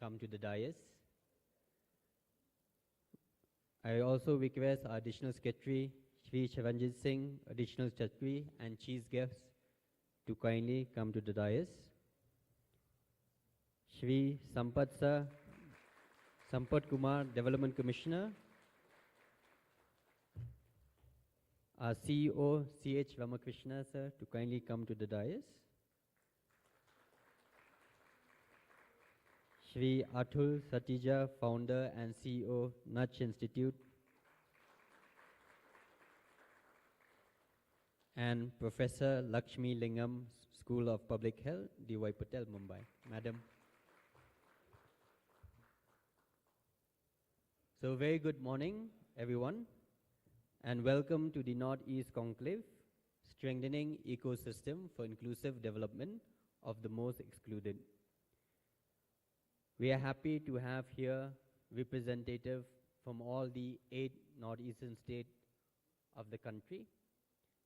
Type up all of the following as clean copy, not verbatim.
come to the dais. I also request our Additional Secretary, Shri Shivanjit Singh, Additional Secretary, and Chief Guests to kindly come to the dais. Shri Sampat Sir, Sampat Kumar, Development Commissioner, our CEO, C.H. Ramakrishna Sir, to kindly come to the dais. Shri Atul Satija, Founder and CEO, Nach Institute, and Professor Lakshmi Lingam, School of Public Health, D.Y. Patel, Mumbai. Madam. So very good morning, everyone, and welcome to the Northeast Conclave, Strengthening Ecosystem for Inclusive Development of the Most Excluded. We are happy to have here representatives from all the 8 northeastern states of the country.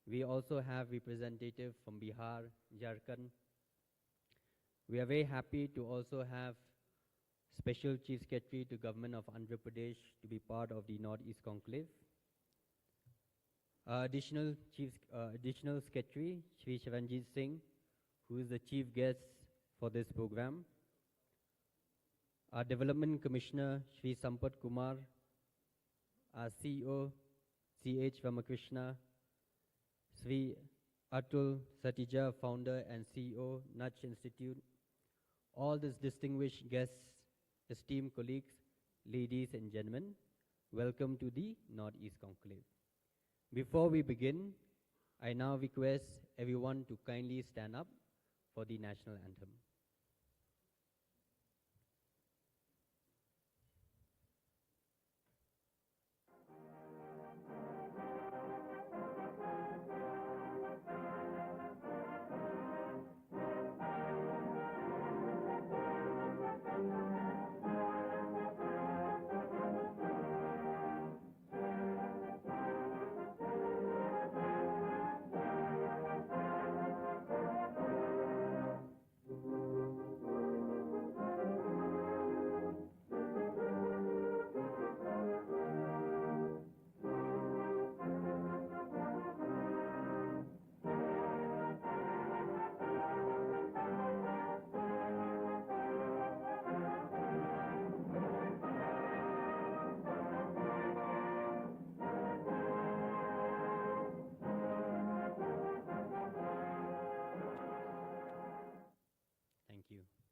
We also have representatives from Bihar, Jharkhand. We are very happy to also have Special Chief Secretary to Government of Andhra Pradesh to be part of the Northeast Conclave. Additional Secretary, Shri Shivanjit Singh, who is the Chief Guest for this program. Our Development Commissioner, Shri Sampat Kumar, our CEO, C.H. Ramakrishna, Shri Atul Satija, Founder and CEO, Nach Institute, all these distinguished guests, esteemed colleagues, ladies and gentlemen, welcome to the Northeast Conclave. Before we begin, I now request everyone to kindly stand up for the national anthem.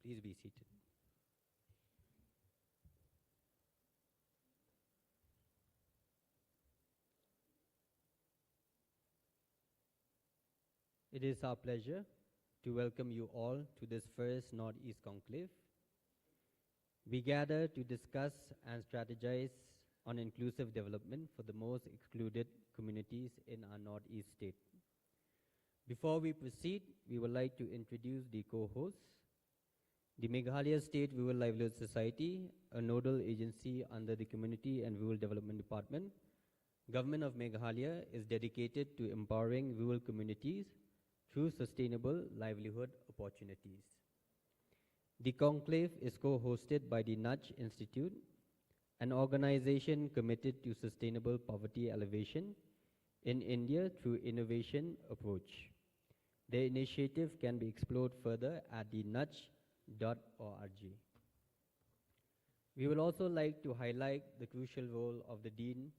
Please be seated. It is our pleasure to welcome you all to this first Northeast Conclave. We gather to discuss and strategize on inclusive development for the most excluded communities in our Northeast state. Before we proceed, we would like to introduce the co-hosts. The Meghalaya State Rural Livelihood Society, a nodal agency under the Community and Rural Development Department, Government of Meghalaya is dedicated to empowering rural communities through sustainable livelihood opportunities. The conclave is co-hosted by the Nach Institute, an organization committed to sustainable poverty alleviation in India through innovation approach. The initiative can be explored further at the nach.org. We would also like to highlight the crucial role of the Deen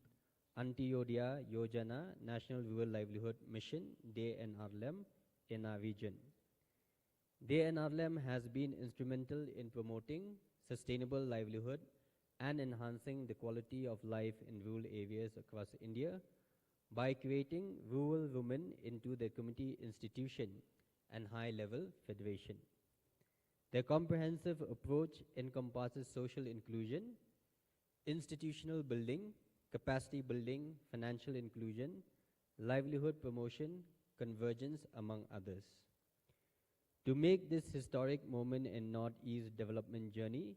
Antyodaya Yojana National Rural Livelihood Mission, DNRLM, in our region. DNRLM has been instrumental in promoting sustainable livelihood and enhancing the quality of life in rural areas across India by creating rural women into their community institution and high-level federation. Their comprehensive approach encompasses social inclusion, institutional building, capacity building, financial inclusion, livelihood promotion, convergence, among others. To make this historic moment in Northeast development journey,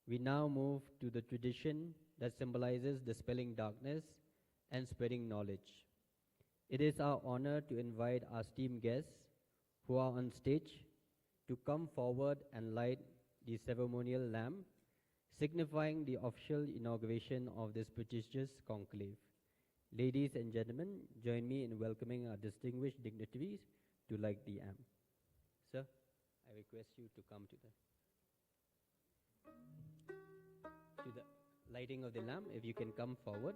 we now move to the tradition that symbolizes dispelling darkness and spreading knowledge. It is our honor to invite our esteemed guests who are on stage to come forward and light the ceremonial lamp, signifying the official inauguration of this prestigious conclave. Ladies and gentlemen, join me in welcoming our distinguished dignitaries to light the lamp. Sir, I request you to come to the lighting of the lamp. If you can come forward.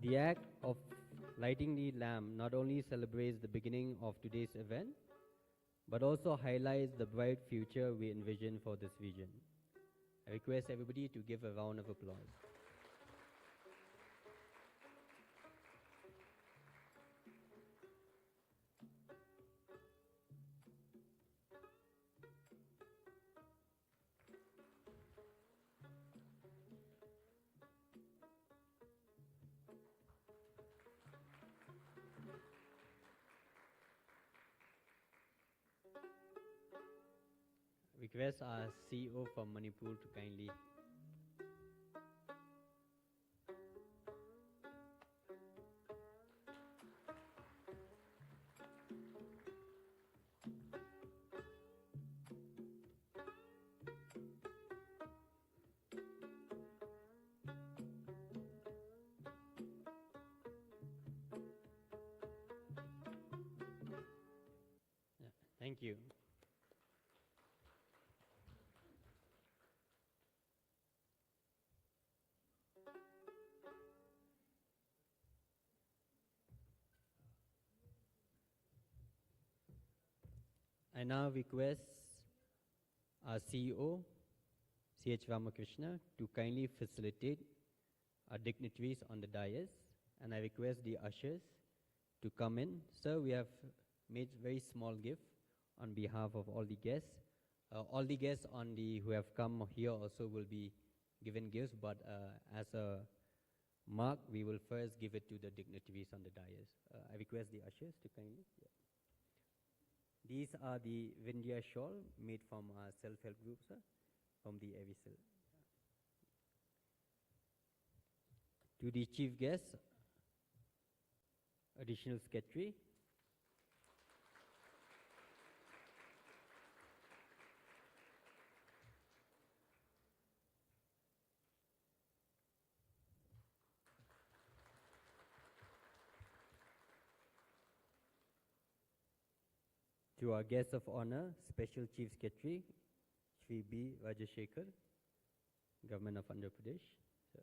The act of lighting the lamp not only celebrates the beginning of today's event, but also highlights the bright future we envision for this region. I request everybody to give a round of applause. Request our CEO from Manipur to kindly. Thank you. I now request our CEO, C.H. Ramakrishna, to kindly facilitate our dignitaries on the dais, and I request the ushers to come in. Sir, we have made very small gift on behalf of all the guests. All the guests who have come here also will be given gifts, but as a mark, we will first give it to the dignitaries on the dais. I request the ushers to kindly. Yeah. These are the Vindhya shawl made from our self-help group, sir, from the Avisal. To the chief guest, additional secretary. To our guest of honor, Special Chief Secretary, Shri B. Rajashekar, Government of Andhra Pradesh. Sir.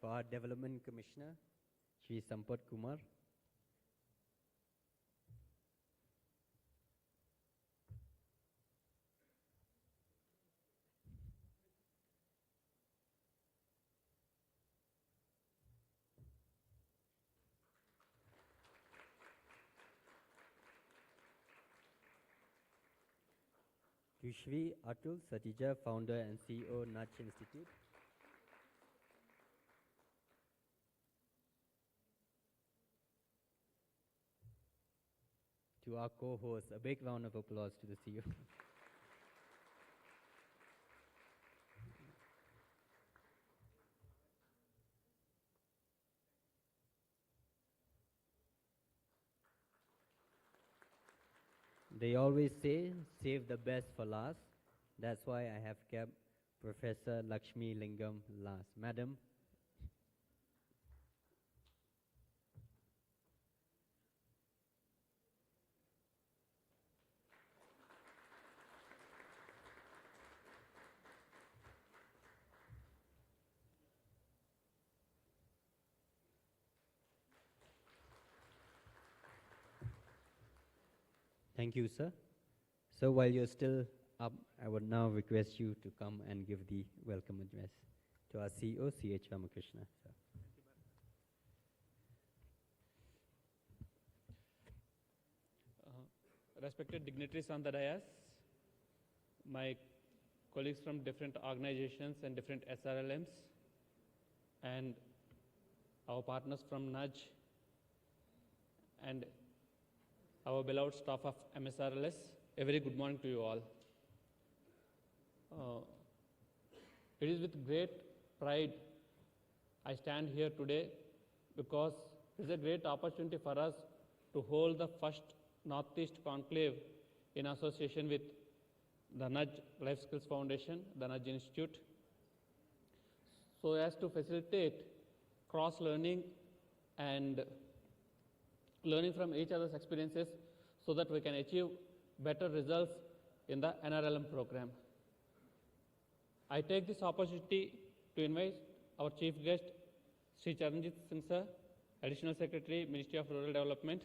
For our Development Commissioner, Shri Sampat Kumar. To Shri Atul Satija, Founder and CEO, Nach Institute. To our co-host, a big round of applause to the CEO. They always say, save the best for last. That's why I have kept Professor Lakshmi Lingam last. Madam. Thank you, sir. So while you're still up, I would now request you to come and give the welcome address to our CEO, C.H. Ramakrishna. Sir. respected dignitaries on the dais, my colleagues from different organizations and different SRLMs, and our partners from NUDGE, and our beloved staff of MSRLS, a very good morning to you all. It is with great pride I stand here today because it is a great opportunity for us to hold the first Northeast Conclave in association with the NUDGE Life Skills Foundation, the NUDGE Institute, so as to facilitate cross-learning and learning from each other's experiences so that we can achieve better results in the NRLM program. I take this opportunity to invite our chief guest, Sri Charanjit Singh Sir, Additional Secretary, Ministry of Rural Development.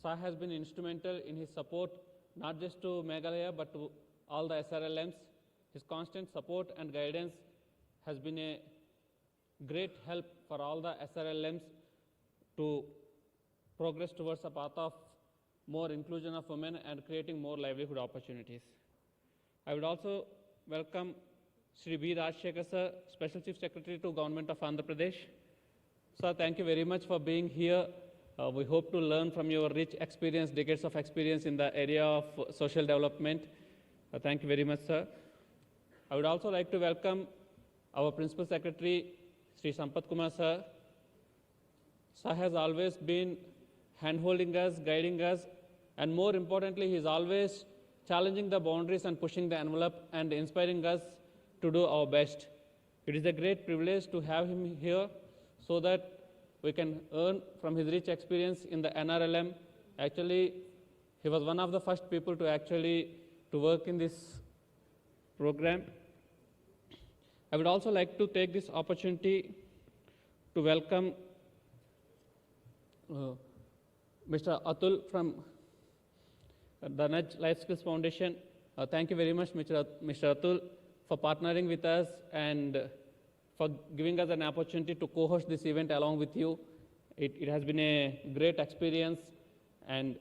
Sir has been instrumental in his support not just to Meghalaya but to all the SRLMs. His constant support and guidance has been a great help for all the SRLMs to progress towards a path of more inclusion of women and creating more livelihood opportunities. I would also welcome Sri B. Rajshekhar Sir, Special Chief Secretary to Government of Andhra Pradesh. Sir, thank you very much for being here. We hope to learn from your rich experience, decades of experience in the area of social development. Thank you very much, sir. I would also like to welcome our Principal Secretary, Sri Sampath Kumar Sir. Sir has always been hand-holding us, guiding us, and more importantly, he is always challenging the boundaries and pushing the envelope and inspiring us to do our best. It is a great privilege to have him here so that we can earn from his rich experience in the NRLM. Actually, he was one of the first people to work in this program. I would also like to take this opportunity to welcome Mr. Atul from the NUDGE Life Skills Foundation. Thank you very much, Mr. Atul, for partnering with us and for giving us an opportunity to co-host this event along with you. It has been a great experience, and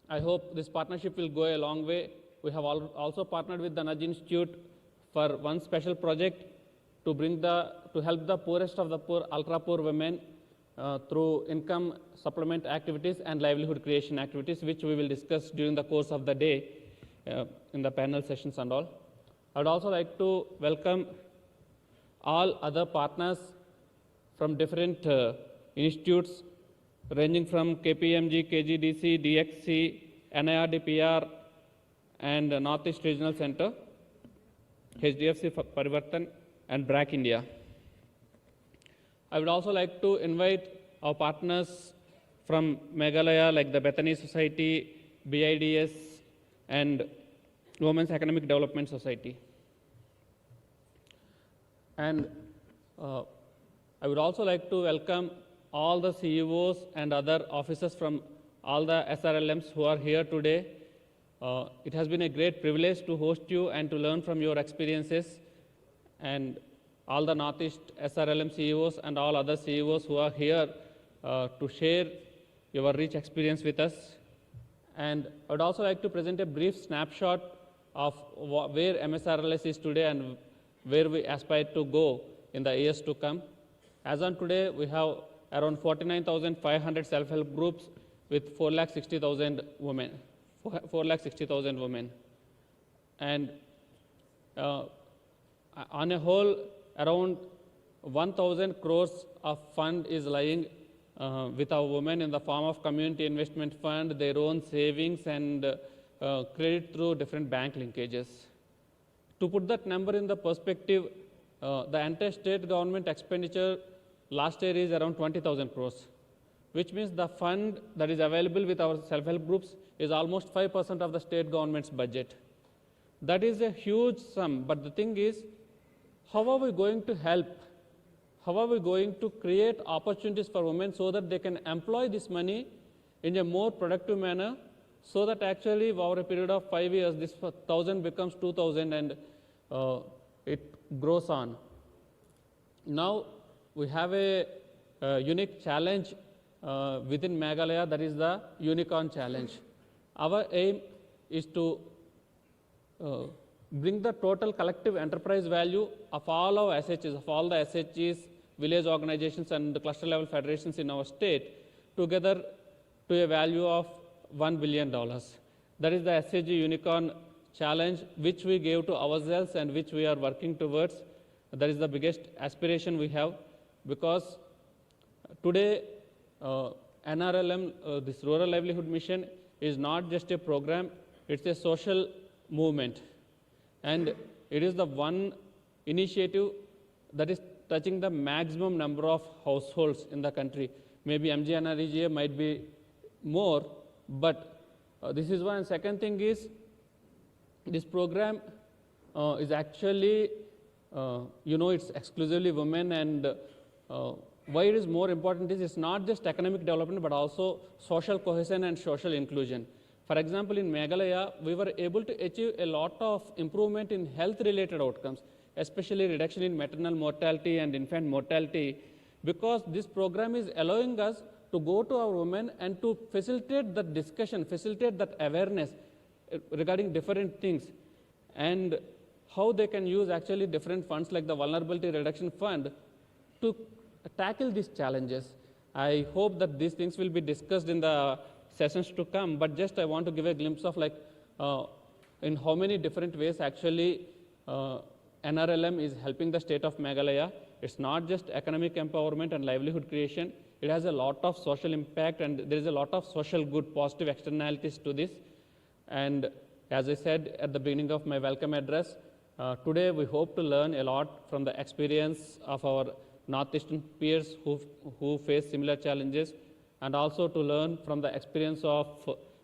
I hope this partnership will go a long way. We have also partnered with the NUDGE Institute for one special project to help the poorest of the poor, ultra-poor women through income supplement activities and livelihood creation activities, which we will discuss during the course of the day in the panel sessions and all. I would also like to welcome all other partners from different institutes ranging from KPMG, KGDC, DXC, NIRDPR, and Northeast Regional Center, HDFC Parivartan, and BRAC India. I would also like to invite our partners from Meghalaya like the Bethany Society, BIDS, and Women's Economic Development Society. And I would also like to welcome all the CEOs and other officers from all the SRLMs who are here today. It has been a great privilege to host you and to learn from your experiences, and all the Northeast SRLM CEOs and all other CEOs who are here to share your rich experience with us. And I would also like to present a brief snapshot of where MSRLS is today and where we aspire to go in the years to come. As on today, we have around 49,500 self-help groups with 460,000 women. 460,000 women. And on a whole, around 1,000 crores of fund is lying with our women in the form of community investment fund, their own savings, and credit through different bank linkages. To put that number in the perspective, the entire state government expenditure last year is around 20,000 crores, which means the fund that is available with our self-help groups is almost 5% of the state government's budget. That is a huge sum, but the thing is, how are we going to help? How are we going to create opportunities for women so that they can employ this money in a more productive manner, so that actually over a period of 5 years, this 1,000 becomes 2,000 and it grows on. Now, we have a unique challenge within Meghalaya, that is the Unicorn Challenge. Our aim is to bring the total collective enterprise value of all our SHGs, of all the SHGs, village organizations and the cluster level federations in our state together to a value of $1 billion. That is the SHG Unicorn Challenge which we gave to ourselves and which we are working towards. That is the biggest aspiration we have, because today NRLM, this Rural Livelihood Mission, is not just a program, it's a social movement. And it is the one initiative that is touching the maximum number of households in the country. Maybe MGNREGA might be more, but this is one. Second thing is, this program is actually, it's exclusively women, and why it is more important is it's not just economic development, but also social cohesion and social inclusion. For example, in Meghalaya, we were able to achieve a lot of improvement in health-related outcomes, especially reduction in maternal mortality and infant mortality, because this program is allowing us to go to our women and to facilitate that discussion, facilitate that awareness regarding different things, and how they can use actually different funds like the Vulnerability Reduction Fund to tackle these challenges. I hope that these things will be discussed in the sessions to come, but just I want to give a glimpse of like in how many different ways actually NRLM is helping the state of Meghalaya. It's not just economic empowerment and livelihood creation, it has a lot of social impact, and there is a lot of social good, positive externalities to this. And as I said at the beginning of my welcome address, today we hope to learn a lot from the experience of our northeastern peers who face similar challenges, and also to learn from the experience of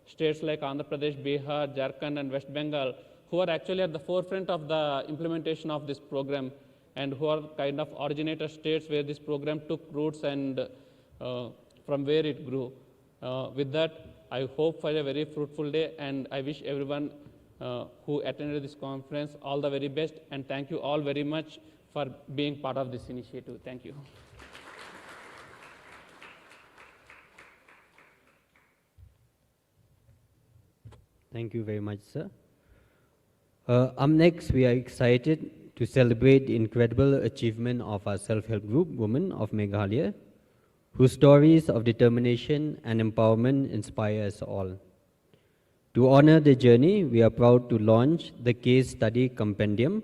states like Andhra Pradesh, Bihar, Jharkhand and West Bengal, who are actually at the forefront of the implementation of this program, and who are kind of originator states where this program took roots and from where it grew. With that, I hope for a very fruitful day, and I wish everyone who attended this conference all the very best, and thank you all very much for being part of this initiative. Thank you. Thank you very much, sir. Up next, we are excited to celebrate the incredible achievement of our self-help group, Women of Meghalaya, whose stories of determination and empowerment inspire us all. To honor their journey, we are proud to launch the Case Study Compendium,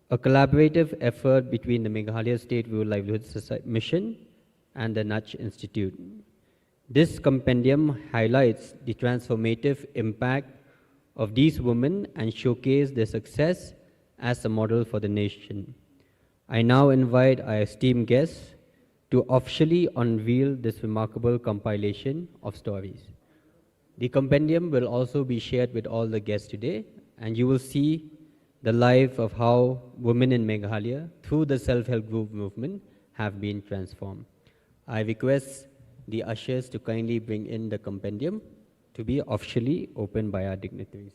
a collaborative effort between the Meghalaya State Rural Livelihood Mission and the Nudge Institute. This compendium highlights the transformative impact of these women and showcase their success as a model for the nation. I now invite our esteemed guests to officially unveil this remarkable compilation of stories. The compendium will also be shared with all the guests today, and you will see the life of how women in Meghalaya, through the self-help group movement, have been transformed. I request the ushers to kindly bring in the compendium to be officially opened by our dignitaries.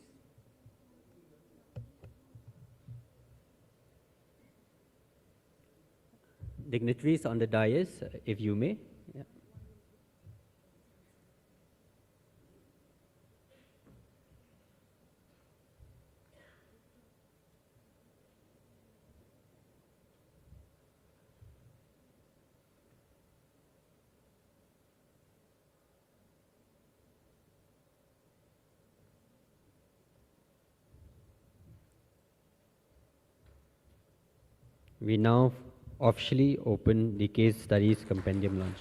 Dignitaries on the dais, if you may. Yeah. We now officially open the Case Studies Compendium launch.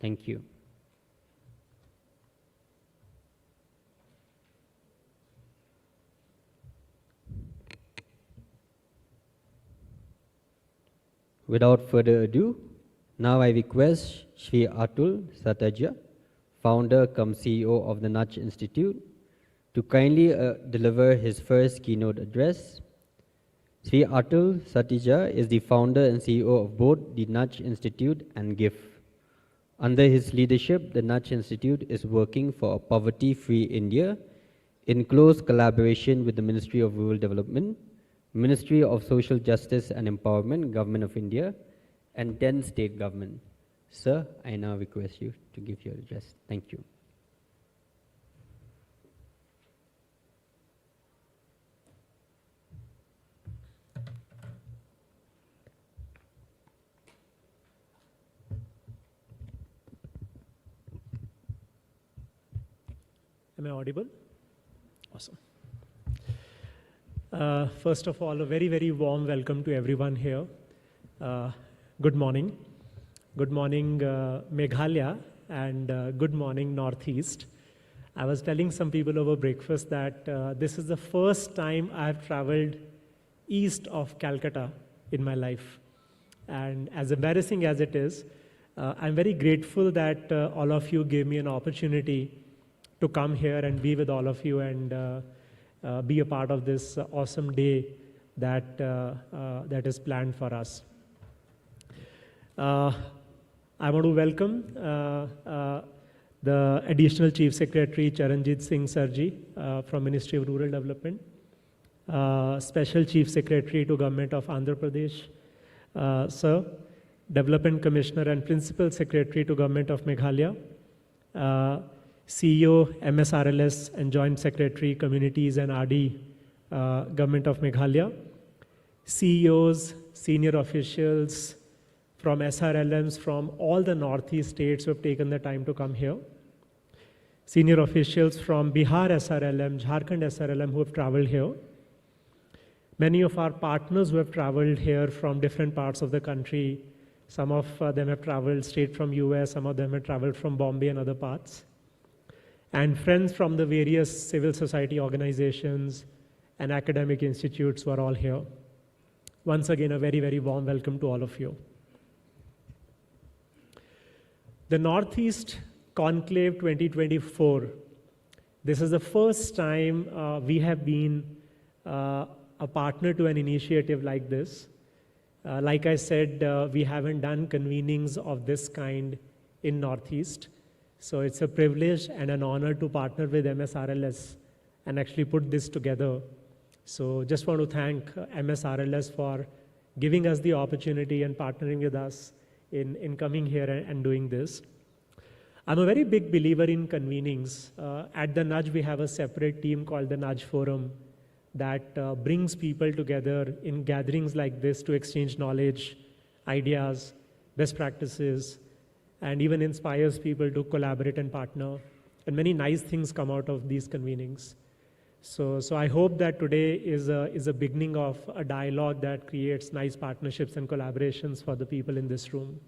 Thank you. Without further ado, now I request Shri Atul Satya, founder cum CEO of the Nudge Institute, to kindly deliver his first keynote address. Shri Atul Satya is the founder and CEO of both the Nudge Institute and GIF. Under his leadership, the Nudge Institute is working for a poverty-free India in close collaboration with the Ministry of Rural Development, Ministry of Social Justice and Empowerment, Government of India, and 10 state governments. Sir, I now request you to give your address. Thank you. Am I audible? Awesome. First of all, a very, very warm welcome to everyone here. Good morning. Good morning, Meghalaya, and good morning, Northeast. I was telling some people over breakfast that this is the first time I've traveled east of Calcutta in my life. And as embarrassing as it is, I'm very grateful that all of you gave me an opportunity to come here and be with all of you and be a part of this awesome day that, that is planned for us. I want to welcome the Additional Chief Secretary Charanjit Singh Sarji from Ministry of Rural Development, Special Chief Secretary to Government of Andhra Pradesh, Sir, Development Commissioner and Principal Secretary to Government of Meghalaya, CEO, MSRLS and Joint Secretary, Communities and RD, Government of Meghalaya, CEOs, senior officials from SRLMs from all the Northeast states who have taken the time to come here, senior officials from Bihar SRLM, Jharkhand SRLM who have traveled here, many of our partners who have traveled here from different parts of the country. Some of them have traveled straight from US, some of them have traveled from Bombay and other parts. And friends from the various civil society organizations and academic institutes who are all here. Once again, a very, very warm welcome to all of you. The Northeast Conclave 2024, this is the first time we have been a partner to an initiative like this. Like I said, we haven't done convenings of this kind in Northeast. So it's a privilege and an honor to partner with MSRLS and actually put this together. So just want to thank MSRLS for giving us the opportunity and partnering with us in coming here and doing this. I'm a very big believer in convenings. At the Nudge, we have a separate team called the Nudge Forum that brings people together in gatherings like this to exchange knowledge, ideas, best practices, and even inspires people to collaborate and partner. And many nice things come out of these convenings. So I hope that today is a beginning of a dialogue that creates nice partnerships and collaborations for the people in this room.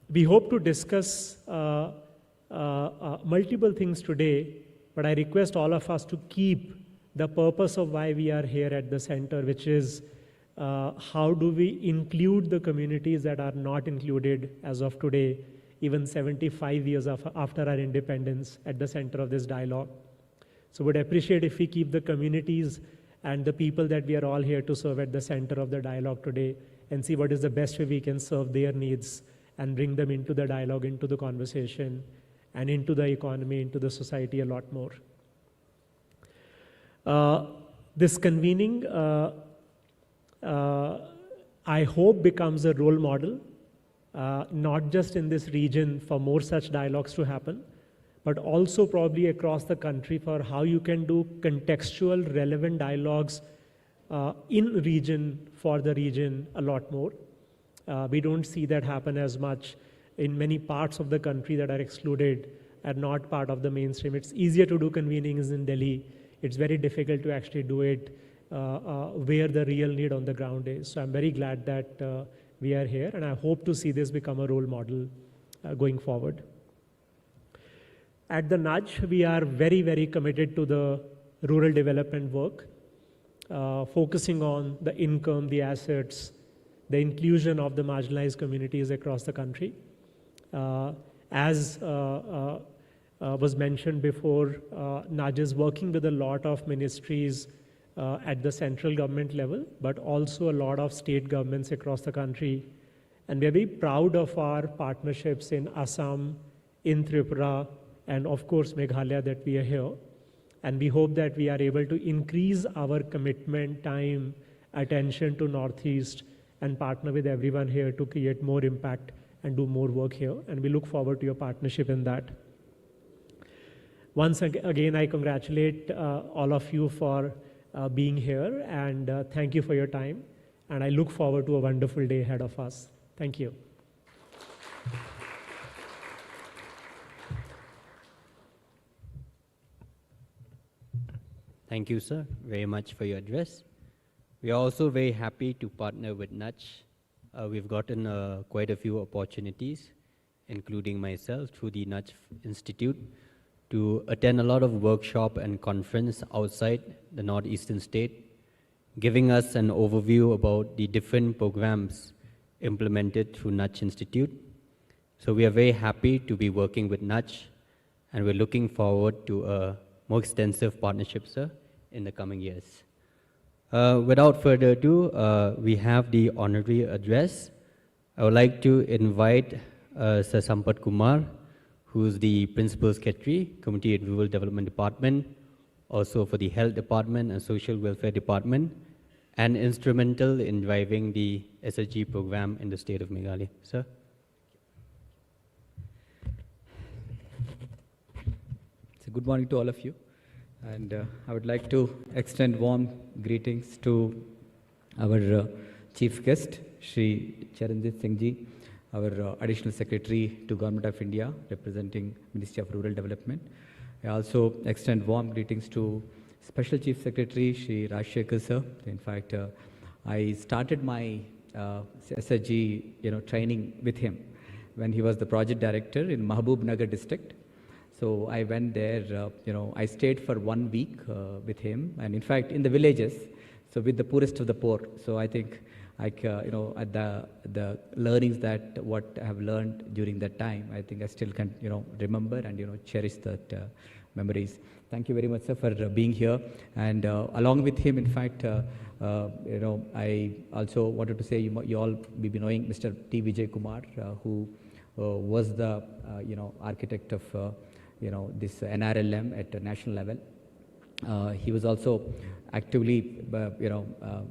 We hope to discuss multiple things today, but I request all of us to keep the purpose of why we are here at the center, which is how do we include the communities that are not included as of today, even 75 years after our independence, at the center of this dialogue. So would appreciate if we keep the communities and the people that we are all here to serve at the center of the dialogue today and see what is the best way we can serve their needs and bring them into the dialogue, into the conversation, and into the economy, into the society a lot more. This convening, I hope becomes a role model, not just in this region for more such dialogues to happen, but also probably across the country for how you can do contextual, relevant dialogues in region for the region a lot more. We don't see that happen as much in many parts of the country that are excluded and not part of the mainstream. It's easier to do convenings in Delhi. It's very difficult to actually do it where the real need on the ground is. So I'm very glad that we are here, and I hope to see this become a role model going forward. At the Nudge, we are very, very committed to the rural development work, focusing on the income, the assets, the inclusion of the marginalized communities across the country. As was mentioned before, Nudge is working with a lot of ministries at the central government level, but also a lot of state governments across the country. And we're very proud of our partnerships in Assam, in Tripura, and of course Meghalaya that we are here. And we hope that we are able to increase our commitment, time, attention to Northeast and partner with everyone here to create more impact and do more work here. And we look forward to your partnership in that. Once again, I congratulate all of you for being here, and thank you for your time. And I look forward to a wonderful day ahead of us. Thank you. Thank you, sir, very much for your address. We are also very happy to partner with NUTCH. We've gotten quite a few opportunities, including myself, through the NUTCH Institute, to attend a lot of workshop and conference outside the northeastern state, giving us an overview about the different programs implemented through NUTCH Institute. So we are very happy to be working with NUTCH, and we're looking forward to a more extensive partnership, sir, in the coming years. Without further ado, we have the honorary address. I would like to invite Sir Sampat Kumar, who is the Principal Secretary, Community and Rural Development Department, also for the Health Department and Social Welfare Department, and instrumental in driving the SSG program in the state of Meghalaya. Sir. So good morning to all of you. And I would like to extend warm greetings to our chief guest, Shri Charanjit Singh Ji, our Additional Secretary to Government of India, representing Ministry of Rural Development. I also extend warm greetings to Special Chief Secretary, Shri Rajshekhar sir. In fact, I started my SSG training with him when he was the project director in Mahabubnagar district. So I went there, I stayed for 1 week with him, and in fact in the villages, so with the poorest of the poor. So I think at the learnings that what I have learned during that time, I think I still can remember and cherish that memories. Thank you very much, sir, for being here. And along with him, in fact, I also wanted to say you all will be knowing Mr. T. Vijay Kumar, who was the architect of this NRLM at the national level. He was also actively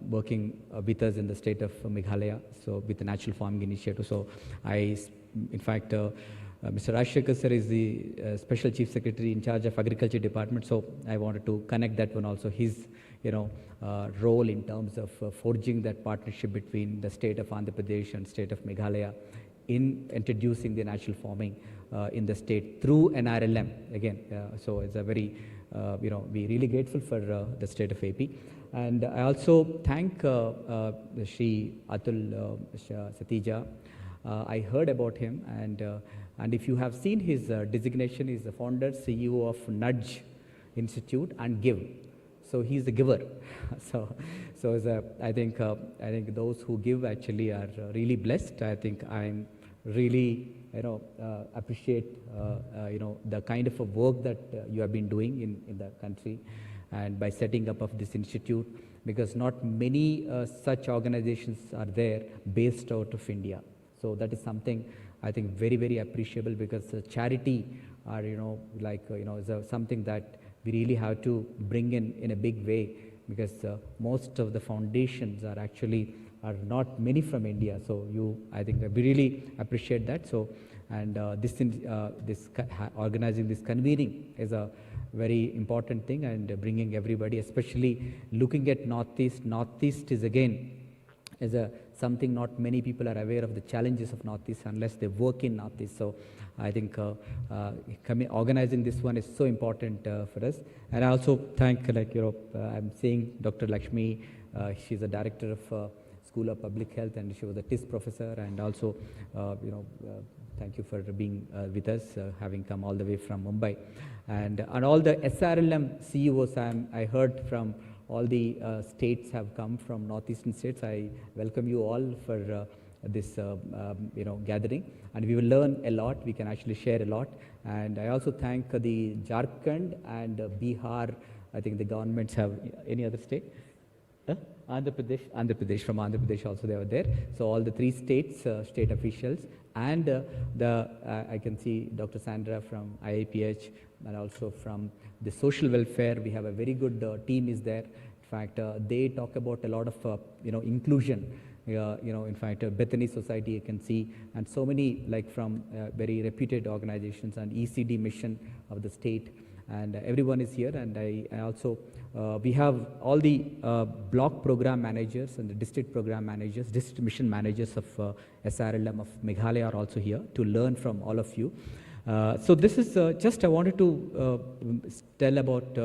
working with us in the state of Meghalaya, so with the Natural Farming Initiative. So in fact, Mr. Rajshekhar sir is the Special Chief Secretary in charge of Agriculture Department, so I wanted to connect that one also, his role in terms of forging that partnership between the state of Andhra Pradesh and state of Meghalaya in introducing the natural farming in the state through NRLM again. So it's a very, we're really grateful for the state of AP. And I also thank Shri Atul Satija. I heard about him, and if you have seen his designation, he's the founder, CEO of Nudge Institute and Give. So he's the giver. I think those who give actually are really blessed. I think I'm really appreciate the kind of a work that you have been doing in the country, and by setting up of this institute, because not many such organizations are there based out of India. So that is something I think very, very appreciable, because charity are is something that we really have to bring in a big way, because most of the foundations are actually not many from India. So I think we really appreciate that. So, and organizing this convening is a very important thing, and bringing everybody, especially looking at Northeast. Northeast is again something not many people are aware of the challenges of Northeast unless they work in Northeast. So I think organizing this one is so important for us. And I also thank, I'm seeing Dr. Lakshmi, she's a director of School of Public Health, and she was a TIS professor, and also, thank you for being with us, having come all the way from Mumbai. And all the SRLM CEOs, I heard from all the states have come from northeastern states. I welcome you all for this gathering, and we will learn a lot. We can actually share a lot. And I also thank the Jharkhand and Bihar. I think the governments have any other state. Andhra Pradesh, from Andhra Pradesh also they were there. So all the 3 states, state officials, And I can see Dr. Sandra from IIPH, and also from the social welfare. We have a very good team is there. In fact, they talk about a lot of inclusion. In fact, Bethany Society you can see, and so many like from very reputed organizations and ECD mission of the state, and everyone is here. And I also, we have all the block program managers and the district program managers, district mission managers of SRLM of Meghalaya are also here to learn from all of you. So this is just I wanted to tell about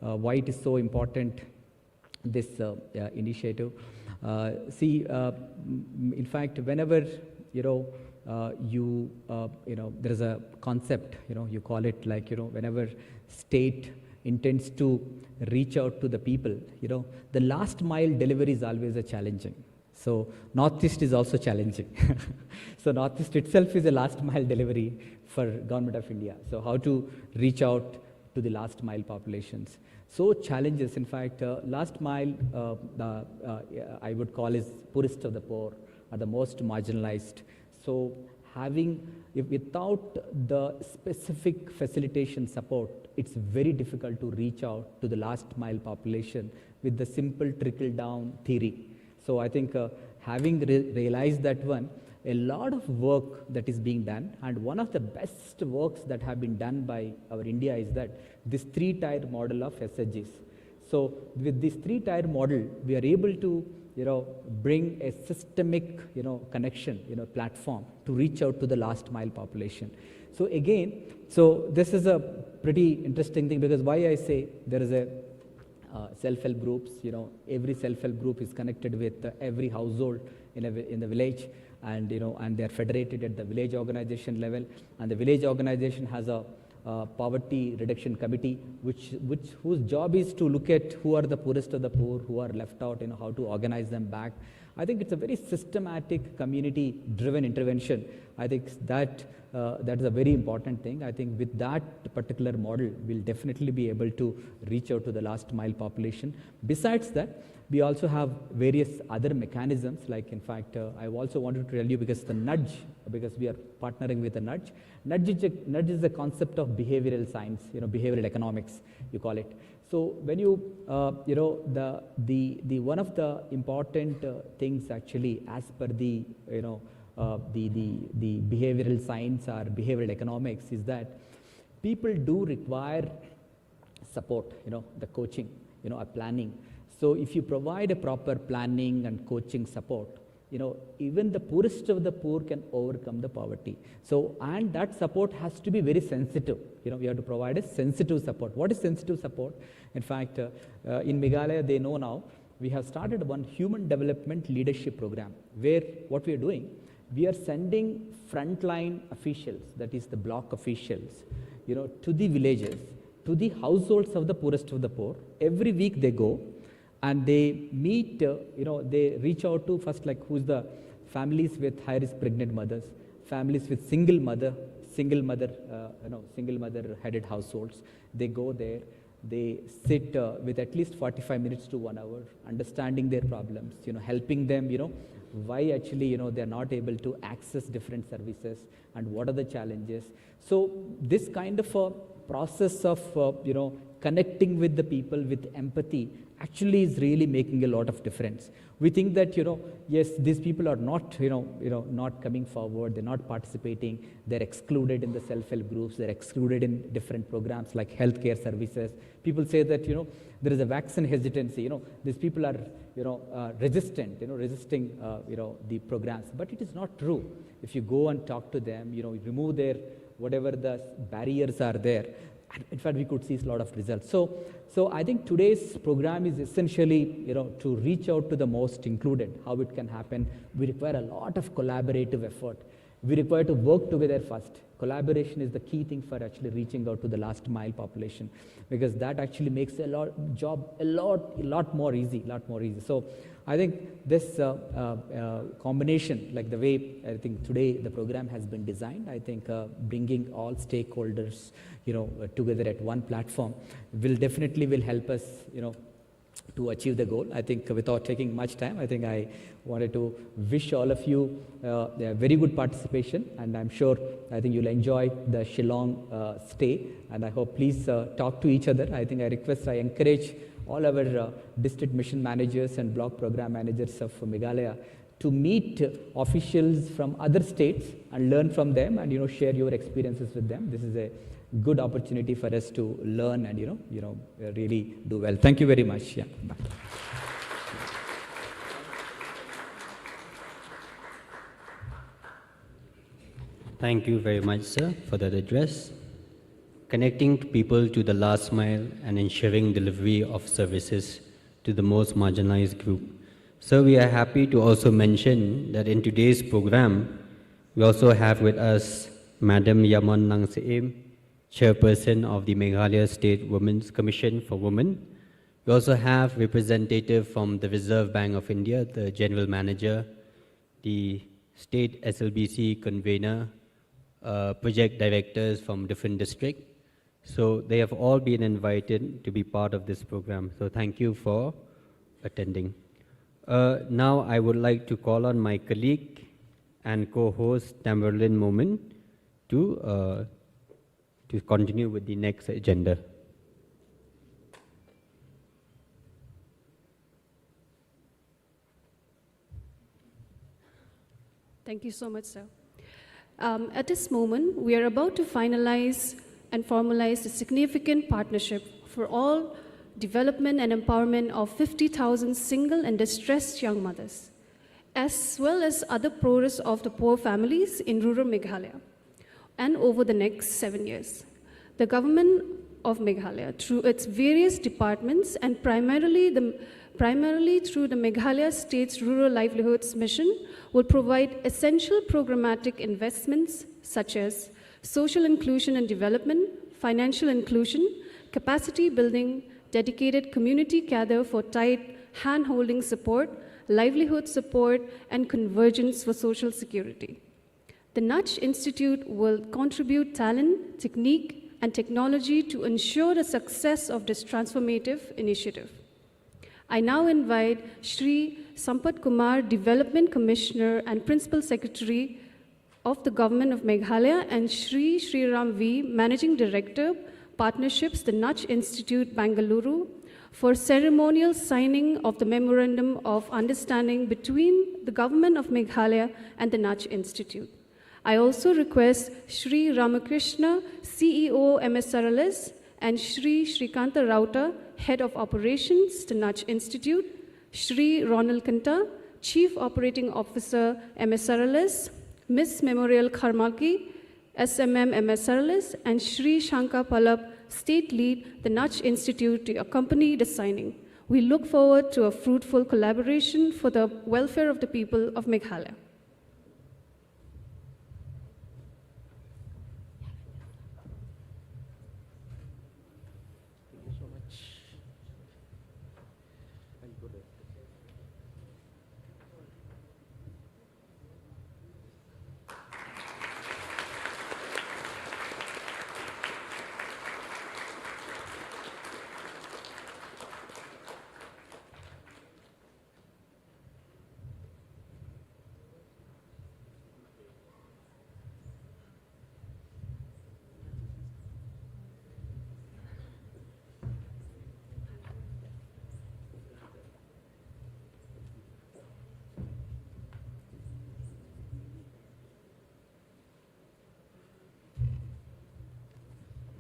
why it is so important, this initiative. In fact, whenever there is a concept, you call it like whenever state intends to reach out to the people, the last mile delivery is always a challenging. So Northeast is also challenging. So Northeast itself is a last mile delivery for Government of India. So how to reach out to the last mile populations. So challenges, in fact, last mile, I would call is poorest of the poor, are the most marginalized. So without the specific facilitation support, it's very difficult to reach out to the last mile population with the simple trickle down theory. So I think having realized that one, a lot of work that is being done, and one of the best works that have been done by our India is that this 3-tier model of SHGs. So with this 3-tier model, we are able to bring a systemic connection, platform to reach out to the last mile population. So again, this is a pretty interesting thing, because why I say there is a self-help groups, every self-help group is connected with every household in the village, and and they are federated at the village organization level, and the village organization has a poverty reduction committee, whose job is to look at who are the poorest of the poor, who are left out, how to organize them back. I think it's a very systematic, community-driven intervention. I think that is a very important thing. I think with that particular model, we'll definitely be able to reach out to the last mile population. Besides that, we also have various other mechanisms, like in fact, I also wanted to tell you, because the nudge, because we are partnering with the nudge. Nudge is the concept of behavioral science, behavioral economics, you call it. So when you, the one of the important things actually, as per the, the behavioral science or behavioral economics, is that people do require support, the coaching, a planning. So if you provide a proper planning and coaching support, even the poorest of the poor can overcome the poverty. So, and that support has to be very sensitive. We have to provide a sensitive support. What is sensitive support? In fact, in Meghalaya, they know now, we have started one human development leadership program, where what we are doing, we are sending frontline officials, that is the block officials, to the villages, to the households of the poorest of the poor. Every week they go, and they meet, they reach out to first, like who's the families with high-risk pregnant mothers, families with single mother headed households. They go there, they sit with at least 45 minutes to 1 hour, understanding their problems, helping them, why actually, they're not able to access different services and what are the challenges. So this kind of a process of, connecting with the people with empathy actually is really making a lot of difference. We think that, yes, these people are not, not coming forward, they're not participating, they're excluded in the self-help groups, they're excluded in different programs like healthcare services. People say that, there is a vaccine hesitancy, these people are, resisting the programs, but it is not true. If you go and talk to them, remove their, whatever the barriers are there, in fact, we could see a lot of results. So I think today's program is essentially, to reach out to the most included, how it can happen. We require a lot of collaborative effort. We require to work together first. Collaboration is the key thing for actually reaching out to the last mile population, because that actually makes a lot more easy. So I think this combination, like the way I think today the program has been designed, I think bringing all stakeholders, together at one platform will definitely help us, to achieve the goal. I think without taking much time, I think I wanted to wish all of you a very good participation, and I'm sure I think you'll enjoy the Shillong stay, and I hope please talk to each other. I think I encourage all our district mission managers and block program managers of Meghalaya to meet officials from other states and learn from them, and share your experiences with them. This is a good opportunity for us to learn and really do well. Thank you very much. Yeah. Bye. Thank you very much, sir, for that address. Connecting people to the last mile and ensuring delivery of services to the most marginalized group. So we are happy to also mention that in today's program, we also have with us Madam Yaman Nangseem, Chairperson of the Meghalaya State Women's Commission for Women. We also have representative from the Reserve Bank of India, the General Manager, the State SLBC Convener, project directors from different districts. So they have all been invited to be part of this program. So thank you for attending. Now I would like to call on my colleague and co-host Tamerlyn Momin to continue with the next agenda. Thank you so much, sir. At this moment, we are about to finalize and formalize a significant partnership for all development and empowerment of 50,000 single and distressed young mothers, as well as other progress of the poor families in rural Meghalaya, and over the next 7 years. The government of Meghalaya, through its various departments and primarily through the Meghalaya State's Rural Livelihoods Mission, will provide essential programmatic investments such as social inclusion and development, financial inclusion, capacity building, dedicated community gather for tight hand-holding support, livelihood support, and convergence for social security. The Nudge Institute will contribute talent, technique, and technology to ensure the success of this transformative initiative. I now invite Shri Sampat Kumar, Development Commissioner and Principal Secretary of the Government of Meghalaya, and Shri Sriram V, Managing Director, Partnerships, the Nudge Institute, Bangalore, for ceremonial signing of the Memorandum of Understanding between the Government of Meghalaya and the Nudge Institute. I also request Shri Ramakrishna, CEO, MSRLS, and Shri Shrikanta Rauta, Head of Operations, the Nudge Institute, Shri Ronald Kanta, Chief Operating Officer, MSRLS, Ms. Memorial Kharmaki, SMM MSRLS, and Shri Shankar Palab, State Lead, the Nudge Institute, to accompany the signing. We look forward to a fruitful collaboration for the welfare of the people of Meghalaya.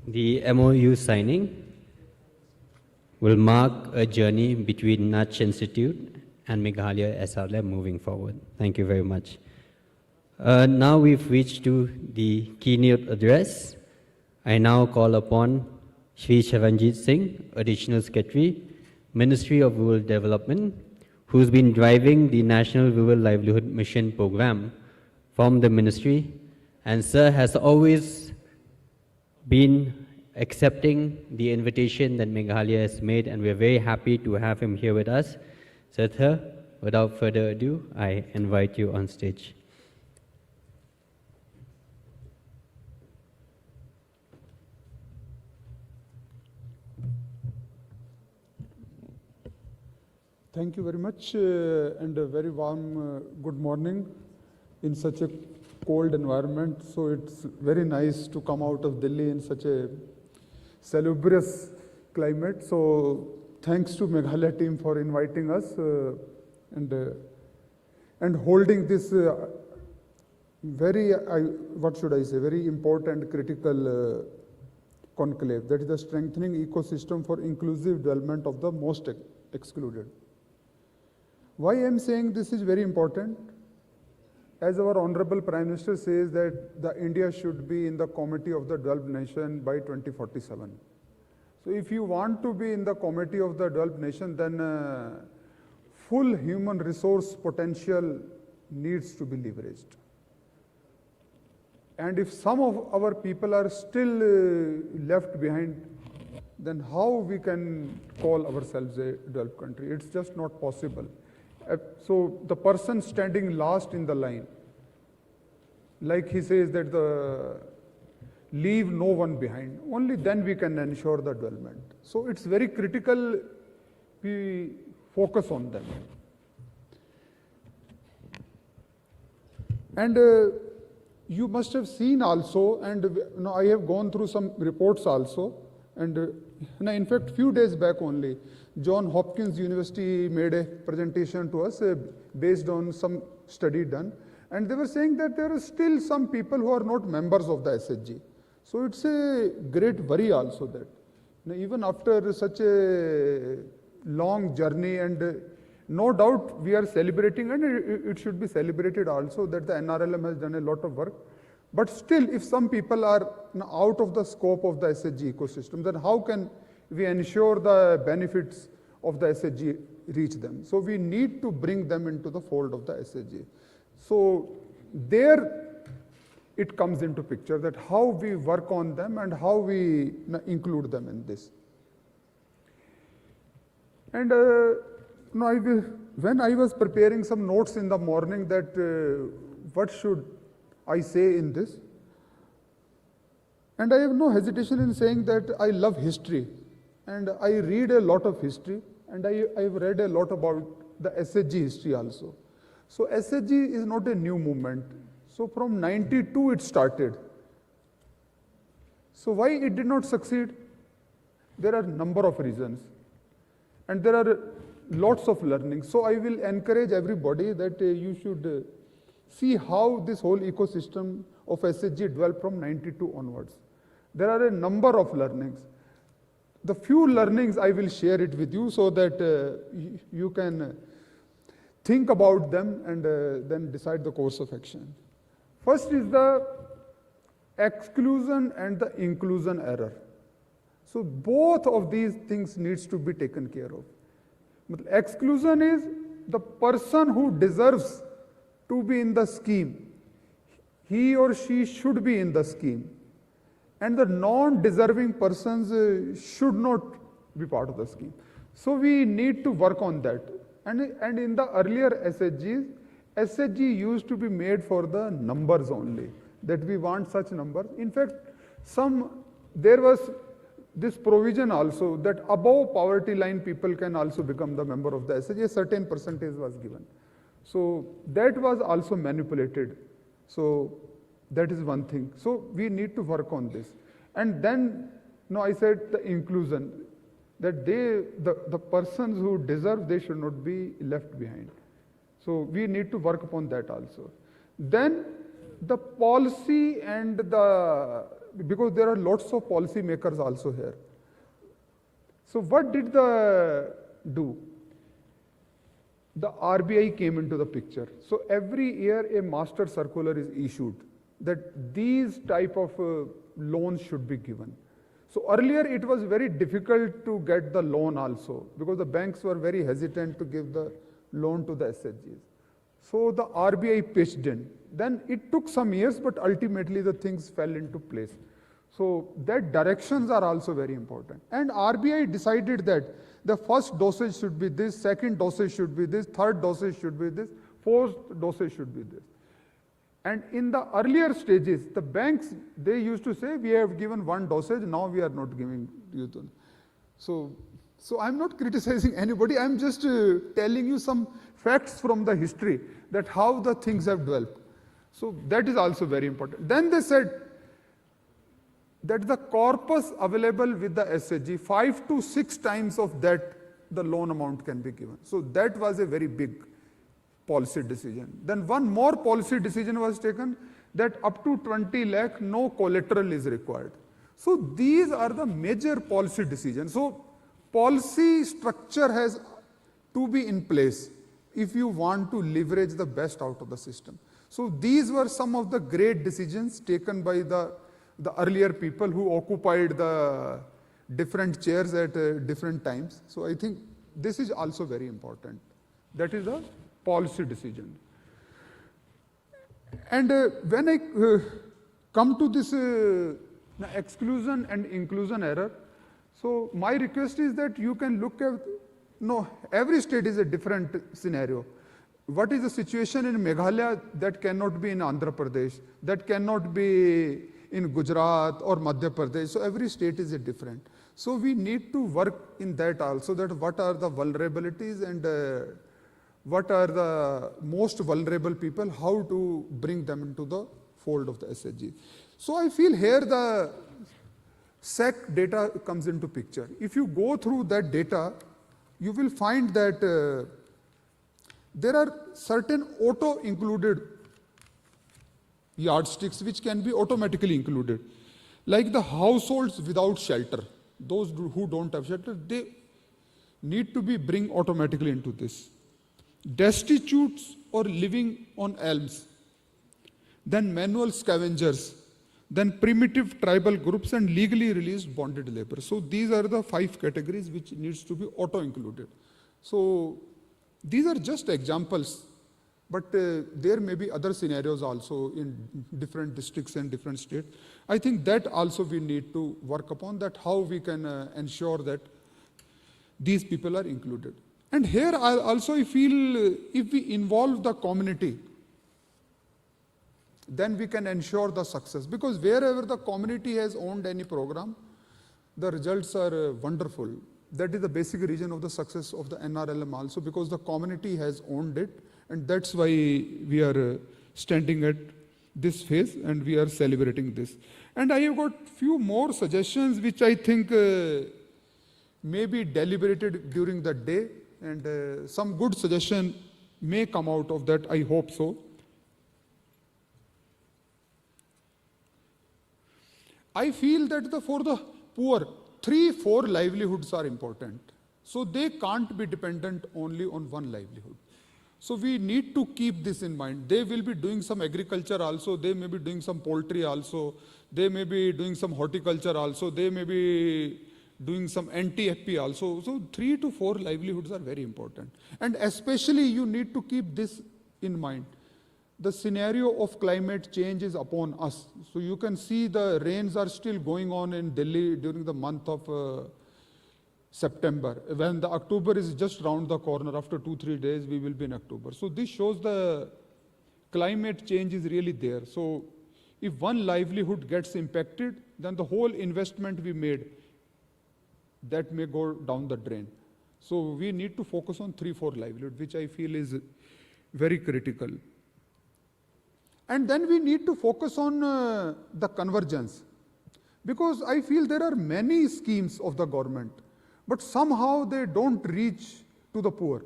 The MOU signing will mark a journey between Nudge Institute and Meghalaya SRLM moving forward. Thank you very much. Now we've reached to the keynote address. I now call upon Shri Charanjit Singh, Additional Secretary, Ministry of Rural Development, who's been driving the National Rural Livelihood Mission program from the ministry. And sir has always been accepting the invitation that Meghalaya has made, and we're very happy to have him here with us. So, sir, without further ado, I invite you on stage. Thank you very much and a very warm good morning in such a cold environment. So it's very nice to come out of Delhi in such a salubrious climate. So thanks to Meghalaya team for inviting us and holding this very, what should I say, very important critical conclave, that is the strengthening ecosystem for inclusive development of the most excluded. Why I am saying this is very important? As our Honorable Prime Minister says that the India should be in the Committee of the Developed Nation by 2047. So if you want to be in the Committee of the Developed Nation, then full human resource potential needs to be leveraged. And if some of our people are still left behind, then how we can call ourselves a developed country? It's just not possible. So the person standing last in the line, like he says that leave no one behind, only then we can ensure the development. So it's very critical we focus on them. And you must have seen also, and I have gone through some reports also, and in fact few days back only, Johns Hopkins University made a presentation to us based on some study done, and they were saying that there are still some people who are not members of the SHG. So it's a great worry also that even after such a long journey, and no doubt we are celebrating, and it should be celebrated also that the NRLM has done a lot of work. But still, if some people are out of the scope of the SHG ecosystem, then how can we ensure the benefits of the SHG reach them? So we need to bring them into the fold of the SHG. So there it comes into picture that how we work on them and how we include them in this. And when I was preparing some notes in the morning that what should I say in this, and I have no hesitation in saying that I love history and I read a lot of history, and I have read a lot about the SHG history also. So SHG is not a new movement. So from 92 it started. So why it did not succeed? There are a number of reasons, and there are lots of learning. So I will encourage everybody that you should see how this whole ecosystem of SHG developed from 92 onwards. There are a number of learnings. The few learnings I will share it with you so that you can think about them and then decide the course of action. First is the exclusion and the inclusion error. So both of these things needs to be taken care of. Exclusion is the person who deserves to be in the scheme. He or she should be in the scheme. And the non-deserving persons should not be part of the scheme. So we need to work on that. And in the earlier SHGs, SHG used to be made for the numbers only, that we want such numbers. In fact, there was this provision also that above poverty line people can also become the member of the SHG, a certain percentage was given. So that was also manipulated. So that is one thing. So we need to work on this. And then, I said the inclusion, that the persons who deserve, they should not be left behind. So we need to work upon that also. Then the policy and because there are lots of policy makers also here. So what did do? The RBI came into the picture. So every year a master circular is issued that these type of loans should be given. So earlier it was very difficult to get the loan also because the banks were very hesitant to give the loan to the SHGs. So the RBI pitched in. Then it took some years, but ultimately the things fell into place. So that directions are also very important. And RBI decided that the first dosage should be this, second dosage should be this, third dosage should be this, fourth dosage should be this. And in the earlier stages, the banks, they used to say, we have given one dosage, now we are not giving you. So So I'm not criticizing anybody, I'm just telling you some facts from the history that how the things have developed. So that is also very important. Then they said that the corpus available with the SHG, 5 to 6 times of that the loan amount can be given. So that was a very big policy decision. Then one more policy decision was taken that up to 20 lakh no collateral is required. So these are the major policy decisions. So policy structure has to be in place if you want to leverage the best out of the system. So these were some of the great decisions taken by the earlier people who occupied the different chairs at different times. So I think this is also very important. That is the policy decision. And when I come to this exclusion and inclusion error, so my request is that you can look at, no, every state is a different scenario. What is the situation in Meghalaya that cannot be in Andhra Pradesh, that cannot be in Gujarat or Madhya Pradesh? So every state is a different. So we need to work in that also, that what are the vulnerabilities and what are the most vulnerable people, how to bring them into the fold of the SHG. So I feel here the SEC data comes into picture. If you go through that data, you will find that there are certain auto-included yardsticks which can be automatically included. Like the households without shelter, those who don't have shelter, they need to be bring automatically into this. Destitutes or living on alms, then manual scavengers, then primitive tribal groups and legally released bonded labor. So these are the 5 categories which needs to be auto-included. So these are just examples, but there may be other scenarios also in different districts and different states. I think that also we need to work upon, that how we can ensure that these people are included. And here I also feel if we involve the community, then we can ensure the success. Because wherever the community has owned any program, the results are wonderful. That is the basic reason of the success of the NRLM also, because the community has owned it, and that's why we are standing at this phase and we are celebrating this. And I have got few more suggestions which I think may be deliberated during the day, and some good suggestion may come out of that, I hope so. I feel that for the poor, 3-4 livelihoods are important. So they can't be dependent only on one livelihood. So we need to keep this in mind. They will be doing some agriculture also, they may be doing some poultry also, they may be doing some horticulture also, they may be doing some anti-FP also. So 3 to 4 livelihoods are very important. And especially you need to keep this in mind. The scenario of climate change is upon us. So you can see the rains are still going on in Delhi during the month of September. When the October is just round the corner, after 2-3 days we will be in October. So this shows the climate change is really there. So if one livelihood gets impacted, then the whole investment we made, that may go down the drain. So we need to focus on 3-4 livelihood, which I feel is very critical. And then we need to focus on the convergence, because I feel there are many schemes of the government, but somehow they don't reach to the poor.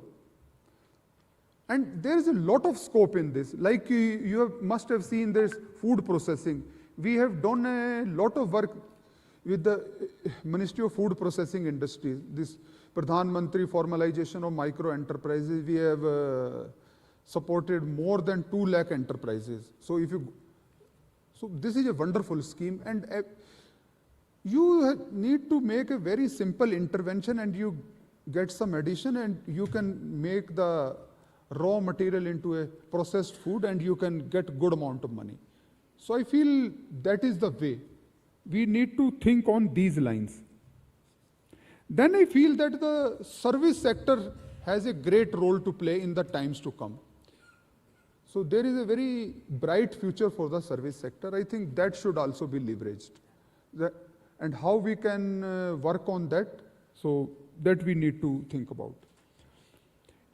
And there is a lot of scope in this. Like you must have seen there's food processing. We have done a lot of work with the Ministry of Food Processing Industries, this Pradhan Mantri formalization of micro enterprises. We have supported more than 2 lakh enterprises. So this is a wonderful scheme, and you need to make a very simple intervention and you get some addition and you can make the raw material into a processed food and you can get good amount of money. So I feel that is the way. We need to think on these lines. Then I feel that the service sector has a great role to play in the times to come. So there is a very bright future for the service sector. I think that should also be leveraged. And how we can work on that, So that we need to think about.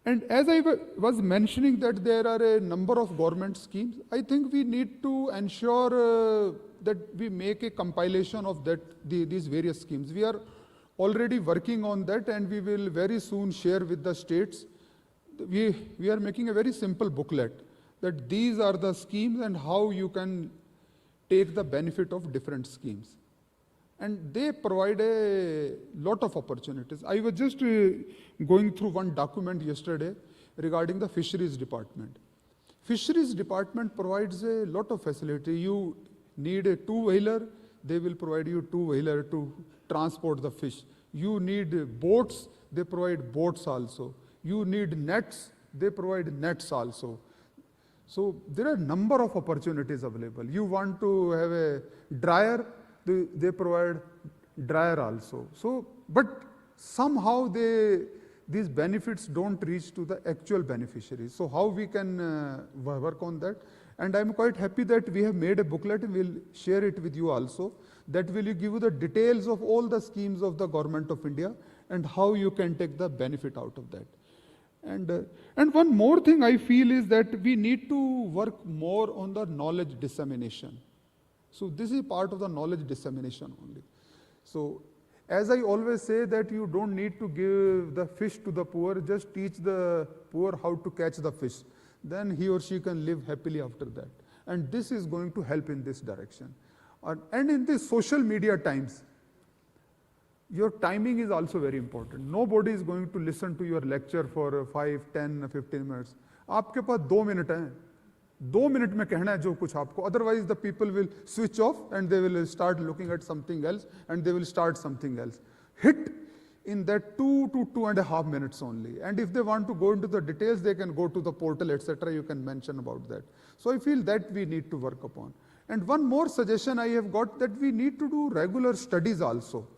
And as I was mentioning that there are a number of government schemes, I think we need to ensure that we make a compilation of these various schemes. We are already working on that, and we will very soon share with the states. We are making a very simple booklet that these are the schemes and how you can take the benefit of different schemes. And they provide a lot of opportunities. I was just going through one document yesterday regarding the fisheries department. Fisheries department provides a lot of facility. You need a two-wheeler, they will provide you two-wheeler to transport the fish. You need boats, they provide boats also. You need nets, they provide nets also. So there are a number of opportunities available. You want to have a dryer, they provide dryer also. So, but somehow these benefits don't reach to the actual beneficiaries. So how we can work on that? And I'm quite happy that we have made a booklet, and we'll share it with you also. That will give you the details of all the schemes of the Government of India and how you can take the benefit out of that. And one more thing I feel is that we need to work more on the knowledge dissemination. So this is part of the knowledge dissemination only. So as I always say that you don't need to give the fish to the poor, just teach the poor how to catch the fish. Then he or she can live happily after that. And this is going to help in this direction. And in these social media times, your timing is also very important. Nobody is going to listen to your lecture for 5, 10, 15 minutes. आपके पास 2 minute हैं. 2 minute में कहना है जो कुछ आपको. Otherwise the people will switch off and they will start looking at something else and they will start something else. Hit in that 2 to 2.5 minutes only. And if they want to go into the details, they can go to the portal, etc. You can mention about that. So I feel that we need to work upon. And one more suggestion I have got, that we need to do regular studies also.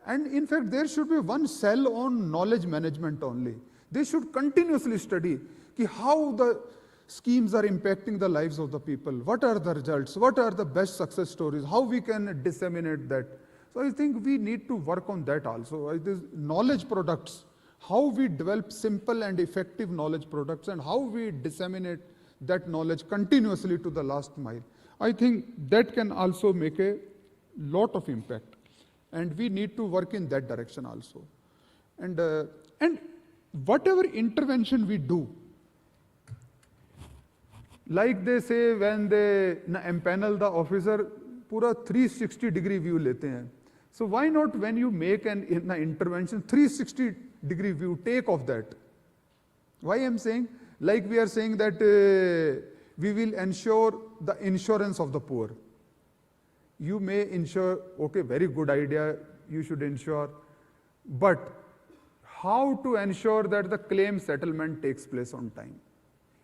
And in fact, there should be one cell on knowledge management only. They should continuously study how the schemes are impacting the lives of the people. What are the results? What are the best success stories? How we can disseminate that? So I think we need to work on that also. These knowledge products, how we develop simple and effective knowledge products and how we disseminate that knowledge continuously to the last mile. I think that can also make a lot of impact. And we need to work in that direction also. And whatever intervention we do, like they say when they empanel the officer, pura 360-degree view lete hain. So why not when you make an intervention, 360-degree view, take of that? Why I'm saying? Like we are saying that we will ensure the insurance of the poor. You may insure, okay, very good idea, you should insure. But how to ensure that the claim settlement takes place on time?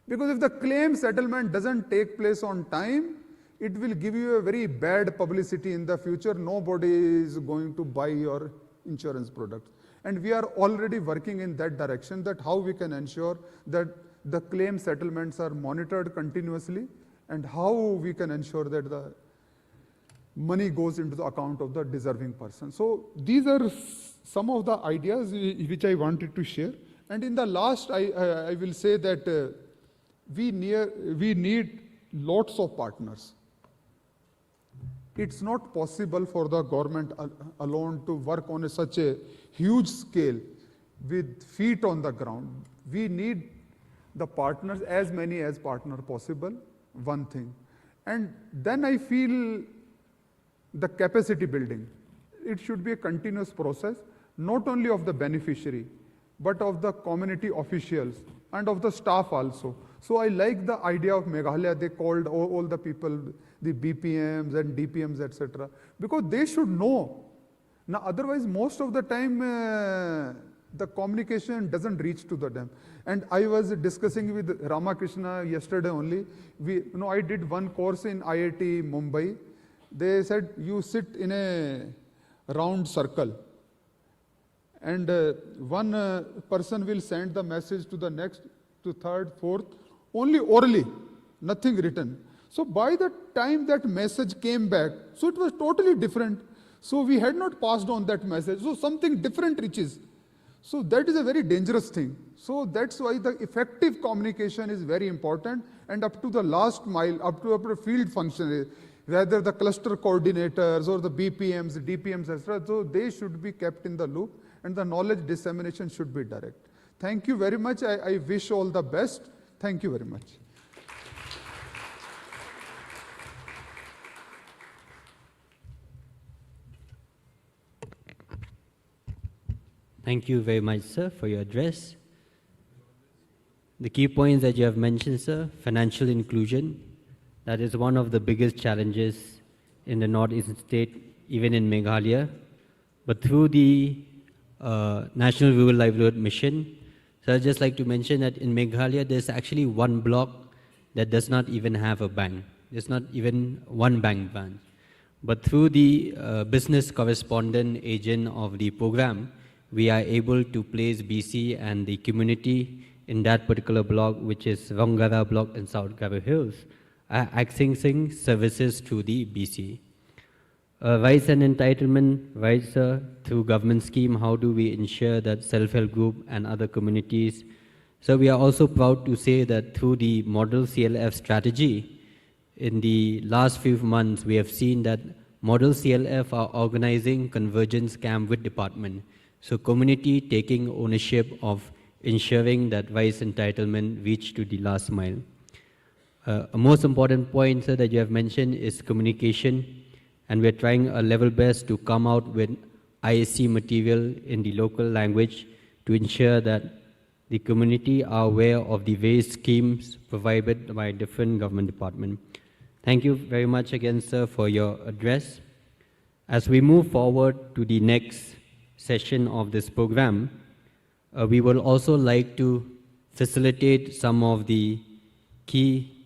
Because if the claim settlement doesn't take place on time, it will give you a very bad publicity in the future. Nobody is going to buy your insurance products. And we are already working in that direction, that how we can ensure that the claim settlements are monitored continuously and how we can ensure that the money goes into the account of the deserving person. So these are some of the ideas which I wanted to share. And in the last, I will say that we need lots of partners. It's not possible for the government alone to work on such a huge scale with feet on the ground. We need the partners, as many as partners possible, one thing. And then I feel the capacity building. It should be a continuous process, not only of the beneficiary, but of the community officials and of the staff also. So I like the idea of Meghalaya. They called all the people, the BPMs and DPMs, etc. Because they should know. Now, otherwise, most of the time, the communication doesn't reach to them. And I was discussing with Ramakrishna yesterday only. I did one course in IIT Mumbai. They said, you sit in a round circle. And one person will send the message to the next, to third, fourth, only orally, nothing written. So by the time that message came back, so it was totally different. So we had not passed on that message. So something different reaches. So that is a very dangerous thing. So that's why the effective communication is very important, and up to the last mile, up to a field function, whether the cluster coordinators or the BPMs, DPMs, etc. So they should be kept in the loop, and the knowledge dissemination should be direct. Thank you very much. I wish all the best. Thank you very much. Thank you very much, sir, for your address. The key points that you have mentioned, sir: financial inclusion. That is one of the biggest challenges in the northeastern state, even in Meghalaya. But through the National Rural Livelihood Mission, so I'd just like to mention that in Meghalaya, there's actually one block that does not even have a bank. There's not even one bank branch. But through the business correspondent agent of the program, we are able to place BC and the community in that particular block, which is Rongara block in South Garo Hills, accessing services to the BC. Rights and entitlement, rights through government scheme, how do we ensure that self-help group and other communities? So we are also proud to say that through the model CLF strategy, in the last few months, we have seen that model CLF are organizing convergence camp with department. So community taking ownership of ensuring that rights entitlement reach to the last mile. A most important point, sir, that you have mentioned is communication, and we're trying a level best to come out with ISC material in the local language to ensure that the community are aware of the various schemes provided by different government departments. Thank you very much again, sir, for your address. As we move forward to the next session of this program, we will also like to facilitate some of the key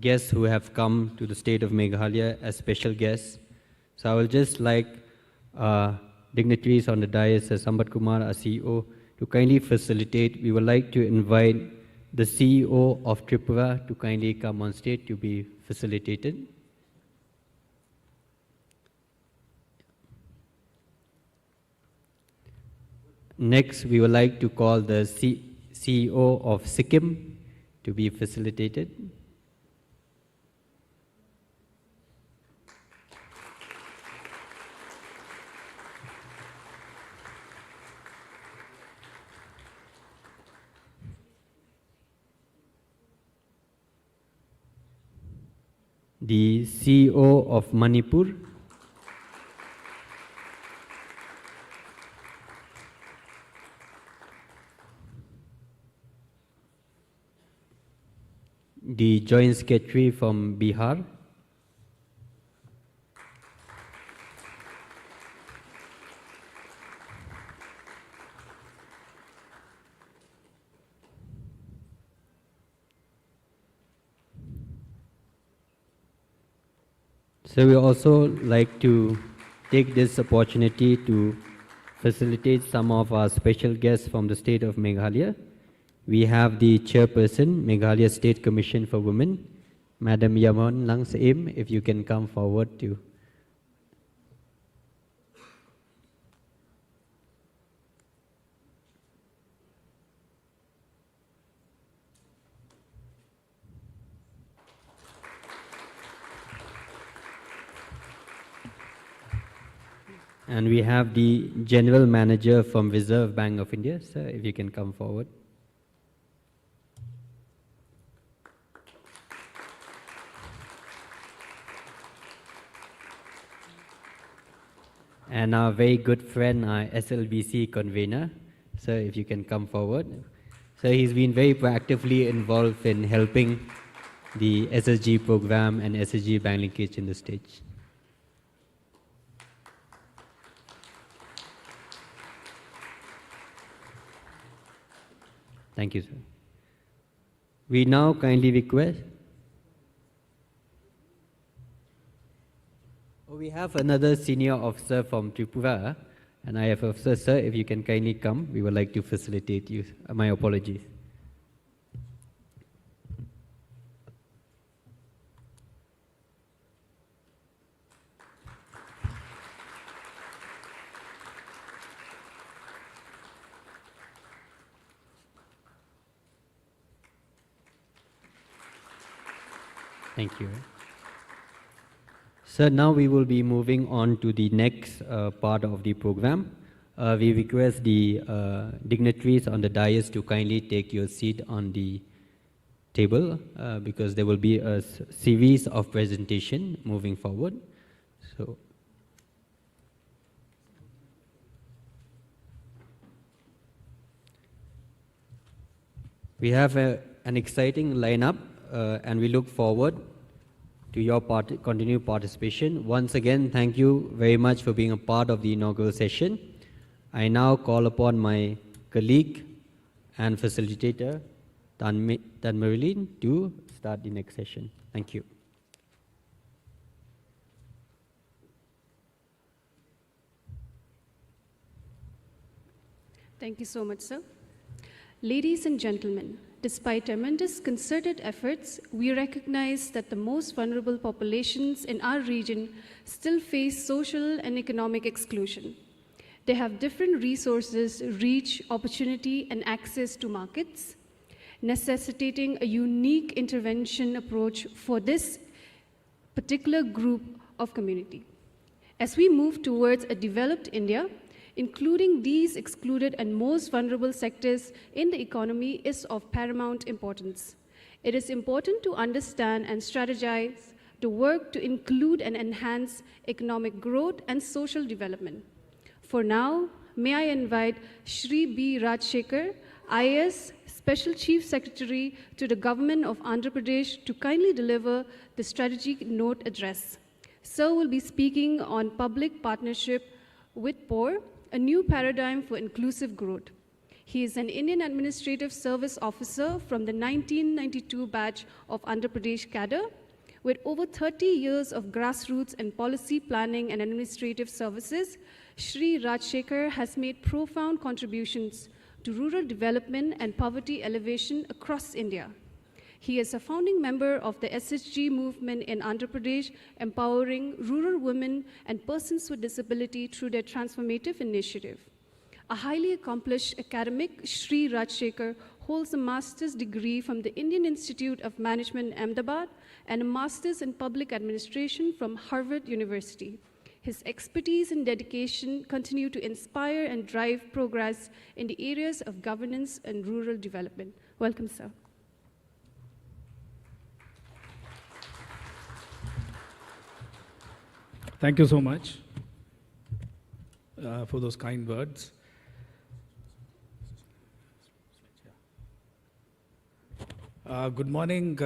guests who have come to the state of Meghalaya as special guests. So I will just like dignitaries on the dais, Sambat Kumar, our CEO, to kindly facilitate. We would like to invite the CEO of Tripura to kindly come on stage to be facilitated. Next, we would like to call the CEO of Sikkim to be facilitated. The CEO of Manipur. The Joint Secretary from Bihar. So we also like to take this opportunity to facilitate some of our special guests from the state of Meghalaya. We have the chairperson, Meghalaya State Commission for Women, Madam Yamon Langsaim, if you can come forward to. And we have the General Manager from Reserve Bank of India, sir, if you can come forward. And our very good friend, our SLBC convener, sir, if you can come forward. So he's been very proactively involved in helping the SSG program and SSG bank linkage in the state. Thank you, sir. We now kindly request. We have another senior officer from Tripura, and I have officer, sir, if you can kindly come, we would like to facilitate you. My apologies. Thank you. So now we will be moving on to the next part of the program. We request the dignitaries on the dais to kindly take your seat on the table because there will be a series of presentation moving forward. So we have an exciting lineup and we look forward to your continued participation. Once again, thank you very much for being a part of the inaugural session. I now call upon my colleague and facilitator, Tan Marilyn, to start the next session. Thank you. Thank you so much, sir. Ladies and gentlemen, despite tremendous concerted efforts, we recognize that the most vulnerable populations in our region still face social and economic exclusion. They have different resources, reach, opportunity, and access to markets, necessitating a unique intervention approach for this particular group of community. As we move towards a developed India, including these excluded and most vulnerable sectors in the economy is of paramount importance. It is important to understand and strategize the work to include and enhance economic growth and social development. For now, may I invite Shri B. Rajshekhar, IAS Special Chief Secretary to the Government of Andhra Pradesh, to kindly deliver the strategic note address. Sir will be speaking on public partnership with poor, a new paradigm for inclusive growth. He is an Indian Administrative Service Officer from the 1992 batch of Andhra Pradesh cadre. With over 30 years of grassroots and policy planning and administrative services, Shri Rajshekhar has made profound contributions to rural development and poverty elevation across India. He is a founding member of the SHG movement in Andhra Pradesh, empowering rural women and persons with disability through their transformative initiative. A highly accomplished academic, Shri Rajshekhar holds a master's degree from the Indian Institute of Management in Ahmedabad and a master's in public administration from Harvard University. His expertise and dedication continue to inspire and drive progress in the areas of governance and rural development. Welcome, sir. Thank you so much for those kind words. Good morning,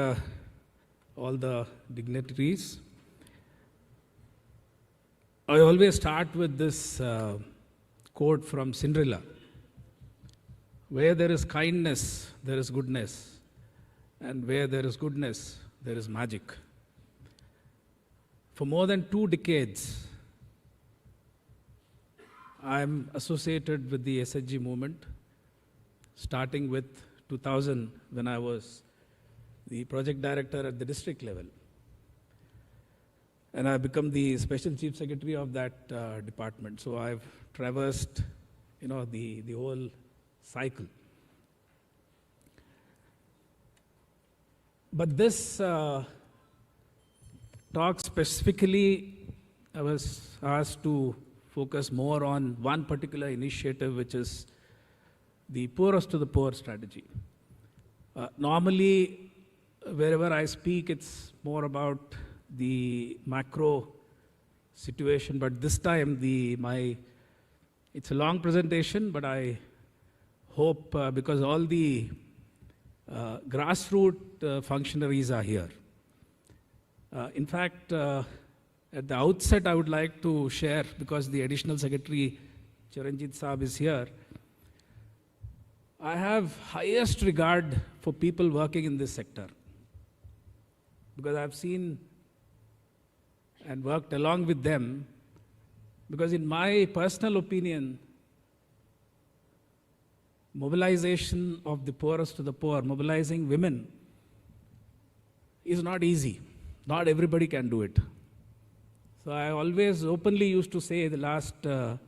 all the dignitaries. I always start with this quote from Cinderella. Where there is kindness, there is goodness. And where there is goodness, there is magic. For more than 2 decades, I'm associated with the SHG movement, starting with 2000 when I was the project director at the district level. And I've become the special chief secretary of that department. So I've traversed, the whole cycle. But this talk specifically, I was asked to focus more on one particular initiative, which is the poorest to the poor strategy. Normally, wherever I speak, it's more about the macro situation, but this time it's a long presentation, but I hope because all the grassroots functionaries are here. In fact, at the outset, I would like to share, because the additional secretary, Charanjit Saab, is here. I have highest regard for people working in this sector, because I've seen and worked along with them, because in my personal opinion, mobilization of the poorest to the poor, mobilizing women, is not easy. Not everybody can do it. So I always openly used to say the last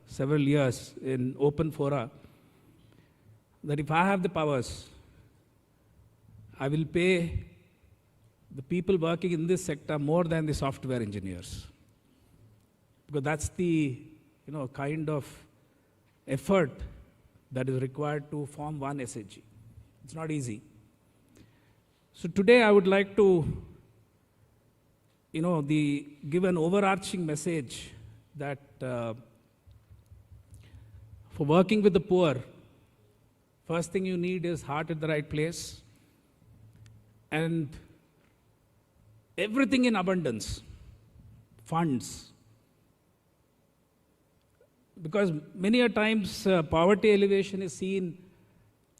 several years in open fora that if I have the powers, I will pay the people working in this sector more than the software engineers. Because that's the kind of effort that is required to form one SHG. It's not easy. So today I would like to give an overarching message that for working with the poor, first thing you need is heart at the right place and everything in abundance, funds. Because many a times poverty elevation is seen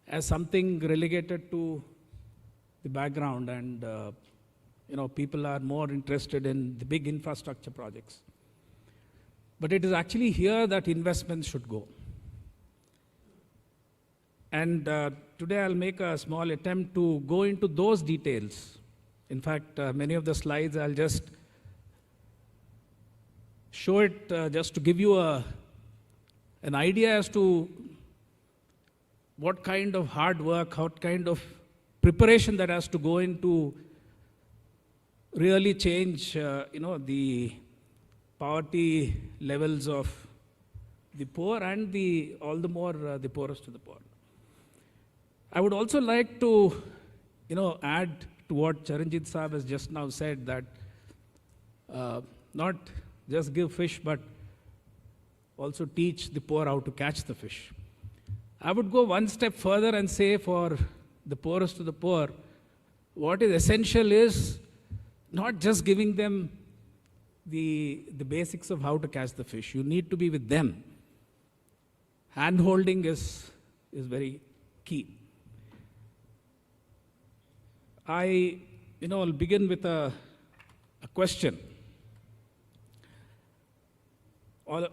as something relegated to the background, and people are more interested in the big infrastructure projects. But it is actually here that investments should go. And today I'll make a small attempt to go into those details. In fact, many of the slides I'll just show it just to give you an idea as to what kind of hard work, what kind of preparation that has to go into really change, the poverty levels of the poor and all the more the poorest to the poor. I would also like to, add to what Charanjit Saab has just now said, that not just give fish, but also teach the poor how to catch the fish. I would go one step further and say for the poorest to the poor, what is essential is not just giving them the basics of how to catch the fish. You need to be with them. Hand-holding is very key. I'll begin with a question. All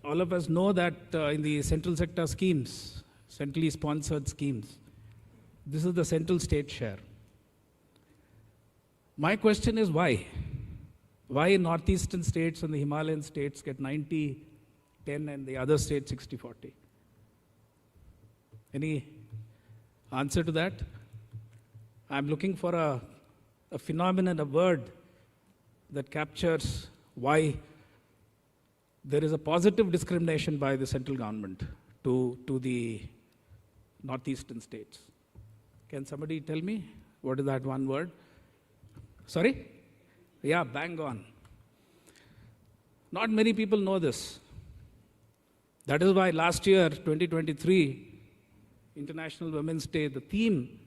of us know that in the central sector schemes, centrally sponsored schemes, this is the central state share. My question is why? Why northeastern states and the Himalayan states get 90-10 and the other states 60-40? Any answer to that? I'm looking for a phenomenon, a word that captures why there is a positive discrimination by the central government to the northeastern states. Can somebody tell me what is that one word? Sorry? Yeah, bang on. Not many people know this. That is why last year, 2023, International Women's Day, the theme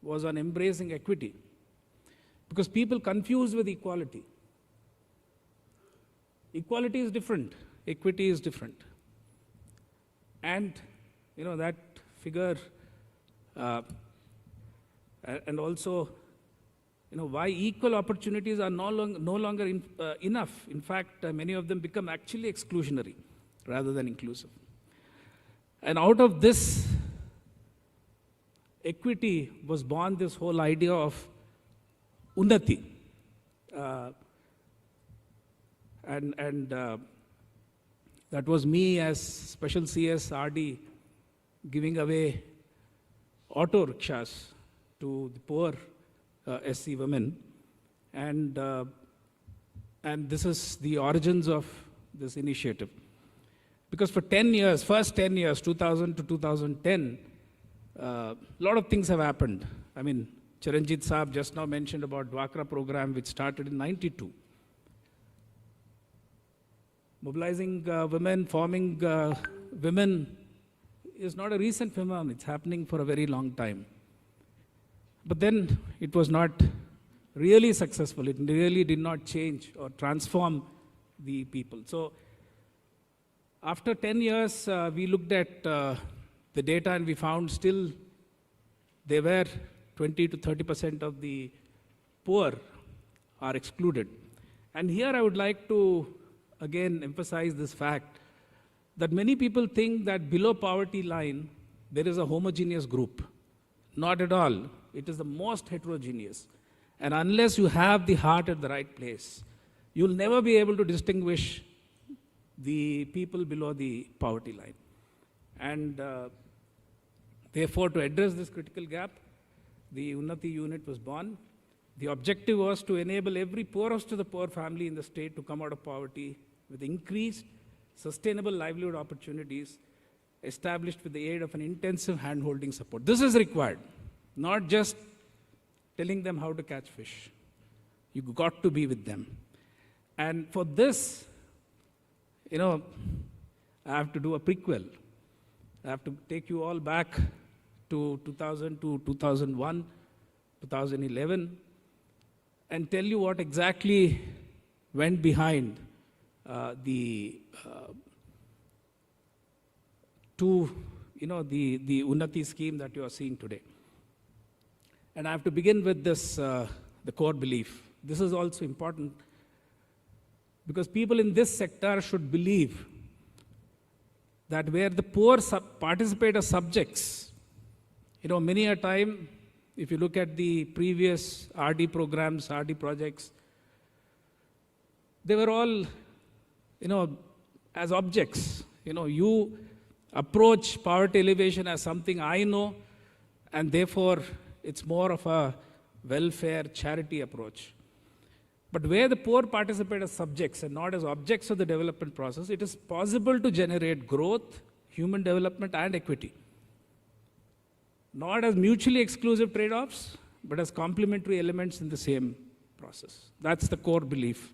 was on embracing equity. Because people confuse with equality. Equality is different. Equity is different. And, that figure, and also, why equal opportunities are no longer enough. In fact, many of them become actually exclusionary rather than inclusive. And out of this equity was born this whole idea of unnati. And that was me as special CS RD giving away auto rickshaws to the poor SC women. And this is the origins of this initiative. Because for 10 years, first 10 years, 2000 to 2010, a lot of things have happened. I mean, Charanjit Saab just now mentioned about Dwakra program, which started in 92. Mobilizing women, forming women is not a recent phenomenon. It's happening for a very long time. But then it was not really successful. It really did not change or transform the people. So after 10 years, we looked at the data and we found still there were 20 to 30% of the poor are excluded. And here I would like to again emphasize this fact that many people think that below poverty line there is a homogeneous group. Not at all. It is the most heterogeneous. And unless you have the heart at the right place, you'll never be able to distinguish the people below the poverty line. And therefore, to address this critical gap, the Unnati unit was born. The objective was to enable every poorest to the poor family in the state to come out of poverty with increased sustainable livelihood opportunities established with the aid of an intensive hand-holding support. This is required, not just telling them how to catch fish. You got to be with them. And for this, I have to do a prequel. I have to take you all back to 2000 to 2001, 2011, and tell you what exactly went behind the Unnati scheme that you are seeing today. And I have to begin with this, the core belief. This is also important because people in this sector should believe that where the poor participate as subjects, many a time, if you look at the previous RD programs, RD projects, they were all, as objects. You approach poverty elevation as something I know, and therefore it's more of a welfare charity approach. But where the poor participate as subjects and not as objects of the development process, it is possible to generate growth, human development, and equity. Not as mutually exclusive trade-offs, but as complementary elements in the same process. That's the core belief.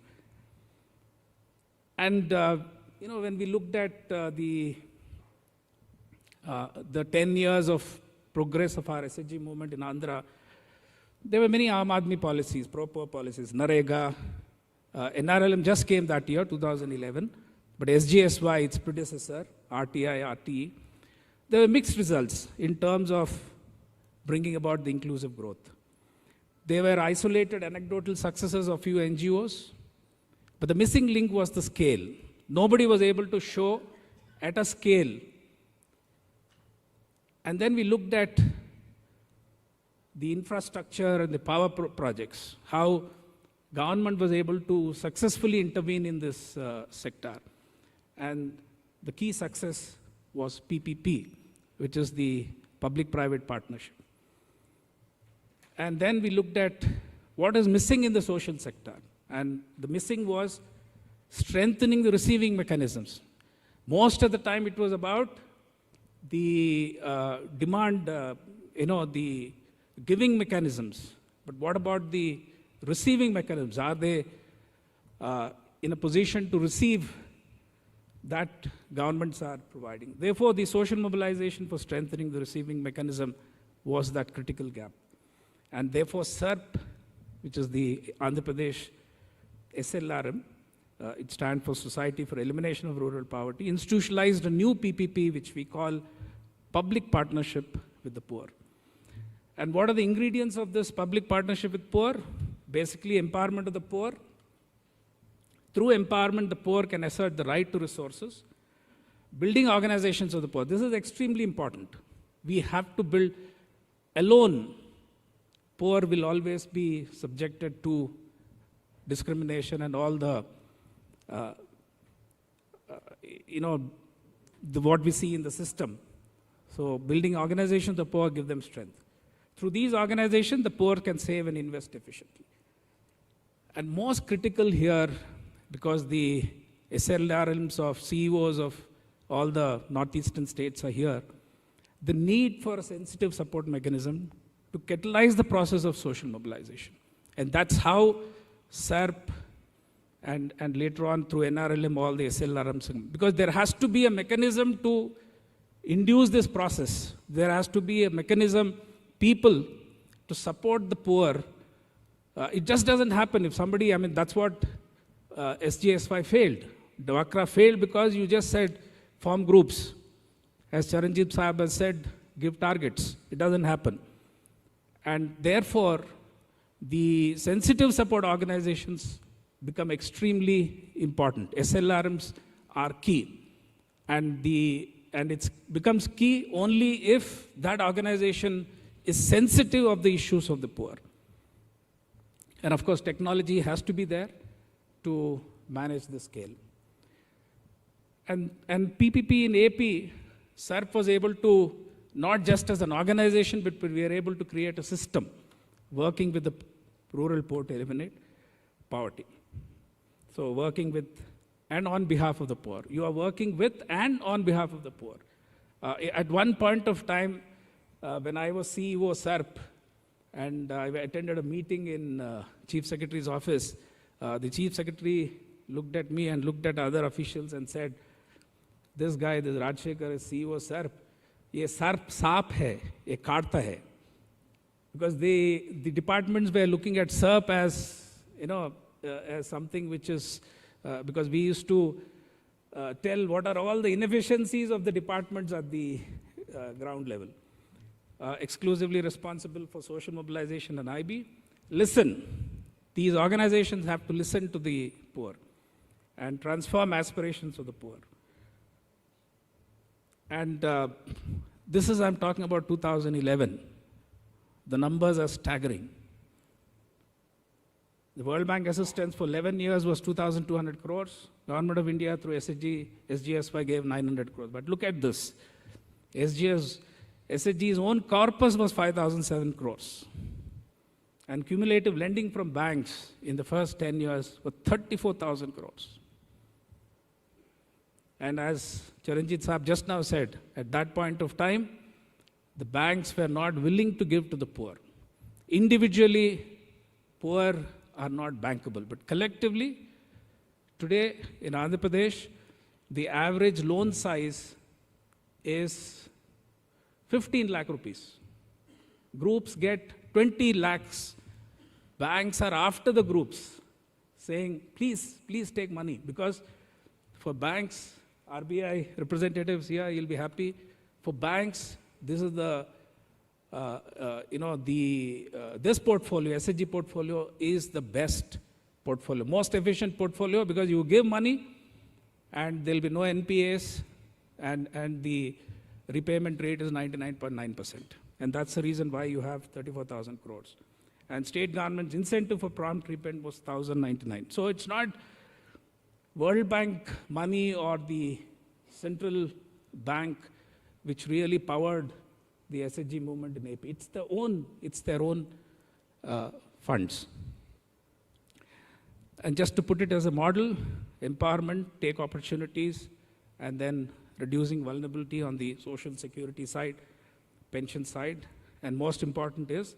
And, when we looked at the 10 years of progress of our SHG movement in Andhra, there were many Aam Aadmi policies, pro-poor policies, Narega, NRLM just came that year, 2011, but SGSY, its predecessor, RTI, RTE, there were mixed results in terms of bringing about the inclusive growth. There were isolated anecdotal successes of few NGOs, but the missing link was the scale. Nobody was able to show at a scale. And then we looked at the infrastructure and the power projects, how government was able to successfully intervene in this sector. And the key success was PPP, which is the public-private partnership. And then we looked at what is missing in the social sector. And the missing was strengthening the receiving mechanisms. Most of the time it was about the demand, the giving mechanisms. But what about the receiving mechanisms? Are they in a position to receive that governments are providing? Therefore, the social mobilization for strengthening the receiving mechanism was that critical gap. And therefore, SERP, which is the Andhra Pradesh SLRM, it stands for Society for Elimination of Rural Poverty, institutionalized a new PPP, which we call Public Partnership with the Poor. And what are the ingredients of this public partnership with poor? Basically, empowerment of the poor. Through empowerment, the poor can assert the right to resources. Building organizations of the poor. This is extremely important. We have to build alone. Poor will always be subjected to discrimination and all the, what we see in the system. So building organizations of the poor give them strength. Through these organizations, the poor can save and invest efficiently. And most critical here, because the SLRMs of CEOs of all the northeastern states are here, the need for a sensitive support mechanism to catalyze the process of social mobilization. And that's how SERP and later on through NRLM, all the SLRMs, because there has to be a mechanism to induce this process. There has to be a mechanism, people, to support the poor. It just doesn't happen. If somebody, that's what SGSY failed. Dwakra failed because you just said, form groups. As Charanjit Sahab has said, give targets. It doesn't happen. And therefore, the sensitive support organizations become extremely important. SLRMs are key. And it becomes key only if that organization is sensitive of the issues of the poor. And of course, technology has to be there to manage the scale. And PPP in AP, SERP was able to, not just as an organization, but we were able to create a system working with the rural poor to eliminate poverty. So working with and on behalf of the poor. You are working with and on behalf of the poor. At one point of time, when I was CEO of SERP, and I attended a meeting in Chief Secretary's office, the Chief Secretary looked at me and looked at other officials and said, this guy, this Rajshekhar, is CEO of SERP. ये SERP shop है, ये काटता है. Because the departments were looking at SERP as, as something which is, because we used to tell what are all the inefficiencies of the departments at the ground level. Exclusively responsible for social mobilization and IB. Listen, these organizations have to listen to the poor and transform aspirations of the poor. And this is, I'm talking about 2011. The numbers are staggering. The World Bank assistance for 11 years was 2,200 crores. Government of India through SGSY gave 900 crores. But look at this. SHG's own corpus was 5,007 crores. And cumulative lending from banks in the first 10 years was 34,000 crores. And as Charanjit Saab just now said, at that point of time, the banks were not willing to give to the poor. Individually, poor are not bankable. But collectively, today in Andhra Pradesh, the average loan size is 15 lakh rupees. Groups get 20 lakhs. Banks are after the groups saying, please take money. Because for banks, RBI representatives here, you'll be happy. For banks, this is the, this portfolio, SHG portfolio is the best portfolio, most efficient portfolio because you give money and there'll be no NPAs and the repayment rate is 99.9%. And that's the reason why you have 34,000 crores. And state government's incentive for prompt repayment was 1,099. So it's not World Bank money or the central bank which really powered the SHG movement in AP. It's their own funds. And just to put it as a model, empowerment, take opportunities, and then reducing vulnerability on the social security side, pension side, and most important is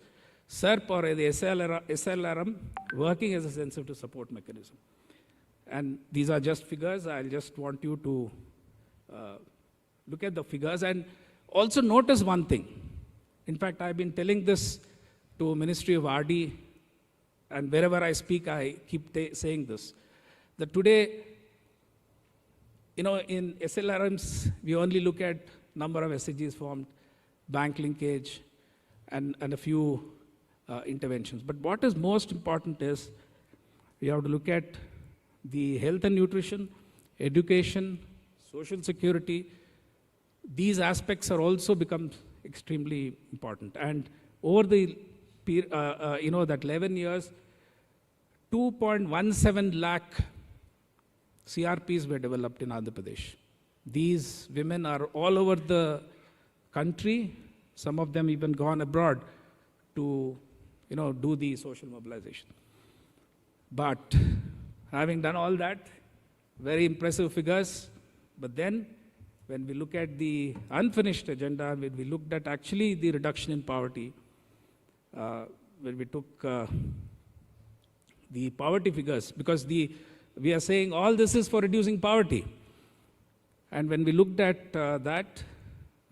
SERP or the SLRM working as a sensitive support mechanism. And these are just figures. I'll just want you to look at the figures and also notice one thing. In fact, I've been telling this to Ministry of RD, and wherever I speak, I keep saying this, that today, in SLRMs, we only look at number of SHGs formed, bank linkage, and a few interventions. But what is most important is we have to look at the health and nutrition, education, social security. These aspects are also become extremely important. And over the that 11 years, 2.17 lakh CRPs were developed in Andhra Pradesh. These women are all over the country. Some of them even gone abroad to, do the social mobilization. But having done all that, very impressive figures. But then, when we look at the unfinished agenda, when we looked at actually the reduction in poverty, when we took the poverty figures, because we are saying all this is for reducing poverty. And when we looked at that,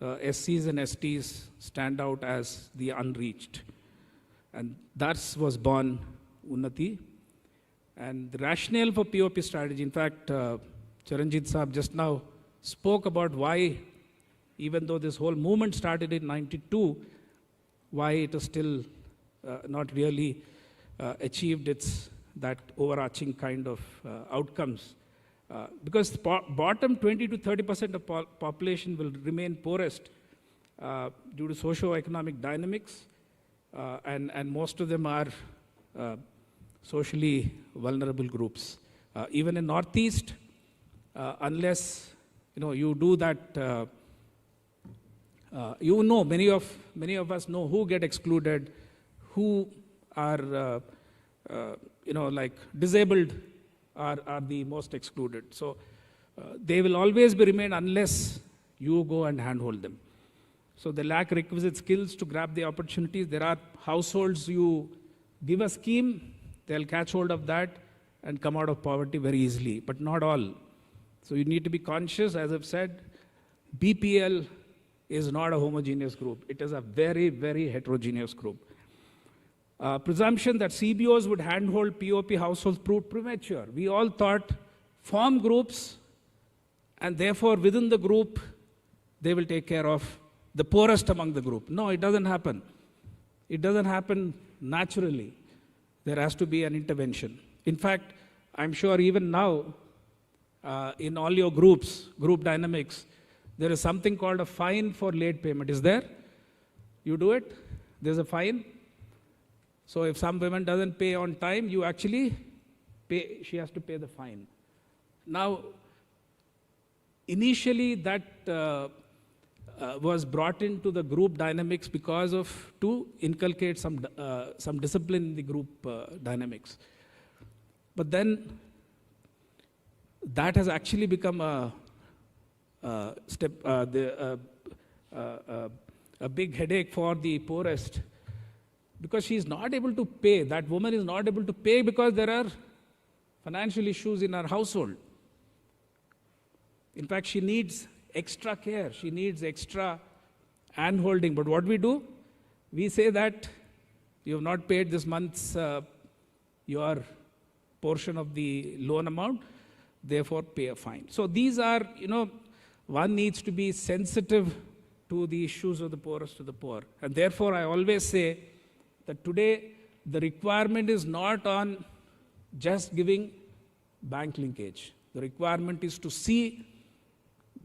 SCs and STs stand out as the unreached. And that was born Unnati. And the rationale for POP strategy, in fact, Charanjit Saab just now spoke about why, even though this whole movement started in '92, why it is still not really achieved that overarching kind of outcomes. Because bottom 20 to 30% of population will remain poorest due to socio-economic dynamics, and most of them are socially vulnerable groups. Even in Northeast, unless you do that, many of us know who get excluded, who are like disabled are the most excluded. So they will always be remain unless you go and handhold them. So they lack requisite skills to grab the opportunities. There are households you give a scheme, they'll catch hold of that and come out of poverty very easily, but not all. So you need to be conscious, as I've said, BPL is not a homogeneous group. It is a very, very heterogeneous group. Presumption that CBOs would handhold POP households proved premature. We all thought form groups, and therefore within the group, they will take care of the poorest among the group. No, it doesn't happen. It doesn't happen naturally. There has to be an intervention. In fact, I'm sure even now, in all your groups, group dynamics, there is something called a fine for late payment. Is there? You do it? There's a fine. So if some woman doesn't pay on time, you actually pay, she has to pay the fine. Now, initially that was brought into the group dynamics to inculcate some discipline in the group dynamics. But then that has actually become a big headache for the poorest, because she is not able to pay. That woman is not able to pay because there are financial issues in her household. In fact, she needs extra care. She needs extra hand-holding. But what we do? We say that you have not paid this month's your portion of the loan amount, therefore pay a fine. So these are, one needs to be sensitive to the issues of the poorest of the poor. And therefore, I always say that today the requirement is not on just giving bank linkage. The requirement is to see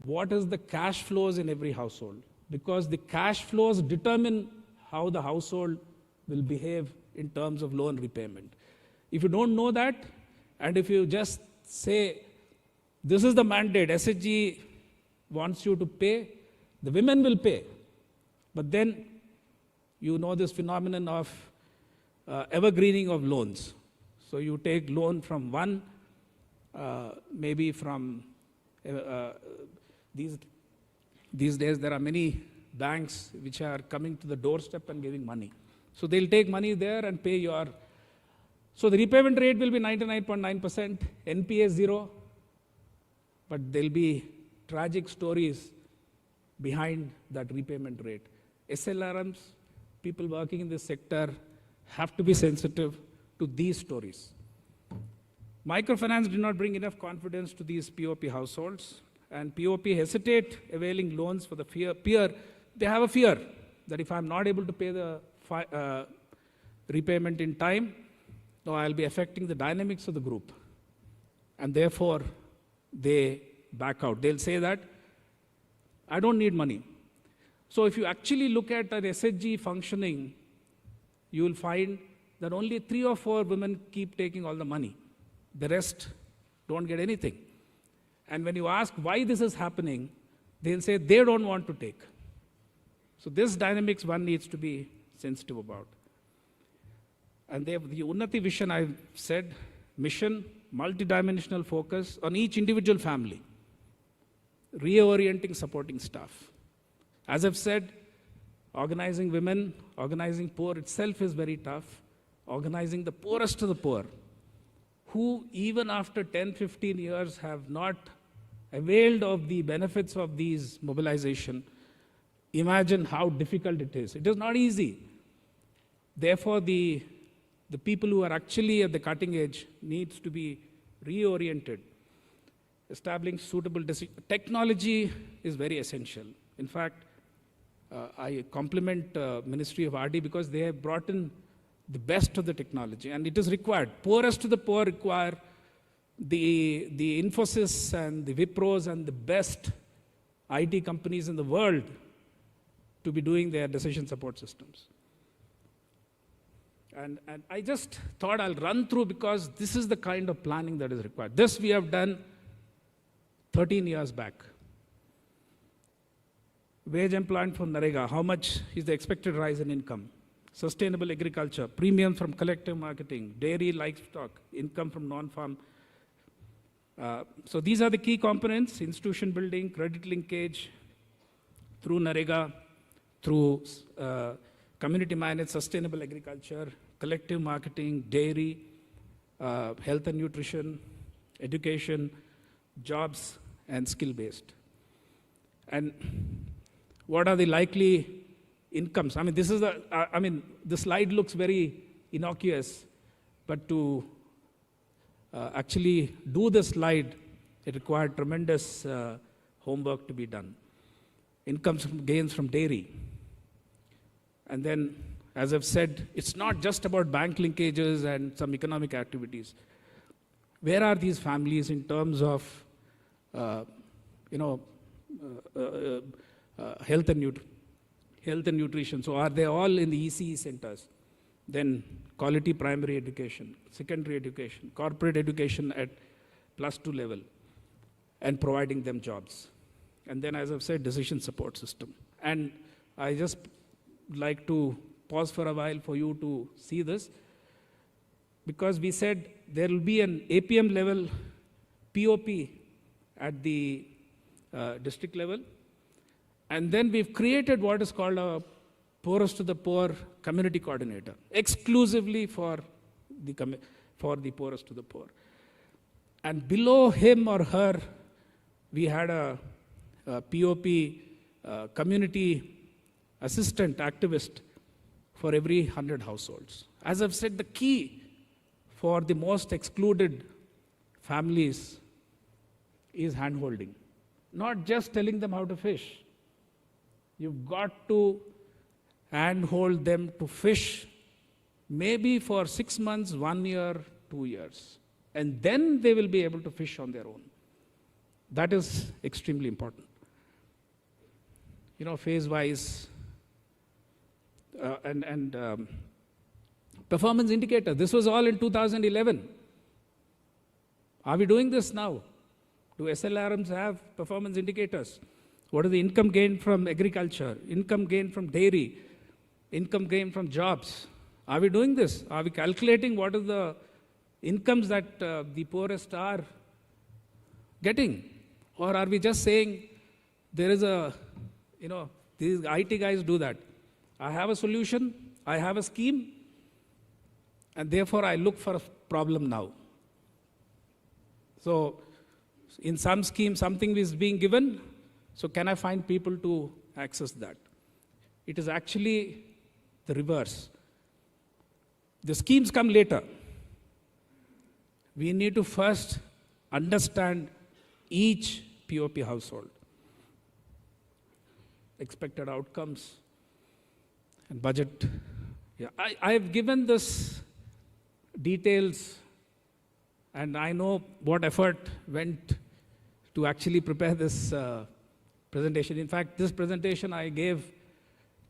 what is the cash flows in every household, because the cash flows determine how the household will behave in terms of loan repayment. If you don't know that, and if you just say, this is the mandate, SHG wants you to pay, the women will pay. But then you know this phenomenon of evergreening of loans. So you take loan from one, maybe from these days there are many banks which are coming to the doorstep and giving money. So they'll take money there and pay your. So the repayment rate will be 99.9%, NPA 0, but there'll be tragic stories behind that repayment rate. SLRMs, people working in this sector have to be sensitive to these stories. Microfinance did not bring enough confidence to these POP households, and POP hesitate availing loans for the fear. They have a fear that if I'm not able to pay the repayment in time, no, I'll be affecting the dynamics of the group. And therefore, they back out. They'll say that, I don't need money. So if you actually look at an SHG functioning, you will find that only 3 or 4 women keep taking all the money. The rest don't get anything. And when you ask why this is happening, they'll say they don't want to take. So this dynamics one needs to be sensitive about. And the Unnati vision, I've said, mission, multidimensional focus on each individual family, reorienting supporting staff. As I've said, organizing women, organizing poor itself is very tough. Organizing the poorest of the poor, who even after 10, 15 years have not availed of the benefits of these mobilization. Imagine how difficult it is. It is not easy. Therefore, the people who are actually at the cutting edge needs to be reoriented. Establishing suitable technology is very essential. In fact, I compliment Ministry of RD because they have brought in the best of the technology, and it is required. Poorest of the poor require the Infosys and the Wipros and the best IT companies in the world to be doing their decision support systems. And I just thought I'll run through because this is the kind of planning that is required. This we have done 13 years back. Wage employment for NREGA, how much is the expected rise in income? sustainable agriculture, premium from collective marketing, dairy, livestock, income from non-farm. So these are the key components: institution building, credit linkage, through NREGA, through community managed sustainable agriculture, collective marketing, dairy, health and nutrition, education, jobs, and skill-based. And what are the likely incomes? I mean, this is the slide looks very innocuous, but to actually do the slide, it required tremendous homework to be done. Incomes gains from dairy. And then, as I've said, it's not just about bank linkages and some economic activities. Where are these families in terms of, health and nutrition? So are they all in the ECE centers? Then quality primary education, secondary education, corporate education at +2 level, and providing them jobs. And then, as I've said, decision support system. And I just like to pause for a while for you to see this, because we said there will be an APM level POP at the district level, and then we've created what is called a poorest to the poor community coordinator, exclusively for the poorest to the poor. And below him or her, we had a POP community assistant activist for every 100 households. As I've said, the key for the most excluded families is handholding, not just telling them how to fish. You've got to handhold them to fish, maybe for 6 months, 1 year, 2 years. And then they will be able to fish on their own. That is extremely important. Phase-wise, performance indicator. This was all in 2011. Are we doing this now? Do SLRMs have performance indicators? What is the income gain from agriculture, income gain from dairy, income gain from jobs? Are we doing this? Are we calculating what is the incomes that the poorest are getting? Or are we just saying there is these IT guys do that. I have a solution, I have a scheme, and therefore I look for a problem now. So in some scheme, something is being given, so can I find people to access that? It is actually the reverse. The schemes come later. We need to first understand each POP household, expected outcomes, and budget. Yeah, I've given this details, and I know what effort went to actually prepare this presentation. In fact, this presentation I gave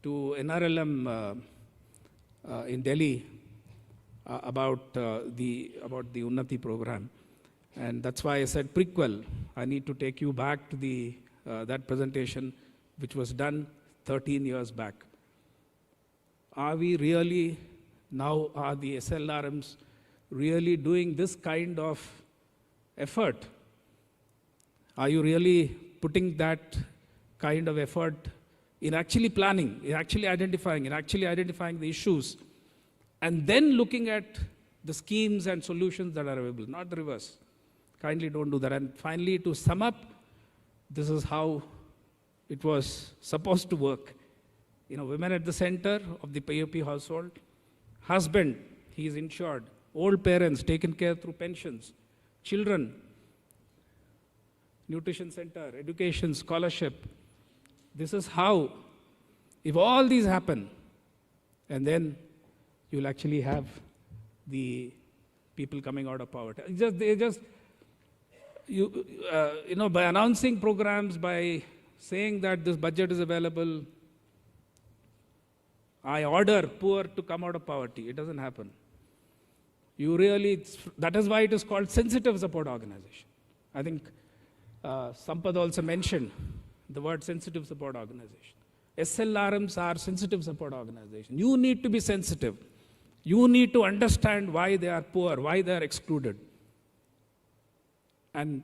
to NRLM in Delhi about the Unnati program. And that's why I said prequel. I need to take you back to that presentation, which was done 13 years back. Are we really now, are the SLRMs really doing this kind of effort? Are you really putting that kind of effort in actually planning, in actually identifying the issues, and then looking at the schemes and solutions that are available, not the reverse? Kindly don't do that. And finally, to sum up, this is how it was supposed to work. Women at the center of the POP household, husband, he is insured, old parents taken care through pensions, children, nutrition center, education, scholarship. This is how, if all these happen, and then you'll actually have the people coming out of poverty. By announcing programs, by saying that this budget is available, I order poor to come out of poverty. It doesn't happen. That is why it is called sensitive support organization. I think Sampad also mentioned the word sensitive support organization. SLRMs are sensitive support organizations. You need to be sensitive. You need to understand why they are poor, why they are excluded. And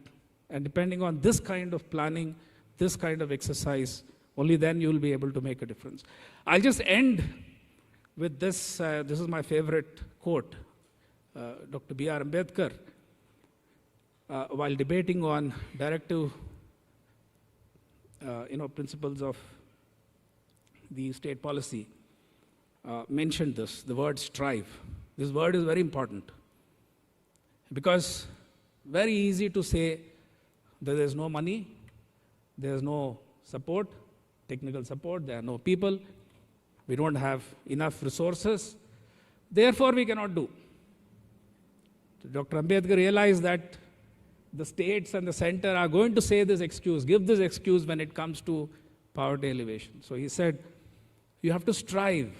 depending on this kind of planning, this kind of exercise, only then you will be able to make a difference. I'll just end with this. This is my favorite quote. Dr. B.R. Ambedkar, while debating on directive, principles of the state policy, mentioned this, the word strive. This word is very important because very easy to say that there is no money, there is no support, technical support, there are no people, we don't have enough resources, therefore we cannot do. So Dr. Ambedkar realized that the states and the center are going to say this excuse, give this excuse when it comes to poverty elevation. So he said, you have to strive.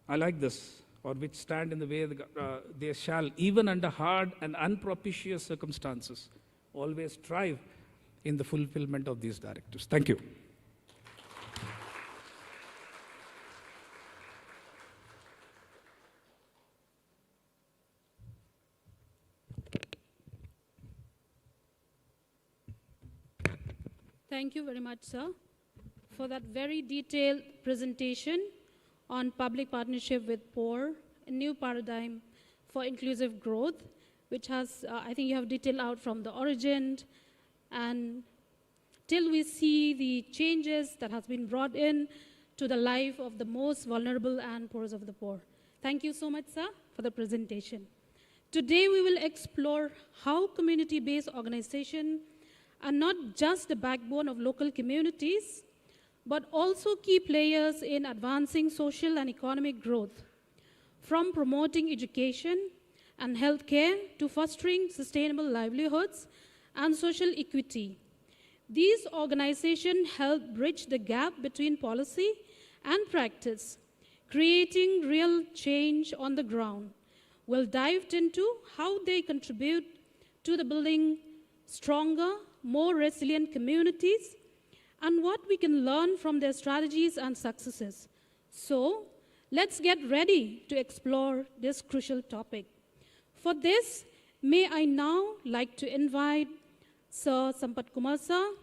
I like this, or which stand in the way they shall, even under hard and unpropitious circumstances, always strive in the fulfillment of these directives. Thank you. Thank you very much, sir, for that very detailed presentation on public partnership with poor, a new paradigm for inclusive growth, which has, I think you have detailed out from the origin and till we see the changes that has been brought in to the life of the most vulnerable and poorest of the poor. Thank you so much, sir, for the presentation. Today we will explore how community-based organizations are not just the backbone of local communities, but also key players in advancing social and economic growth, from promoting education and healthcare to fostering sustainable livelihoods and social equity. These organizations help bridge the gap between policy and practice, creating real change on the ground. We'll dive into how they contribute to the building stronger, more resilient communities, and what we can learn from their strategies and successes. So, let's get ready to explore this crucial topic. For this, may I now like to invite Sir Sampat Kumar Sir,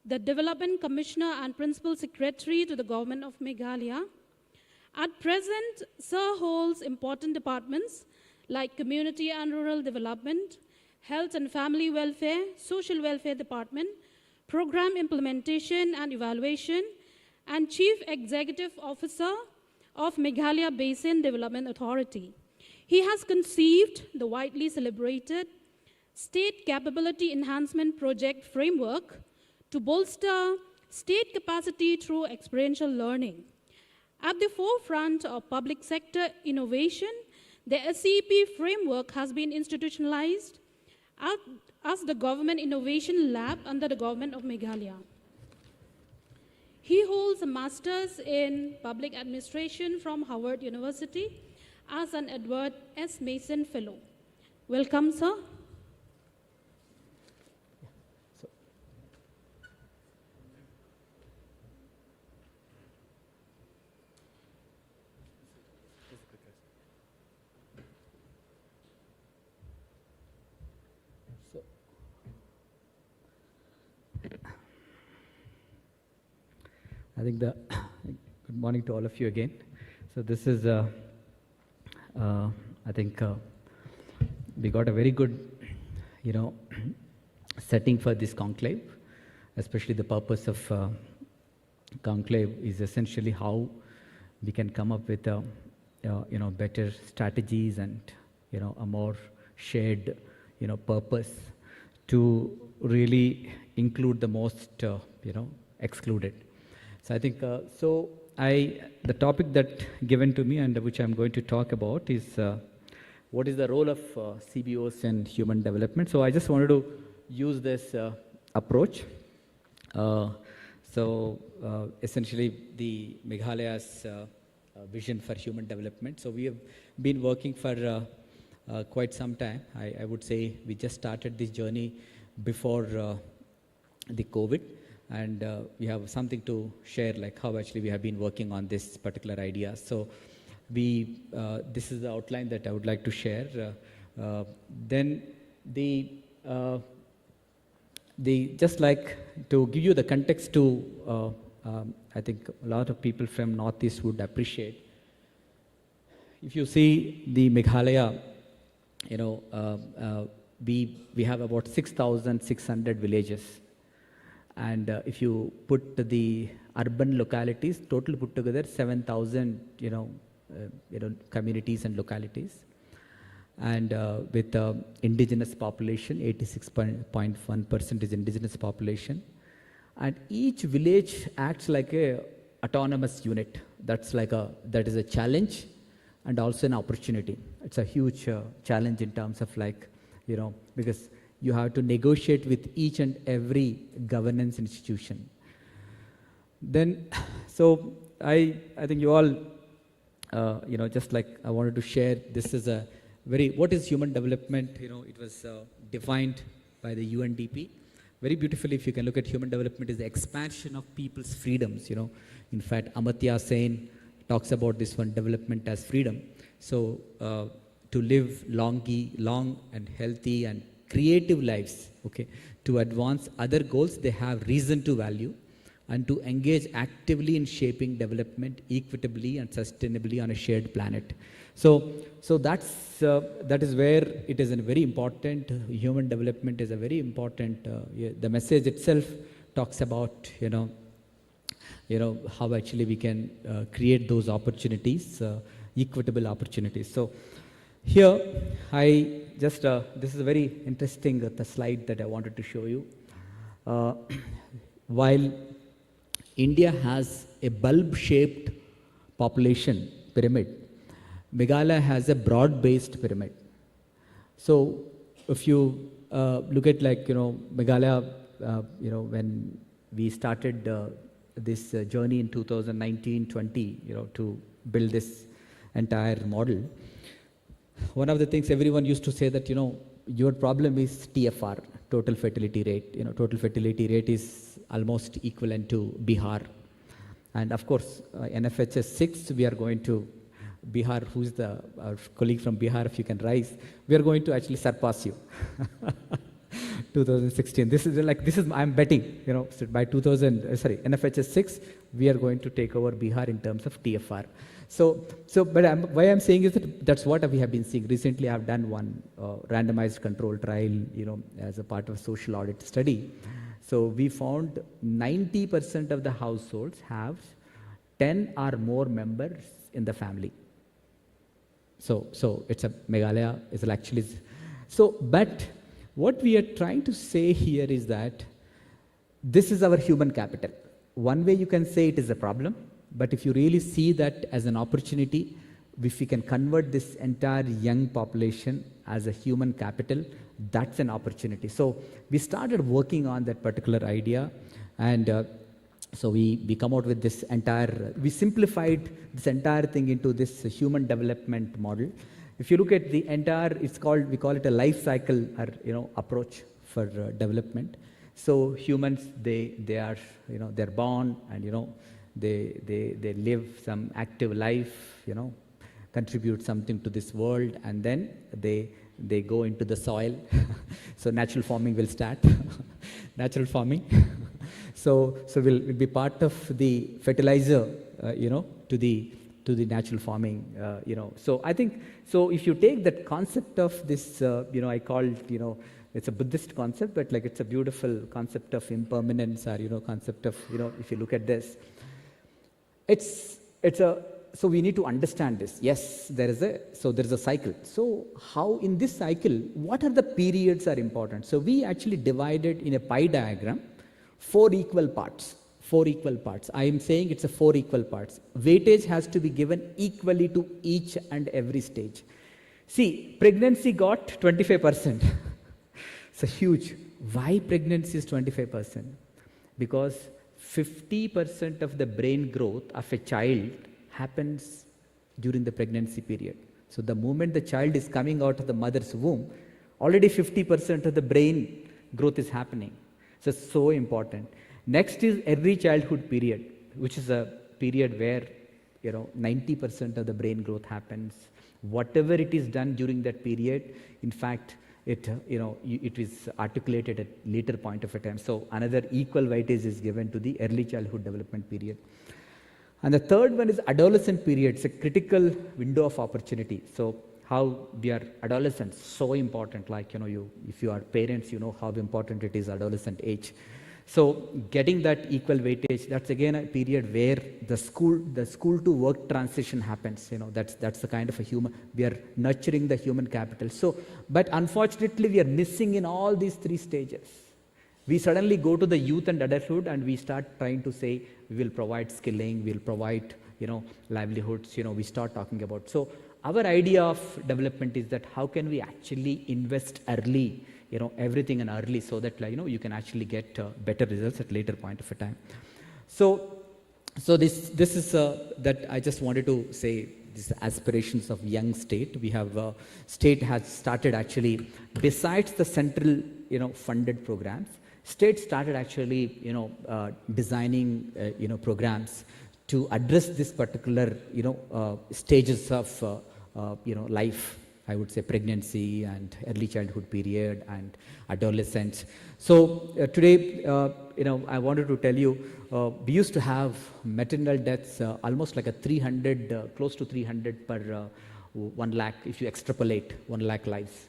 the Development Commissioner and Principal Secretary to the Government of Meghalaya. At present, Sir holds important departments like Community and Rural Development, Health and Family Welfare, Social Welfare Department, Program Implementation and Evaluation, and Chief Executive Officer of Meghalaya Basin Development Authority. He has conceived the widely celebrated State Capability Enhancement Project Framework to bolster state capacity through experiential learning. At the forefront of public sector innovation, the SCEP framework has been institutionalized as the Government Innovation Lab under the Government of Meghalaya. He holds a Master's in Public Administration from Howard University as an Edward S. Mason Fellow. Welcome, sir. I think good morning to all of you again. So this is, I think we got a very good, setting for this conclave, especially the purpose of conclave is essentially how we can come up with, better strategies and, a more shared, purpose to really include the most, excluded. So I think, the topic that given to me and which I'm going to talk about is what is the role of CBOs in human development. So I just wanted to use this approach. Essentially the Meghalaya's vision for human development. So we have been working for quite some time. I would say we just started this journey before the COVID. and we have something to share, like how actually we have been working on this particular idea. So this is the outline that I would like to share. Then just like to give you the context to, I think a lot of people from Northeast would appreciate. If you see the Meghalaya, we have about 6,600 villages. And if you put the urban localities, total put together 7,000, communities and localities. And with indigenous population, 86.1% is indigenous population. And each village acts like a autonomous unit. That is a challenge and also an opportunity. It's a huge challenge in terms of because you have to negotiate with each and every governance institution. Then, so I think you all, just like I wanted to share, this is a what is human development? It was defined by the UNDP. Very beautifully, if you can look at human development, is the expansion of people's freedoms. In fact, Amartya Sen talks about this one, development as freedom. So to live long and healthy and creative lives, okay, to advance other goals they have reason to value, and to engage actively in shaping development equitably and sustainably on a shared planet. So that is where it is a very important, human development is a very important, the message itself talks about, how actually we can create those opportunities, equitable opportunities. So here, this is a very interesting the slide that I wanted to show you. While India has a bulb-shaped population pyramid, Meghalaya has a broad-based pyramid. So if you look at Meghalaya, when we started this journey in 2019-20, to build this entire model, one of the things everyone used to say that, your problem is TFR, total fertility rate. Total fertility rate is almost equivalent to Bihar. And of course, NFHS 6, we are going to Bihar, who's our colleague from Bihar, if you can rise, we are going to actually surpass you. 2016. I'm betting, so by NFHS 6, we are going to take over Bihar in terms of TFR. But why I'm saying is that's what we have been seeing. Recently, I've done one randomized control trial, as a part of a social audit study. So we found 90% of the households have 10 or more members in the family. So it's a Meghalaya is actually. So, but what we are trying to say here is that this is our human capital. One way you can say it is a problem, but if you really see that as an opportunity, if we can convert this entire young population as a human capital, that's an opportunity. So we started working on that particular idea, and so we come out with this we simplified this entire thing into this human development model. If you look at the entire, we call it a life cycle approach for development. So humans, they are, they're born and, they live some active life, contribute something to this world, and then they go into the soil. So natural farming will start. Natural farming. So we'll be part of the fertilizer, to the natural farming, So I think, so if you take that concept of this, I call it, it's a Buddhist concept, but it's a beautiful concept of impermanence, or, concept of, if you look at this, so we need to understand this. Yes, there is a cycle. So how in this cycle, what are the periods are important? So we actually divided in a pie diagram 4 equal parts. 4 equal parts. I am saying it's a 4 equal parts. Weightage has to be given equally to each and every stage. See, pregnancy got 25%. It's a huge. Why pregnancy is 25%? Because 50% of the brain growth of a child happens during the pregnancy period. So the moment the child is coming out of the mother's womb, already 50% of the brain growth is happening. So it's so important. Next is early childhood period, which is a period where 90% of the brain growth happens. Whatever it is done during that period, in fact, it is articulated at later point of a time. So another equal weightage is given to the early childhood development period. And the third one is adolescent period. It's a critical window of opportunity. So how we are adolescents, so important. Like if you are parents, you know how important it is adolescent age. So getting that equal weightage, that's again a period where the school to work transition happens. That's the kind of a we are nurturing the human capital. So, but unfortunately we are missing in all these three stages. We suddenly go to the youth and adulthood and we start trying to say we will provide skilling, we will provide livelihoods. We start talking about. So our idea of development is that how can we actually invest early, everything in early, so that you can actually get better results at later point of a time. So this is that I just wanted to say. These aspirations of young state. We have state has started actually, besides the central funded programs, state started actually designing programs to address this particular stages of life. I would say pregnancy and early childhood period and adolescence. So today, I wanted to tell you, we used to have maternal deaths almost like a 300, close to 300 per 1 lakh, if you extrapolate 1 lakh lives.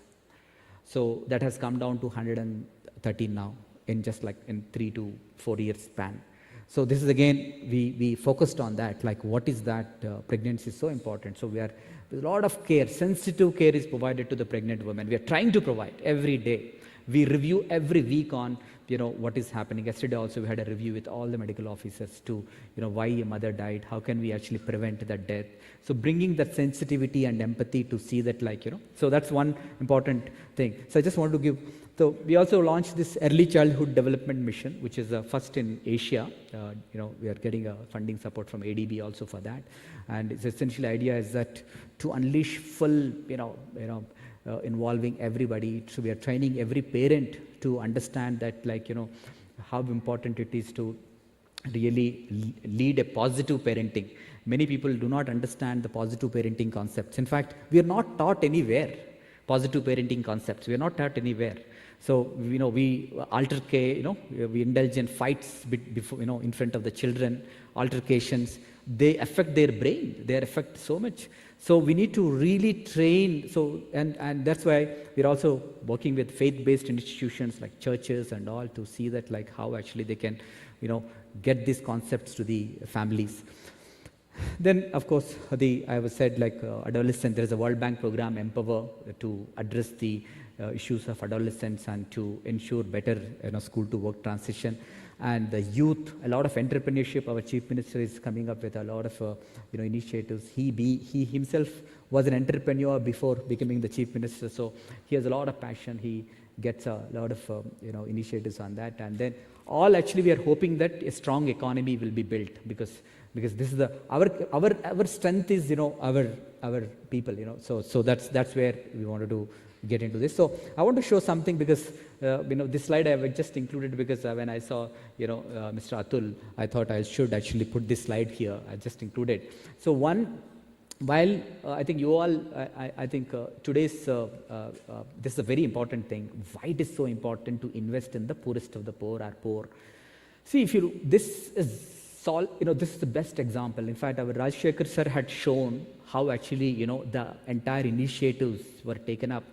So that has come down to 113 now in just like in 3 to 4 years span. So this is again, we focused on that, like what is that pregnancy is so important. So there's a lot of care, sensitive care is provided to the pregnant women. We are trying to provide every day. We review every week on what is happening. Yesterday also we had a review with all the medical officers to why a mother died, how can we actually prevent that death. So bringing that sensitivity and empathy to see that so that's one important thing. So I just want to give, so we also launched this early childhood development mission, which is first in Asia. We are getting funding support from ADB also for that. And its essential idea is that to unleash full, involving everybody. So we are training every parent to understand that how important it is to really lead a positive parenting. Many people do not understand the positive parenting concepts. In fact, we are not taught anywhere positive parenting concepts. We are not taught anywhere. So we altercate, we indulge in fights before, in front of the children, altercations. They affect their brain. They affect so much. So we need to really train. So and that's why we're also working with faith-based institutions like churches and all to see that how actually they can, get these concepts to the families. Then of course I was said adolescent. There is a World Bank program Empower to address the issues of adolescence and to ensure better school to work transition. And the youth, a lot of entrepreneurship. Our Chief Minister is coming up with a lot of initiatives. He himself was an entrepreneur before becoming the Chief Minister, so he has a lot of passion. He gets a lot of initiatives on that. And then all actually we are hoping that a strong economy will be built because this is our strength is our people. So that's where we wanted to get into this. So I want to show something because this slide I have just included because when I saw Mr. Atul, I thought I should actually put this slide here. I just included. So while I think you all, I think today's this is a very important thing. Why it is so important to invest in the poorest of the poor are poor. See, this is the best example. In fact, our Rajshekhar sir had shown how actually the entire initiatives were taken up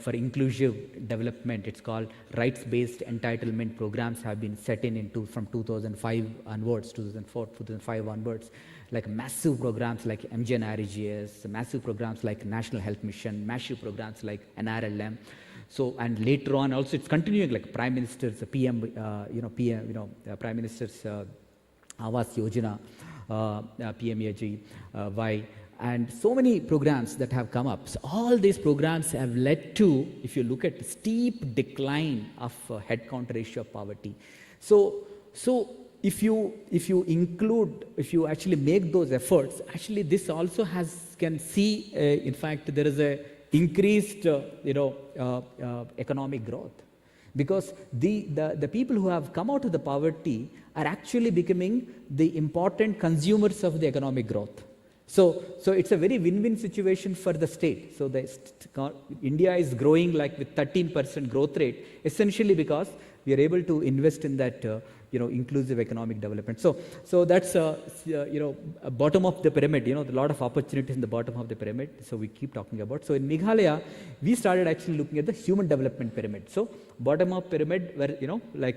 for inclusive development. It's called rights-based entitlement programs have been set in from 2005 onwards, 2004, 2005 onwards, like massive programs like MGNREGS, massive programs like National Health Mission, massive programs like NRLM. So, and later on also it's continuing like Prime Minister's Prime Minister's Awas Yojana, PMAGY, and so many programs that have come up. So all these programs have led to, if you look at steep decline of headcount ratio of poverty. So if you actually make those efforts, actually this also can see, in fact, there is a increased, economic growth. because the people who have come out of the poverty are actually becoming the important consumers of the economic growth. So it's a very win-win situation for the state. So India is growing like with 13% growth rate, essentially because we are able to invest in that inclusive economic development. So that's a bottom of the pyramid. A lot of opportunities in the bottom of the pyramid. So we keep talking about. So in Meghalaya, we started actually looking at the human development pyramid. So bottom of pyramid, where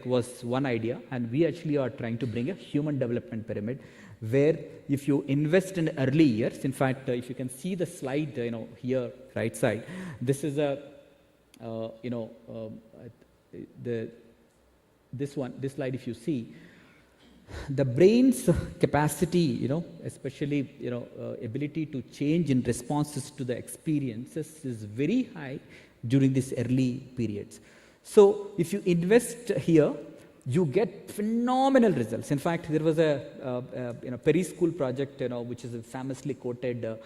was one idea, and we actually are trying to bring a human development pyramid, where if you invest in early years, in fact, if you can see the slide, here, right side, this is a, this slide, if you see, the brain's capacity, especially, ability to change in responses to the experiences is very high during these early periods. So if you invest here, you get phenomenal results. In fact, there was a Perry School project, which is famously quoted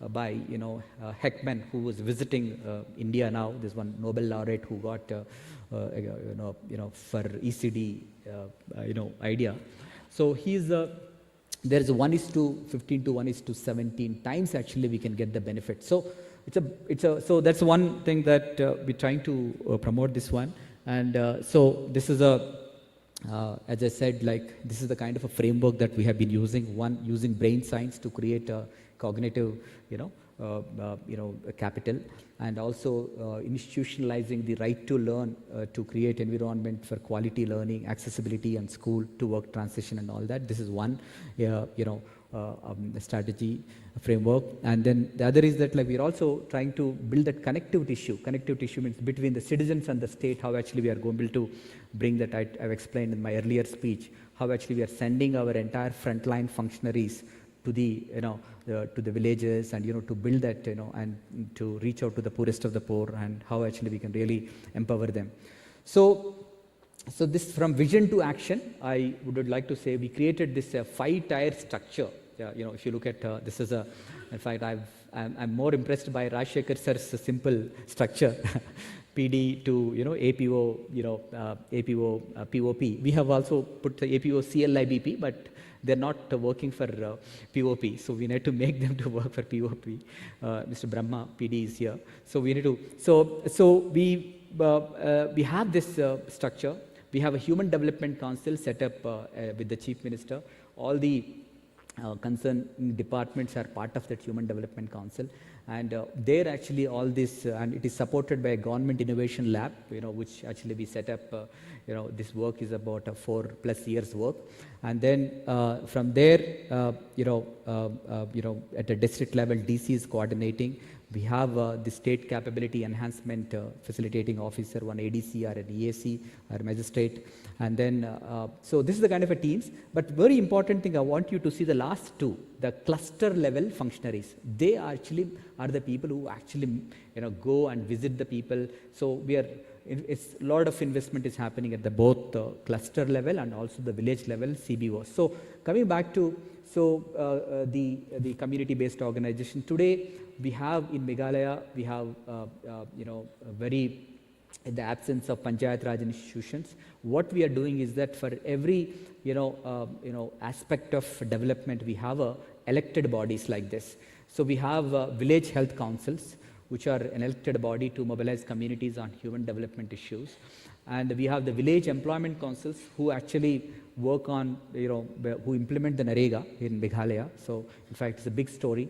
by Heckman, who was visiting India now. There's one Nobel laureate who got for ECD idea. So he's there's a 1:15 to 1:17 times actually we can get the benefit. So so that's one thing that we're trying to promote this one. And so this is as I said, this is the kind of a framework that we have been using. One, using brain science to create a cognitive, capital, and also institutionalizing the right to learn to create environment for quality learning, accessibility, and school to work transition and all that. This is one, strategy framework. And then the other is that we're also trying to build that connective tissue. Connective tissue means between the citizens and the state, how actually we are going to bring that. I've explained in my earlier speech, how actually we are sending our entire frontline functionaries to the, to the villages, and, to build that, and to reach out to the poorest of the poor, and how actually we can really empower them. So this, from vision to action, I would like to say we created this 5-tier structure. If you look at this is in fact, I'm more impressed by Rajshekhar sir's simple structure, PD to APO, APO POP. We have also put the APO CLIBP, but they're not working for POP, so we need to make them to work for POP. Mr. Brahma, PD, is here, so we need to. So we have this structure. We have a Human Development Council set up with the Chief Minister. All the concerned departments are part of that Human Development Council, and there actually all this, and it is supported by a Government Innovation Lab, which actually we set up. This work is about 4+ years work, and then from there, at a district level, DC is coordinating. We have the State Capability Enhancement Facilitating Officer, one ADC or an EAC or magistrate. And then, so this is the kind of a teams. But very important thing, I want you to see the last two, the cluster level functionaries. They actually are the people who actually go and visit the people. So we are, it's a lot of investment is happening at the both cluster level and also the village level CBO. So coming back to the community-based organization today, we have in Meghalaya, we have very, in the absence of Panchayat Raj institutions, what we are doing is that for every aspect of development, we have elected bodies like this. So we have village health councils, which are an elected body to mobilize communities on human development issues, and we have the village employment councils who actually work on, who implement the NEConclave in Meghalaya. So in fact, it's a big story.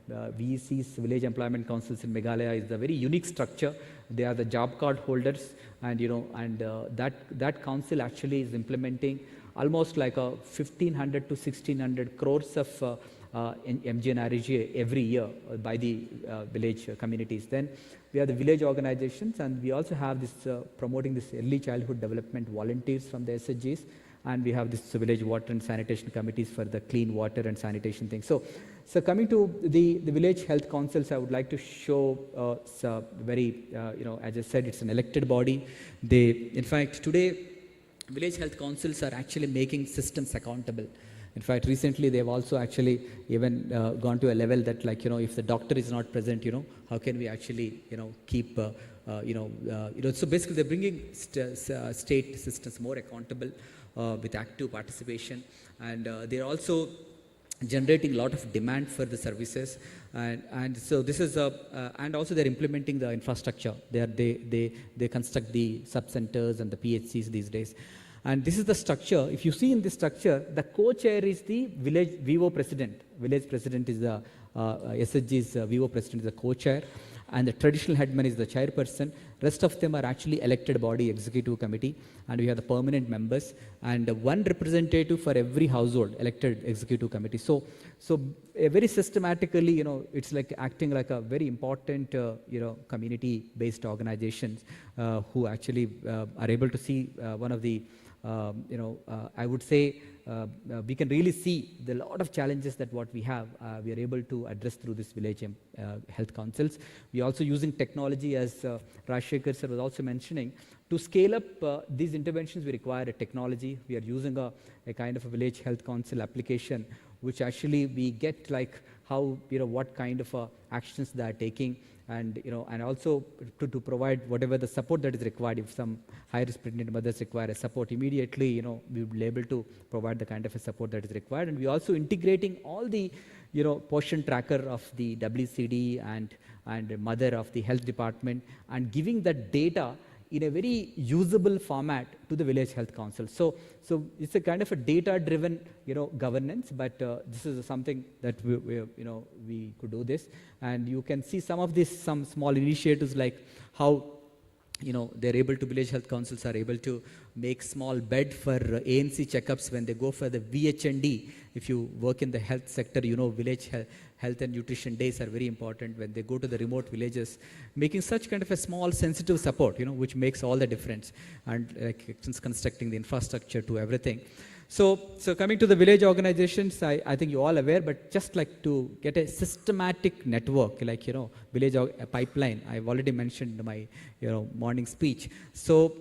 VEC's village employment councils in Meghalaya is a very unique structure. They are the job card holders, and that council actually is implementing almost like 1,500 to 1,600 crores of MGNREGA every year by the village communities. Then we have the village organizations, and we also have this promoting this early childhood development volunteers from the SHGs, and we have this village water and sanitation committees for the clean water and sanitation things. So coming to the village health councils, I would like to show very, as I said, it's an elected body. They, in fact, today, village health councils are actually making systems accountable. In fact, recently they've also actually even gone to a level that, if the doctor is not present, how can we actually, keep So basically they're bringing state systems more accountable with active participation, and they're also generating a lot of demand for the services, and so this is and also they're implementing the infrastructure. They construct the sub-centers and the PHCs these days. And this is the structure. If you see in this structure, the co-chair is the village VO president. Village president is the SHG's VO president is the co-chair, and the traditional headman is the chairperson. Rest of them are actually elected body executive committee, and we have the permanent members and one representative for every household elected executive committee. So very systematically, it's like acting like a very important, community-based organizations who actually are able to see one of the I would say we can really see the lot of challenges that what we have, we are able to address through this village health councils. We are also using technology, as Rajshekhar sir was also mentioning. To scale up these interventions, we require a technology. We are using a kind of a village health council application, which actually we get like how, what kind of actions they are taking, and and also to provide whatever the support that is required. If some high-risk pregnant mothers require a support immediately, we will be able to provide the kind of a support that is required. And we also integrating all the portion tracker of the WCD and mother of the health department, and giving that data in a very usable format to the village health council. So it's a kind of a data-driven, governance. But this is something that we could do this, and you can see some small initiatives like how they're able to, village health councils are able to make small bed for ANC checkups when they go for the VHND. If you work in the health sector, village health and nutrition days are very important when they go to the remote villages, making such kind of a small sensitive support, which makes all the difference, and like constructing the infrastructure to everything. So coming to the village organizations, I think you're all aware, but just like to get a systematic network, like, village pipeline, I've already mentioned in my, morning speech. So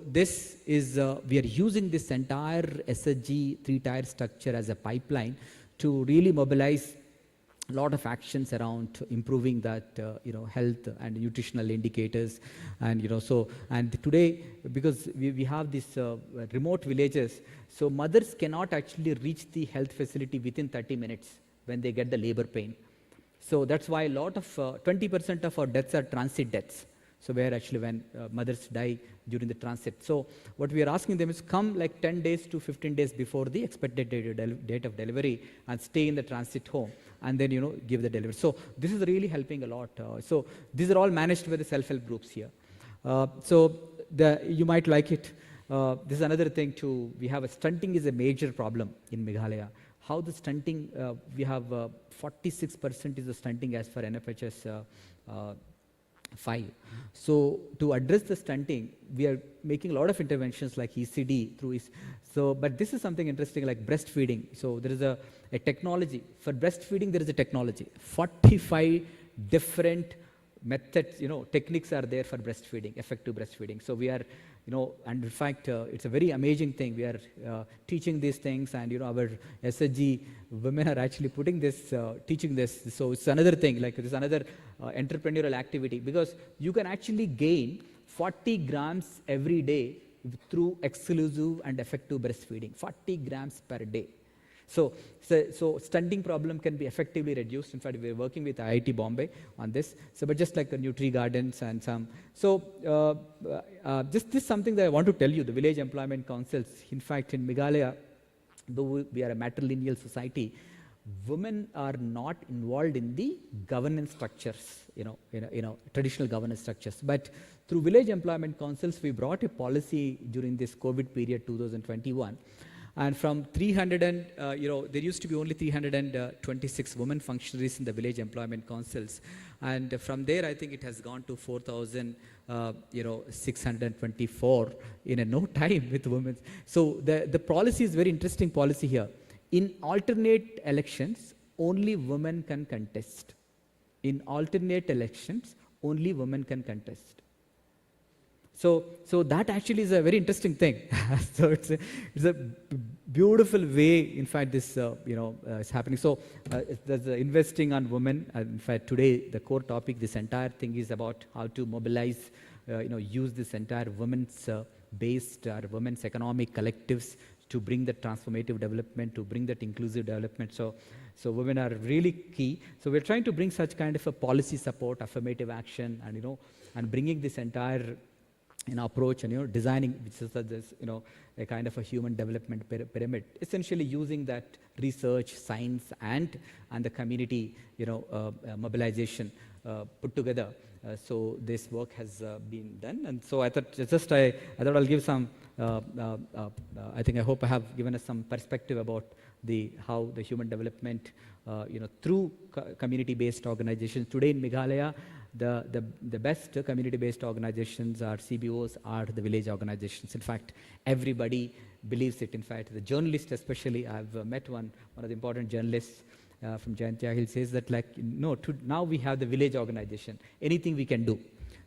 this is, we are using this entire SHG 3-tier structure as a pipeline to really mobilize a lot of actions around improving that, health and nutritional indicators. And, and today, because we have these remote villages, so mothers cannot actually reach the health facility within 30 minutes when they get the labor pain. So that's why a lot of 20% of our deaths are transit deaths. So where actually when mothers die during the transit. So what we are asking them is come like 10 days to 15 days before the expected date of delivery and stay in the transit home, and then give the delivery. So this is really helping a lot. So these are all managed by the self-help groups here. You might like it. This is another thing too. We have stunting is a major problem in Meghalaya. How the stunting, we have 46% is the stunting as for NFHS 5. So to address the stunting, we are making a lot of interventions like ECD through but this is something interesting like breastfeeding. So there is a technology for breastfeeding. There is a technology. 45 different methods, techniques are there for breastfeeding, effective breastfeeding. So we are, and in fact, it's a very amazing thing. We are teaching these things, and our SHG women are actually putting this, teaching this. So it's another thing, like it's another entrepreneurial activity, because you can actually gain 40 grams every day through exclusive and effective breastfeeding. 40 grams per day. So stunting problem can be effectively reduced. In fact, we're working with IIT Bombay on this. So, but just like Nutri Gardens and some. So, just this is something that I want to tell you. The village employment councils. In fact, in Meghalaya, though we are a matrilineal society, women are not involved in the governance structures. Traditional governance structures. But through village employment councils, we brought a policy during this COVID period, 2021. And from 300 and, there used to be only 326 women functionaries in the village employment councils. And from there, I think it has gone to 4,624 in no time with women. So the policy is very interesting policy here. In alternate elections, only women can contest. In alternate elections, only women can contest. So that actually is a very interesting thing. So it's a beautiful way, in fact, this is happening. So there's investing on women. In fact, today the core topic, this entire thing is about how to mobilize, use this entire women's based or women's economic collectives to bring that transformative development, to bring that inclusive development. So women are really key. So we're trying to bring such kind of a policy support, affirmative action, and and bringing this entire approach and designing, which is this a kind of a human development pyramid, essentially using that research, science, and the community mobilization put together. So this work has been done, and so I thought I'll give some. I hope I have given us some perspective about how the human development, through community-based organizations today in Meghalaya. The best community-based organizations are CBOs, are the village organizations. In fact, everybody believes it. In fact, the journalist especially, I've met one of the important journalists from Jayantia. He says that now we have the village organization. Anything we can do.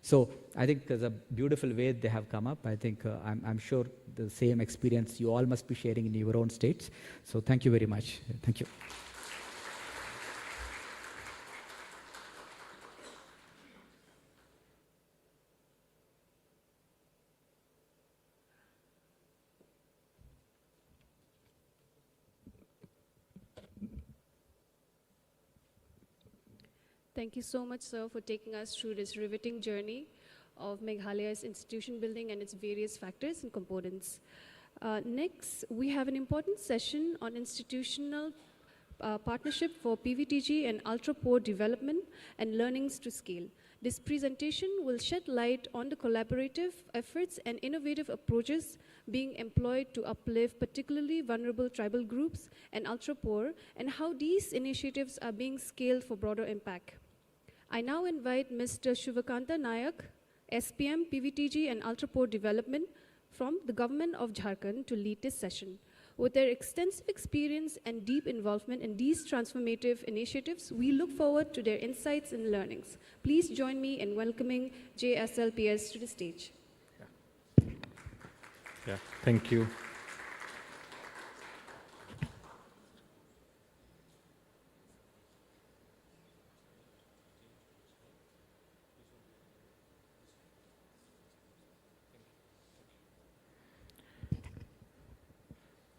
So I think there's a beautiful way they have come up. I think I'm sure the same experience you all must be sharing in your own states. So thank you very much. Thank you. Thank you so much, sir, for taking us through this riveting journey of Meghalaya's institution building and its various factors and components. Next, we have an important session on institutional partnership for PVTG and ultra-poor development and learnings to scale. This presentation will shed light on the collaborative efforts and innovative approaches being employed to uplift particularly vulnerable tribal groups and ultra-poor, and how these initiatives are being scaled for broader impact. I now invite Mr. Shivakanta Nayak, SPM, PVTG and ultra-poor development from the government of Jharkhand to lead this session. With their extensive experience and deep involvement in these transformative initiatives, we look forward to their insights and learnings. Please join me in welcoming JSLPS to the stage. Yeah, thank you.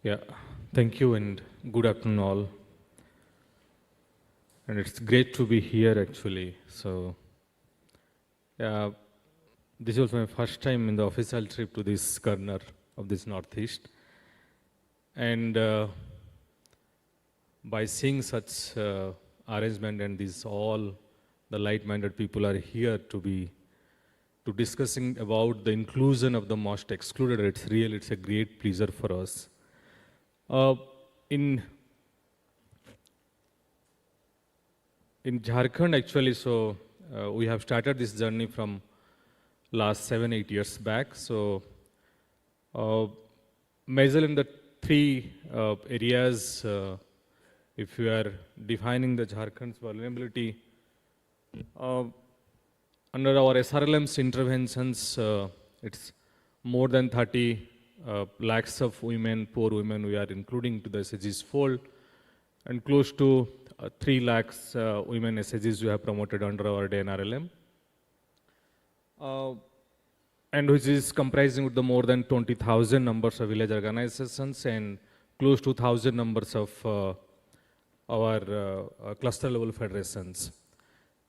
Yeah, thank you and good afternoon all. And it's great to be here actually. So, this was my first time in the official trip to this corner of this Northeast. And by seeing such arrangement and these all the like-minded people are here to discussing about the inclusion of the most excluded, it's a great pleasure for us. In Jharkhand actually, so we have started this journey from last 7-8 years back. So measure in the three areas, if you are defining the Jharkhand's vulnerability, under our SRLM's interventions, it's more than 30 lakhs of women, poor women, we are including to the SHG's fold, and close to 3 lakhs women SHGs we have promoted under our NRLM, and which is comprising of the more than 20,000 numbers of village organizations and close to 1,000 numbers of our cluster level federations,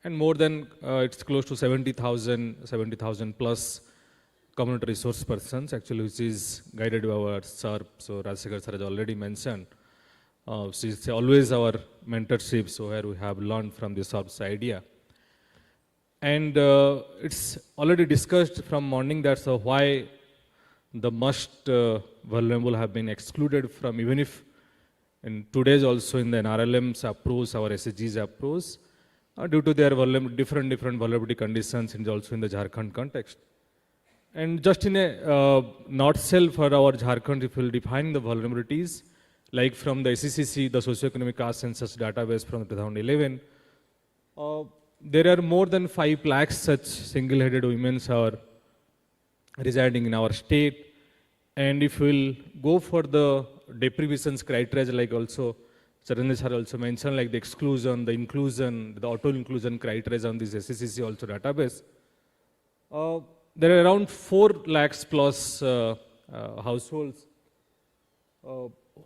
and more than it's close to 70,000 plus community resource persons, actually, which is guided by our SARP. So Rajsekhar sir has already mentioned. It's always our mentorship, so where we have learned from the SARP's idea. And it's already discussed from morning that why the most vulnerable have been excluded from, even if in today's also in the NRLM's approach, our SHG's approach, due to their different vulnerability conditions and also in the Jharkhand context. And just in a nutshell for our Jharkhand, if we'll define the vulnerabilities, like from the SECC, the Socioeconomic Caste Census database from 2011, there are more than 5 lakhs such single-headed women are residing in our state. And if we'll go for the deprivations criteria, like also Charanjit sir also mentioned, like the exclusion, the inclusion, the auto-inclusion criteria on this SECC also database. There are around 4 lakhs plus households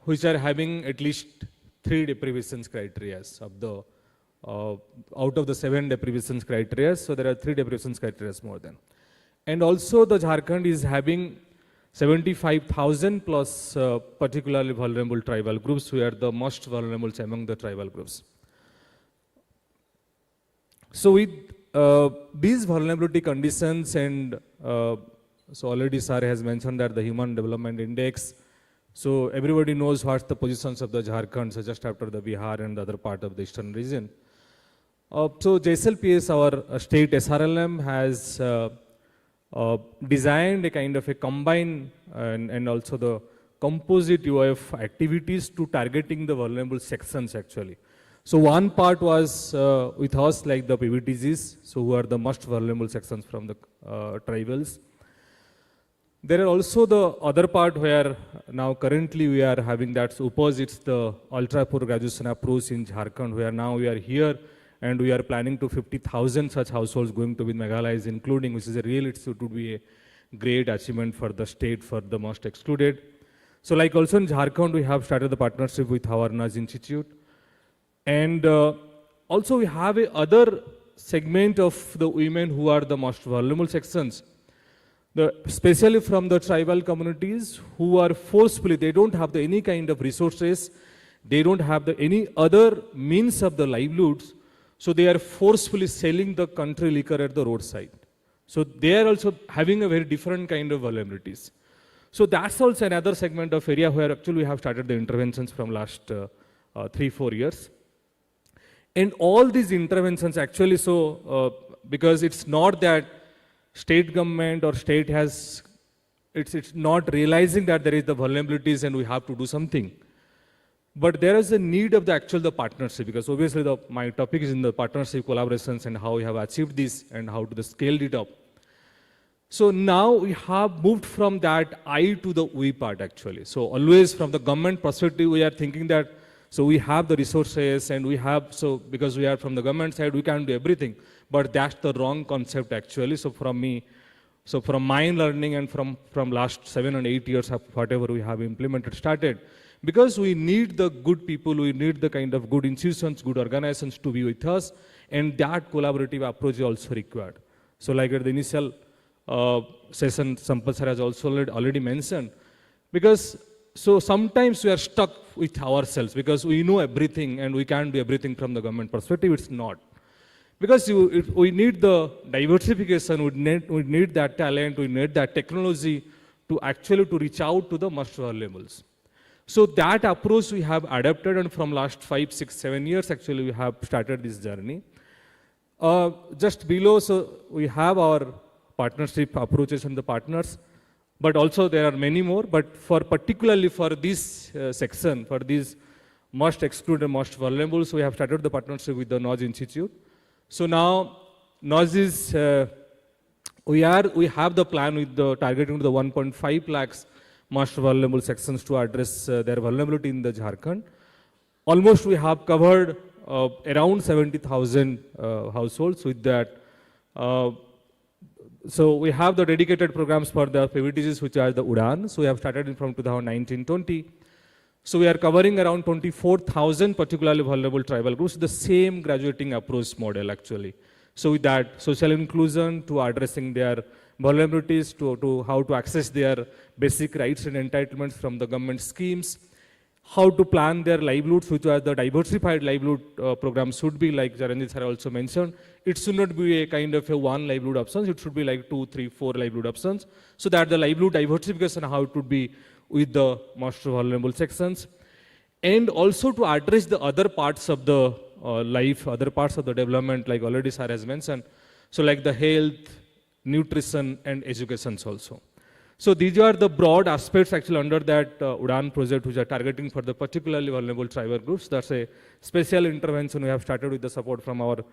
which are having at least 3 deprivations criteria of the out of the 7 deprivations criteria. So there are 3 deprivations criteria more than. And also the Jharkhand is having 75,000 plus particularly vulnerable tribal groups who are the most vulnerable among the tribal groups. So with these vulnerability conditions and so already sir has mentioned that the Human Development Index, so everybody knows what's the positions of the Jharkhand, so just after the Bihar and the other part of the eastern region. So JSLPS, our state SRLM, has designed a kind of a combined and also the composite UI of activities to targeting the vulnerable sections actually. So one part was with us like the PVTGs, so who are the most vulnerable sections from the tribals. There are also the other part where now currently we are having that opposite the ultra poor graduation approach in Jharkhand, where now we are here and we are planning to 50,000 such households going to be Meghalaya, including, which is a real, it would be a great achievement for the state for the most excluded. So like also in Jharkhand, we have started the partnership with our NAZ Institute. And also we have a other segment of the women who are the most vulnerable sections, especially from the tribal communities who are forcefully, they don't have any kind of resources, they don't have any other means of the livelihoods, so they are forcefully selling the country liquor at the roadside. So they are also having a very different kind of vulnerabilities. So that's also another segment of area where actually we have started the interventions from last 3-4 years. And all these interventions actually, so because it's not that state government or state has, it's not realizing that there is the vulnerabilities and we have to do something. But there is a need of the partnership, because obviously my topic is in the partnership collaborations and how we have achieved this and how to scale it up. So now we have moved from that I to the we part actually. So always from the government perspective, we are thinking that, so we have the resources and we have, so because we are from the government side, we can do everything. But that's the wrong concept actually. So from me, so from my learning and from last 7 and 8 years of whatever we have implemented, started, because we need the good people, we need the kind of good institutions, good organizations to be with us, and that collaborative approach is also required. So like at the initial session, Sampath sir has also already mentioned, because so sometimes we are stuck with ourselves because we know everything and we can't do everything from the government perspective. It's not. Because we need the diversification, we need that talent, we need that technology to actually to reach out to the most vulnerables. So that approach we have adapted, and from last 5, 6, 7 years actually we have started this journey. Just below, so we have our partnership approaches and the partners, but also there are many more, but for particularly for this section, for these most excluded, most vulnerable, so we have started the partnership with the NAZ Institute. So now NAZ is, we have the plan with the targeting to the 1.5 lakhs most vulnerable sections to address their vulnerability in the Jharkhand. Almost we have covered around 70,000 households with that. So we have the dedicated programs for the PVTGs, which are the UDAN. So we have started from 2019-20. So we are covering around 24,000 particularly vulnerable tribal groups, the same graduating approach model actually. So with that social inclusion to addressing their vulnerabilities, to how to access their basic rights and entitlements from the government schemes, how to plan their livelihoods, which are the diversified livelihood program should be, like Charanjit sir also mentioned, it should not be a kind of a one livelihood options, it should be like 2, 3, 4 livelihood options, so that the livelihood diversification, how it would be with the most vulnerable sections. And also to address the other parts of the life, other parts of the development, like already sir has mentioned, so like the health, nutrition and education also. So these are the broad aspects actually under that UDAN project, which are targeting for the particularly vulnerable tribal groups. That's a special intervention we have started with the support from our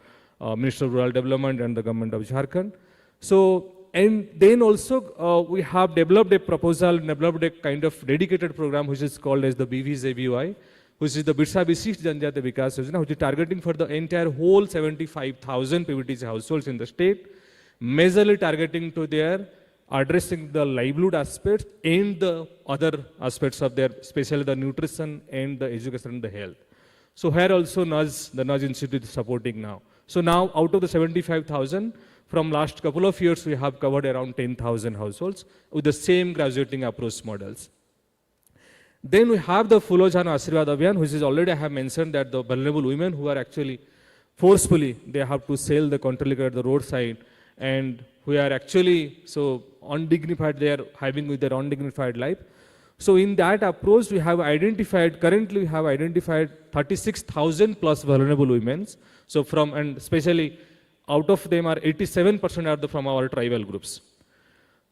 Minister of Rural Development and the government of Jharkhand. So And then also we have developed a proposal, developed a kind of dedicated program which is called as the BVJBY, which is the Birsa Bishist Janjati Vikas Yojana, which is targeting for the entire whole 75,000 PVTC households in the state, majorly targeting to their addressing the livelihood aspects and the other aspects of their, especially the nutrition and the education and the health. So here also the NUJ Institute is supporting now. So now out of the 75,000, from last couple of years we have covered around 10,000 households with the same graduating approach models. Then we have the Fulojana Ashirwad Abhiyan, which is already I have mentioned that the vulnerable women who are actually forcefully, they have to sell the contrary liquor at the roadside, and who are actually so undignified, they are having with their undignified life. So in that approach, we have identified, currently we have identified 36,000 plus vulnerable women. So from, and especially out of them are 87% are from our tribal groups.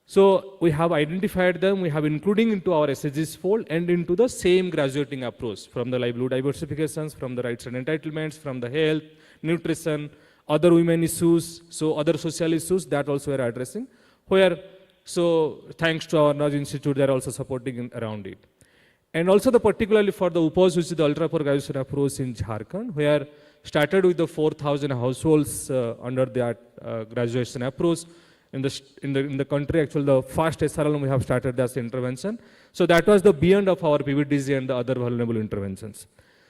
So we have identified them, we have including into our SSGs fold and into the same graduating approach from the livelihood diversifications, from the rights and entitlements, from the health, nutrition, other women issues, so other social issues that also we are addressing, where, so thanks to our NUJ Institute, they are also supporting around it. And also particularly for the UPOS, which is the ultra poor graduation approach in Jharkhand, where started with the 4,000 households under that graduation approach. In the country, actually the first SRL we have started as intervention. So that was the beyond of our PVTC and the other vulnerable interventions.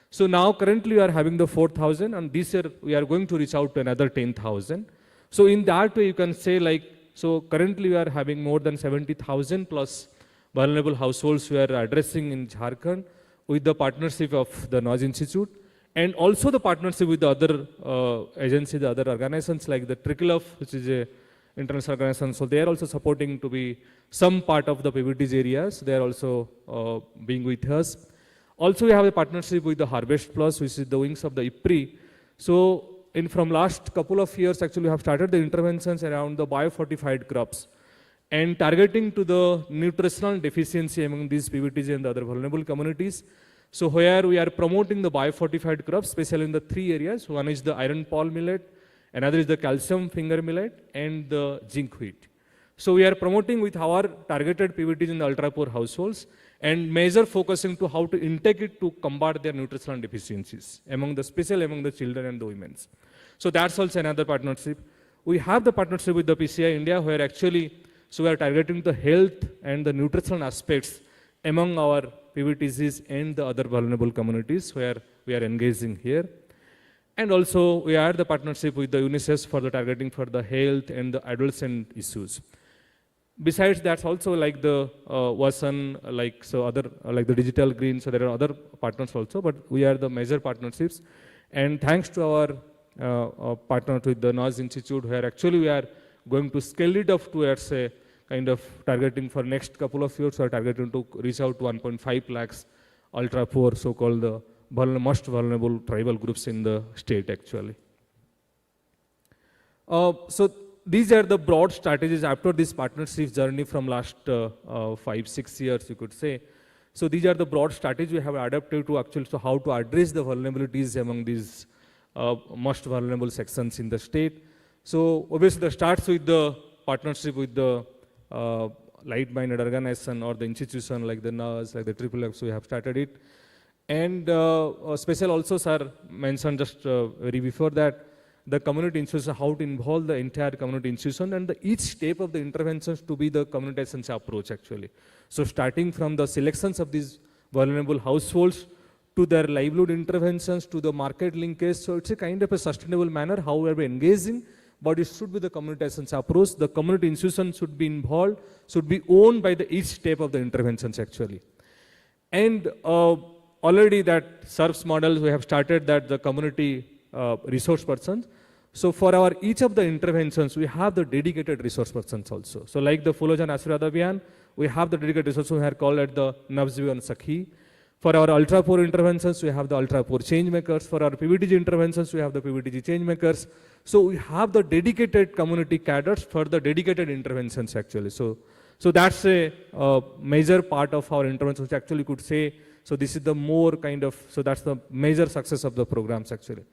So now currently we are having the 4,000, and this year we are going to reach out to another 10,000. So in that way you can say like, so currently we are having more than 70,000 plus vulnerable households we are addressing in Jharkhand with the partnership of the NUJ Institute, and also the partnership with the other agencies, the other organizations like the Trickle Off, which is a international organization. So they are also supporting to be some part of the PVTs areas. They are also being with us. Also we have a partnership with the Harvest Plus, which is the wings of the IPRI. So from last couple of years, actually we have started the interventions around the biofortified crops and targeting to the nutritional deficiency among these PVTs and the other vulnerable communities. So where we are promoting the biofortified crops, especially in the three areas. One is the iron pall millet, another is the calcium finger millet, and the zinc wheat. So we are promoting with our targeted PVTs in the ultra poor households and major focusing to how to intake it to combat their nutritional deficiencies especially among the children and the women. So that's also another partnership. We have the partnership with the PCI India, where actually, so we are targeting the health and the nutritional aspects among our PVTCs and the other vulnerable communities where we are engaging here. And also we are the partnership with the UNICEF for the targeting for the health and the adolescent issues. Besides that's also like the Wasan, like so other like the Digital Green, so there are other partners also, but we are the major partnerships. And thanks to our partner with the NUJ Institute, where actually we are going to scale it up towards a kind of targeting for next couple of years, we are targeting to reach out to 1.5 lakhs ultra poor, so-called the most vulnerable tribal groups in the state actually. So these are the broad strategies after this partnership journey from last 5-6 years, you could say. So these are the broad strategies we have adapted to actually, so how to address the vulnerabilities among these most vulnerable sections in the state. So obviously it starts with the partnership with the like-minded organization or the institution like the NUJ, like the XXX, so we have started it. And special also, sir mentioned just very before that, the community institution, how to involve the entire community institution and each step of the interventions to be the community approach actually. So starting from the selections of these vulnerable households to their livelihood interventions to the market linkage. So it's a kind of a sustainable manner how we are engaging, but it should be the community approach. The community institution should be involved, should be owned by the each step of the interventions actually. And already that SERPs models, we have started that the community resource persons. So for our each of the interventions, we have the dedicated resource persons also. So like the Fulojan Ashirwad Abhiyan, we have the dedicated resource we have called at the Navsjivan Sakhi. For our ultra poor interventions, we have the ultra poor change makers. For our PVTG interventions, we have the PVTG change makers. So we have the dedicated community cadres for the dedicated interventions actually. So that's a major part of our interventions which actually could say, so this is the more kind of, so that's the major success of the programs actually.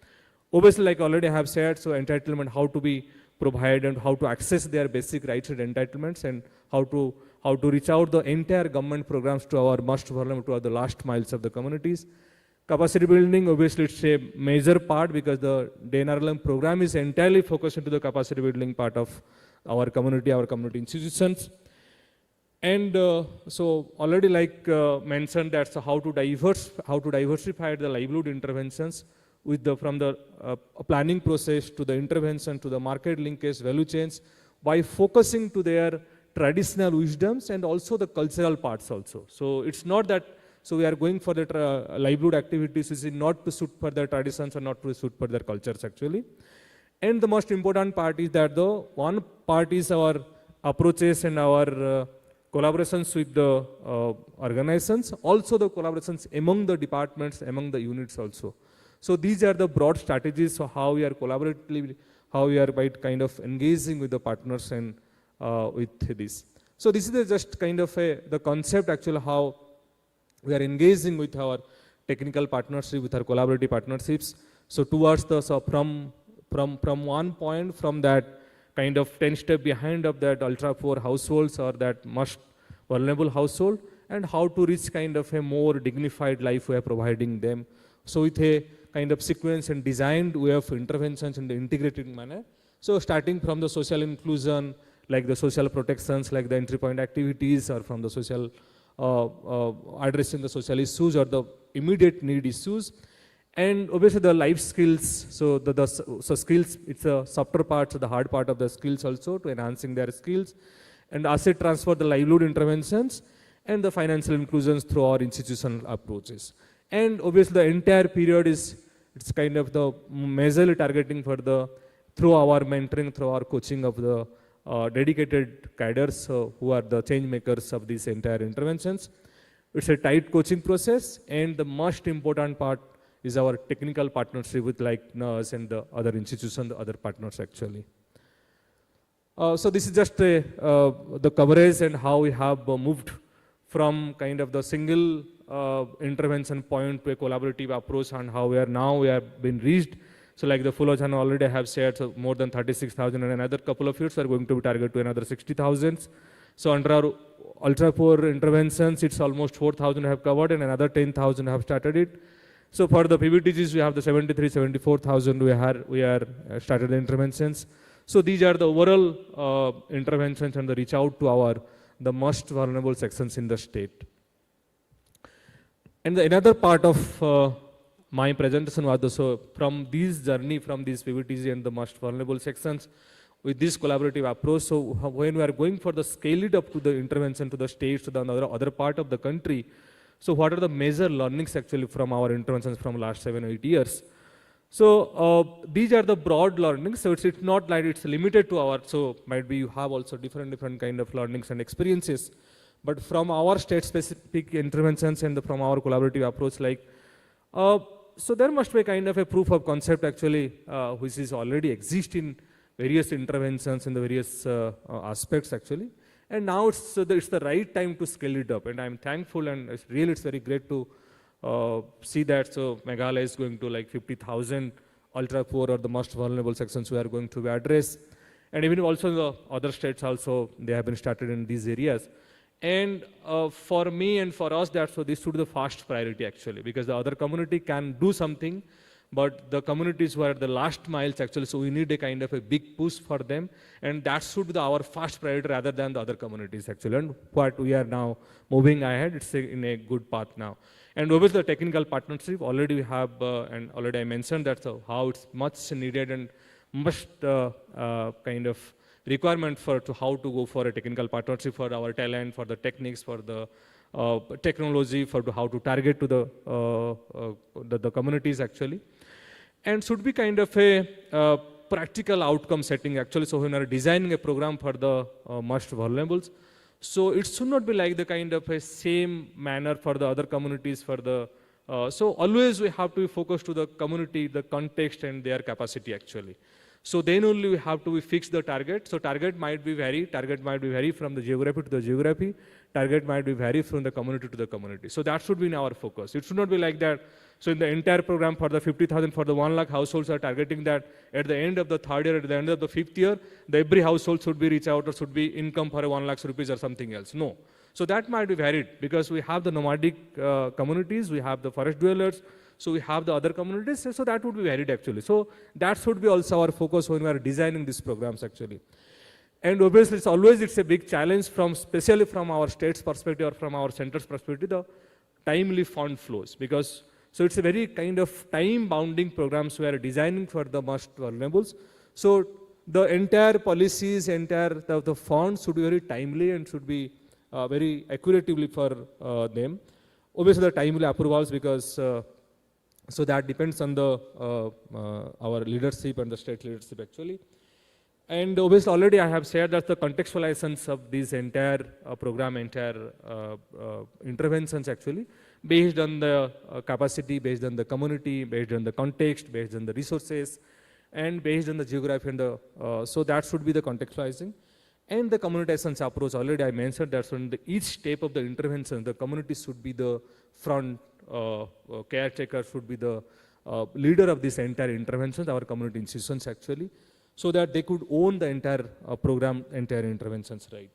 Obviously, like already I have said, so entitlement, how to be provide and how to access their basic rights and entitlements, and how to reach out the entire government programs to our most vulnerable, to the last miles of the communities. Capacity building, obviously it's a major part because the NRLM program is entirely focused into the capacity building part of our community institutions. And so already mentioned, that's how to diversify the livelihood interventions with from the planning process to the intervention to the market linkage value chains, by focusing to their traditional wisdoms and also the cultural parts also. So it's not that, so we are going for the livelihood activities is not to suit for their traditions or not to suit for their cultures actually. And the most important part is that the one part is our approaches and our collaborations with the organizations, also the collaborations among the departments, among the units also. So these are the broad strategies of how we are collaboratively, how we are by kind of engaging with the partners and with this. So this is just kind of the concept actually how we are engaging with our technical partnership, with our collaborative partnerships. So towards the, so from one point, from that kind of 10 step behind of that ultra poor households or that most vulnerable household, and how to reach kind of a more dignified life we are providing them. So with a kind of sequence and designed way of interventions in the integrated manner. So starting from the social inclusion, like the social protections, like the entry point activities, or from the social, addressing the social issues or the immediate need issues. And obviously the life skills, so so skills, it's a softer part, so the hard part of the skills also, to enhancing their skills, and asset transfer, the livelihood interventions, and the financial inclusions through our institutional approaches. And obviously the entire period is, it's kind of the majorly targeting for the, through our mentoring, through our coaching of the dedicated cadres who are the change makers of these entire interventions. It's a tight coaching process, and the most important part is our technical partnership with like NERS and the other institutions, the other partners actually. So this is just the coverage and how we have moved from kind of the single intervention point to a collaborative approach, and how we have been reached. So like the Fulojan already have shared, so more than 36,000, and another couple of years are going to be targeted to another 60,000. So under our ultra poor interventions, it's almost 4,000 have covered, and another 10,000 have started it. So for the PBTGs, we have the 74,000 we are started the interventions. So these are the overall interventions and the reach out to the most vulnerable sections in the state. And another part of my presentation was so from this journey, from these PBTG and the most vulnerable sections, with this collaborative approach. So when we are going for the scale it up to the intervention to the states, to the other part of the country, so what are the major learnings actually from our interventions from last 7 or 8 years? So these are the broad learnings. So it's not like it's limited to our, so might be you have also different kind of learnings and experiences. But from our state-specific interventions and from our collaborative approach, like, so there must be kind of a proof of concept actually, which is already exist in various interventions in the various aspects actually. And now it's the right time to scale it up. And I'm thankful, and it's very great to see that. So Meghalaya is going to like 50,000 ultra poor or the most vulnerable sections we are going to address. And even also the other states also, they have been started in these areas. And for me and for us, so this should be the first priority actually, because the other community can do something, but the communities who are the last miles actually, so we need a kind of a big push for them, and that should be our first priority rather than the other communities actually. And what we are now moving ahead, it's in a good path now. And obviously the technical partnership, already we have, and already I mentioned that, so how it's much needed and must kind of requirement for how to go for a technical partnership for our talent, for the techniques, for the technology, for how to target to the communities actually. And should be kind of a practical outcome setting actually. So when we are designing a program for the most vulnerables, so it should not be like the kind of a same manner for the other communities for the, so always we have to be focused to the community, the context and their capacity actually. So then only we have to fix the target. So target might be vary from the geography to the geography, target might be vary from the community to the community. So that should be in our focus. It should not be like that. So in the entire program for the 50,000 for the 1 lakh households are targeting that at the end of the third year, at the end of the fifth year, every household should be reach out or should be income for 1 lakh rupees or something else. No. So that might be varied because we have the nomadic communities, we have the forest dwellers, so we have the other communities, so that would be varied actually. So that should be also our focus when we are designing these programs actually. And obviously it's a big challenge especially from our state's perspective or from our center's perspective, the timely fund flows, because so it's a very kind of time bounding programs we are designing for the most vulnerables. So the entire policies, the funds should be very timely and should be very accurately for them. Obviously the timely approvals, because so that depends on the our leadership and the state leadership actually. And obviously already I have said that the contextualizations of these entire program, interventions actually, based on the capacity, based on the community, based on the context, based on the resources, and based on the geography and the, so that should be the contextualizing. And the communitizations approach, already I mentioned that in each step of the intervention, the community should be the front caretaker, should be the leader of this entire interventions, our community institutions actually, so that they could own the entire program, entire interventions, right?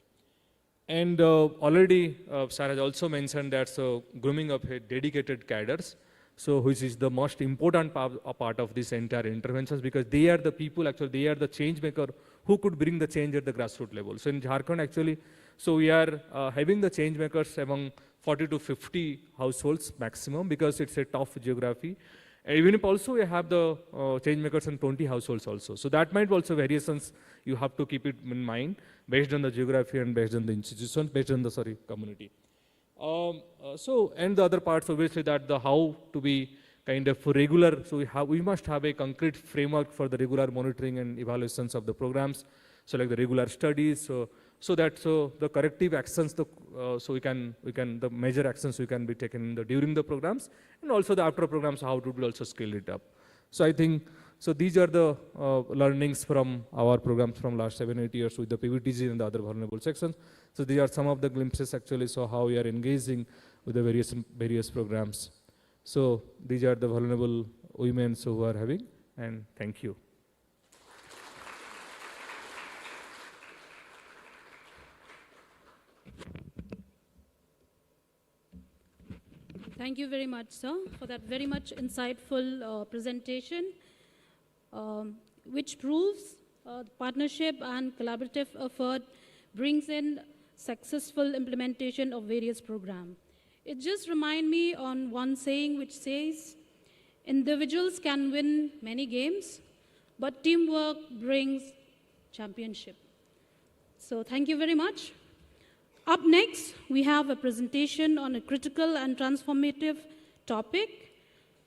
And already Sir has also mentioned that so grooming of dedicated cadres, so which is the most important part of this entire interventions, because they are the people actually, they are the change maker who could bring the change at the grassroots level. So in Jharkhand actually, so we are having the change makers among 40 to 50 households maximum, because it's a tough geography. And even if also we have the change makers in 20 households also. So that might also variations, you have to keep it in mind based on the geography and based on the institutions, based on the community. So and the other parts obviously that the how to be kind of regular, so we must have a concrete framework for the regular monitoring and evaluations of the programs, so like the regular studies, so the corrective actions, so we can the major actions we can be taken during the programs, and also the after programs how to also scale it up. So I think so these are the learnings from our programs from last 7-8 years with the PVTG and the other vulnerable sections. So these are some of the glimpses actually, so how we are engaging with the various programs. So these are the vulnerable women who are having, and thank you. Thank you very much, sir, for that very much insightful presentation, which proves partnership and collaborative effort brings in successful implementation of various programs. It just reminds me on one saying which says, individuals can win many games, but teamwork brings championship. So thank you very much. Up next, we have a presentation on a critical and transformative topic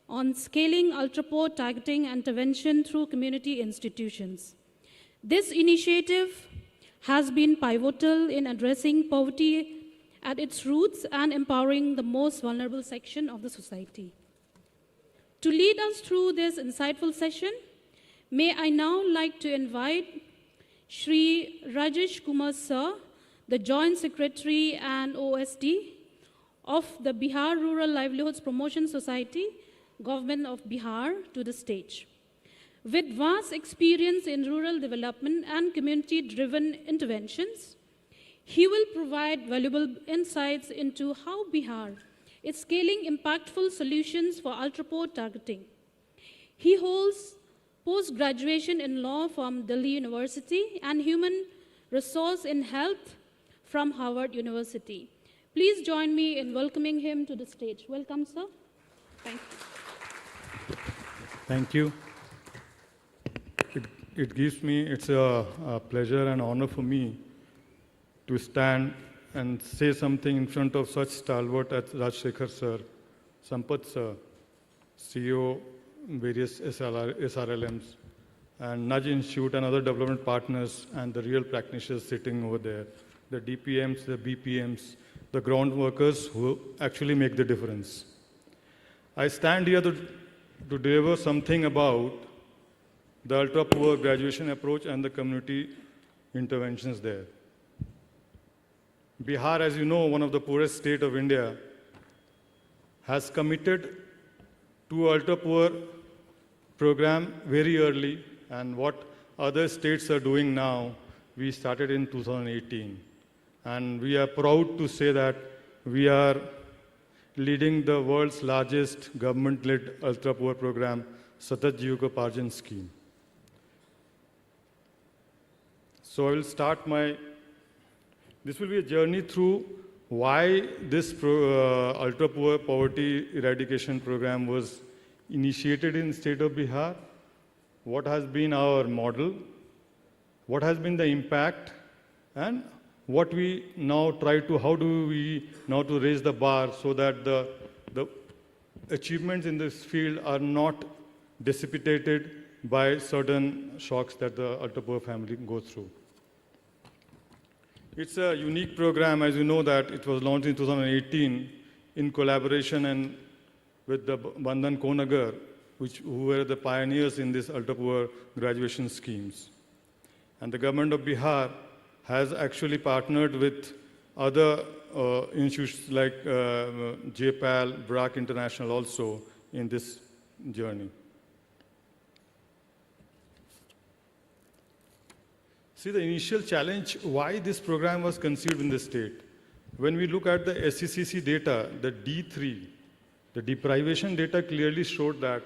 on scaling ultra-poor targeting and intervention through community institutions. This initiative has been pivotal in addressing poverty at its roots and empowering the most vulnerable section of the society. To lead us through this insightful session, may I now like to invite Shri Rajesh Kumar Sir, the Joint Secretary and OSD of the Bihar Rural Livelihoods Promotion Society, Government of Bihar, to the stage. With vast experience in rural development and community-driven interventions, he will provide valuable insights into how Bihar is scaling impactful solutions for ultra-poor targeting. He holds post-graduation in law from Delhi University and human resource in health from Harvard University. Please join me in welcoming him to the stage. Welcome, sir. Thank you. Thank you. It gives me, it's a pleasure and honor for me to stand and say something in front of such stalwart as Rajshekhar sir, Sampath sir, CEO, various SRLMs, and Nudge Institute and other development partners and the real practitioners sitting over there, the DPMs, the BPMs, the ground workers who actually make the difference. I stand here to deliver something about the ultra-poor graduation approach and the community interventions there. Bihar, as you know, one of the poorest states of India, has committed to ultra-poor program very early, and what other states are doing now, we started in 2018. And we are proud to say that we are leading the world's largest government-led ultra-poor program, Satat Jivikoparjan scheme. So I will start this will be a journey through why this ultra-poor poverty eradication program was initiated in the state of Bihar, what has been our model, what has been the impact, and what we now try to, how do we now to raise the bar so that the achievements in this field are not dissipated by certain shocks that the ultra-poor family go through. It's a unique program, as you know, that it was launched in 2018 in collaboration with the Bandhan Konagar, who were the pioneers in this ultra-poor graduation schemes. And the government of Bihar has actually partnered with other institutions like JPAL, BRAC International also in this journey. See, the initial challenge, why this program was conceived in the state. When we look at the SCCC data, the D3, the deprivation data clearly showed that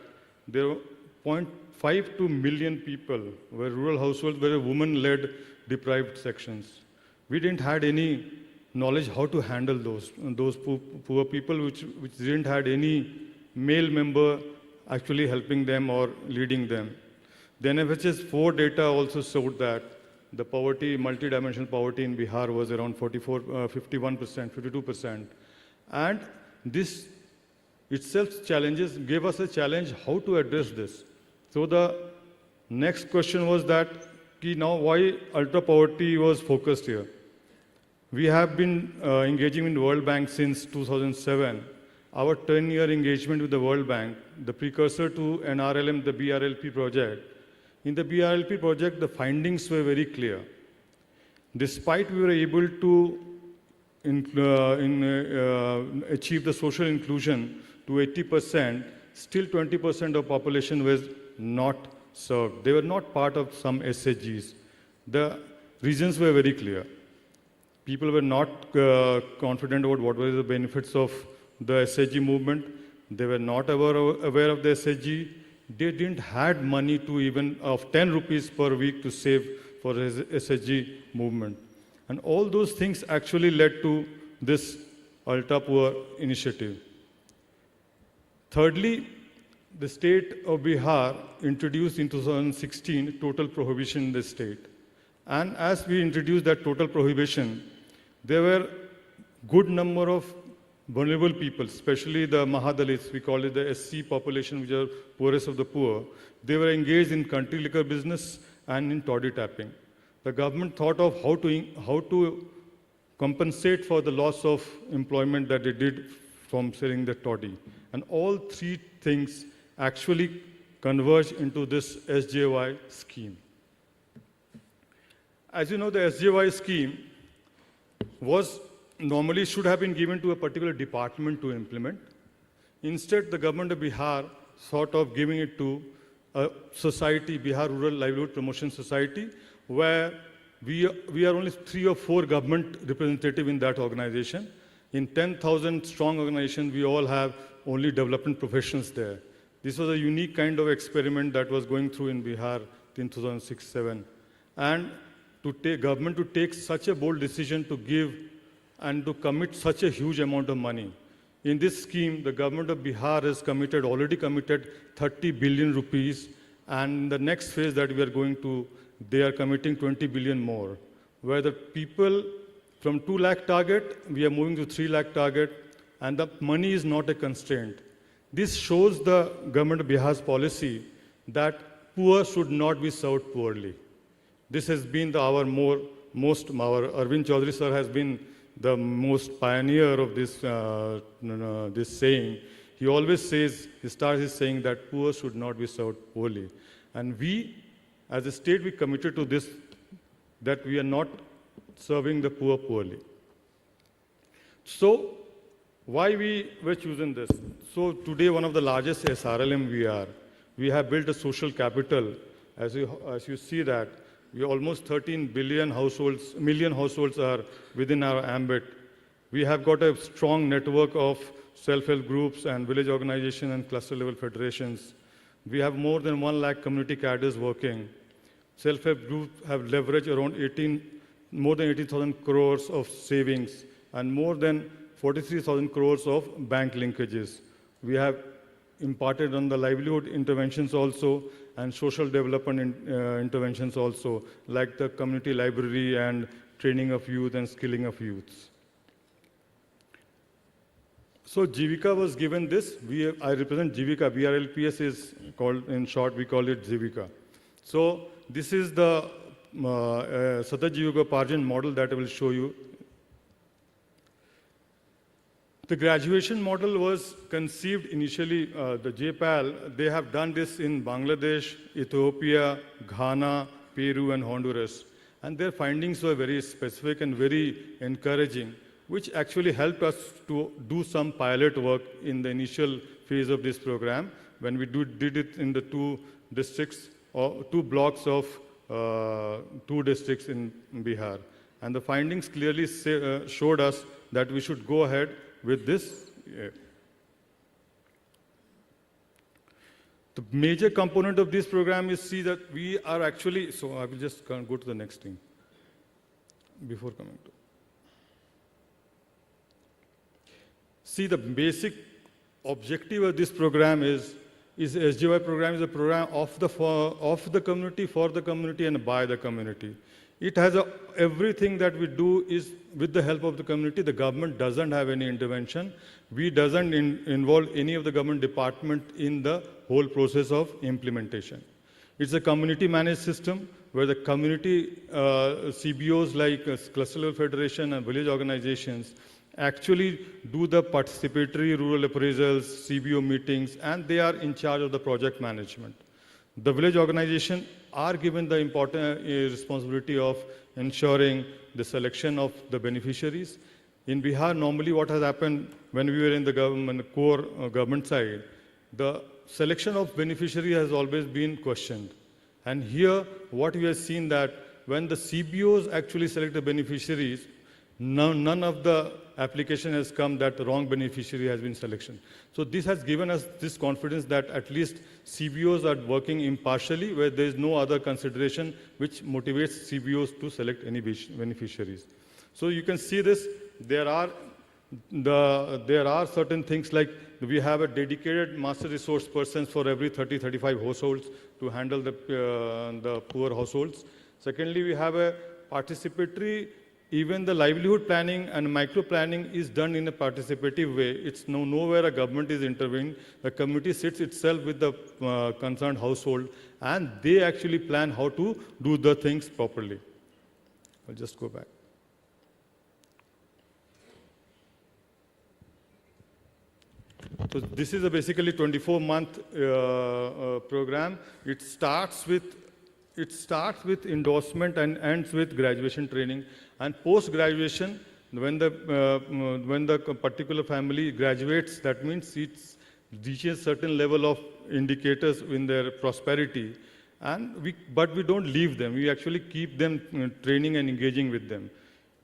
there were 0.52 million people were rural households were women-led deprived sections. We didn't have any knowledge how to handle those poor people which didn't have any male member actually helping them or leading them. The NFHS 4 data also showed that the poverty, multidimensional poverty in Bihar was around 51%, 52%. And this itself gave us a challenge how to address this. So the next question was that, now why ultra-poverty was focused here? We have been engaging in the World Bank since 2007. Our 10-year engagement with the World Bank, the precursor to NRLM, the BRLP project. In the BRLP project, the findings were very clear. Despite we were able to achieve the social inclusion to 80%, still 20% of population was not served. They were not part of some SHGs. The reasons were very clear. People were not confident about what were the benefits of the SHG movement. They were not aware of the SHG. They didn't had money to even of 10 rupees per week to save for SHG movement. And all those things actually led to this ultra-poor initiative. Thirdly, the state of Bihar introduced in 2016 total prohibition in the state. And as we introduced that total prohibition, there were good number of vulnerable people, especially the Mahadalits, we call it the SC population, which are poorest of the poor. They were engaged in country liquor business and in toddy tapping. The government thought of how to compensate for the loss of employment that they did from selling the toddy. And all three things actually converge into this SJY scheme. As you know, the SJY scheme normally should have been given to a particular department to implement. Instead, the government of Bihar thought of giving it to a society, Bihar Rural Livelihood Promotion Society, where we are only 3 or 4 government representatives in that organization. In 10,000 strong organization, we all have only development professionals there. This was a unique kind of experiment that was going through in Bihar in 2006-07. And government to take such a bold decision to give and to commit such a huge amount of money. In this scheme, the government of Bihar has already committed 30 billion rupees, and the next phase that we are going to, they are committing 20 billion more. Where the people from 2 lakh target, we are moving to 3 lakh target, and the money is not a constraint. This shows the government of Bihar's policy that poor should not be served poorly. This has been our Arvind Chaudhary sir has been the most pioneer of this, this saying. He always says, he starts his saying that poor should not be served poorly. And we as a state, we committed to this, that we are not serving the poor poorly. So, why we were choosing this? So today, one of the largest SRLM we are. We have built a social capital. As you see that, we almost 13 billion households, million households are within our ambit. We have got a strong network of self-help groups and village organizations and cluster level federations. We have more than 1 lakh community cadres working. Self-help groups have leveraged around more than 18,000 crores of savings and more than 43,000 crores of bank linkages. We have imparted on the livelihood interventions also and social development interventions also, like the community library and training of youth and skilling of youths. So Jivika was given this. I represent Jivika. BRLPS is called, in short, we call it Jivika. So this is the Satat Jivika Parjan model that I will show you. The graduation model was conceived initially, the JPAL, they have done this in Bangladesh, Ethiopia, Ghana, Peru, and Honduras. And their findings were very specific and very encouraging, which actually helped us to do some pilot work in the initial phase of this program, when we did it in the 2 districts, or 2 blocks of 2 districts in Bihar. And the findings clearly showed us that we should go ahead with this. The major component of this program is see that we are actually, so I will just go to the next thing before coming to. See, the basic objective of this program is SJY program is a program of the community, for the community, and by the community. It has everything that we do is with the help of the community. The government doesn't have any intervention. We doesn't involve any of the government department in the whole process of implementation. It's a community managed system where the community CBOs like Cluster Level Federation and village organizations actually do the participatory rural appraisals, CBO meetings, and they are in charge of the project management. The village organization are given the important responsibility of ensuring the selection of the beneficiaries. In Bihar, normally what has happened when we were in the government, core government side, the selection of beneficiary has always been questioned. And here, what we have seen that when the CBOs actually select the beneficiaries, none of the application has come that the wrong beneficiary has been selected. So this has given us this confidence that at least CBOs are working impartially, where there is no other consideration which motivates CBOs to select any beneficiaries. So you can see this. There are certain things like we have a dedicated master resource persons for every 30-35 households to handle the poor households. Secondly, we have a participatory. Even the livelihood planning and micro planning is done in a participative way. It's nowhere a government is intervening. The community sits itself with the concerned household, and they actually plan how to do the things properly. I'll just go back. So this is a basically 24-month program. It starts with endorsement and ends with graduation training. And post-graduation, when the particular family graduates, that means it reaches certain level of indicators in their prosperity. But we don't leave them. We actually keep them training and engaging with them.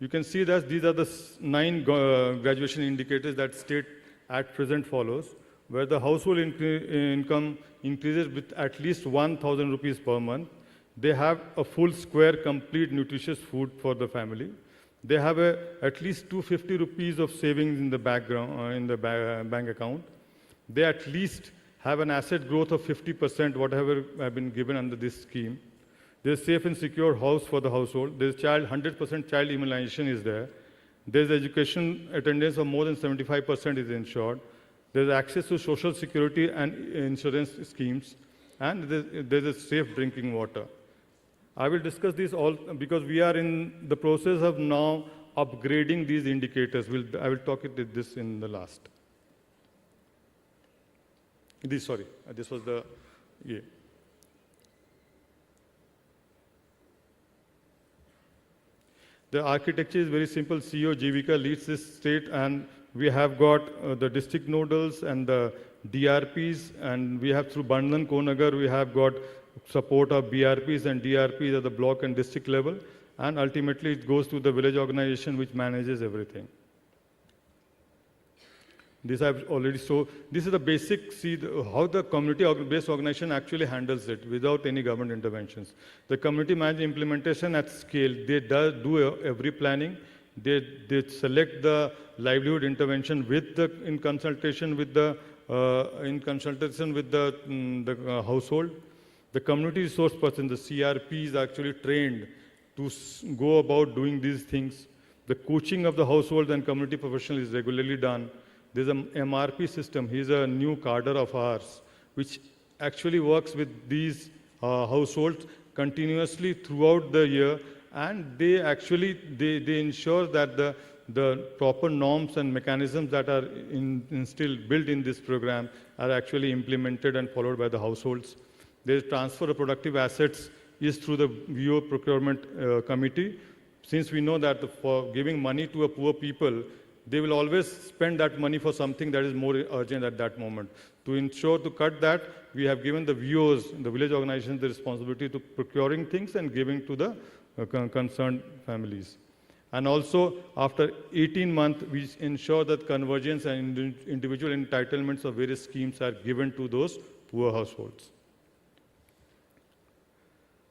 You can see that these are the 9 graduation indicators that state at present follows, where the household income increases with at least 1,000 rupees per month. They have a full square, complete, nutritious food for the family. They have at least 250 rupees of savings in the bank account. They at least have an asset growth of 50%, whatever have been given under this scheme. There's safe and secure house for the household. There's 100% child immunization is there. There's education attendance of more than 75% is ensured. There's access to social security and insurance schemes. And there's a safe drinking water. I will discuss this all because we are in the process of now upgrading these indicators. I will talk about this in the last. This was the, yeah. The architecture is very simple. CEO Jivika leads this state, and we have got the district nodals and the DRPs, and we have through Bandhan Konagar, we have got support of BRPs and DRPs at the block and district level, and ultimately it goes to the village organization which manages everything. This I've already shown. This is the basic, how the community-based organization actually handles it without any government interventions. The community managed implementation at scale, they do every planning. They select the livelihood intervention in consultation with the household. The community resource person, the CRP, is actually trained to go about doing these things. The coaching of the household and community professional is regularly done. There's an MRP system. He's a new cadre of ours, which actually works with these households continuously throughout the year, and they ensure that the proper norms and mechanisms that are built in this program are actually implemented and followed by the households. The transfer of productive assets is through the VO procurement committee. Since we know that for giving money to a poor people, they will always spend that money for something that is more urgent at that moment. To ensure to cut that, we have given the VOs, the village organizations, the responsibility to procuring things and giving to the concerned families. And also, after 18 months, we ensure that convergence and individual entitlements of various schemes are given to those poor households.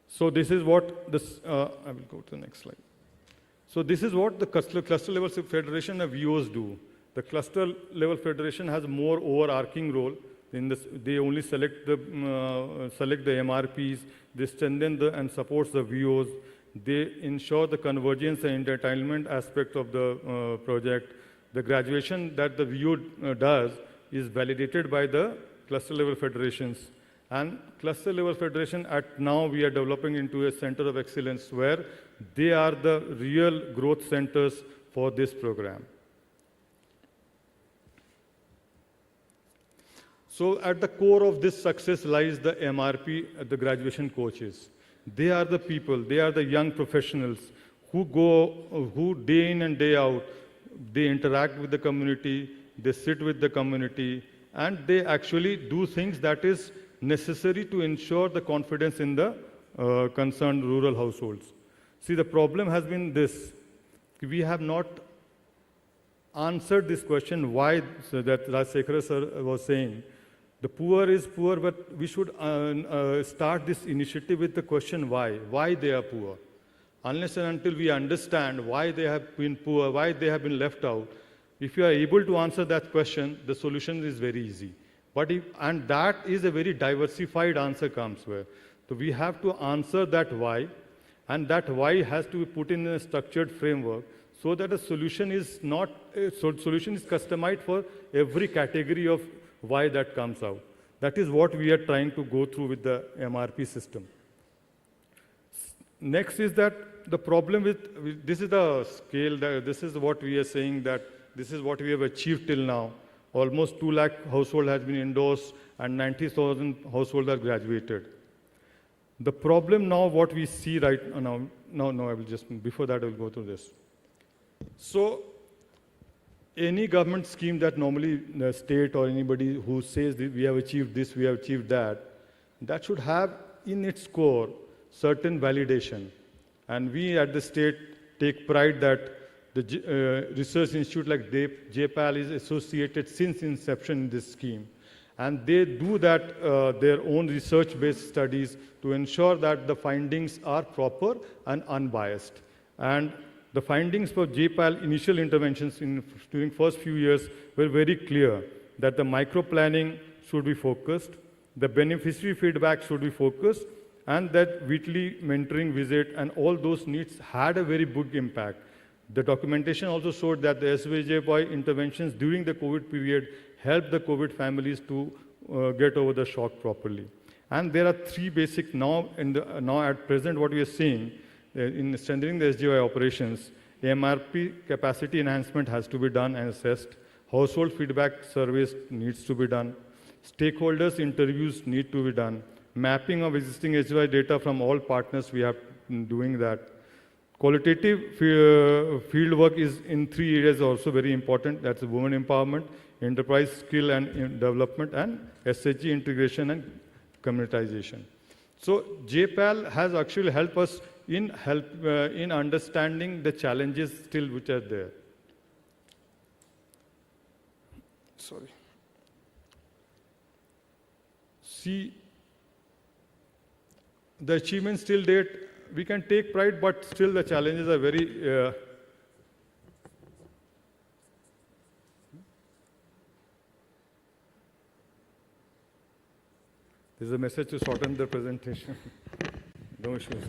So this is what this, I will go to the next slide. So this is what the cluster level federation of VOs do. The cluster level federation has a more overarching role. In this, they only select the MRPs, they strengthen and supports the VOs, they ensure the convergence and entitlement aspect of the project. The graduation that the VO does is validated by the cluster level federations. And cluster level federation now we are developing into a center of excellence where they are the real growth centers for this program. So at the core of this success lies the MRP, the graduation coaches. They are the people, they are the young professionals who day in and day out, they interact with the community, they sit with the community, and they actually do things that is necessary to ensure the confidence in the concerned rural households. See, the problem has been this. We have not answered this question why, so that Rajsekhar sir was saying. The poor is poor, but we should start this initiative with the question why they are poor. Unless and until we understand why they have been poor, why they have been left out, if you are able to answer that question, the solution is very easy. And that is a very diversified answer comes where. So we have to answer that why, and that why has to be put in a structured framework so that a solution is customized for every category of why that comes out. That is what we are trying to go through with the MRP system. Next is that the problem with this is the scale, this is what we are saying, that this is what we have achieved till now. Almost 2 lakh household has been endorsed and 90,000 households are graduated. The problem now, what we see right now, I will just, before that I will go through this. So, any government scheme that normally the state or anybody who says that we have achieved this, we have achieved that, that should have in its core certain validation. And we at the state take pride that the research institute like JPAL is associated since inception in this scheme. And they do that, their own research-based studies to ensure that the findings are proper and unbiased. And the findings for JPAL initial interventions during first few years were very clear that the micro-planning should be focused, the beneficiary feedback should be focused, and that weekly mentoring visit and all those needs had a very big impact. The documentation also showed that the SVJY interventions during the COVID period helped the COVID families to get over the shock properly. And there are 3 basic now at present what we are seeing in strengthening the SJY operations. MRP capacity enhancement has to be done and assessed. Household feedback surveys needs to be done. Stakeholders interviews need to be done. Mapping of existing SJY data from all partners, we have been doing that. Qualitative field work is in 3 areas also very important. That's women empowerment, enterprise skill and development, and SHG integration and communitization. So JPAL has actually helped us in understanding the challenges still which are there. Sorry. See, the achievements till date, we can take pride, but still the challenges are very This is a message to shorten the presentation. No issues.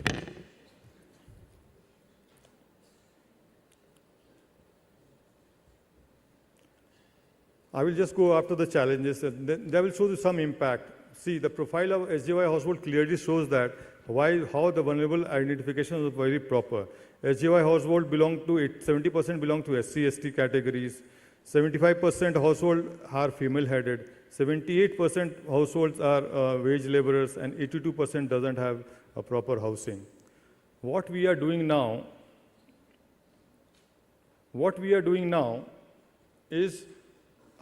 I will just go after the challenges, and then they will show you some impact. See, the profile of SJY household clearly shows that how the vulnerable identification is very proper. SJY household belong to 70% belong to SC/ST categories, 75% household are female-headed, 78% households are wage laborers, and 82% doesn't have a proper housing. What we are doing now is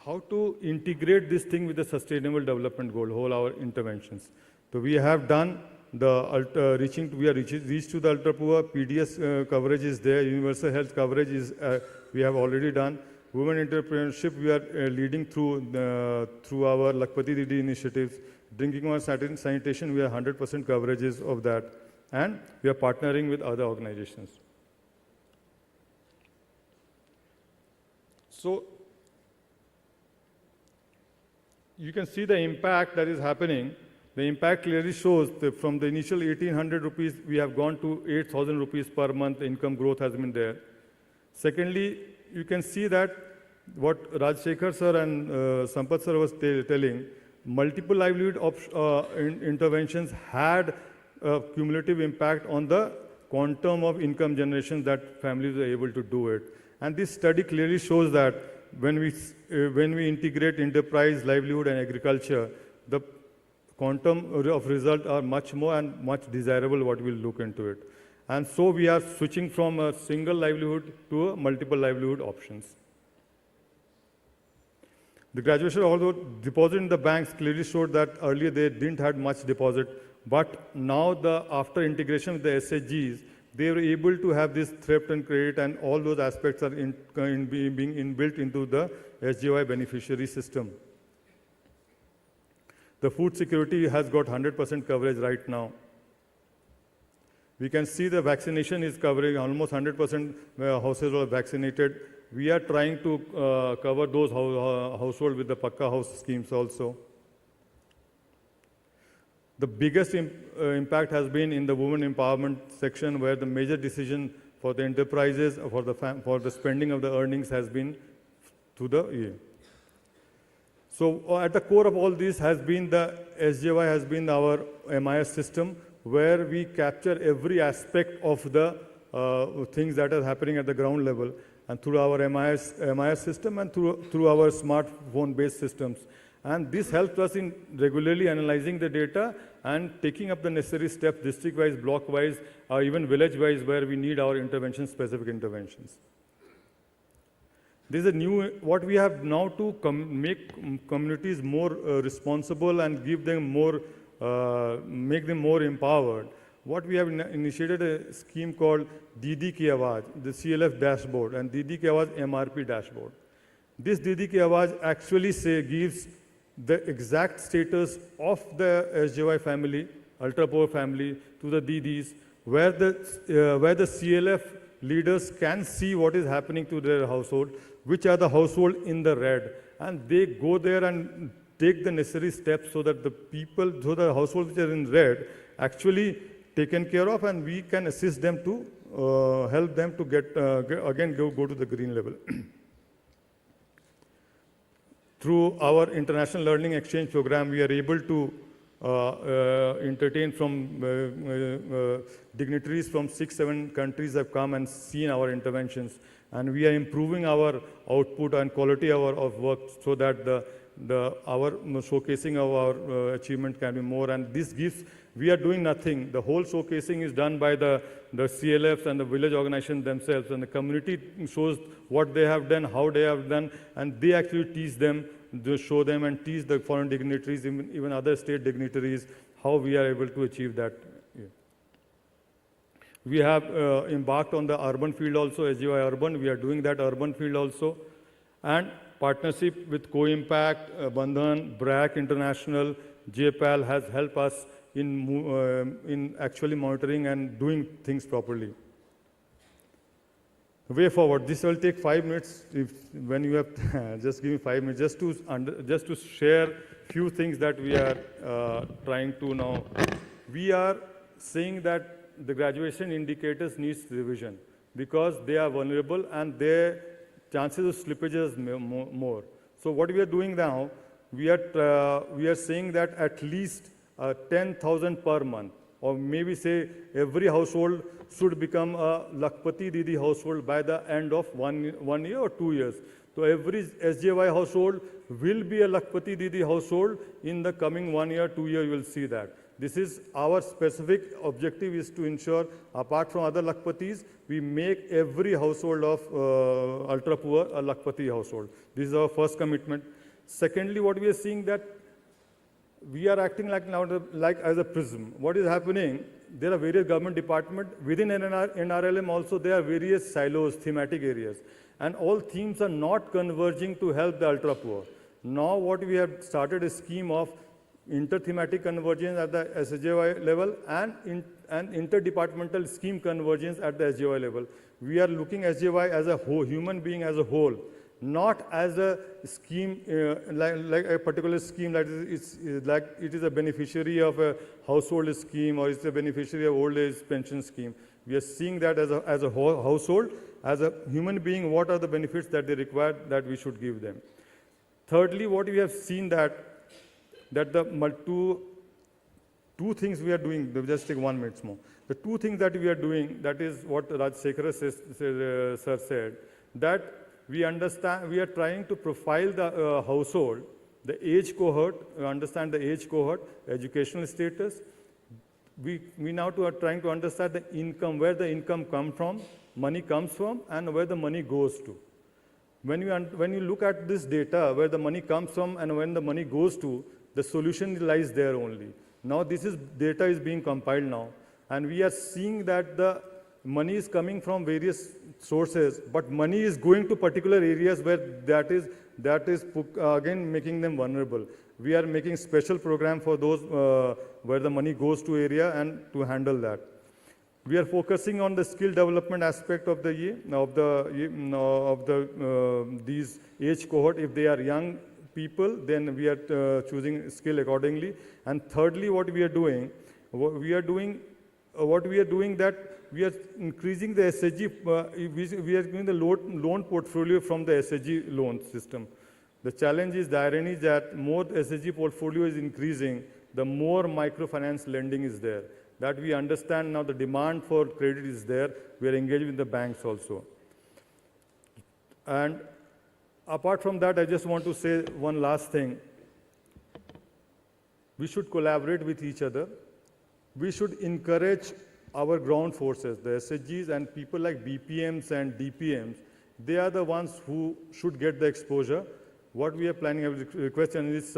how to integrate this thing with the Sustainable Development Goal, all our interventions. So we have done the reached to the ultra poor. PDS coverage is there. Universal health coverage is we have already done. Women entrepreneurship we are leading through our Lakpati Didi initiatives. Drinking water sanitation, we have 100% coverages of that, and we are partnering with other organizations. So you can see the impact that is happening. The impact clearly shows that from the initial 1,800 rupees, we have gone to 8,000 rupees per month. Income growth has been there. Secondly, you can see that what Rajshekhar sir and Sampath sir was telling, multiple livelihood interventions had a cumulative impact on the quantum of income generation that families are able to do it. And this study clearly shows that when we integrate enterprise, livelihood, and agriculture, the quantum of result are much more and much desirable what we'll look into it. And so we are switching from a single livelihood to a multiple livelihood options. The graduation, although deposit in the banks clearly showed that earlier they didn't have much deposit, but now after integration with the SHGs, they were able to have this thrift and credit, and all those aspects are being inbuilt into the SJY beneficiary system. The food security has got 100% coverage right now. We can see the vaccination is covering almost 100% households are vaccinated. We are trying to cover those households with the Pakka House schemes also. The biggest impact has been in the women empowerment section, where the major decision for the enterprises, for the spending of the earnings has been to the EA. So at the core of all this has been the SJY has been our MIS system, where we capture every aspect of the things that are happening at the ground level, and through our MIS system and through our smartphone-based systems. And this helps us in regularly analyzing the data and taking up the necessary steps district-wise, block-wise, or even village-wise, where we need our specific interventions. This is what we have now to make communities more responsible and give them more, make them more empowered. What we have initiated a scheme called Didi Ki Awaaz, the CLF dashboard, and Didi Ki Awaaz MRP dashboard. This Didi Ki Awaaz actually gives the exact status of the SJY family, ultra-poor family, to the Didis, where the CLF leaders can see what is happening to their household, which are the household in the red, and they go there and take the necessary steps so that the households which are in red actually taken care of, and we can assist them to help them to go to the green level. Through our international learning exchange program, we are able to entertain from dignitaries from 6-7 countries have come and seen our interventions, and we are improving our output and quality of work so that the our showcasing of our achievement can be more, and this gives, we are doing nothing. The whole showcasing is done by the CLFs and the village organization themselves, and the community shows what they have done, how they have done, and they actually teach them, they show them and teach the foreign dignitaries, even other state dignitaries, how we are able to achieve that. We have embarked on the urban field also, SGY Urban. We are doing that urban field also. And partnership with Co-Impact, Bandhan, BRAC International, JPAL has helped us in actually monitoring and doing things properly. Way forward. This will take 5 minutes. When you have, just give me 5 minutes, just to share few things that we are trying to now. We are saying that the graduation indicators needs revision because they are vulnerable and their chances of slippage is more. So what we are doing now, we are saying that at least 10,000 per month, or maybe say every household should become a Lakpati Didi household by the end of one year or 2 years. So every SJY household will be a Lakpati Didi household in the coming 1 year, 2 years. You will see that. This is our specific objective, is to ensure, apart from other Lakpatis, we make every household of ultra poor a Lakpati household. This is our first commitment. Secondly, what we are seeing that we are acting like as a prism. What is happening? There are various government departments. Within NRLM also, there are various silos, thematic areas. And all themes are not converging to help the ultra poor. Now what we have started a scheme of inter-thematic convergence at the SJY level and interdepartmental scheme convergence at the SJY level. We are looking at SJY as a whole, human being as a whole, not as a scheme, like a particular scheme that like it is a beneficiary of a household scheme or it's a beneficiary of old age pension scheme. We are seeing that as a whole household, as a human being, what are the benefits that they require that we should give them. Thirdly, what we have seen that the two things we are doing, just take 1 minute more. The two things that we are doing, that is what Rajsekhar sir said, that we understand, we are trying to profile the household, the age cohort, understand the age cohort, educational status. We now are trying to understand the income, where the income money comes from, and where the money goes to. When you look at this data, where the money comes from and when the money goes to, the solution lies there only. Now data is being compiled now, and we are seeing that the money is coming from various sources, but money is going to particular areas where that is again making them vulnerable. We are making special program for those where the money goes to area and to handle that. We are focusing on the skill development aspect of these age cohort. If they are young people, then we are choosing skill accordingly. And thirdly, what we are doing that we are increasing the SHG, we are giving the loan portfolio from the SHG loan system. The challenge is, the irony is that more the SHG portfolio is increasing, the more microfinance lending is there. That we understand now the demand for credit is there. We are engaged with the banks also. And apart from that, I just want to say one last thing. We should collaborate with each other. We should encourage our ground forces, the SHGs and people like BPMs and DPMs. They are the ones who should get the exposure. What we are planning, I will request is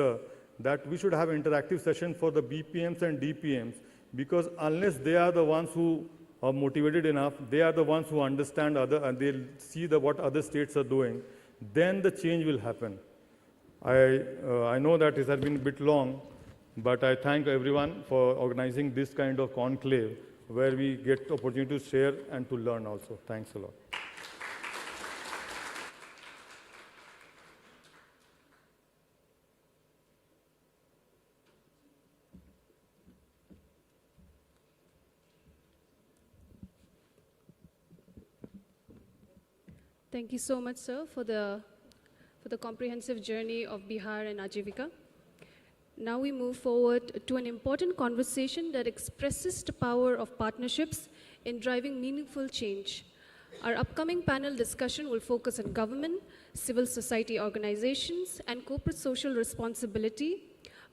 that we should have interactive session for the BPMs and DPMs, because unless they are the ones who are motivated enough, they are the ones who understand and they'll see what other states are doing, then the change will happen. I know that it has been a bit long, but I thank everyone for organizing this kind of conclave where we get the opportunity to share and to learn also. Thanks a lot. Thank you so much, sir, for the comprehensive journey of Bihar and Ajivika. Now we move forward to an important conversation that expresses the power of partnerships in driving meaningful change. Our upcoming panel discussion will focus on government, civil society organizations, and corporate social responsibility,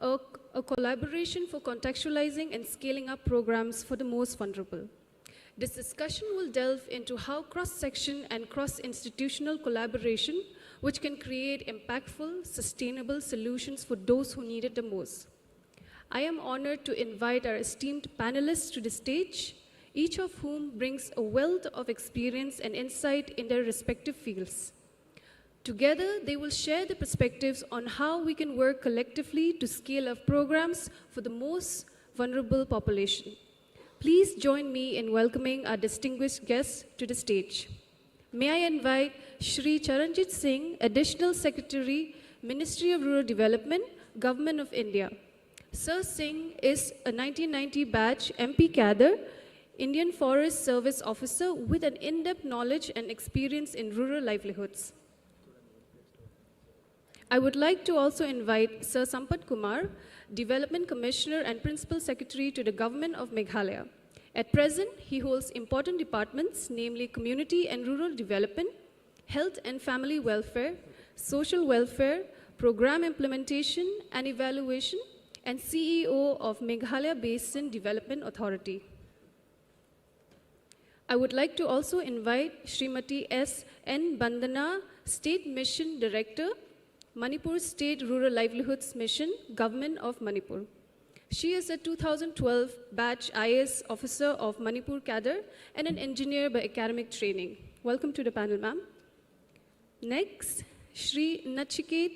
a collaboration for contextualizing and scaling up programs for the most vulnerable. This discussion will delve into how cross-section and cross-institutional collaboration, which can create impactful, sustainable solutions for those who need it the most. I am honored to invite our esteemed panelists to the stage, each of whom brings a wealth of experience and insight in their respective fields. Together, they will share the perspectives on how we can work collectively to scale up programs for the most vulnerable population. Please join me in welcoming our distinguished guests to the stage. May I invite Shri Charanjit Singh, Additional Secretary, Ministry of Rural Development, Government of India. Sir Singh is a 1990 batch MP cadre, Indian Forest Service officer with an in-depth knowledge and experience in rural livelihoods. I would like to also invite Sir Sampat Kumar, Development Commissioner and Principal Secretary to the Government of Meghalaya. At present, he holds important departments, namely Community and Rural Development, Health and Family Welfare, Social Welfare, Program Implementation and Evaluation, and CEO of Meghalaya Basin Development Authority. I would like to also invite Srimati S. N. Bandana, State Mission Director, Manipur State Rural Livelihoods Mission, Government of Manipur. She is a 2012 batch IAS officer of Manipur cadre and an engineer by academic training. Welcome to the panel, ma'am. Next, Shri Nachiket,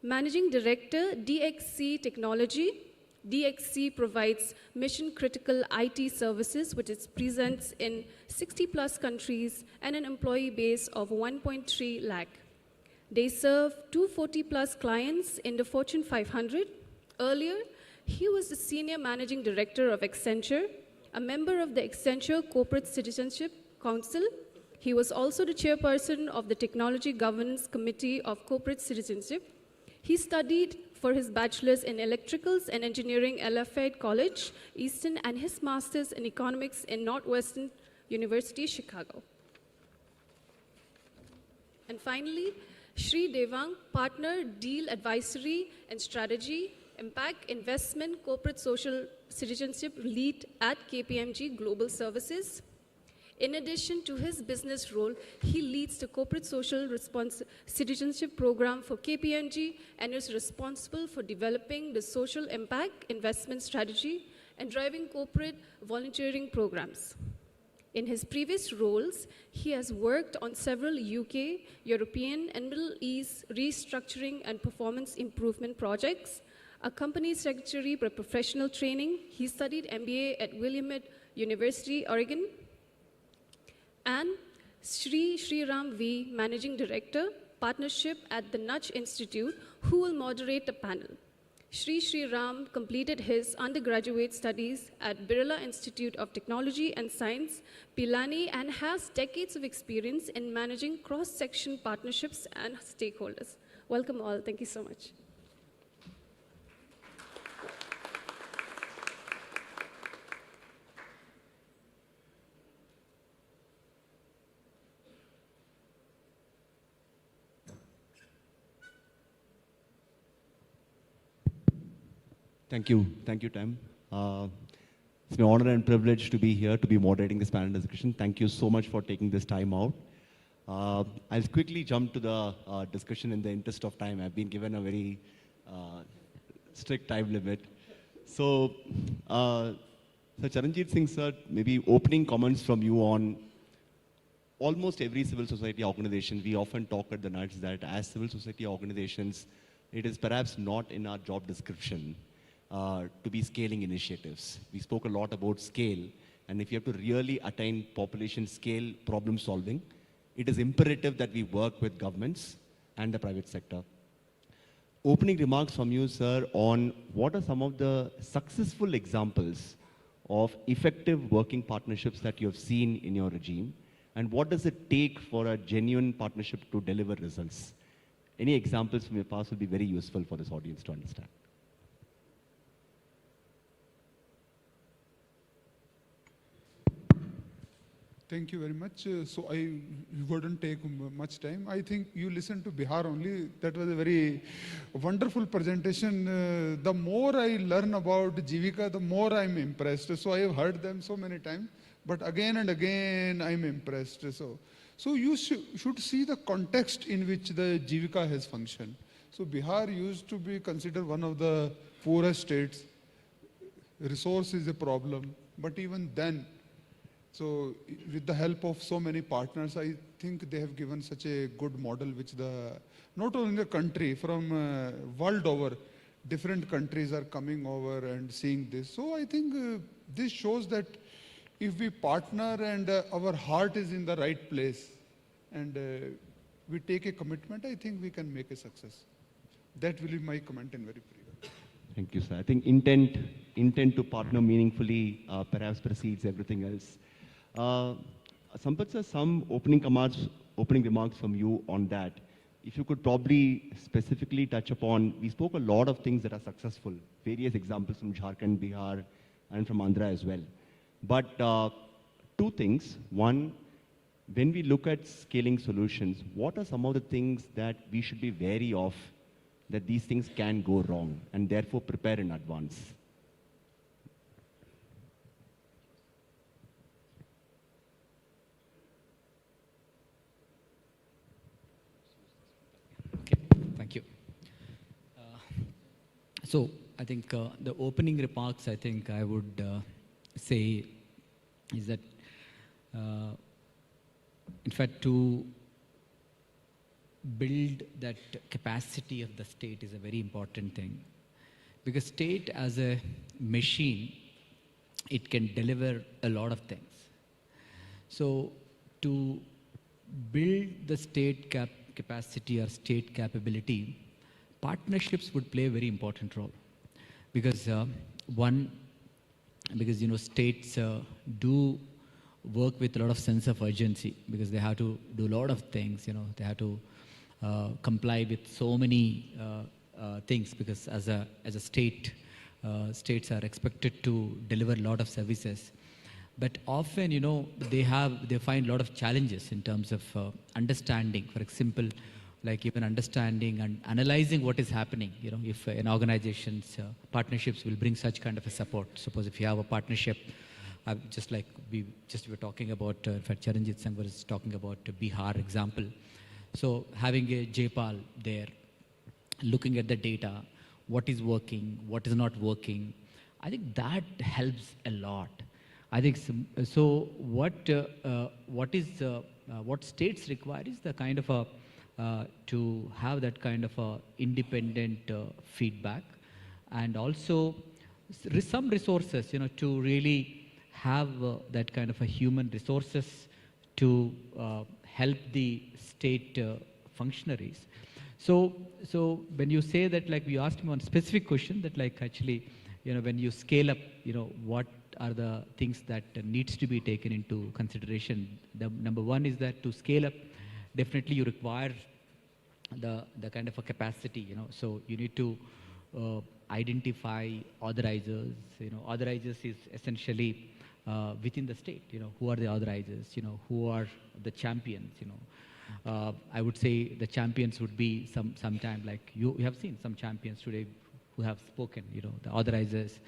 Managing Director, DXC Technology. DXC provides mission-critical IT services, which is present in 60+ countries and an employee base of 1.3 lakh. They serve 240+ clients in the Fortune 500. Earlier, he was the Senior Managing Director of Accenture, a member of the Accenture Corporate Citizenship Council. He was also the chairperson of the Technology Governance Committee of Corporate Citizenship. He studied for his bachelor's in electricals and engineering at Lafayette College, Easton, and his master's in economics in Northwestern University, Chicago. And finally, Shri Devang, Partner, Deal Advisory and Strategy, Impact Investment, Corporate Social Citizenship Lead at KPMG Global Services. In addition to his business role, he leads the Corporate Social Citizenship Program for KPMG and is responsible for developing the social impact investment strategy and driving corporate volunteering programs. In his previous roles, he has worked on several UK, European, and Middle East restructuring and performance improvement projects. A company secretary by professional training, he studied MBA at Willamette University, Oregon. And Sri Ram V, Managing Director, Partnership at the Nudge Institute, who will moderate the panel. Sri Ram completed his undergraduate studies at Birla Institute of Technology and Science, Pilani, and has decades of experience in managing cross-section partnerships and stakeholders. Welcome all. Thank you so much. Thank you, Tim. It's my honor and privilege to be here to be moderating this panel discussion. Thank you so much for taking this time out. I'll quickly jump to the discussion in the interest of time. I've been given a very strict time limit. So Charanjit Singh sir, maybe opening comments from you on almost every civil society organization. We often talk at the Nudge that as civil society organizations, it is perhaps not in our job description to be scaling initiatives. We spoke a lot about scale, and if you have to really attain population scale problem solving, it is imperative that we work with governments and the private sector. Opening remarks from you, sir, on what are some of the successful examples of effective working partnerships that you have seen in your regime, and what does it take for a genuine partnership to deliver results? Any examples from your past will be very useful for this audience to understand. Thank you very much. So I wouldn't take much time. I think you listened to Bihar only. That was a very wonderful presentation. The more I learn about Jivika, the more I'm impressed. So I have heard them so many times, but again and again I'm impressed. So you should see the context in which the Jivika has functioned. So Bihar used to be considered one of the poorest states. Resource is a problem, but even then, so with the help of so many partners, I think they have given such a good model which not only the country, from world over, different countries are coming over and seeing this. So I think this shows that if we partner and our heart is in the right place and we take a commitment, I think we can make a success. That will be my comment in very brief. Thank you, sir. I think intent to partner meaningfully perhaps precedes everything else. Sampath sir, some opening remarks from you on that. If you could probably specifically touch upon, we spoke a lot of things that are successful, various examples from Jharkhand, Bihar, and from Andhra as well. But two things. One, when we look at scaling solutions, what are some of the things that we should be wary of, that these things can go wrong, and therefore prepare in advance? Thank you. So I think the opening remarks, I think I would say is that, in fact, to build that capacity of the state is a very important thing. Because state as a machine, it can deliver a lot of things. So to build the state capacity or state capability, partnerships would play a very important role. Because states do work with a lot of sense of urgency, because they have to do a lot of things, they have to comply with so many things, because as a state, states are expected to deliver a lot of services. But often, they find a lot of challenges in terms of understanding, for example, like even understanding and analyzing what is happening. If an organization's partnerships will bring such kind of a support. Suppose if you have a partnership, just like we were talking about, in fact, Charanjit Singh was talking about Bihar example. So having a JPAL there, looking at the data, what is working, what is not working, I think that helps a lot. I think so. What states require is the kind of to have that kind of a independent feedback, and also some resources, to really have that kind of a human resources to help the state functionaries. So when you say that, like you asked me one specific question, that like actually, when you scale up, what are the things that needs to be taken into consideration? The number one is that to scale up, definitely you require the kind of a capacity, so you need to identify authorizers. Authorizers is essentially within the state, who are the authorizers, who are the champions, I would say the champions would be sometime like you have seen some champions today who have spoken, the authorizers.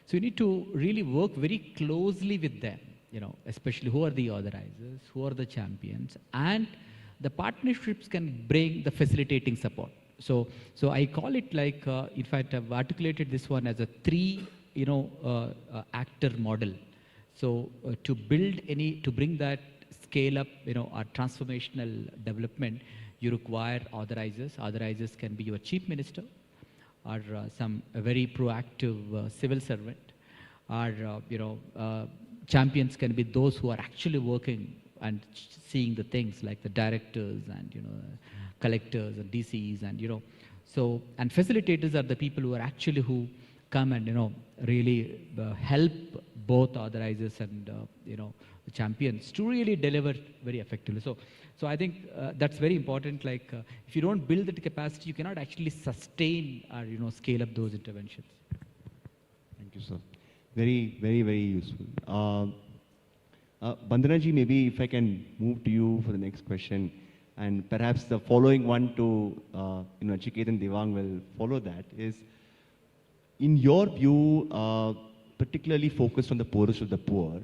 So you need to really work very closely with them, especially who are the authorizers, who are the champions, and the partnerships can bring the facilitating support. So I call it like, in fact, I've articulated this one as a three, actor model. So to bring that scale up, or transformational development, you require authorizers. Authorizers can be your chief minister, or a very proactive civil servant, or champions can be those who are actually working and seeing the things, like the directors and collectors and DCs, and and facilitators are the people who are actually who come and really help both authorizers and champions to really deliver very effectively. So I think that's very important. Like if you don't build that capacity, you cannot actually sustain or scale up those interventions. Thank you, sir. Very, very, very useful. Bandana ji, maybe if I can move to you for the next question, and perhaps the following one to Chiket and Devang will follow that is, in your view, particularly focused on the poorest of the poor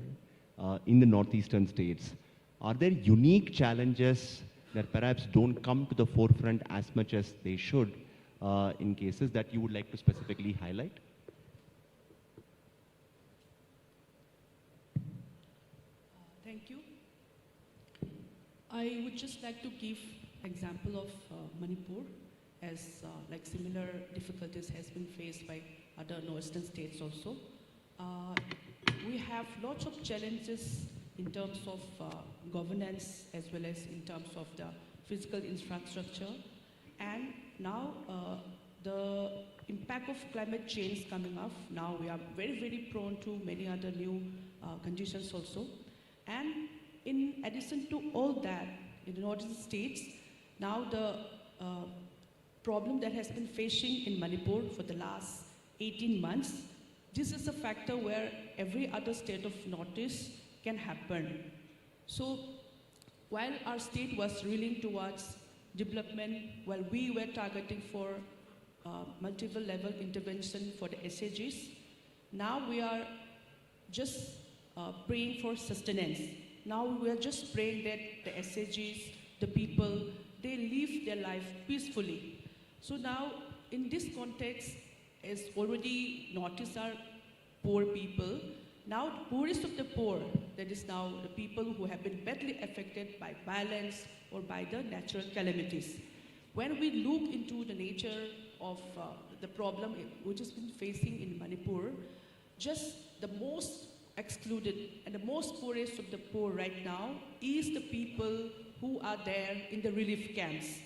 in the northeastern states, are there unique challenges that perhaps don't come to the forefront as much as they should in cases that you would like to specifically highlight? Thank you. I would just like to give example of Manipur, as like similar difficulties has been faced by other northern states also. We have lots of challenges in terms of governance as well as in terms of the physical infrastructure. And now the impact of climate change coming up, now we are very, very prone to many other new conditions also. And in addition to all that, in the northern states, now the problem that has been facing in Manipur for the last 18 months, this is a factor where every other state of Northeast can happen. So while our state was reeling towards development, while we were targeting for multiple level intervention for the SAGs, now we are just praying for sustenance. Now we are just praying that the SAGs, the people, they live their life peacefully. So now in this context, as already noticed are poor people, now the poorest of the poor, that is now the people who have been badly affected by violence or by the natural calamities. When we look into the nature of the problem which has been facing in Manipur, just the most excluded and the most poorest of the poor right now is the people who are there in the relief camps.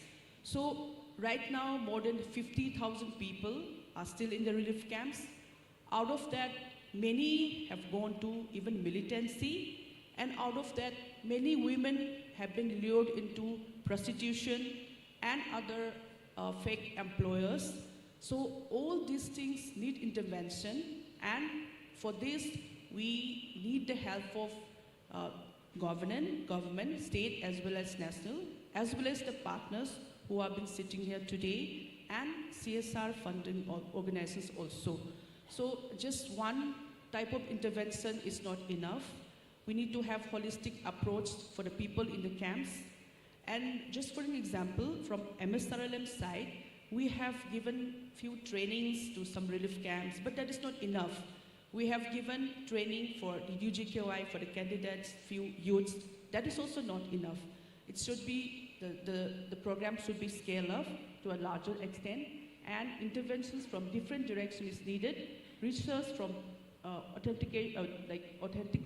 So right now more than 50,000 people are still in the relief camps. Out of that, many have gone to even militancy, and out of that, many women have been lured into prostitution and other fake employers. So all these things need intervention, and for this, we need the help of government, state as well as national, as well as the partners who have been sitting here today, and CSR funding organizations also. So just one type of intervention is not enough. We need to have holistic approach for the people in the camps. And just for an example, from MSRLS side, we have given few trainings to some relief camps, but that is not enough. We have given training for the UGKY for the candidates, few youths. That is also not enough. It should be, the program should be scaled up to a larger extent, and interventions from different directions is needed. Research from authentic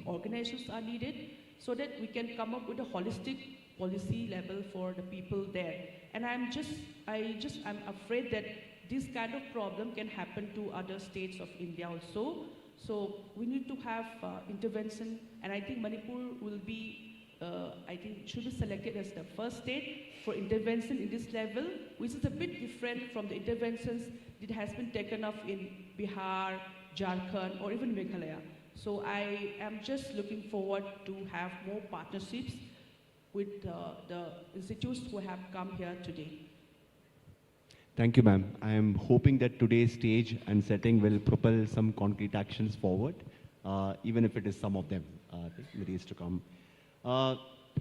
organizations are needed, so that we can come up with a holistic policy level for the people there. And I'm afraid that this kind of problem can happen to other states of India also. So we need to have intervention, and I think Manipur will be, should be selected as the first state for intervention in this level, which is a bit different from the interventions that has been taken up in Bihar, Jharkhand, or even Meghalaya. So I am just looking forward to have more partnerships with the institutes who have come here today. Thank you, ma'am. I am hoping that today's stage and setting will propel some concrete actions forward, even if it is some of them in the days to come.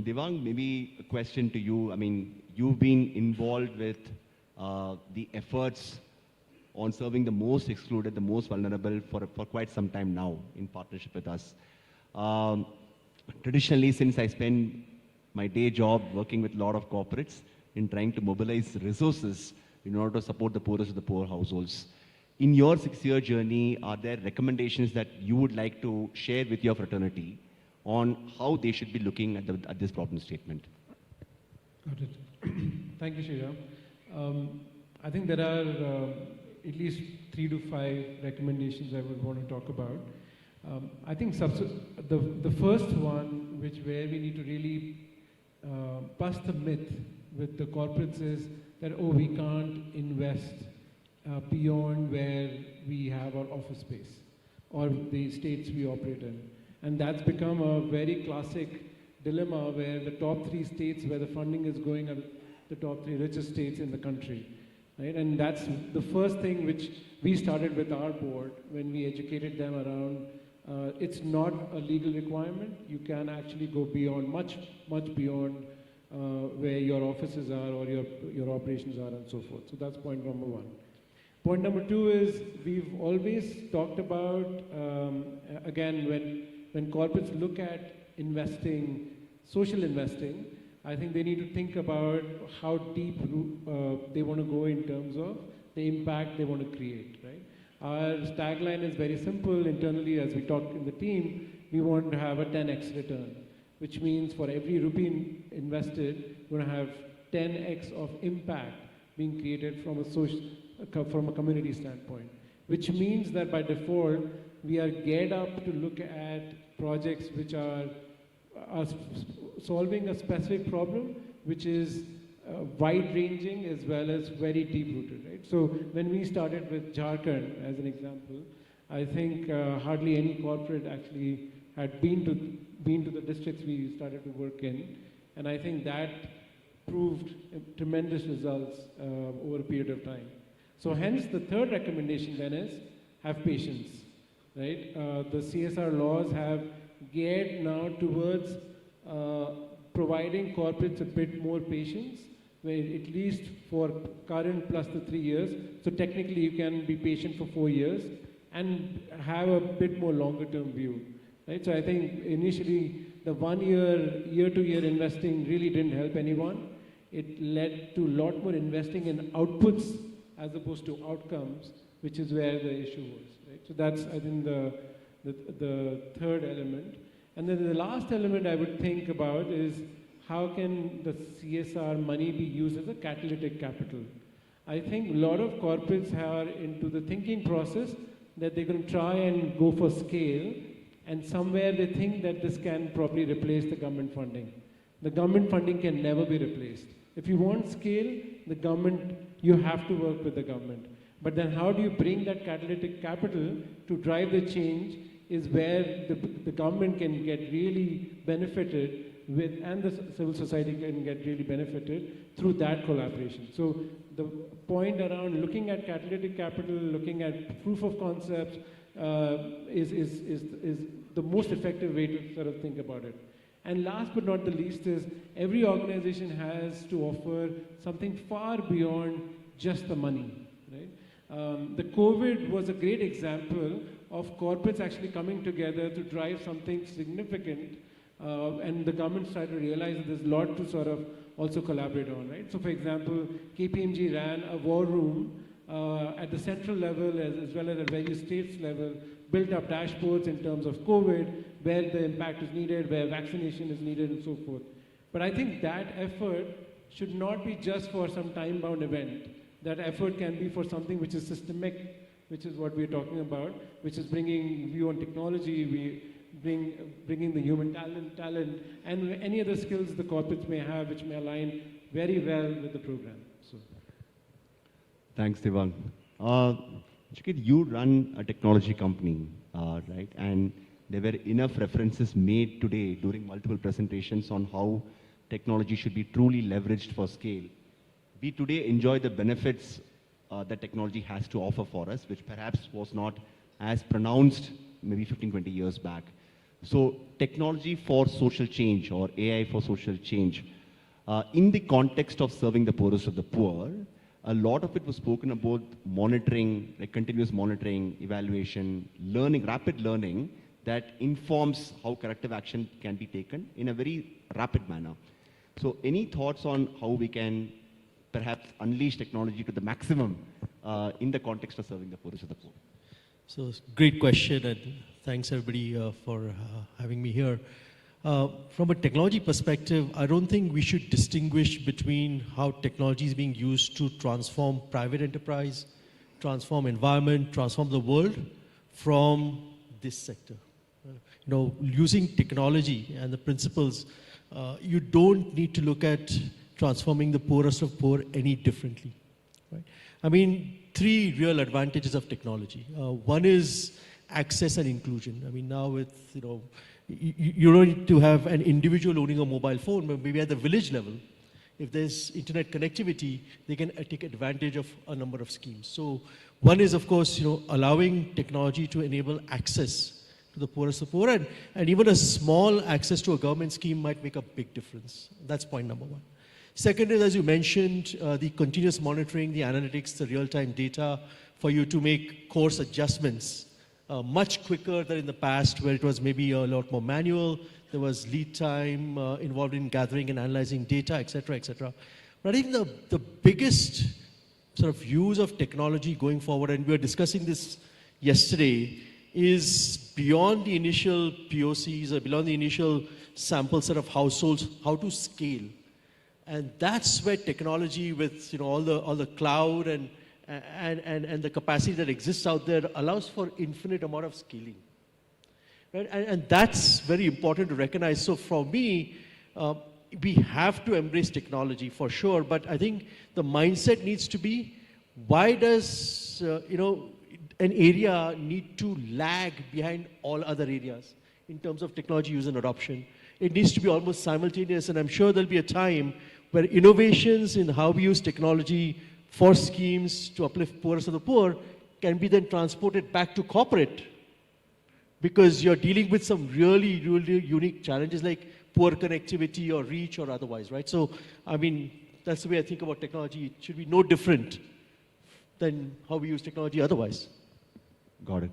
Devang, maybe a question to you. I mean, you've been involved with the efforts on serving the most excluded, the most vulnerable for quite some time now in partnership with us. Traditionally, since I spend my day job working with a lot of corporates in trying to mobilize resources in order to support the poorest of the poor households. In your 6-year journey, are there recommendations that you would like to share with your fraternity on how they should be looking at this problem statement? Got it. Thank you, Sriram. I think there are at least 3 to 5 recommendations I would want to talk about. I think the first one, where we need to really bust the myth with the corporates is that, oh, we can't invest beyond where we have our office space or the states we operate in. And that's become a very classic dilemma where the top 3 states where the funding is going are the top 3 richest states in the country. Right? And that's the first thing which we started with our board when we educated them around. It's not a legal requirement. You can actually go beyond, much beyond where your offices are or your operations are and so forth. So that's point number 1. Point number 2 is we've always talked about, again, when corporates look at investing, social investing, I think they need to think about how deep they want to go in terms of the impact they want to create, right? Our tagline is very simple internally as we talk in the team. We want to have a 10x return, which means for every rupee invested, we're going to have 10x of impact being created from a community standpoint, which means that by default, we are geared up to look at projects which are solving a specific problem, which is wide-ranging as well as very deep-rooted, right? So when we started with Jharkhand, as an example, I think hardly any corporate actually had been to the districts we started to work in, and I think that proved tremendous results over a period of time. So hence, the third recommendation then is have patience, right? The CSR laws have geared now towards providing corporates a bit more patience, where at least for current plus the 3 years. So technically you can be patient for 4 years and have a bit more longer term view, right? So I think initially the 1 year, year-to-year investing really didn't help anyone. It led to a lot more investing in outputs as opposed to outcomes, which is where the issue was, right? So that's, I think, the third element. And then the last element I would think about is how can the CSR money be used as a catalytic capital? I think a lot of corporates are into the thinking process that they're going to try and go for scale, and somewhere they think that this can probably replace the government funding. The government funding can never be replaced. If you want scale, the government, you have to work with the government. But then how do you bring that catalytic capital to drive the change is where the government can get really benefited with, and the civil society can get really benefited through that collaboration. So the point around looking at catalytic capital, looking at proof of concepts is the most effective way to sort of think about it. And last but not the least is every organization has to offer something far beyond just the money, right? The COVID was a great example of corporates actually coming together to drive something significant, and the government started to realize that there's a lot to sort of also collaborate on, right? So for example, KPMG ran a war room at the central level as well as at various states level, built up dashboards in terms of COVID, where the impact is needed, where vaccination is needed, and so forth. But I think that effort should not be just for some time-bound event. That effort can be for something which is systemic, which is what we're talking about, which is bringing view on technology, bringing the human talent, and any other skills the corporates may have, which may align very well with the program. So. Thanks, Devang. Chikit, you run a technology company, right? And there were enough references made today during multiple presentations on how technology should be truly leveraged for scale. We today enjoy the benefits that technology has to offer for us, which perhaps was not as pronounced maybe 15, 20 years back. So technology for social change or AI for social change, in the context of serving the poorest of the poor, a lot of it was spoken about monitoring, like continuous monitoring, evaluation, learning, rapid learning that informs how corrective action can be taken in a very rapid manner. So any thoughts on how we can perhaps unleash technology to the maximum in the context of serving the poorest of the poor? So great question, and thanks everybody for having me here. From a technology perspective, I don't think we should distinguish between how technology is being used to transform private enterprise, transform environment, transform the world from this sector. Using technology and the principles, you don't need to look at transforming the poorest of poor any differently. Right? I mean, three real advantages of technology. One is access and inclusion. I mean, now with, you don't need to have an individual owning a mobile phone, but maybe at the village level, if there's internet connectivity, they can take advantage of a number of schemes. So one is, of course, allowing technology to enable access to the poorest of poor, and even a small access to a government scheme might make a big difference. That's point number one. Second is, as you mentioned, the continuous monitoring, the analytics, the real-time data for you to make course adjustments much quicker than in the past, where it was maybe a lot more manual. There was lead time involved in gathering and analyzing data, et cetera, et cetera. But I think the biggest sort of use of technology going forward, and we were discussing this yesterday, is beyond the initial POCs or beyond the initial sample set of households, how to scale. And that's where technology with all the cloud and the capacity that exists out there allows for infinite amount of scaling. Right? And that's very important to recognize. So for me, we have to embrace technology for sure, but I think the mindset needs to be, why does an area need to lag behind all other areas in terms of technology use and adoption? It needs to be almost simultaneous, and I'm sure there'll be a time where innovations in how we use technology for schemes to uplift poorest of the poor can be then transported back to corporate, because you're dealing with some really, really unique challenges like poor connectivity or reach or otherwise, right? So, I mean, that's the way I think about technology. It should be no different than how we use technology otherwise. Got it.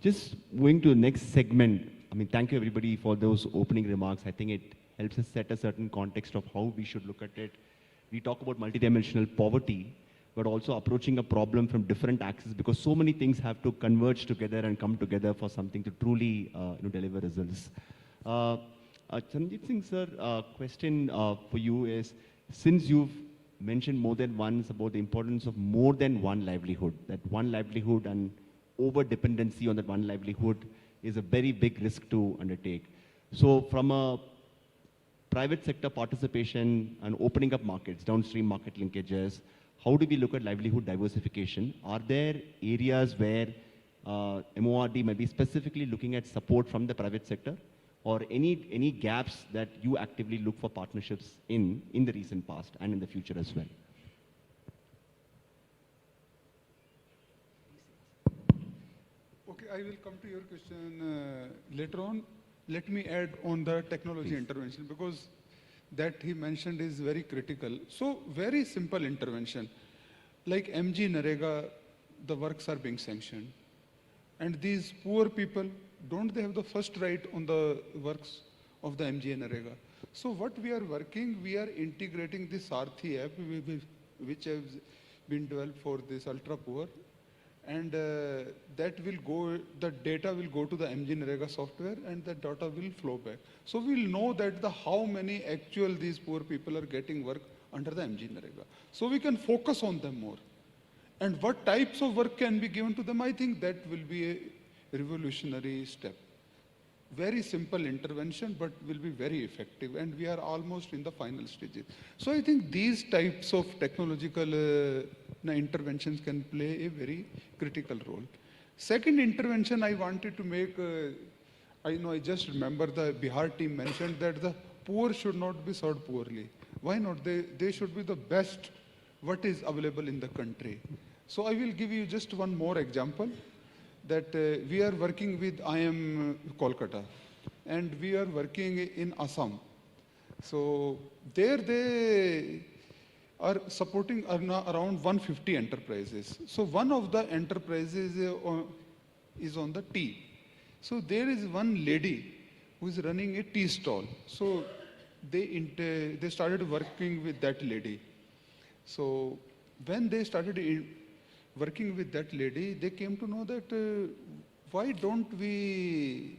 Just going to the next segment. I mean, thank you everybody for those opening remarks. I think it helps us set a certain context of how we should look at it. We talk about multidimensional poverty, but also approaching a problem from different axes, because so many things have to converge together and come together for something to truly deliver results. Charanjit Singh sir, question for you is, since you've mentioned more than once about the importance of more than one livelihood, that one livelihood and over-dependency on that one livelihood is a very big risk to undertake. So from a private sector participation and opening up markets, downstream market linkages, how do we look at livelihood diversification? Are there areas where MORD might be specifically looking at support from the private sector, or any gaps that you actively look for partnerships in the recent past and in the future as well? Okay, I will come to your question later on. Let me add on the technology intervention, because that he mentioned is very critical. So very simple intervention. Like MG-NREGA, the works are being sanctioned. And these poor people, don't they have the first right on the works of the MG-NREGA? So what we are working, we are integrating this Sarthi app, which has been developed for this ultra poor. And that will go, the data will go to the MG-NREGA software, and the data will flow back. So we'll know that how many actual these poor people are getting work under the MG-NREGA. So we can focus on them more. And what types of work can be given to them, I think that will be a revolutionary step. Very simple intervention, but will be very effective, and we are almost in the final stages. So I think these types of technological interventions can play a very critical role. Second intervention I wanted to make, I just remember the Bihar team mentioned that the poor should not be served poorly. Why not? They should be the best what is available in the country. So I will give you just one more example. That we are working with IIM Kolkata, and we are working in Assam. So there they are supporting around 150 enterprises. So one of the enterprises is on the tea. So there is one lady who is running a tea stall. So they started working with that lady. So when they started working with that lady, they came to know that why don't we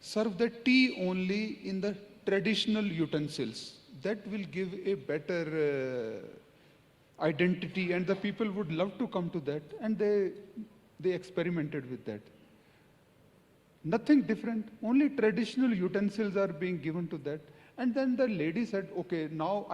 serve the tea only in the traditional utensils? That will give a better identity, and the people would love to come to that, and they experimented with that. Nothing different, only traditional utensils are being given to that. And then the lady said, okay, now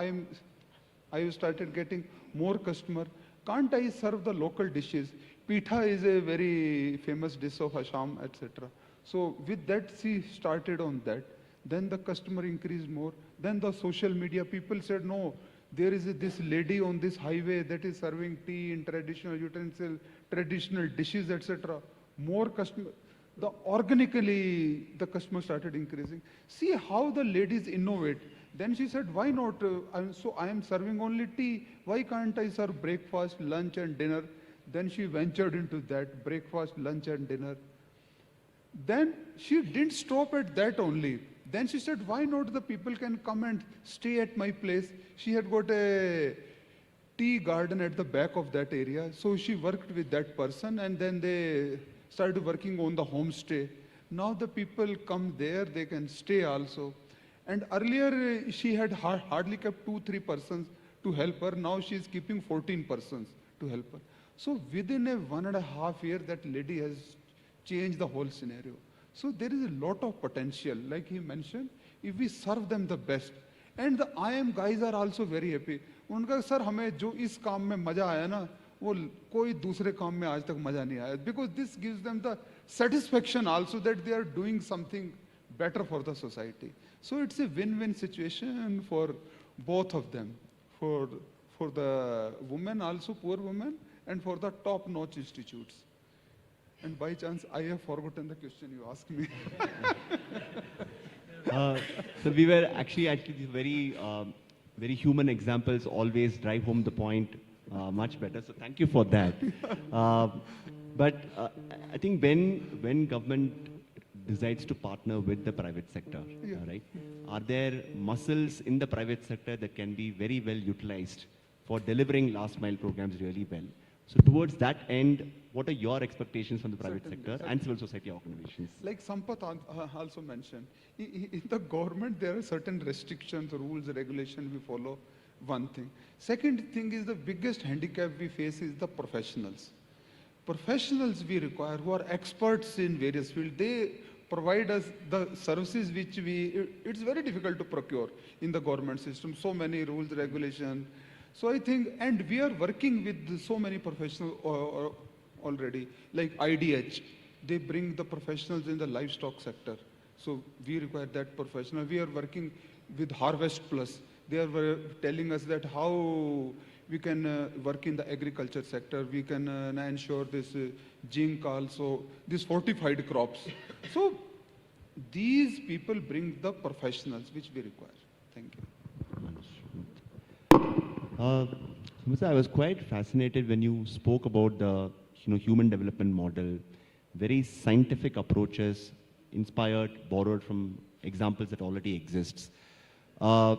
I started getting more customer. Can't I serve the local dishes? Pitha is a very famous dish of Assam, etc. So with that, she started on that. Then the customer increased more. Then the social media people said, no, there is this lady on this highway that is serving tea in traditional utensil, traditional dishes, etc. More customer, organically the customer started increasing. See how the ladies innovate. Then she said, why not? I am serving only tea. Why can't I serve breakfast, lunch, and dinner? Then she ventured into that, breakfast, lunch, and dinner. Then she didn't stop at that only. Then she said, why not the people can come and stay at my place? She had got a tea garden at the back of that area. So she worked with that person, and then they started working on the homestay. Now the people come there, they can stay also. And earlier she had hardly kept 2-3 persons to help her. Now she is keeping 14 persons to help her. So within a 1.5 year, that lady has changed the whole scenario. So there is a lot of potential, like he mentioned, if we serve them the best. And the IM guys are also very happy. उनका sir हमें जो इस काम में मजा आया ना, वो कोई दूसरे काम में आज तक मजा नहीं आया. Because this gives them the satisfaction also that they are doing something better for the society. So it's a win-win situation for both of them, for the women also, poor women, and for the top-notch institutes. And by chance, I have forgotten the question you asked me. So we were actually very human examples always drive home the point much better. So thank you for that. But I think when government decides to partner with the private sector, right? Are there muscles in the private sector that can be very well utilized for delivering last mile programs really well? So towards that end, what are your expectations from the private sector and civil society organizations? Like Sampath also mentioned, in the government there are certain restrictions, rules, regulations we follow, one thing. Second thing is the biggest handicap we face is the professionals. Professionals we require who are experts in various fields. They provide us the services which it's very difficult to procure in the government system. So many rules, regulations. So I think, and we are working with so many professionals already, like IDH. They bring the professionals in the livestock sector. So we require that professional. We are working with Harvest Plus. They are telling us that how we can work in the agriculture sector. We can ensure this zinc also, these fortified crops. So these people bring the professionals which we require. Thank you. Musa, I was quite fascinated when you spoke about the human development model, very scientific approaches, inspired, borrowed from examples that already exists. How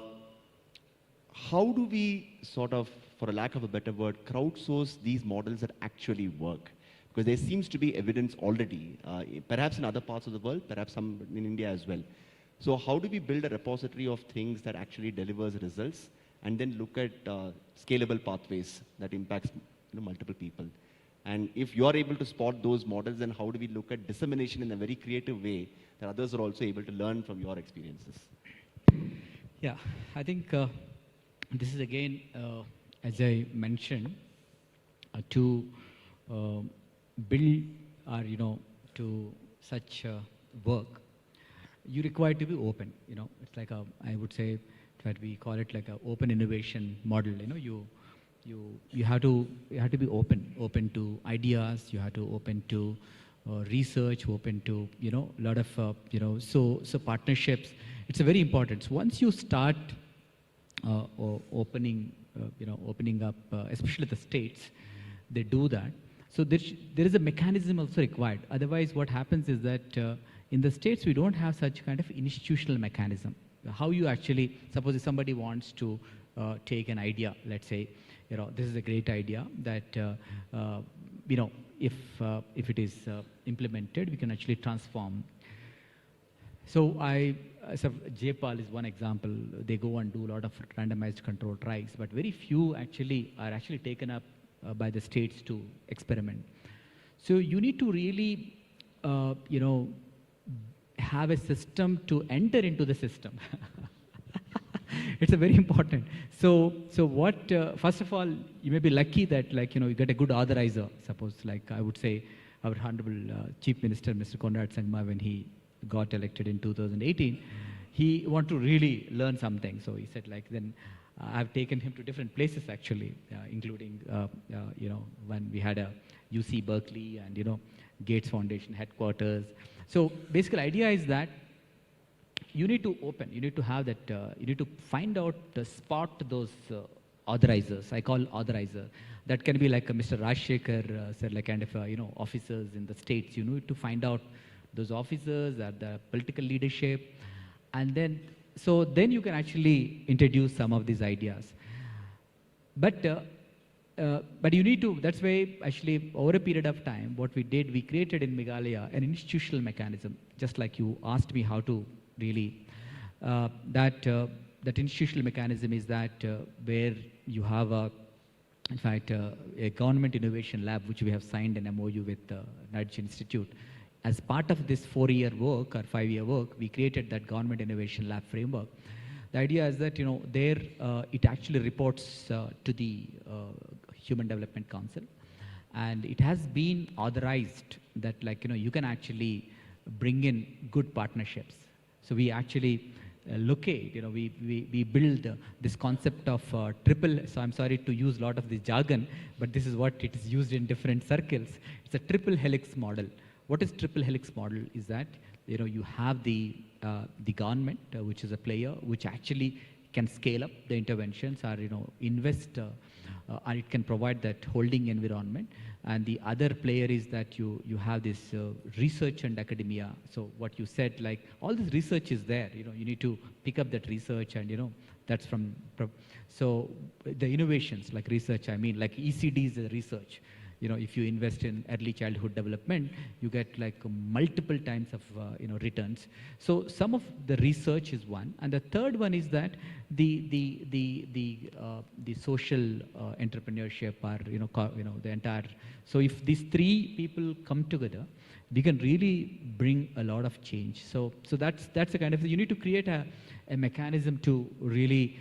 do we sort of, for a lack of a better word, crowdsource these models that actually work? Because there seems to be evidence already, perhaps in other parts of the world, perhaps some in India as well. So how do we build a repository of things that actually delivers results, and then look at scalable pathways that impacts multiple people? And if you are able to spot those models, then how do we look at dissemination in a very creative way that others are also able to learn from your experiences? Yeah, I think this is again, as I mentioned, to build or to such work, you require to be open. It's like I would say that we call it like an open innovation model. You have to be open to ideas. You have to open to research, open to a lot of so partnerships. It's very important. So once you start opening up, especially the states, they do that. So there is a mechanism also required. Otherwise, what happens is that in the states we don't have such kind of institutional mechanism. How you actually, suppose if somebody wants to take an idea, let's say, this is a great idea that, if it is implemented, we can actually transform. So JPAL is one example. They go and do a lot of randomized control trials, but very few actually are taken up by the states to experiment. So you need to really, have a system to enter into the system. it's a very important. So what, first of all, you may be lucky that you get a good authorizer. Suppose I would say our Honorable Chief Minister, Mr. Conrad Sangma, when he got elected in 2018, he wanted to really learn something. So he said then I've taken him to different places actually, including, when we had a UC Berkeley and, Gates Foundation headquarters. So basically idea is that you need to open, you need to have that, you need to find out, spot those authorizers. I call authorizer. That can be like Mr. Rajshekhar said, kind of, officers in the states. You need to find out those officers or the political leadership. And then, then you can actually introduce some of these ideas. But you need to, that's why actually over a period of time, what we did, we created in Meghalaya an institutional mechanism, just like you asked me how to really, that institutional mechanism is that where you have in fact, a government innovation lab, which we have signed an MOU with Nudge Institute. As part of this 4-year work or 5-year work, we created that government innovation lab framework. The idea is that, there it actually reports to the Human Development Council, and it has been authorized that you can actually bring in good partnerships. So we actually locate, we build this concept of triple, so I'm sorry to use a lot of this jargon, but this is what it is used in different circles. It's a triple helix model. What is triple helix model is that, you have the government, which is a player, which actually can scale up the interventions or, invest, and it can provide that holding environment. And the other player is that you have this research and academia. So what you said, all this research is there, you need to pick up that research and, that's from, so the innovations like research, I mean like ECD is a research. If you invest in early childhood development, you get multiple times of returns. So some of the research is one, and the third one is that the social entrepreneurship or the entire. So if these three people come together, we can really bring a lot of change. So that's the kind of, you need to create a mechanism to really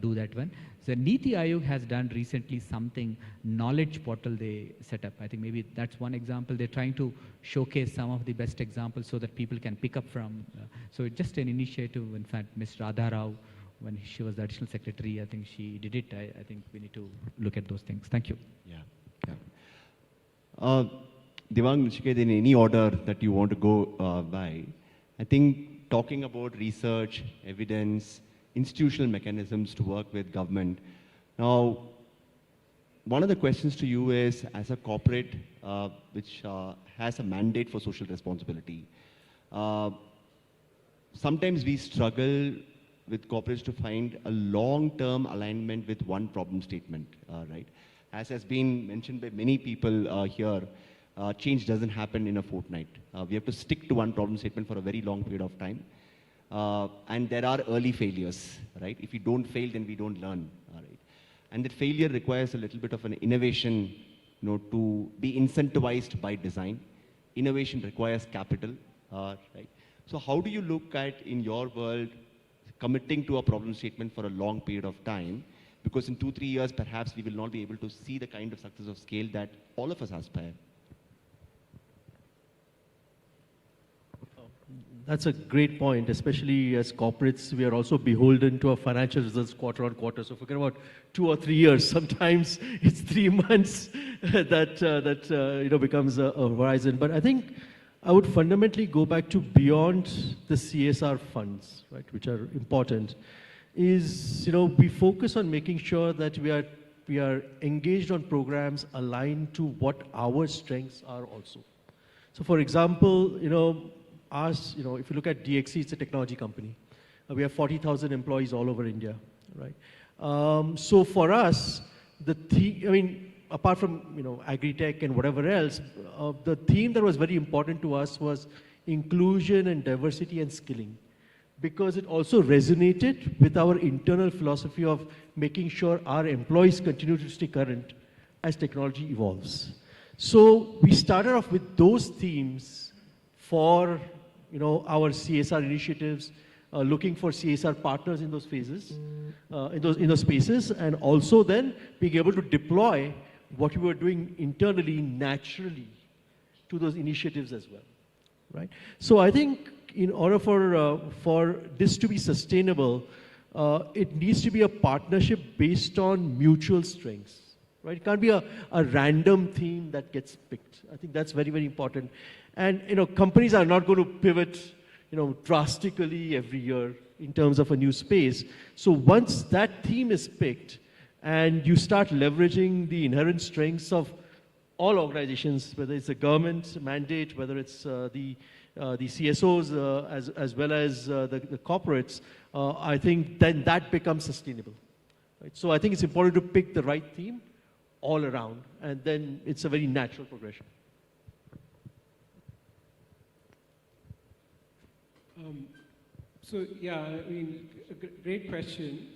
do that one. So Niti Aayog has done recently something, knowledge portal they set up. I think maybe that's one example. They're trying to showcase some of the best examples so that people can pick up from. So it's just an initiative. In fact, Ms. Radha Rao, when she was the additional secretary, I think she did it. I think we need to look at those things. Thank you. Yeah. Devang, Nishikesh, in any order that you want to go by, I think talking about research, evidence, institutional mechanisms to work with government. Now, one of the questions to you is, as a corporate which has a mandate for social responsibility, sometimes we struggle with corporates to find a long-term alignment with one problem statement, right? As has been mentioned by many people here, change doesn't happen in a fortnight. We have to stick to one problem statement for a very long period of time. And there are early failures, right? If we don't fail, then we don't learn, right? And that failure requires a little bit of an innovation, to be incentivized by design. Innovation requires capital, right? So how do you look at, in your world, committing to a problem statement for a long period of time? Because in 2-3 years, perhaps we will not be able to see the kind of success of scale that all of us aspire. That's a great point, especially as corporates, we are also beholden to our financial results quarter on quarter. So forget about 2 or 3 years. Sometimes it's 3 months that becomes a horizon. But I think I would fundamentally go back to beyond the CSR funds, right, which are important. Is we focus on making sure that we are engaged on programs aligned to what our strengths are also. So, for example, if you look at DXC, it's a technology company. We have 40,000 employees all over India, right? So for us, apart from agri-tech and whatever else, the theme that was very important to us was inclusion and diversity and skilling, because it also resonated with our internal philosophy of making sure our employees continue to stay current as technology evolves. So we started off with those themes for our CSR initiatives. looking for CSR partners in those phases, in those spaces, and also then being able to deploy what we were doing internally naturally to those initiatives as well, right? So I think in order for this to be sustainable, it needs to be a partnership based on mutual strengths, right? It can't be a random theme that gets picked. I think that's very, very important. And companies are not going to pivot, drastically every year in terms of a new space. So once that theme is picked and you start leveraging the inherent strengths of all organizations, whether it's a government mandate, whether it's the CSOs as well as the corporates, I think then that becomes sustainable. Right? So I think it's important to pick the right theme all around, and then it's a very natural progression. So yeah, I mean, great question.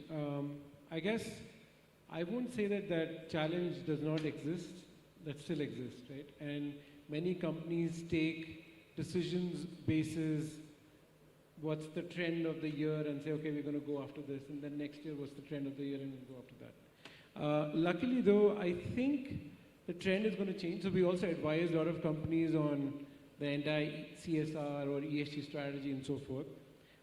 I guess I won't say that challenge does not exist. That still exists, right? And many companies take decisions basis what's the trend of the year and say, okay, we're going to go after this, and then next year what's the trend of the year and we'll go after that. Luckily though, I think the trend is going to change. So we also advise a lot of companies on the entire CSR or ESG strategy and so forth.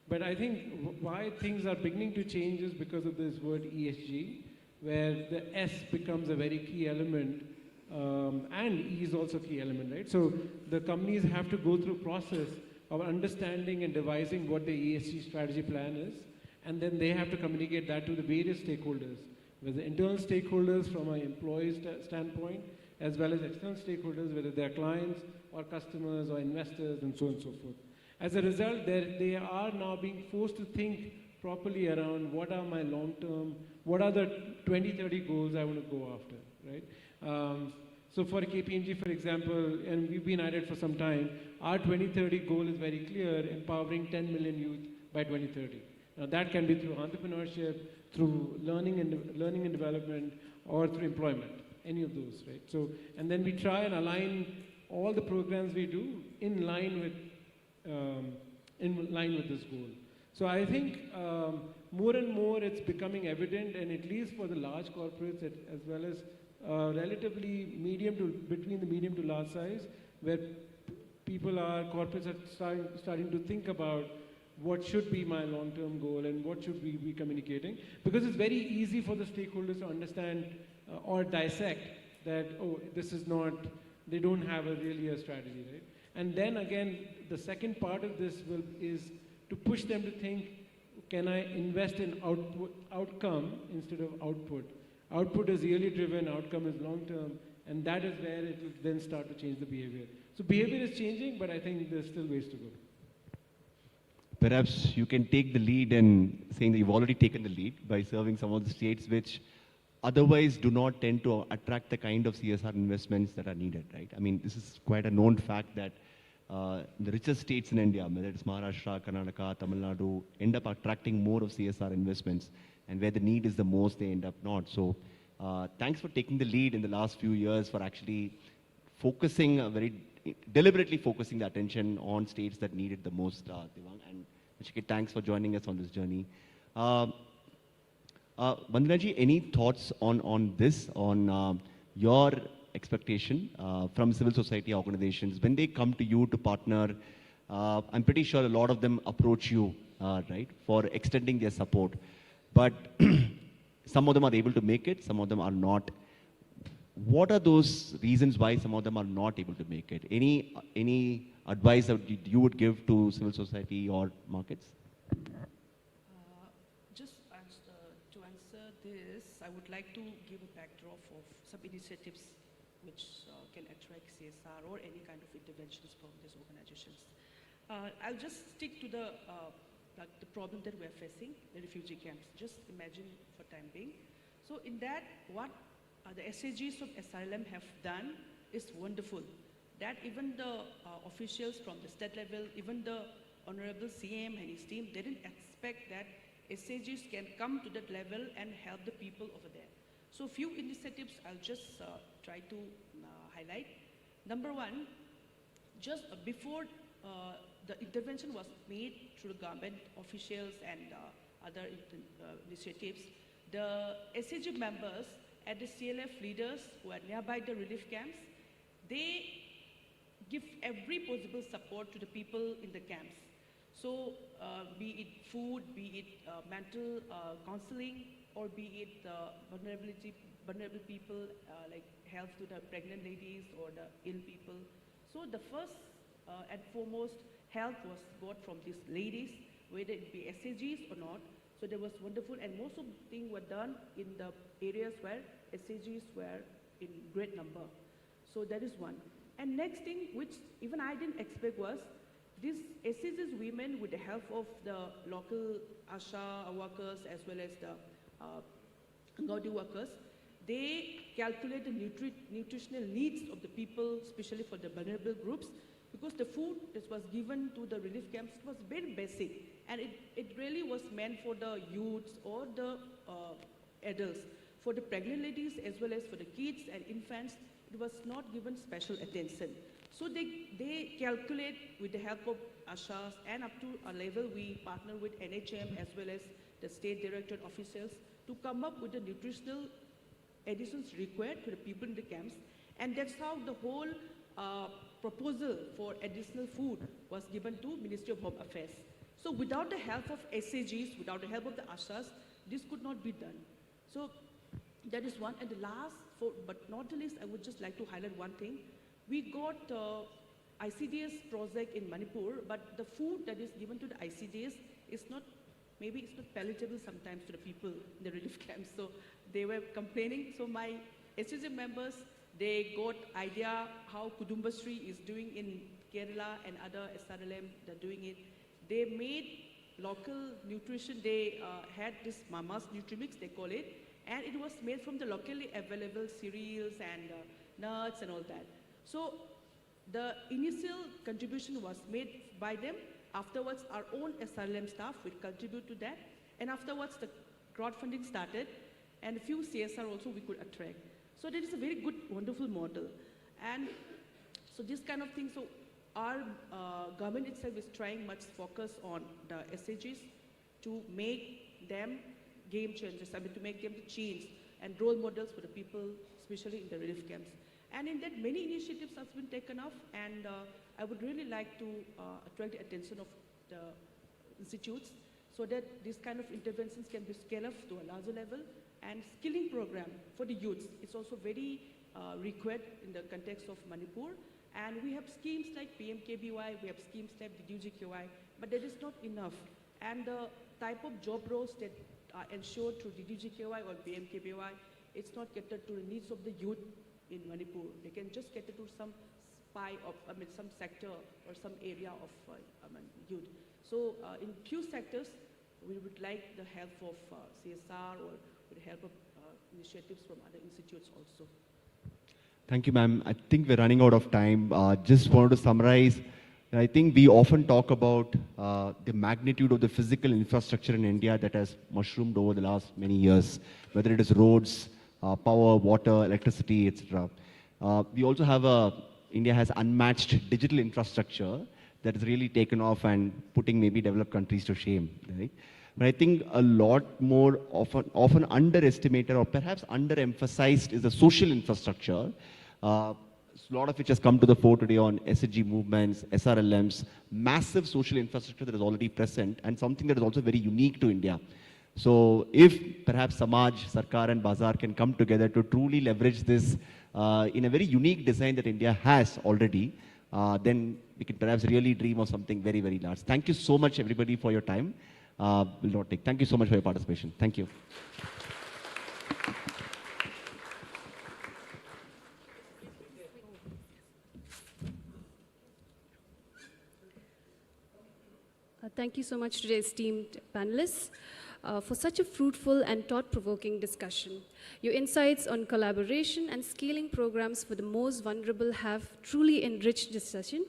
But I think why things are beginning to change is because of this word ESG, where the S becomes a very key element, and E is also a key element, right? So the companies have to go through a process of understanding and devising what the ESG strategy plan is, and then they have to communicate that to the various stakeholders, whether the internal stakeholders from an employee standpoint, as well as external stakeholders, whether they're clients or customers or investors and so on and so forth. As a result, they are now being forced to think properly around what are my long-term, what are the 2030 goals I want to go after, right? So for KPMG, for example, and we've been at it for some time, our 2030 goal is very clear, empowering 10 million youth by 2030. Now that can be through entrepreneurship, through learning and development, or through employment, any of those, right? So, and then we try and align all the programs we do in line with this goal. So I think more and more it's becoming evident, and at least for the large corporates as well as relatively between the medium to large size, where corporates are starting to think about what should be my long-term goal and what should we be communicating. Because it's very easy for the stakeholders to understand or dissect that, oh, this is not, they don't have really a strategy, right? And then again, the second part of this is to push them to think, can I invest in outcome instead of output? Output is yearly driven, outcome is long-term, and that is where it will then start to change the behavior. So behavior is changing, but I think there's still ways to go. Perhaps you can take the lead in saying that you've already taken the lead by serving some of the states which otherwise do not tend to attract the kind of CSR investments that are needed, right? I mean, this is quite a known fact that the richest states in India, whether it's Maharashtra, Karnataka, Tamil Nadu, end up attracting more of CSR investments, and where the need is the most, they end up not. So thanks for taking the lead in the last few years for actually deliberately focusing the attention on states that need it the most, Devang. And Nachiket, thanks for joining us on this journey. Vandanaji, any thoughts on this, on your expectation from civil society organizations when they come to you to partner? I'm pretty sure a lot of them approach you, right, for extending their support. But some of them are able to make it, some of them are not. What are those reasons why some of them are not able to make it? Any advice that you would give to civil society or markets? Just to answer this, I would like to give a backdrop of some initiatives which can attract CSR or any kind of interventions from these organizations. I'll just stick to the problem that we're facing, the refugee camps. Just imagine for time being. So in that, what the SAGs of SRLM have done is wonderful. That even the officials from the state level, even the Honorable CM and his team, they didn't expect that SAGs can come to that level and help the people over there. So few initiatives I'll just try to highlight. Number one, just before the intervention was made through government officials and other initiatives. The SAG members and the CLF leaders who are nearby the relief camps, they give every possible support to the people in the camps. So be it food, be it mental counseling, or be it vulnerable people, like help to the pregnant ladies or the ill people. So the first and foremost help was got from these ladies, whether it be SAGs or not. So that was wonderful, and most of the things were done in the areas where SAGs were in great number. So that is one. And next thing, which even I didn't expect, was these SAGs women, with the help of the local ASHA workers as well as the Gaudi workers, they calculate the nutritional needs of the people, especially for the vulnerable groups, because the food that was given to the relief camps was very basic, and it really was meant for the youths or the adults. For the pregnant ladies as well as for the kids and infants, it was not given special attention. So they calculate with the help of ASHAs, and up to a level we partner with NHM as well as the state directorate officials to come up with the nutritional additions required to the people in the camps. And that's how the whole proposal for additional food was given to Ministry of Home Affairs. So without the help of SAGs, without the help of the ASHAs, this could not be done. So that is one. And the last, but not the least, I would just like to highlight one thing. We got ICDS project in Manipur, but the food that is given to the ICDS is not, maybe it's not palatable sometimes to the people in the relief camps. So they were complaining. So my SAG members, they got idea how Kudumbashree is doing in Kerala, and other SRLM, they're doing it. They made local nutrition. They had this Mama's Nutrimix, they call it, and it was made from the locally available cereals and nuts and all that. So the initial contribution was made by them. Afterwards, our own SRLM staff will contribute to that. And afterwards, the crowdfunding started, and a few CSR also we could attract. So that is a very good, wonderful model. And so this kind of thing, so our government itself is trying much focus on the SAGs to make them game changers, I mean to make them change and role models for the people, especially in the relief camps. And in that, many initiatives have been taken off, and I would really like to attract the attention of the institutes so that these kind of interventions can be scaled up to a larger level. And skilling program for the youths is also very required in the context of Manipur. And we have schemes like PMKBY, we have schemes like DDUGKY, but that is not enough. And the type of job roles that are ensured through DDUGKY or PMKBY, it's not catered to the needs of the youth in Manipur. They can just cater to some some sector or some area of youth. So in few sectors, we would like the help of CSR or with the help of initiatives from other institutes also. Thank you, ma'am. I think we're running out of time. Just wanted to summarize. I think we often talk about the magnitude of the physical infrastructure in India that has mushroomed over the last many years, whether it is roads, power, water, electricity, etc. We also have India has unmatched digital infrastructure that has really taken off and putting maybe developed countries to shame, right? But I think a lot more often underestimated or perhaps underemphasized is the social infrastructure. A lot of which has come to the fore today on SHG movements, SRLMs, massive social infrastructure that is already present and something that is also very unique to India. So if perhaps Samaj, Sarkar and Bazaar can come together to truly leverage this in a very unique design that India has already, then we can perhaps really dream of something very, very large. Thank you so much everybody for your time. Thank you so much for your participation. Thank you. Thank you so much to the esteemed panelists for such a fruitful and thought-provoking discussion. Your insights on collaboration and scaling programs for the most vulnerable have truly enriched this session.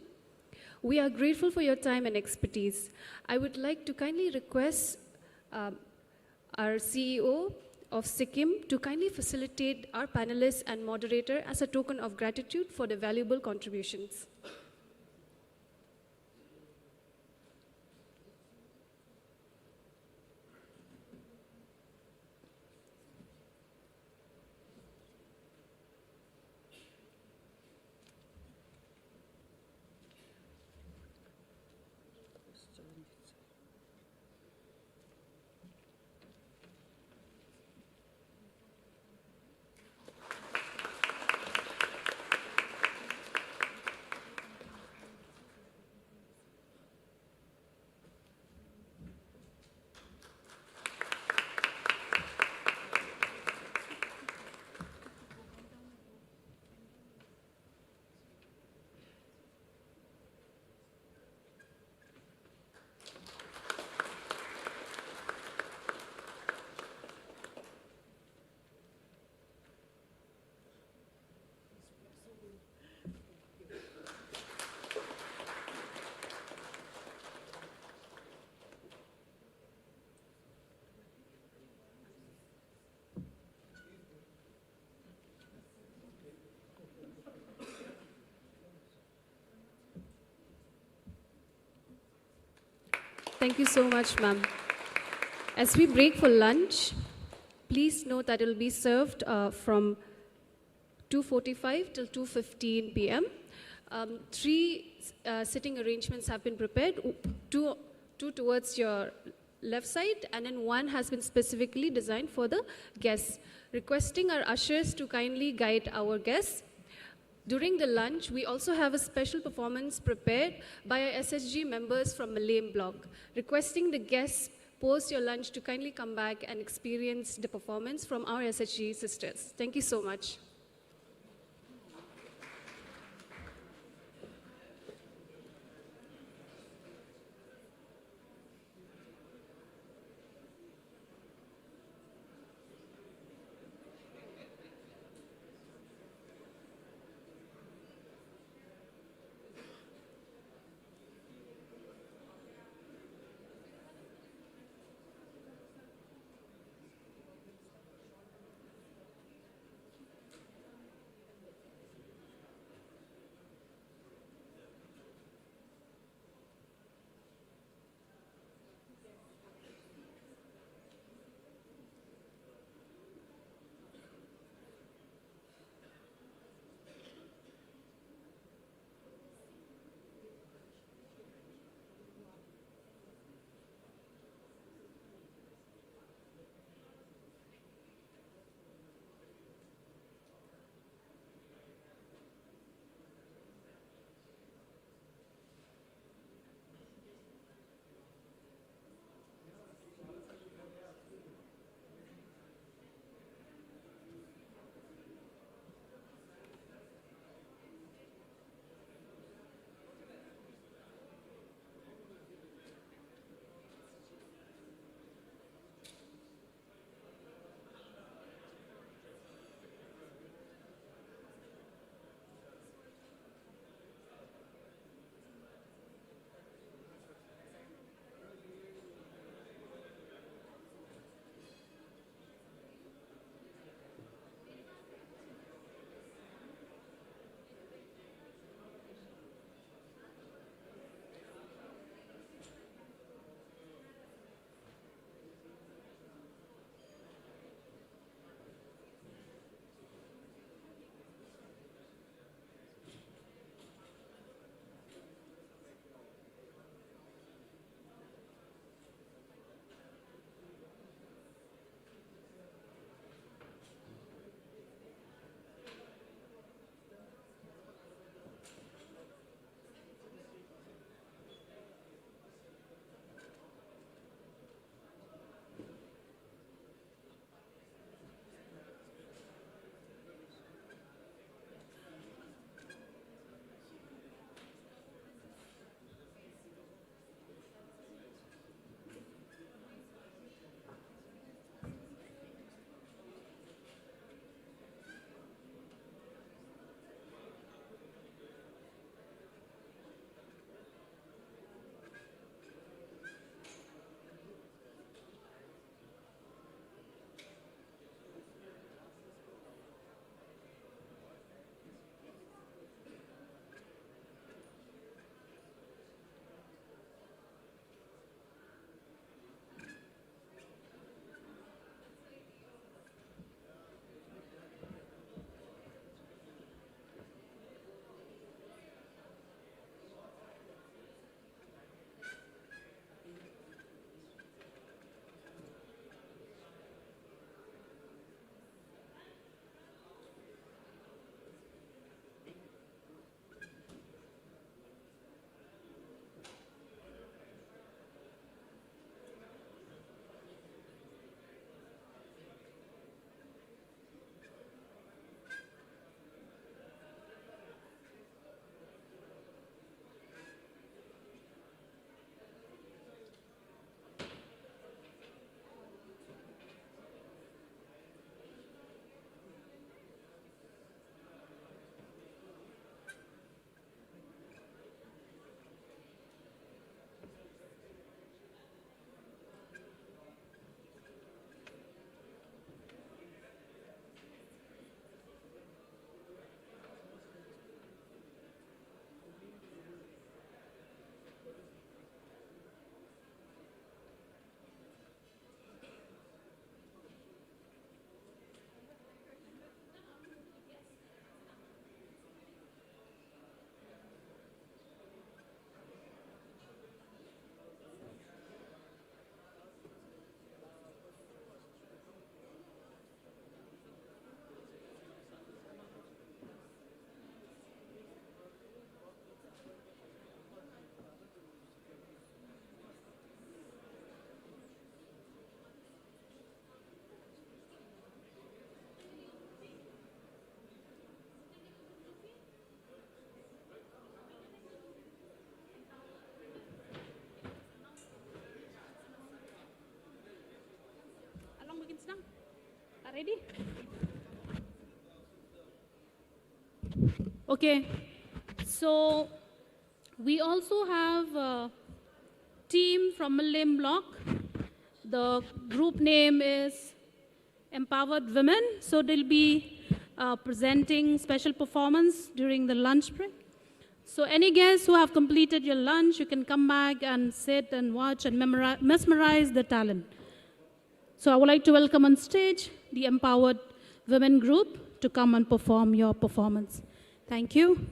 We are grateful for your time and expertise. I would like to kindly request our CEO of Sikkim to kindly facilitate our panelists and moderator as a token of gratitude for their valuable contributions. Thank you so much, ma'am. As we break for lunch, please note that it will be served from 2:45 till 2:15 p.m. Three sitting arrangements have been prepared, two towards your left side, and then one has been specifically designed for the guests. Requesting our ushers to kindly guide our guests. During the lunch, we also have a special performance prepared by our SSG members from Malayan block. Requesting the guests post your lunch to kindly come back and experience the performance from our SSG sisters. Thank you so much. Ready? Okay. So we also have a team from Millennium Block. The group name is Empowered Women. So they'll be presenting special performance during the lunch break. So any guests who have completed your lunch, you can come back and sit and watch and mesmerize the talent. So I would like to welcome on stage the Empowered Women group to come and perform your performance. Thank you.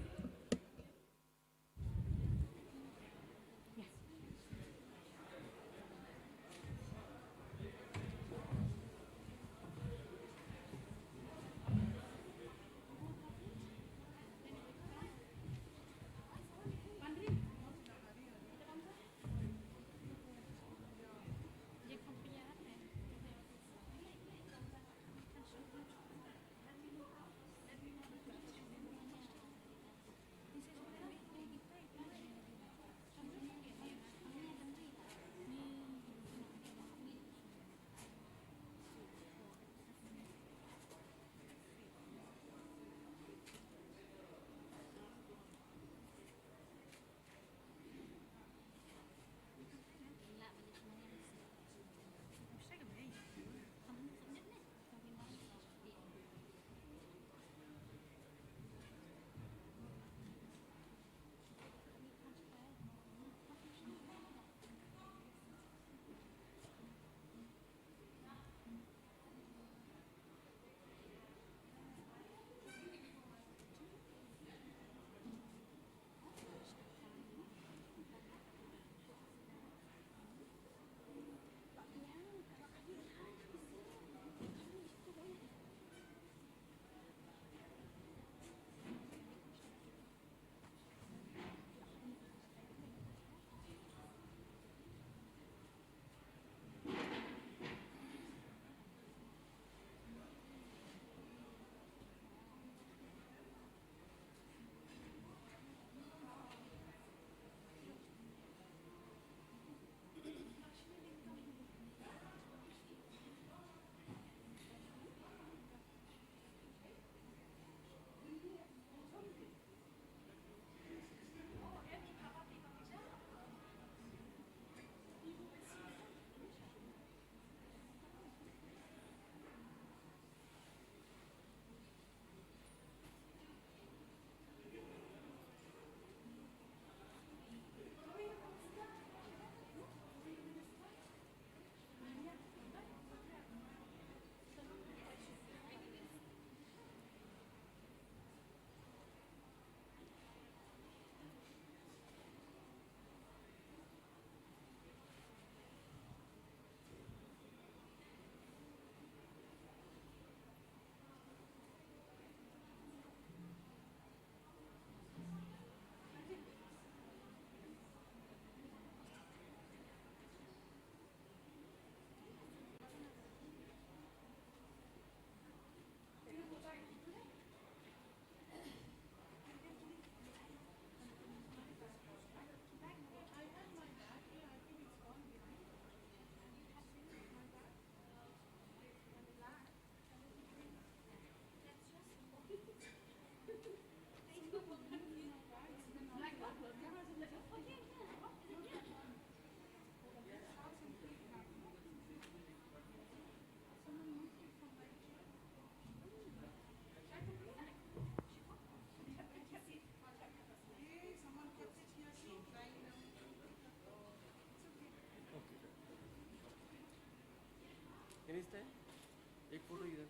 एक photo इधर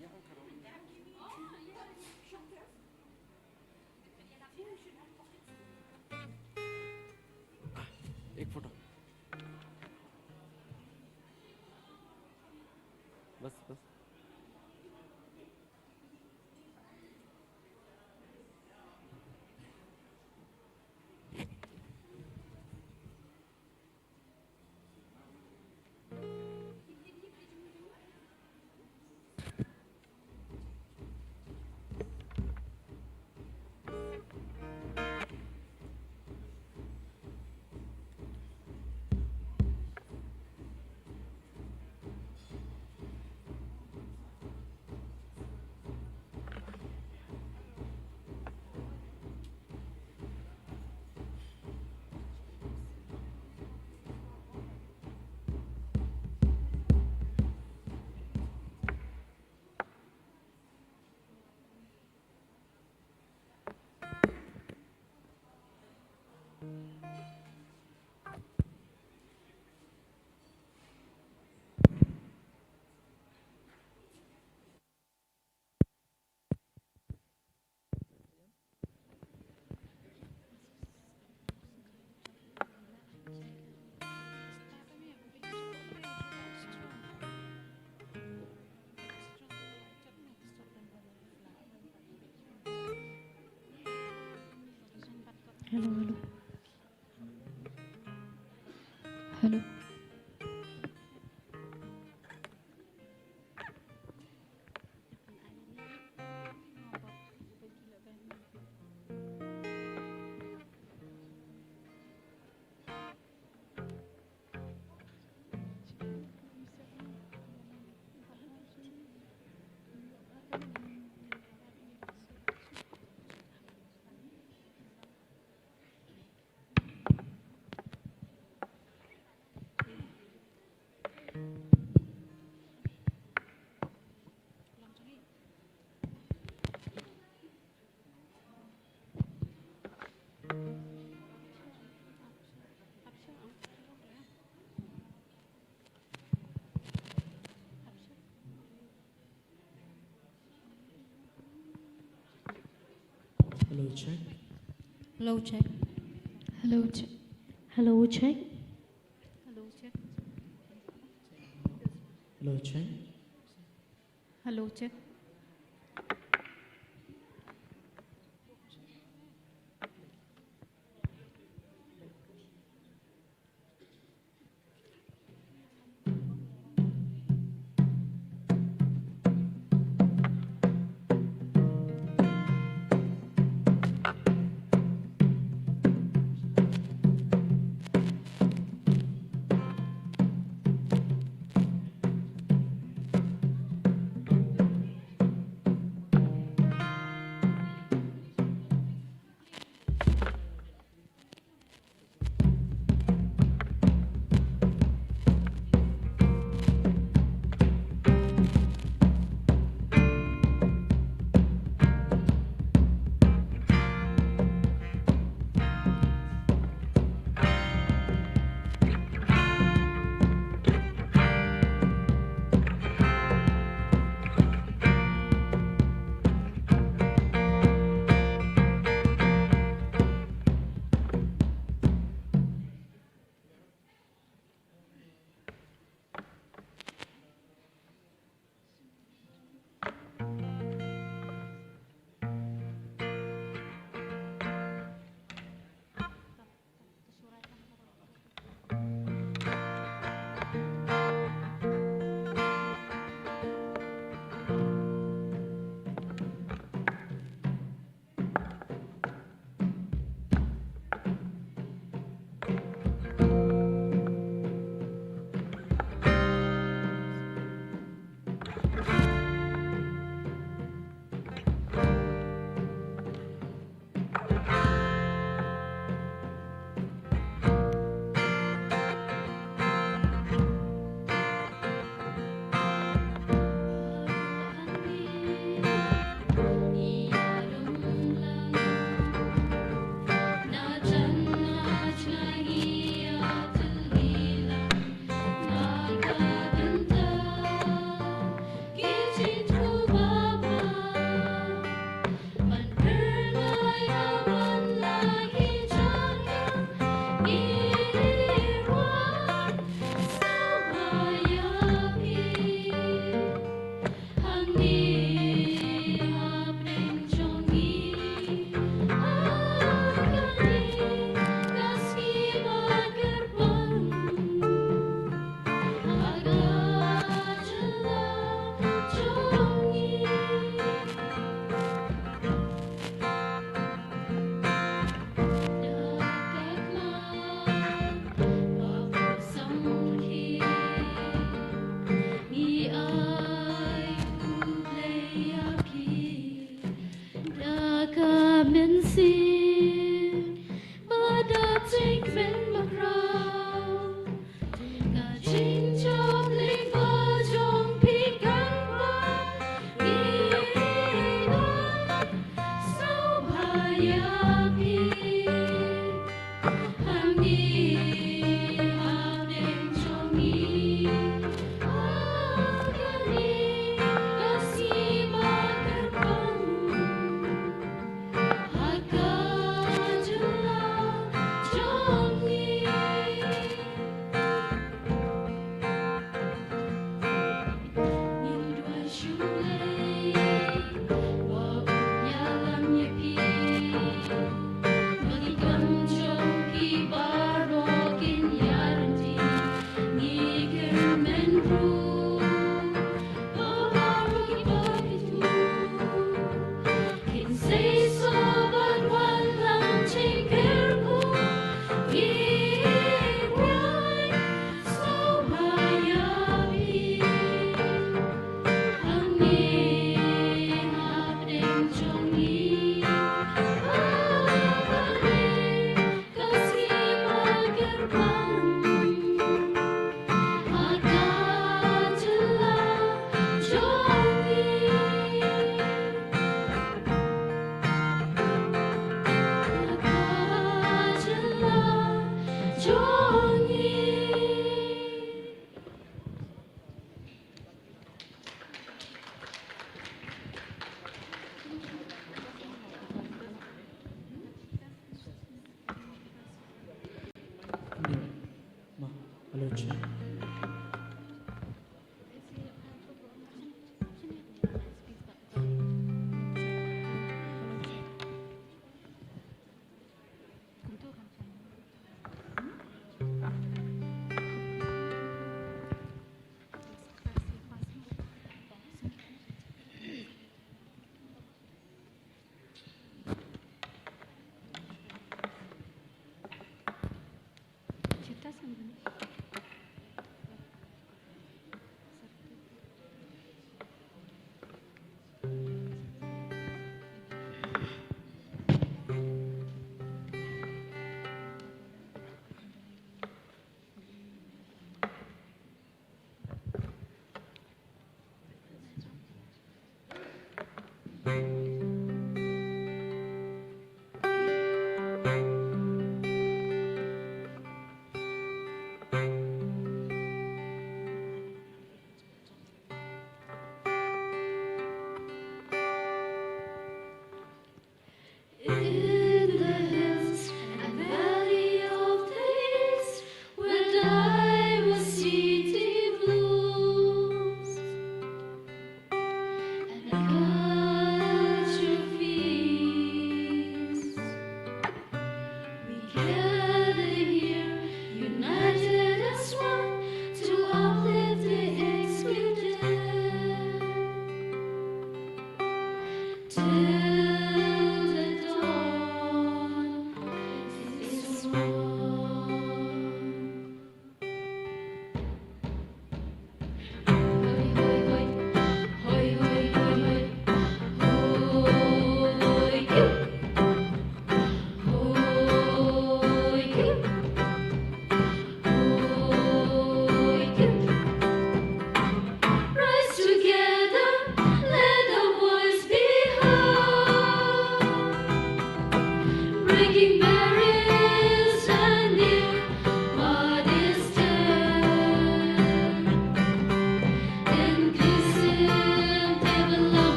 यहाँ खड़ा एक photo बस बस Hello, hello. Hello. Hello, check. Hello, check. Hello, check. Hello, check. Hello, check. Hello, check. Hello, check.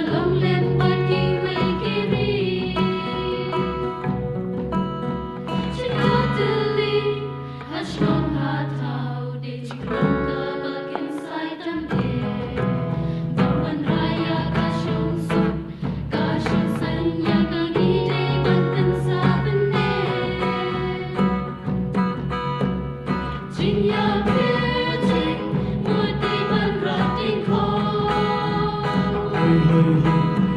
Hey, hey, hey.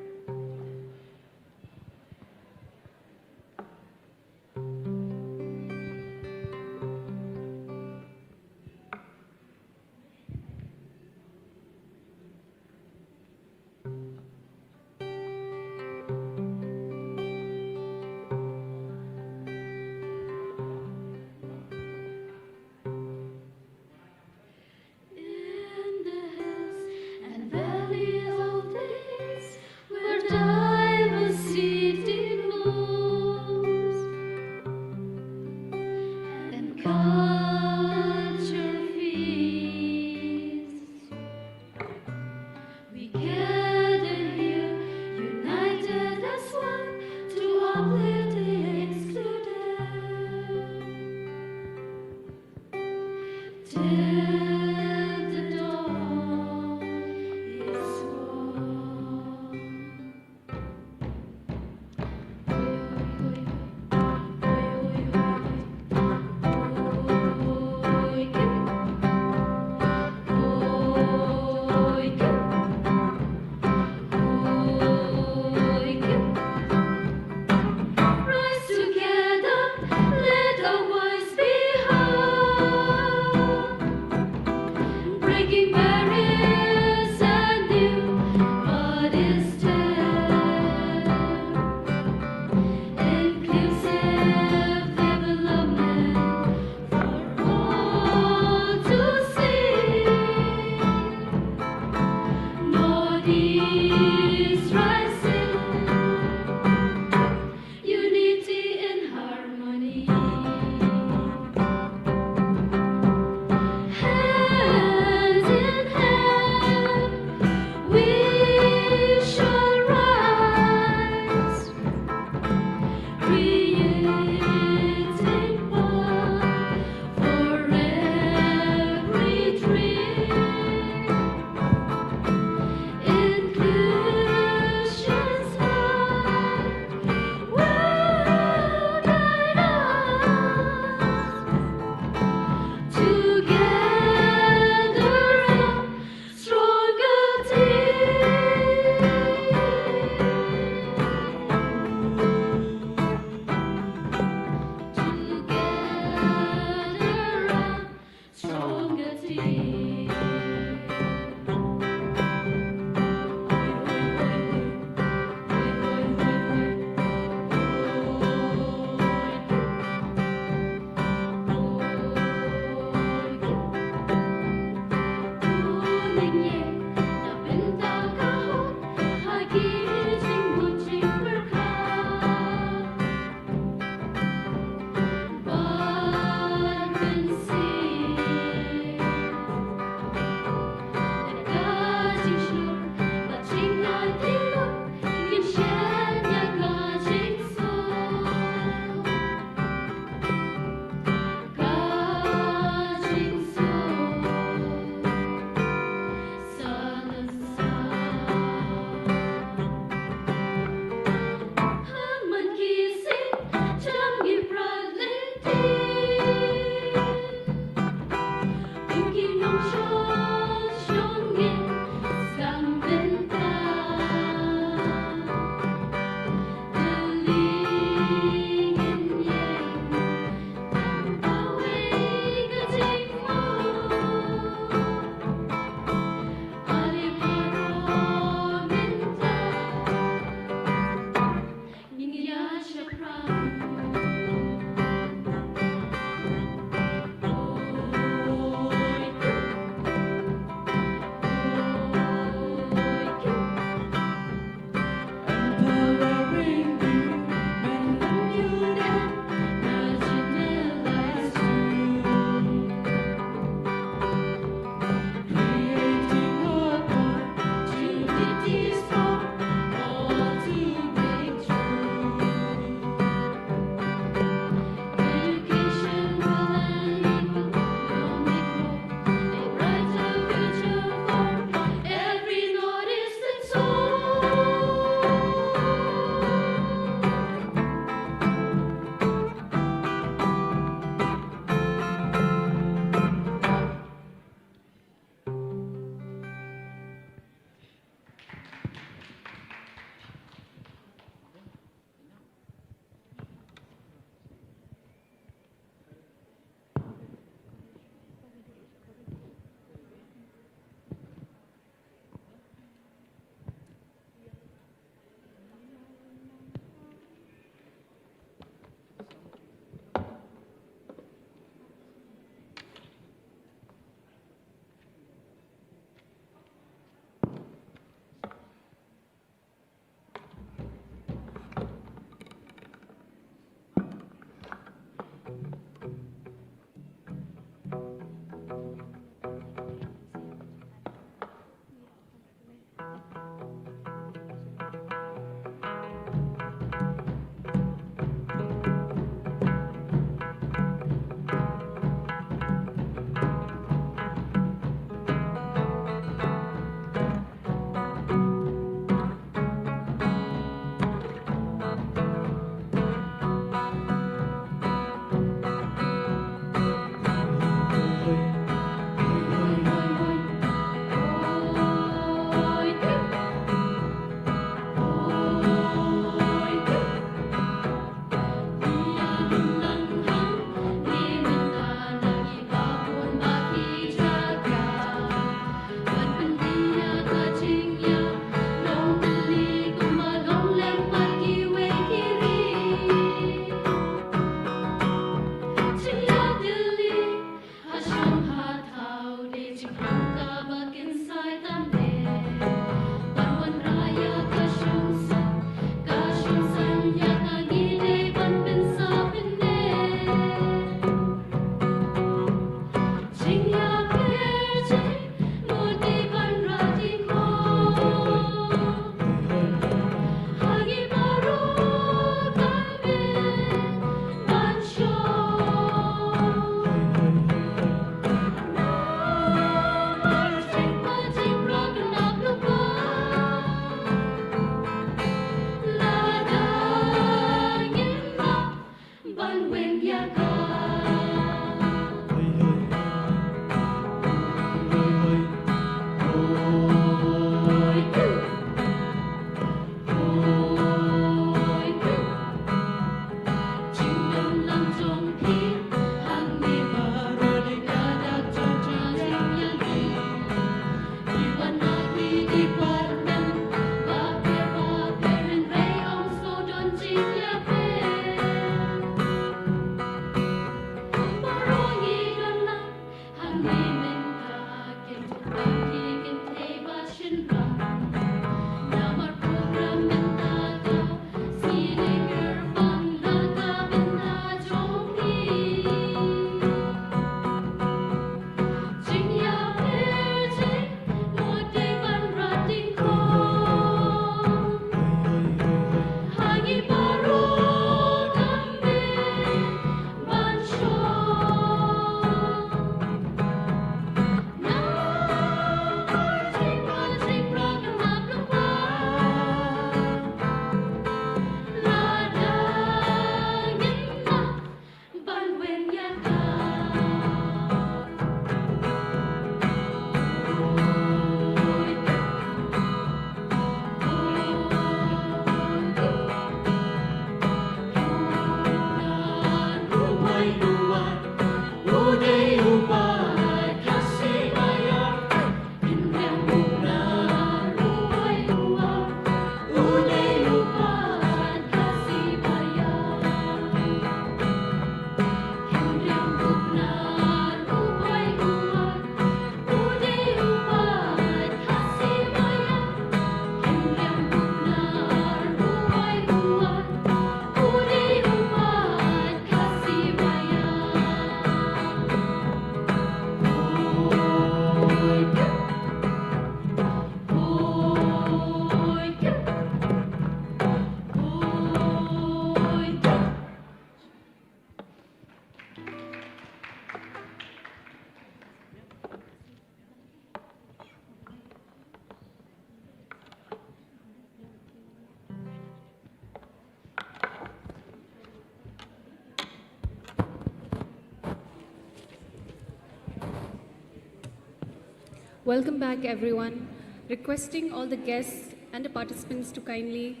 Welcome back, everyone. Requesting all the guests and the participants to kindly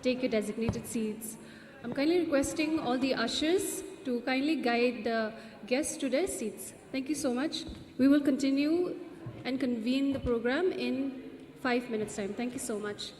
take your designated seats. I'm kindly requesting all the ushers to kindly guide the guests to their seats. Thank you so much. We will continue and convene the program in 5 minutes' time. Thank you so much.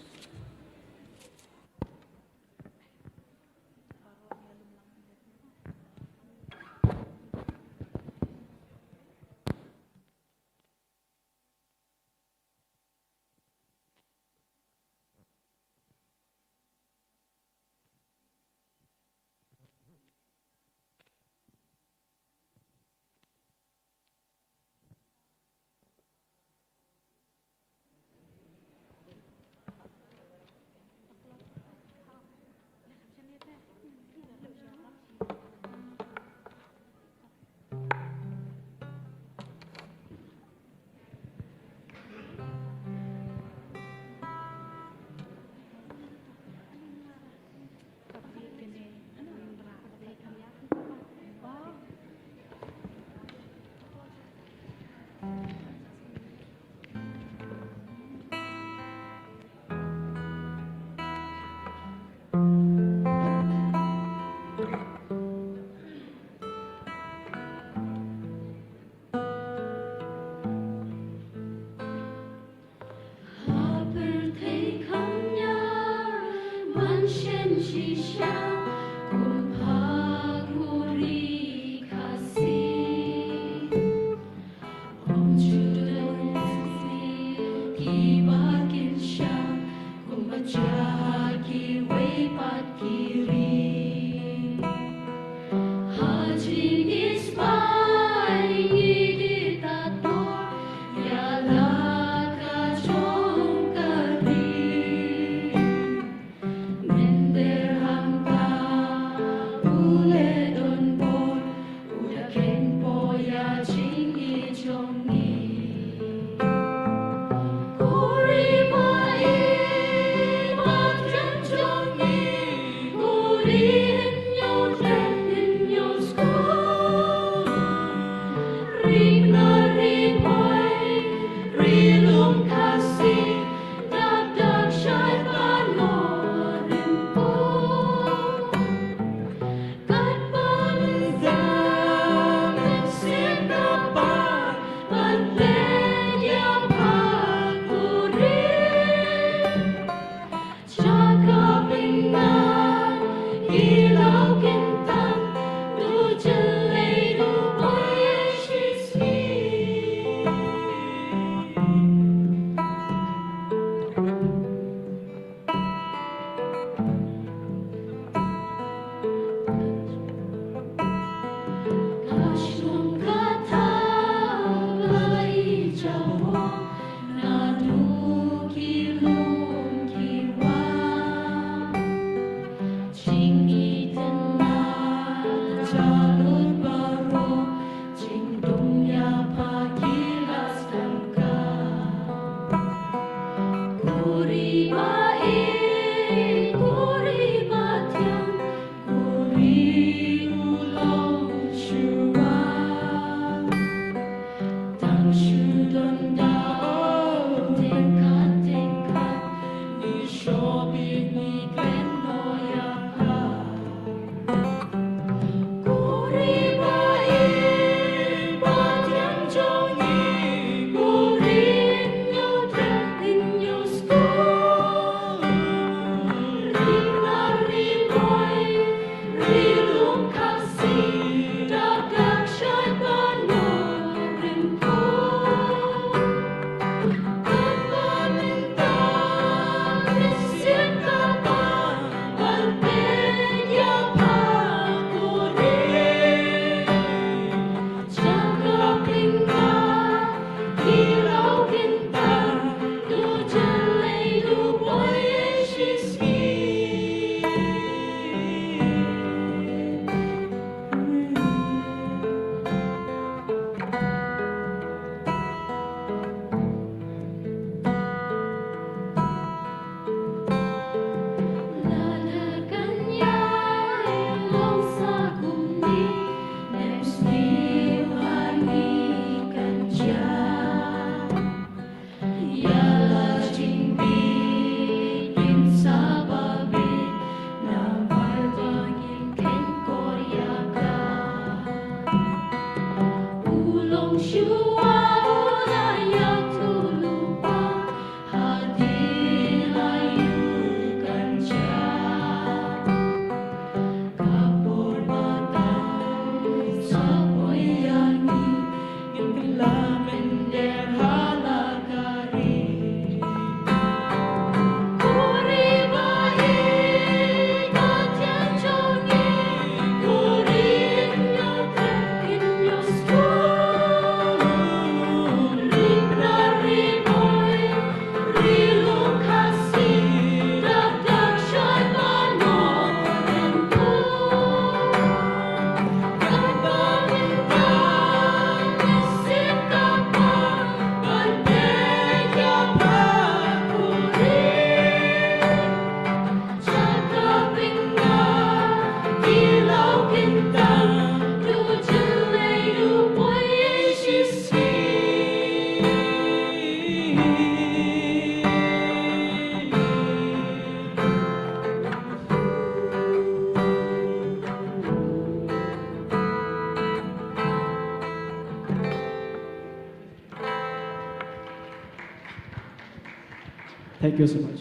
Thank you so much.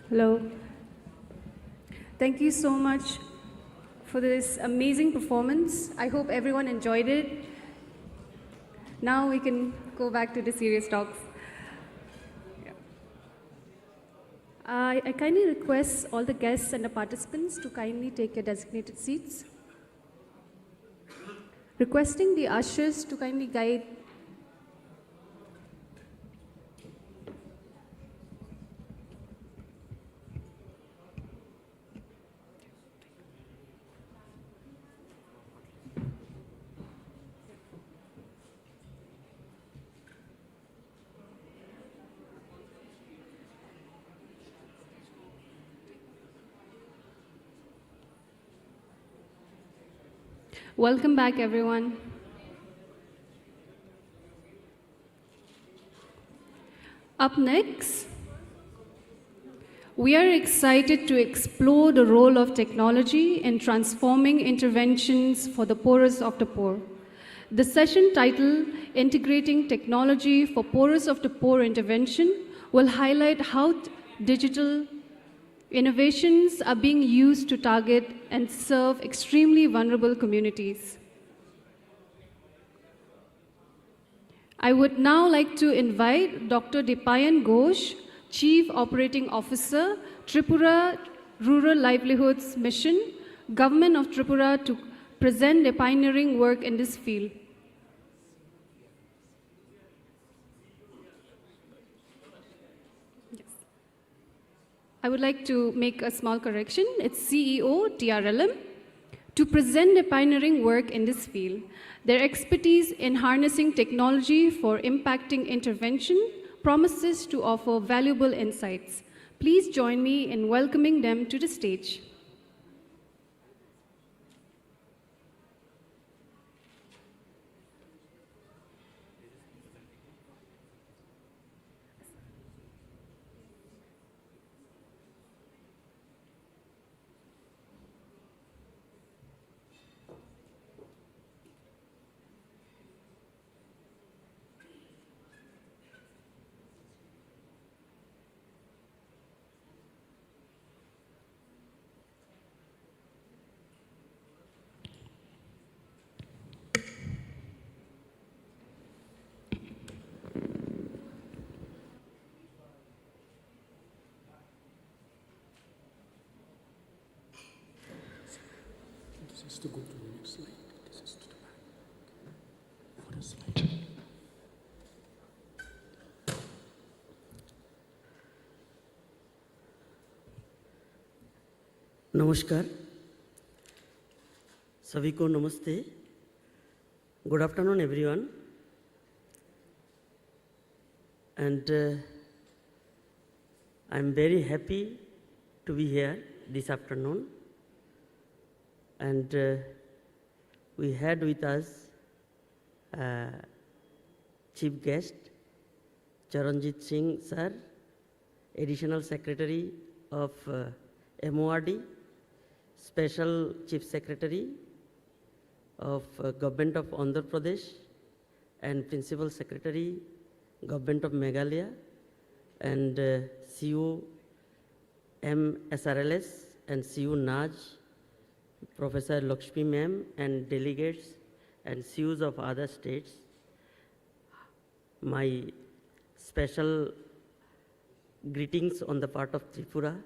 Hello. Thank you so much for this amazing performance. I hope everyone enjoyed it. Now we can go back to the serious talks. I kindly request all the guests and the participants to kindly take your designated seats. Requesting the ushers to kindly guide. Welcome back, everyone. Up next, we are excited to explore the role of technology in transforming interventions for the poorest of the poor. The session titled Integrating Technology for Poorest of the Poor Intervention will highlight how digital innovations are being used to target and serve extremely vulnerable communities. I would now like to invite Dr. Dipayan Ghosh, Chief Operating Officer, Tripura Rural Livelihoods Mission, Government of Tripura, to present their pioneering work in this field. I would like to make a small correction. It's CEO, TRLM, to present their pioneering work in this field. Their expertise in harnessing technology for impacting intervention promises to offer valuable insights. Please join me in welcoming them to the stage. This is to go to the next slide. This is to the back. What a slide. नमस्कार, सभी को नमस्ते. Good afternoon, everyone. And I'm very happy to be here this afternoon. And we had with us Chief Guest Charanjit Singh Sir, Additional Secretary of MORD, Special Chief Secretary of Government of Andhra Pradesh, and Principal Secretary, Government of Meghalaya, and CEO MSRLS and CEO NAJ, Professor Lakshmi Ma'am, and delegates and CEOs of other states. My special greetings on the part of Tripura.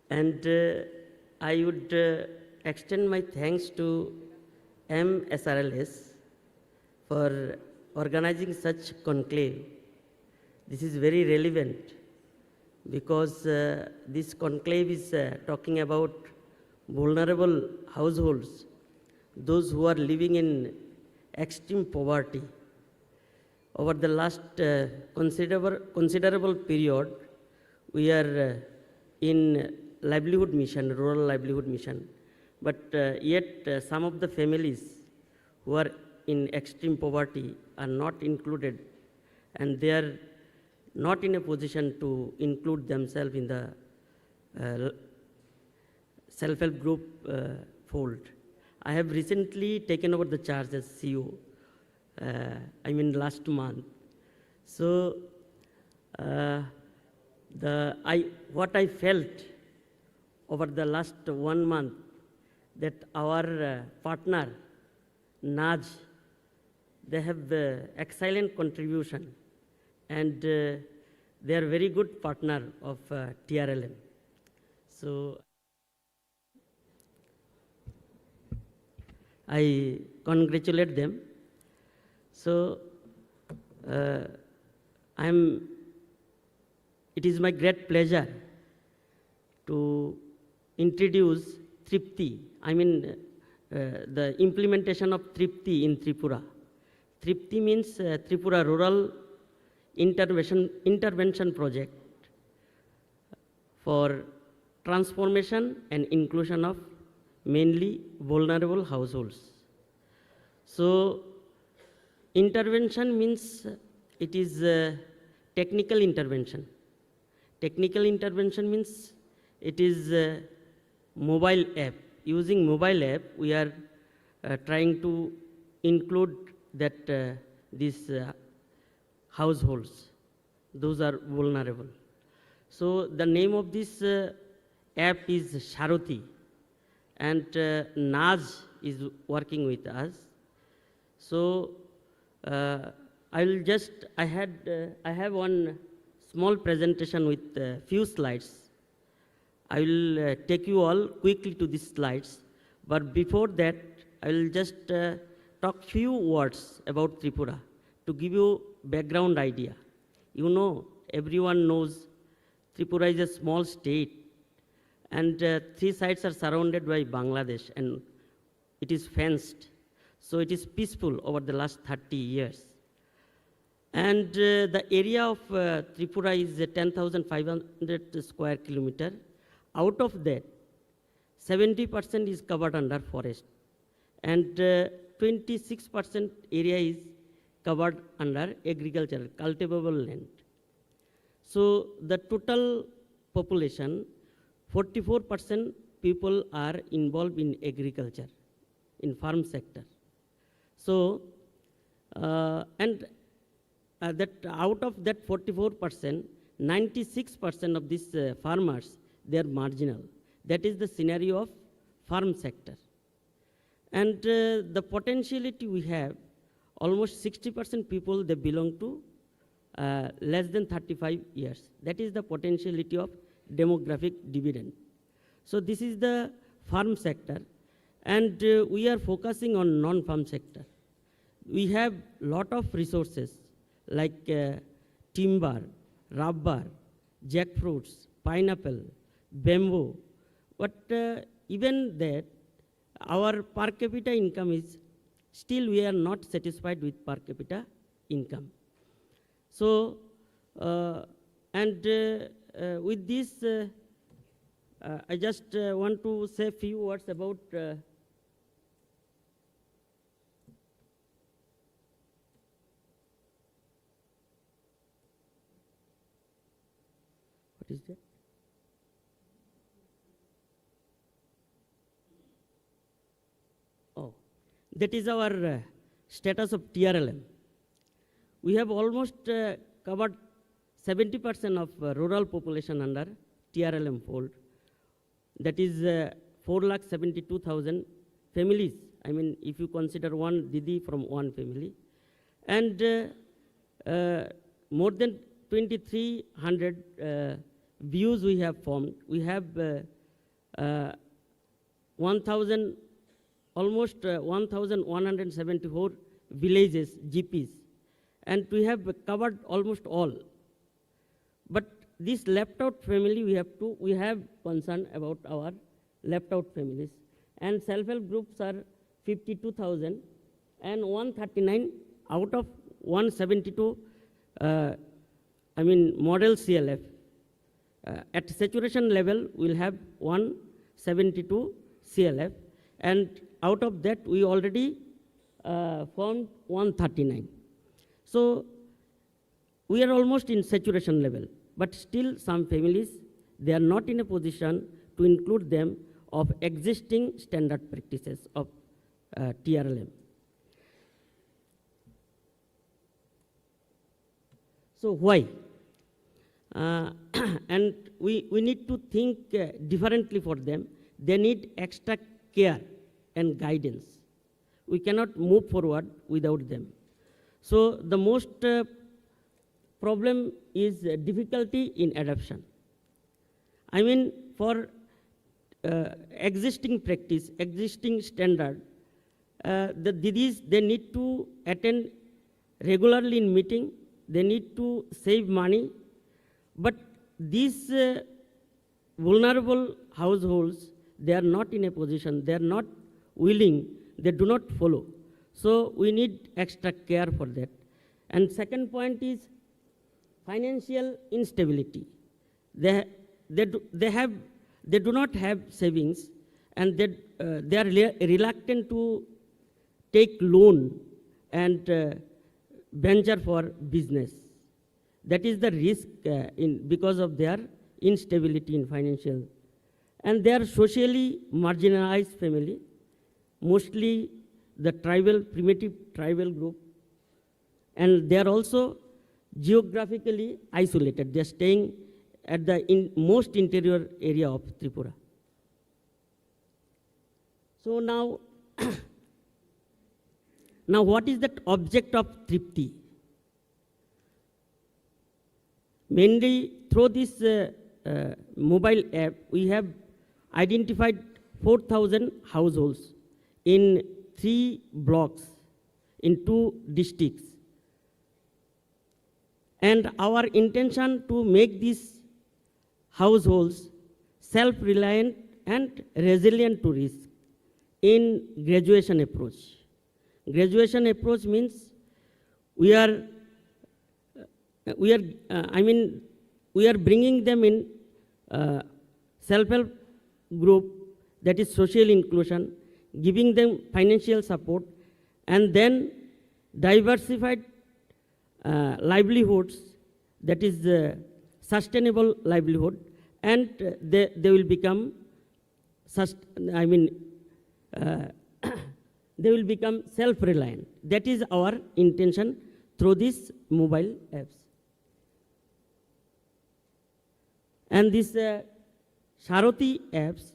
And I would extend my thanks to MSRLS for organizing such conclave. This is very relevant because this conclave is talking about vulnerable households, those who are living in extreme poverty. Over the last considerable period, we are in livelihood mission, rural livelihood mission, but yet some of the families who are in extreme poverty are not included, and they are not in a position to include themselves in the self-help group fold. I have recently taken over the charge as CEO, last month. So what I felt over the last 1 month, that our partner, Naj, they have excellent contribution, and they are very good partner of TRLM. So I congratulate them. So it is my great pleasure to introduce Tripti. The implementation of Tripti in Tripura. Tripti means Tripura Rural Intervention Project for transformation and inclusion of mainly vulnerable households. So intervention means it is technical intervention. Technical intervention means it is mobile app. Using mobile app, we are trying to include that these households, those are vulnerable. So the name of this app is Sharuti, and Naz is working with us. So I have one small presentation with few slides. I will take you all quickly to these slides, but before that, I will just talk few words about Tripura to give you background idea. You know, everyone knows Tripura is a small state, and 3 sides are surrounded by Bangladesh, and it is fenced. So it is peaceful over the last 30 years. And the area of Tripura is 10,500 square kilometer. Out of that, 70% is covered under forest, and 26% area is covered under agriculture, cultivable land. So the total population, 44% people are involved in agriculture, in farm sector. So, that out of that 44%, 96% of these farmers, they are marginal. That is the scenario of farm sector. And the potentiality we have, almost 60% people, they belong to less than 35 years. That is the potentiality of demographic dividend. So this is the farm sector, and we are focusing on non-farm sector. We have lot of resources like timber, rubber, jackfruits, pineapple, bamboo, but even that, our per capita income is, still we are not satisfied with per capita income. So, with this, I just want to say a few words about what is that? Oh, that is our status of TRLM. We have almost covered 70% of rural population under TRLM fold. That is 4,72,000 families. If you consider one Didi from one family. And more than 2,300 views we have formed. We have 1,174 villages, GPs, and we have covered almost all. But this left out family, we have concern about our left out families. And self-help groups are 52,000, and 139 out of 172, model CLF. At saturation level, we'll have 172 CLF, and out of that we already formed 139. So we are almost in saturation level, but still some families, they are not in a position to include them of existing standard practices of TRLM. So why? And we need to think differently for them. They need extra care and guidance. We cannot move forward without them. So the most problem is difficulty in adoption. I mean, for existing practice, existing standard, the didis, they need to attend regularly in meeting, they need to save money, but these vulnerable households, they are not in a position, they are not willing, they do not follow. So we need extra care for that. And second point is financial instability. They do not have savings, and they are reluctant to take loan and venture for business. That is the risk because of their instability in financial. And they are socially marginalized family, mostly the tribal, primitive tribal group. And they are also geographically isolated. They are staying at the most interior area of Tripura. So now, now what is that object of Tripti? Mainly through this mobile app, we have identified 4,000 households in 3 blocks in 2 districts. And our intention to make these households self-reliant and resilient to risk in graduation approach. Graduation approach means we are bringing them in self-help group, that is social inclusion, giving them financial support, and then diversified livelihoods, that is sustainable livelihood, and they will become, they will become self-reliant. That is our intention through these mobile apps. And this Sharoti apps,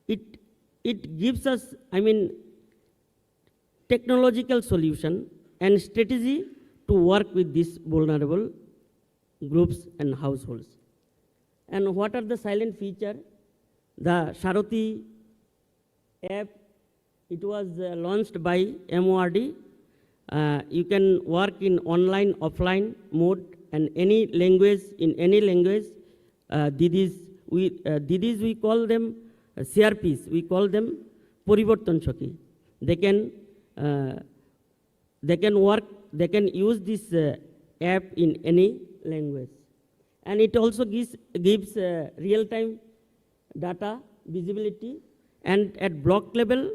it gives us, technological solution and strategy to work with these vulnerable groups and households. And what are the silent features? The Sharoti app, it was launched by MORD. You can work in online, offline mode, and any language, in any language. Didis, we call them CRPs, we call them Poriborton Choki. They can work, they can use this app in any language. And it also gives real-time data visibility, and at block level,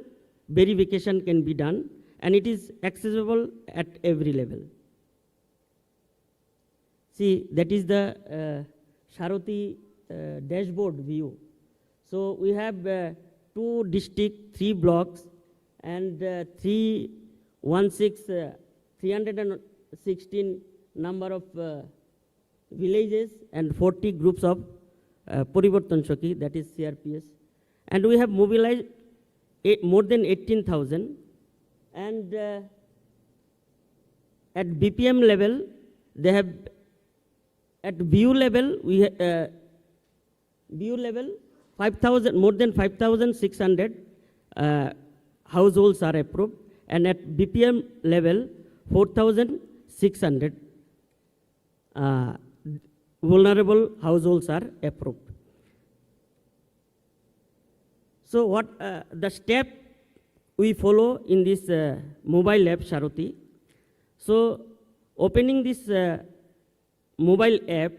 verification can be done, and it is accessible at every level. See, that is the Sharoti dashboard view. So we have 2 districts, 3 blocks, and 316 number of villages and 40 groups of Poriborton Choki, that is CRPS. And we have mobilized more than 18,000. And at BPM level, they have, at view level, we view level, 5,000, more than 5,600 households are approved, and at BPM level, 4,600 vulnerable households are approved. So what the step we follow in this mobile app Sharoti? So opening this mobile app,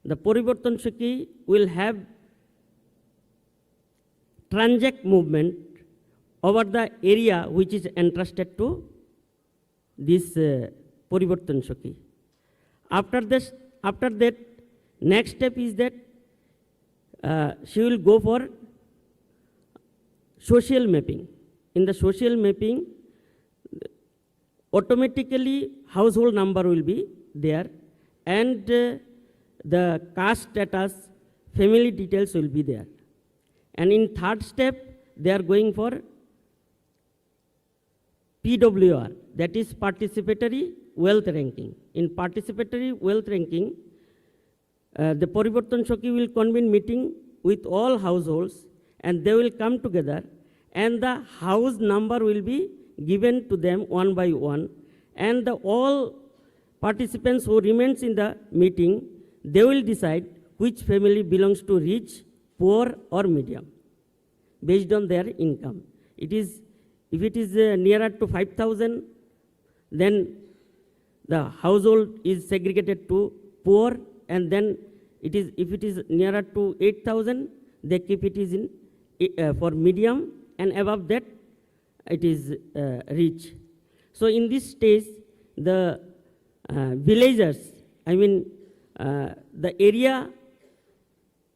the Poriborton Choki will have transact movement over the area which is entrusted to this Poriborton Shaki. After that, next step is that she will go for social mapping. In the social mapping, automatically household number will be there, and the caste status, family details will be there. And in third step, they are going for PWR, that is participatory wealth ranking. In participatory wealth ranking, the Poriborton Shaki will convene meeting with all households, and they will come together, and the house number will be given to them one by one, and all participants who remains in the meeting, they will decide which family belongs to rich, poor or medium based on their income. If it is nearer to 5,000, then the household is segregated to poor, and then if it is nearer to 8,000, they keep it is in for medium, and above that it is rich. So in this stage, the villagers, the area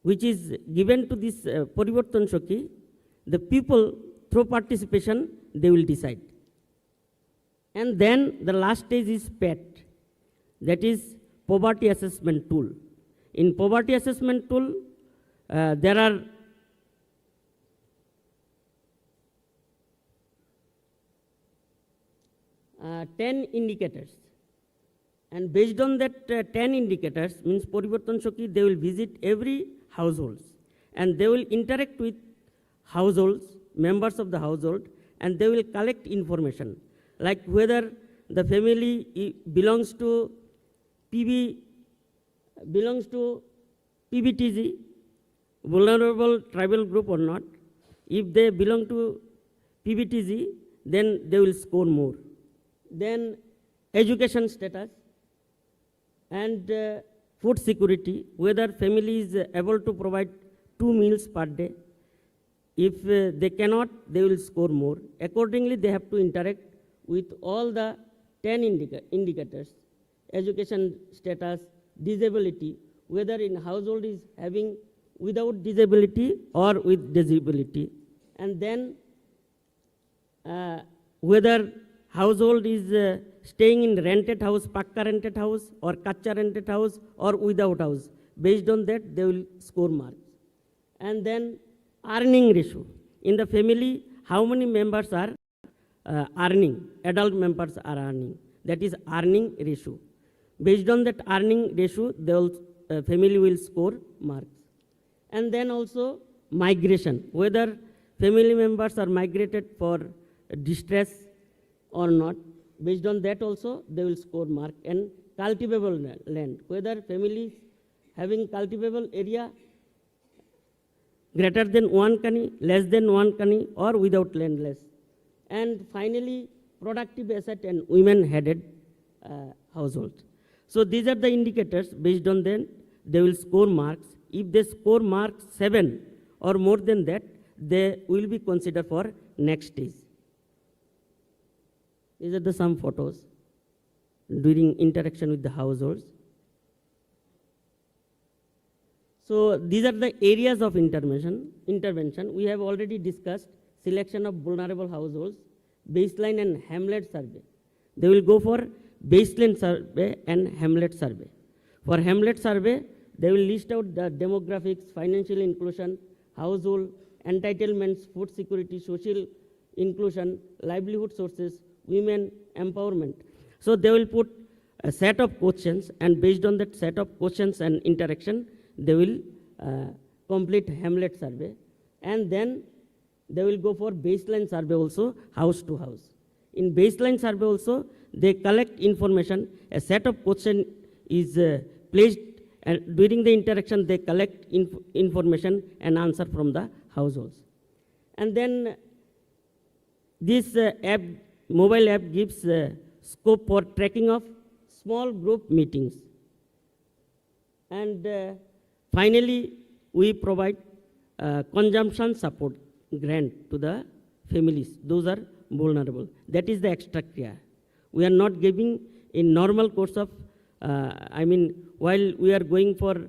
which is given to this Poriborton Shaki, the people through participation, they will decide. And then the last stage is PAT, that is poverty assessment tool. In poverty assessment tool, there are 10 indicators, and based on that 10 indicators, means Poriborton Shaki, they will visit every households, and they will interact with households, members of the household, and they will collect information, like whether the family belongs to PBTG, vulnerable tribal group or not. If they belong to PBTG, then they will score more. Then education status and food security, whether family is able to provide 2 meals per day. If they cannot, they will score more. Accordingly, they have to interact with all the 10 indicators: education status, disability, whether in household is having without disability or with disability, and then whether household is staying in rented house, pakka rented house, or kacha rented house, or without house. Based on that, they will score marks. And then earning ratio. In the family, how many members are earning? Adult members are earning. That is earning ratio. Based on that earning ratio, the family will score marks. And then also migration, whether family members are migrated for distress or not. Based on that also, they will score mark. And cultivable land, whether families having cultivable area greater than 1 kani, less than 1 kani, or without landless. And finally, productive asset and women-headed households. So these are the indicators. Based on them, they will score marks. If they score marks 7 or more than that, they will be considered for next stage. These are some photos during interaction with the households. So these are the areas of intervention. We have already discussed selection of vulnerable households, baseline and hamlet survey. They will go for baseline survey and hamlet survey. For hamlet survey, they will list out the demographics, financial inclusion, household, entitlements, food security, social inclusion, livelihood sources, women empowerment. So they will put a set of questions, and based on that set of questions and interaction, they will complete hamlet survey. And then they will go for baseline survey also, house to house. In baseline survey also, they collect information. A set of questions is placed, and during the interaction, they collect information and answer from the households. And then this mobile app gives scope for tracking of small group meetings. And finally, we provide consumption support grant to the families. Those are vulnerable. That is the extra care. We are not giving in normal course of, while we are going for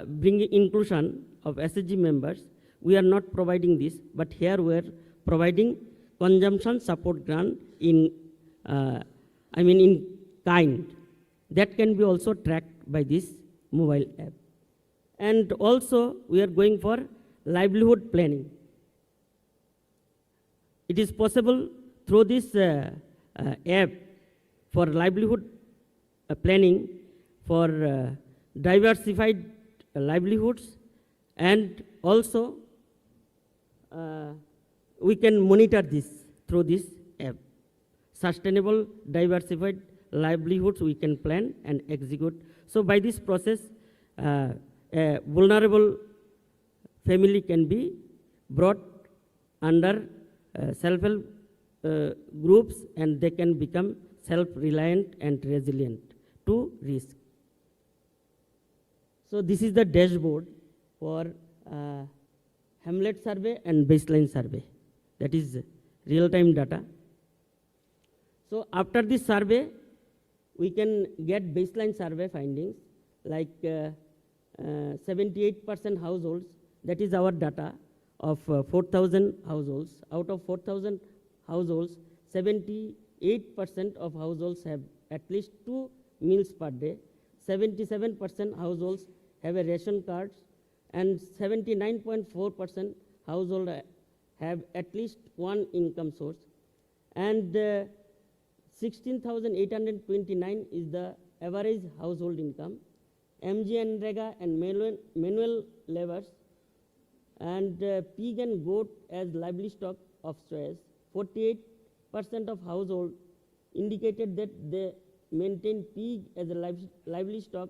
bringing inclusion of SHG members, we are not providing this, but here we are providing consumption support grant in, in kind. That can be also tracked by this mobile app. And also, we are going for livelihood planning. It is possible through this app for livelihood planning for diversified livelihoods, and also we can monitor this through this app. Sustainable diversified livelihoods we can plan and execute. So by this process, a vulnerable family can be brought under self-help groups, and they can become self-reliant and resilient to risk. So this is the dashboard for Hamlet survey and baseline survey. That is real-time data. So after this survey, we can get baseline survey findings like 78% households. That is our data of 4,000 households. Out of 4,000 households, 78% of households have at least 2 meals per day. 77% households have a ration card, and 79.4% household have at least one income source. And 16,829 is the average household income. MGNREGA and manual laborers and pig and goat as livestock of choice. 48% of household indicated that they maintain pig as a livestock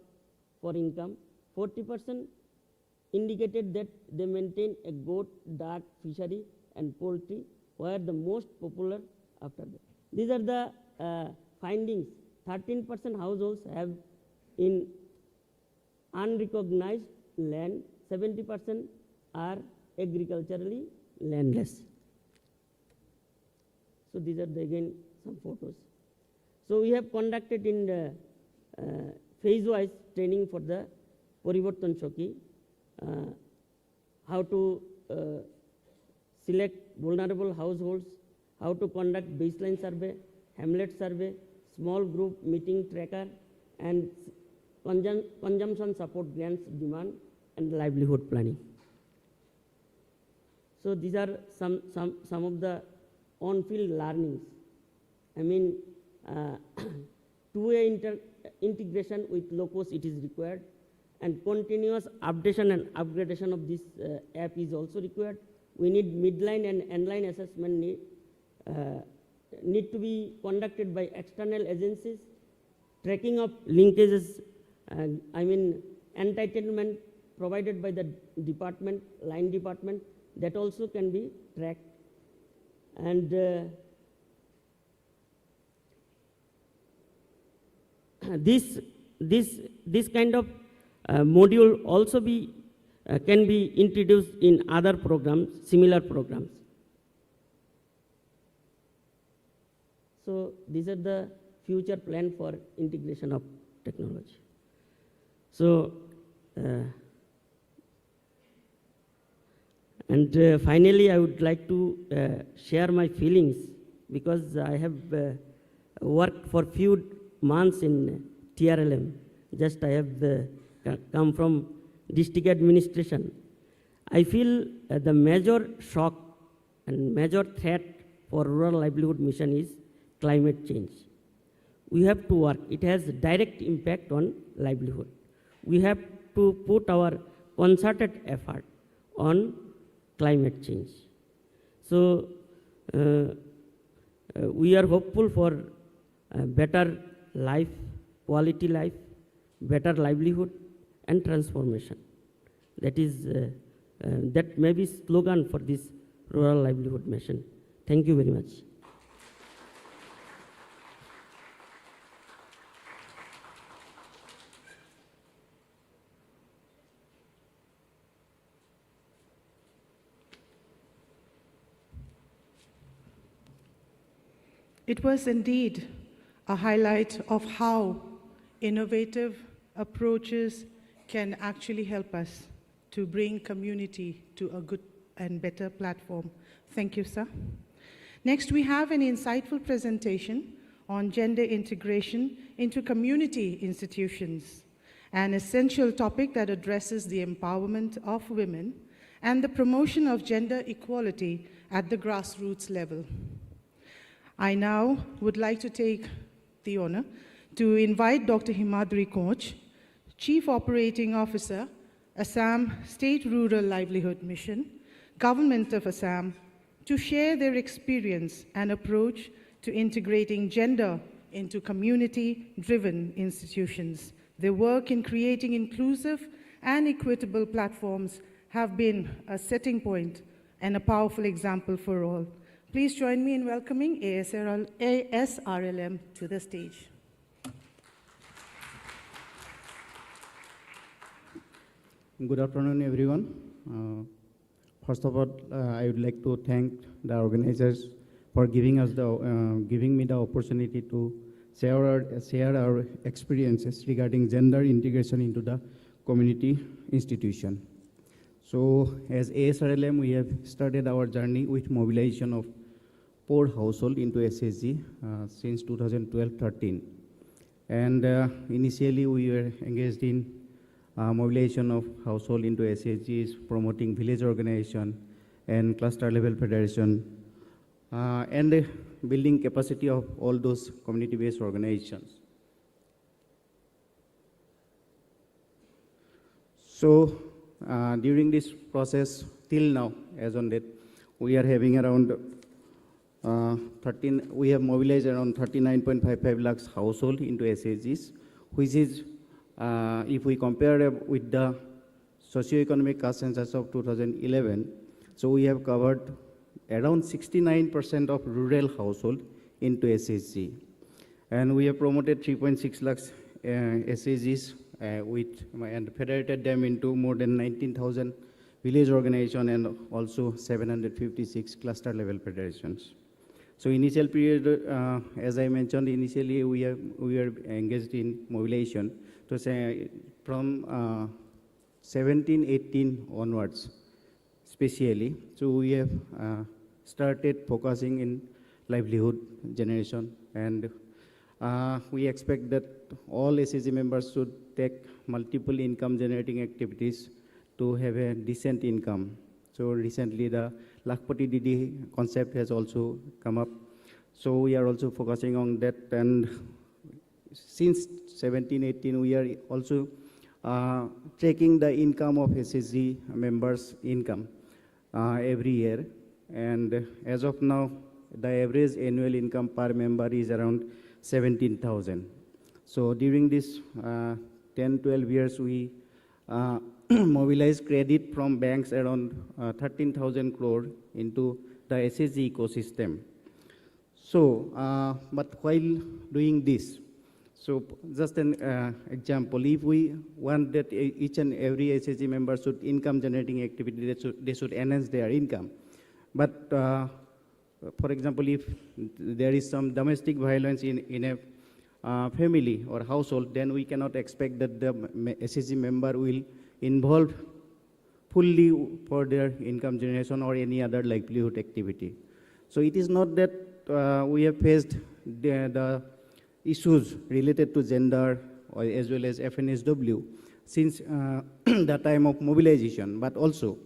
for income. 40% indicated that they maintain a goat, duck, fishery, and poultry were the most popular after that. These are the findings. 13% households have in unrecognized land, 70% are agriculturally landless. So these are again some photos. So we have conducted in the phase-wise training for the Parivartan Choki, how to select vulnerable households, how to conduct baseline survey, Hamlet survey, small group meeting tracker, and consumption support grants demand, and livelihood planning. So these are some of the on-field learnings. Two-way integration with locals, it is required, and continuous updation and upgradation of this app is also required. We need midline and endline assessment need to be conducted by external agencies. Tracking of linkages, entitlement provided by the department, line department, that also can be tracked. And this kind of module also can be introduced in other programs, similar programs. So these are the future plan for integration of technology. So, finally, I would like to share my feelings, because I have worked for few months in TRLM. Just I have come from district administration. I feel the major shock and major threat for rural livelihood mission is climate change. We have to work. It has direct impact on livelihood. We have to put our concerted effort on climate change. So we are hopeful for better life, quality life, better livelihood, and transformation. That is, that may be slogan for this rural livelihood mission. Thank you very much. It was indeed a highlight of how innovative approaches can actually help us to bring community to a good and better platform. Thank you, sir. Next, we have an insightful presentation on gender integration into community institutions, an essential topic that addresses the empowerment of women and the promotion of gender equality at the grassroots level. I now would like to take the honor to invite Dr. Himadri Koch, Chief Operating Officer, Assam State Rural Livelihood Mission, Government of Assam, to share their experience and approach to integrating gender into community-driven institutions. Their work in creating inclusive and equitable platforms have been a setting point and a powerful example for all. Please join me in welcoming ASRLM to the stage. Good afternoon, everyone. First of all, I would like to thank the organizers for giving me the opportunity to share our experiences regarding gender integration into the community institution. So, as ASRLM, we have started our journey with mobilization of poor household into SSG since 2012-13. And initially, we were engaged in mobilization of household into SSGs, promoting village organization and cluster level federation, and building capacity of all those community-based organizations. So during this process, till now, as on date, we are having around we have mobilized around 39.55 lakhs household into SSGs, which is if we compare with the socio-economic caste census of 2011, so we have covered around 69% of rural household into SSG. And we have promoted 3.6 lakhs SSGs and federated them into more than 19,000 village organizations and also 756 cluster level federations. So initial period, as I mentioned, initially we are engaged in mobilization. So say from 17-18 onwards, especially, so we have started focusing in livelihood generation, and we expect that all SSG members should take multiple income generating activities to have a decent income. So recently the Lakhpati Didi concept has also come up. So we are also focusing on that, and since 17-18 we are also checking the income of SSG members' income every year, and as of now the average annual income per member is around 17,000. So during this 10-12 years we mobilized credit from banks around 13,000 crore into the SSG ecosystem. So, but while doing this, so just an example, if we want that each and every SSG member should income generating activity, they should enhance their income. But for example, if there is some domestic violence in a family or household, then we cannot expect that the SSG member will involve fully for their income generation or any other livelihood activity. So it is not that we have faced the issues related to gender or as well as FNSW since the time of mobilization, but also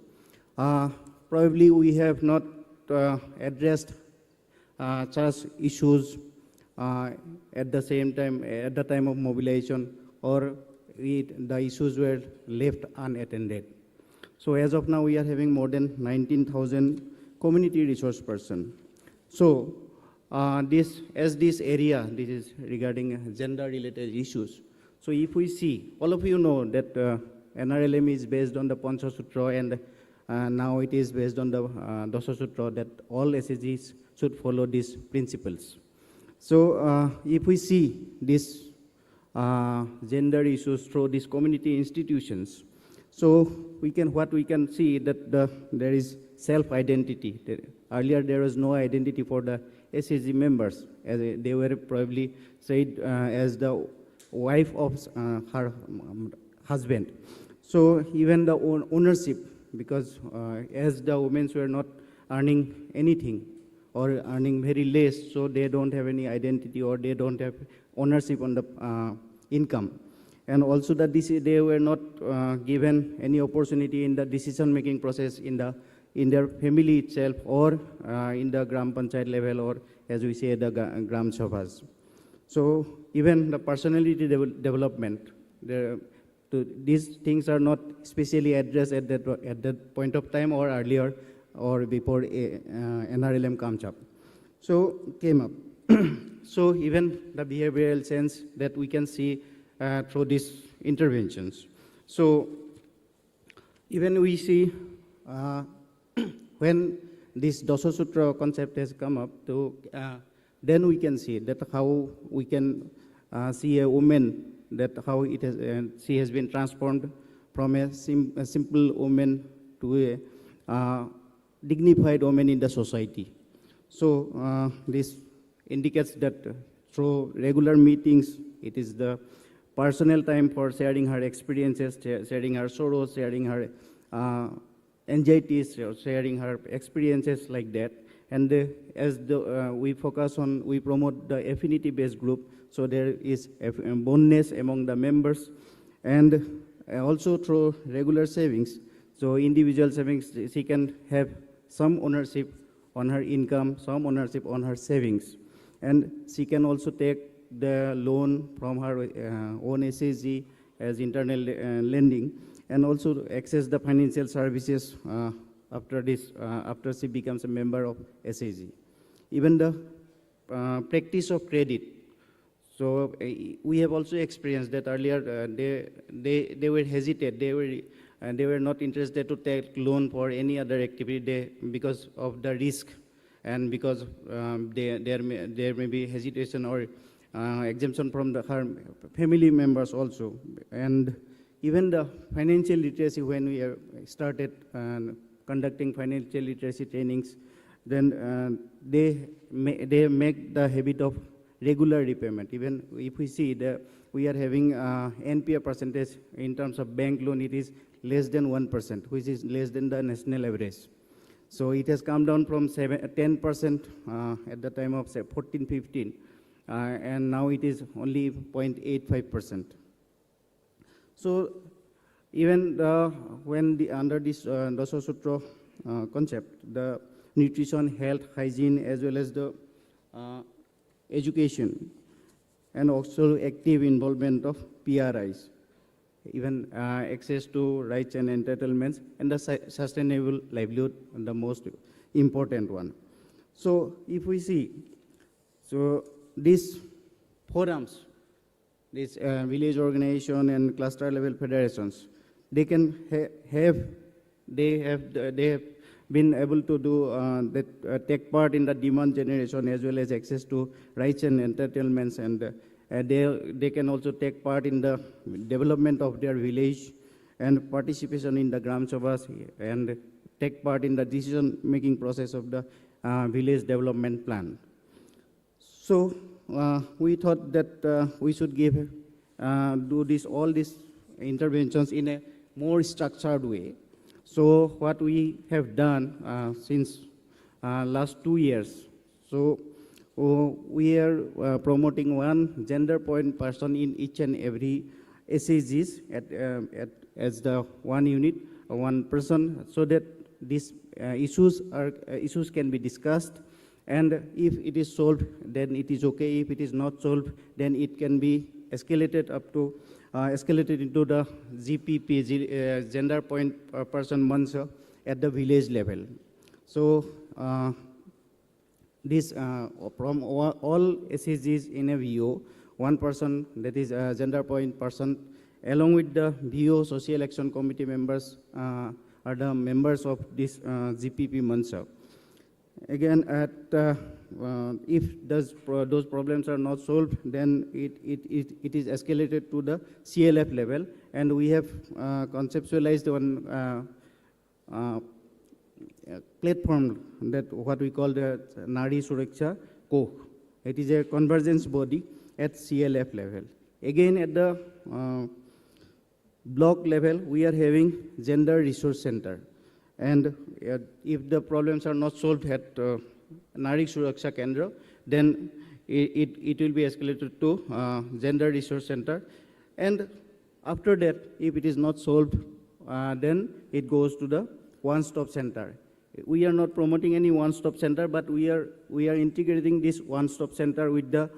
probably we have not addressed such issues at the same time, at the time of mobilization, or the issues were left unattended. So as of now, we are having more than 19,000 community resource persons. So this area, this is regarding gender-related issues. So if we see, all of you know that NRLM is based on the Pancha Sutra, and now it is based on the Dasa Sutra, that all SSGs should follow these principles. So if we see this gender issues through these community institutions, so what we can see that there is self-identity. Earlier there was no identity for the SAG members, as they were probably said as the wife of her husband. So even the ownership, because as the women were not earning anything or earning very less, so they don't have any identity or they don't have ownership on the income. And also that they were not given any opportunity in the decision-making process in their family itself or in the Gram Panchayat level, or as we say, the Gram Sabhas. So even the personality development, these things are not specially addressed at that point of time or earlier or before NRLM came up. So even the behavioral sense that we can see through these interventions. So even we see when this Dasa Sutra concept has come up, then we can see that how we can see a woman, that how it has, she has been transformed from a simple woman to a dignified woman in the society. So this indicates that through regular meetings, it is the personal time for sharing her experiences, sharing her sorrows, sharing her anxieties, sharing her experiences like that. And as we focus on, we promote the affinity-based group, so there is a bondness among the members. And also through regular savings, so individual savings, she can have some ownership on her income, some ownership on her savings. And she can also take the loan from her own SAG as internal lending, and also access the financial services after she becomes a member of SAG. Even the practice of credit. So we have also experienced that earlier they were hesitant, they were not interested to take loan for any other activity because of the risk, and because there may be hesitation or exemption from her family members also. And even the financial literacy, when we started conducting financial literacy trainings, then they make the habit of regular repayment. Even if we see that we are having NPA percentage in terms of bank loan, it is less than 1%, which is less than the national average. So it has come down from 10% at the time of say 14-15, and now it is only 0.85%. So even when under this Dasa Sutra concept, the nutrition, health, hygiene, as well as the education, and also active involvement of PRIs, even access to rights and entitlements, and the sustainable livelihood, the most important one. So if we see, so these forums, these village organization and cluster level federations, they can they have been able to do take part in the demand generation as well as access to rights and entitlements, and they can also take part in the development of their village and participation in the Gram Sabhas, and take part in the decision-making process of the village development plan. So we thought that we should do all these interventions in a more structured way. So what we have done since last 2 years, so we are promoting one gender point person in each and every SAGs as the one unit, one person, so that these issues can be discussed, and if it is solved, then it is okay. If it is not solved, then it can be escalated into the GPP, gender point person Mansa, at the village level. So this from all SAGs in a VO, one person, that is a gender point person, along with the VO Social Action Committee members, are the members of this GPP Mansa. Again, if those problems are not solved, then it is escalated to the CLF level, and we have conceptualized one platform, that what we call the Nari Suraksha COH. It is a convergence body at CLF level. Again, at the block level, we are having Gender Resource Center. And if the problems are not solved at Nari Suraksha Kendra, then it will be escalated to Gender Resource Center. And after that, if it is not solved, then it goes to the one-stop center. We are not promoting any one-stop center, but we are integrating this one-stop center with the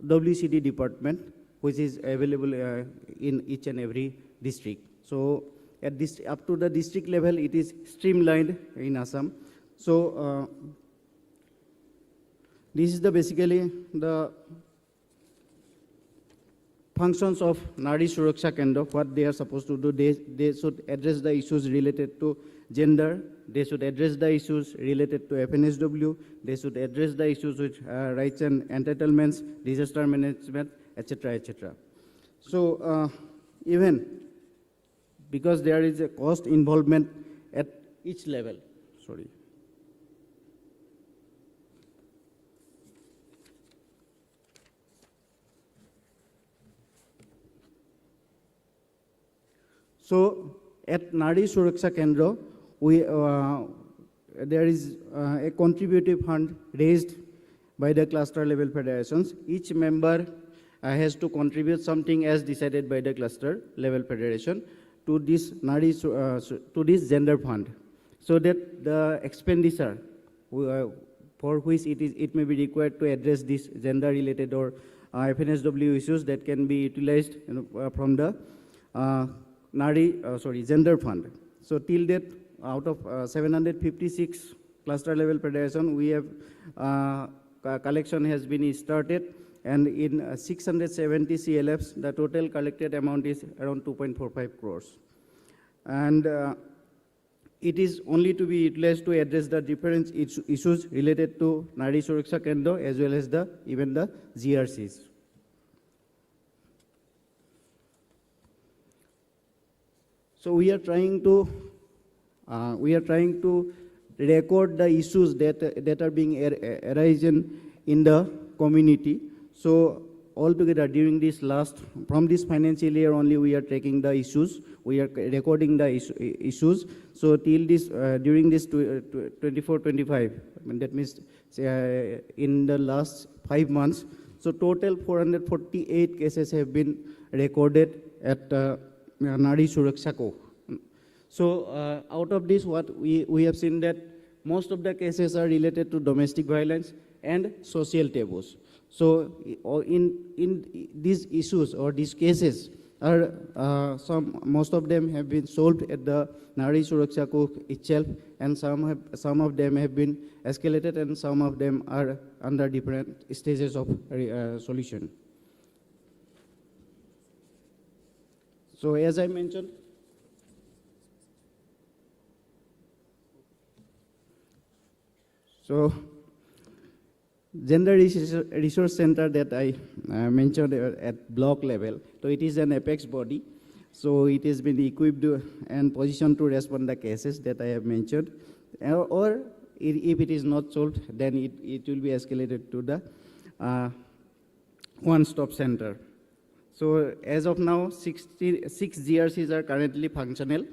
WCD department, which is available in each and every district. So at this, up to the district level, it is streamlined in Assam. So this is basically the functions of Nari Suraksha Kendra, what they are supposed to do. They should address the issues related to gender, they should address the issues related to FNSW, they should address the issues with rights and entitlements, disaster management, etc., etc. So even because there is a cost involvement at each level, sorry. So at Nari Suraksha Kendra, there is a contributive fund raised by the cluster level federations. Each member has to contribute something as decided by the cluster level federation to this to this gender fund, so that the expenditure for which it may be required to address this gender related or FNSW issues that can be utilized from the gender fund. So till that, out of 756 cluster level federation, we have collection has been started, and in 670 CLFs, the total collected amount is around 2.45 crores. And it is only to be utilized to address the different issues related to Nari Suraksha Kendra as well as even the GRCs. So we are trying to record the issues that are being arisen in the community. So altogether during this from this financial year only, we are taking the issues, we are recording the issues. So till this, during this 24-25, that means in the last 5 months, so total 448 cases have been recorded at Nari Suraksha Co. So out of this, what we have seen that most of the cases are related to domestic violence and social taboos. So in these issues or these cases are most of them have been solved at the Nari Suraksha Co itself, and some of them have been escalated, and some of them are under different stages of solution. So as I mentioned, so Gender Resource Center that I mentioned at block level, so it is an apex body. So it has been equipped and positioned to respond the cases that I have mentioned. Or if it is not solved, then it will be escalated to the one-stop center. So as of now, 6 GRCs are currently functional,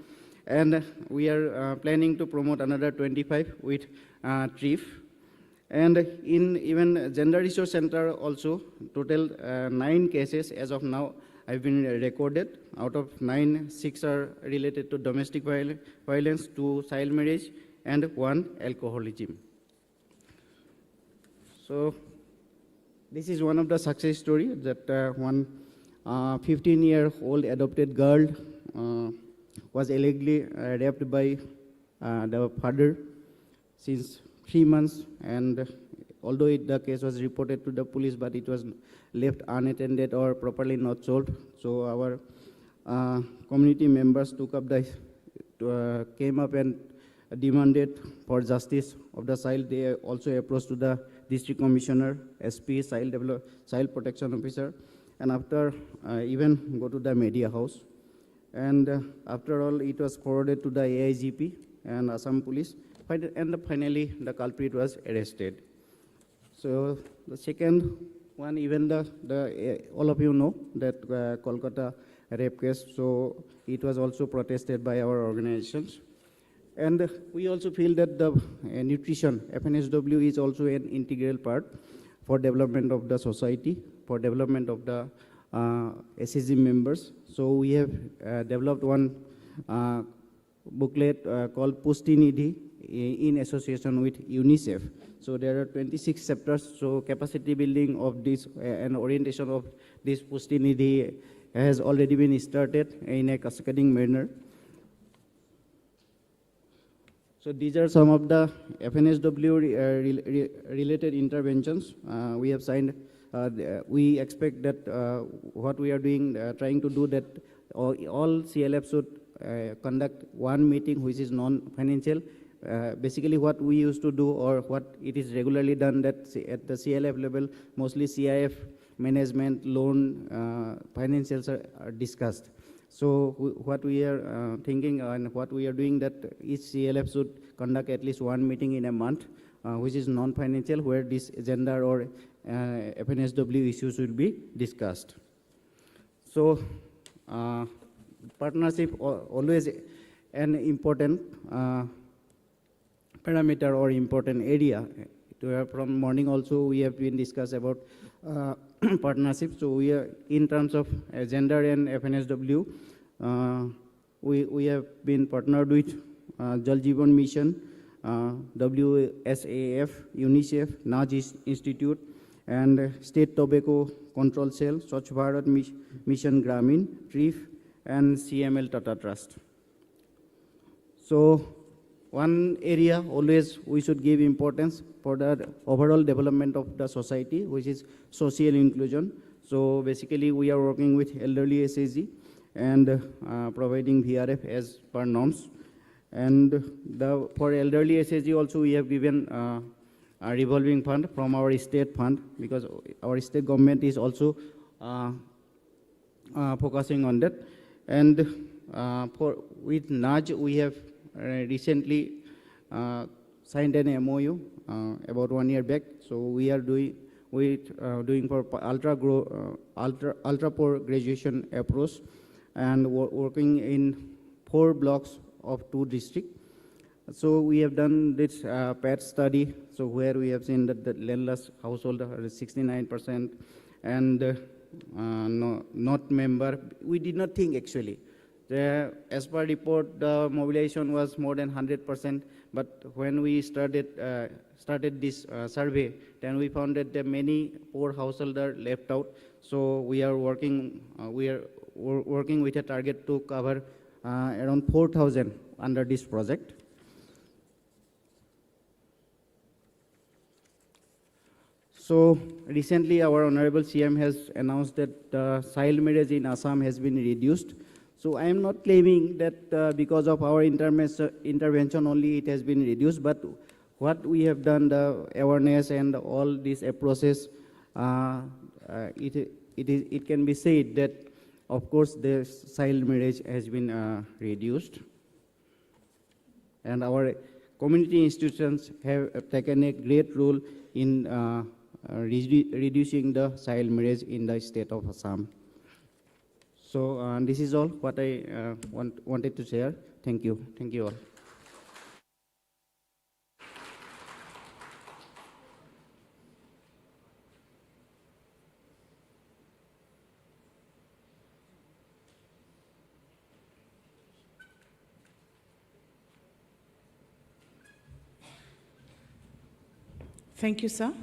and we are planning to promote another 25 with TRIF. And in even Gender Resource Center also, total 9 cases as of now have been recorded. Out of 9, 6 are related to domestic violence, 2 child marriage, and 1 alcoholism. So this is one of the success stories that one 15-year-old adopted girl was allegedly raped by the father since 3 months, and although the case was reported to the police, but it was left unattended or properly not solved. So our community members took up came up and demanded for justice of the child. They also approached to the district commissioner, SP, child protection officer, and after even go to the media house. And after all, it was forwarded to the AIGP and Assam police, and finally the culprit was arrested. So the second one, even all of you know that Kolkata rape case, so it was also protested by our organizations. And we also feel that the nutrition, FNSW, is also an integral part for development of the society, for development of the SSG members. So we have developed one booklet called Pushti Nidhi in association with UNICEF. So there are 26 chapters, so capacity building of this and orientation of this Pushti Nidhi has already been started in a cascading manner. So these are some of the FNSW related interventions. We have signed, we expect that what we are doing, trying to do that all CLF should conduct one meeting which is non-financial. Basically what we used to do, or what it is regularly done, that at the CLF level, mostly CIF, management, loan, financials are discussed. So what we are thinking and what we are doing, that each CLF should conduct at least one meeting in a month, which is non-financial, where this gender or FNSW issues will be discussed. So partnership always an important parameter or important area. From morning also we have been discussed about partnership. So we are, in terms of gender and FNSW, we have been partnered with Jal Jeevan Mission, WSAF, UNICEF, Naj Institute, and State Tobacco Control Cell, Swachh Bharat Mission Gramin, TRIF, and CML Tata Trust. So one area always we should give importance for the overall development of the society, which is social inclusion. So basically we are working with elderly SSG and providing VRF as per norms. And for elderly SSG also we have given a revolving fund from our state fund, because our state government is also focusing on that. And with Naj we have recently signed an MOU about 1 year back. So we are doing for ultra poor graduation approach, and working in 4 blocks of 2 districts. So we have done this PAT study, so where we have seen that the landless household is 69%, and not member. We did not think actually. As per report, the mobilization was more than 100%, but when we started this survey, then we found that there many poor households are left out. So we are working with a target to cover around 4,000 under this project. So recently our Honorable CM has announced that child marriage in Assam has been reduced. So I am not claiming that because of our intervention only it has been reduced, but what we have done, the awareness and all these approaches, it can be said that of course the child marriage has been reduced. And our community institutions have taken a great role in reducing the child marriage in the state of Assam. So this is all what I wanted to share. Thank you. Thank you all. Thank you, sir.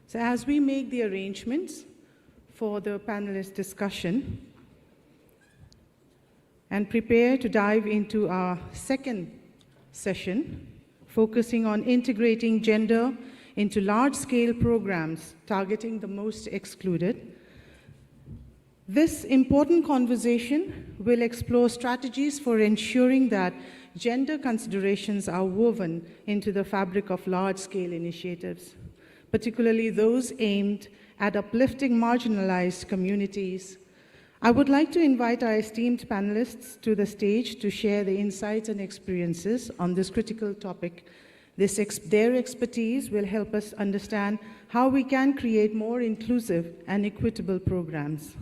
So as we make the arrangements for the panelist discussion and prepare to dive into our second session, focusing on integrating gender into large-scale programs targeting the most excluded, this important conversation will explore strategies for ensuring that gender considerations are woven into the fabric of large-scale initiatives, particularly those aimed at uplifting marginalized communities. I would like to invite our esteemed panelists to the stage to share their insights and experiences on this critical topic Their expertise will help us understand how we can create more inclusive and equitable programs.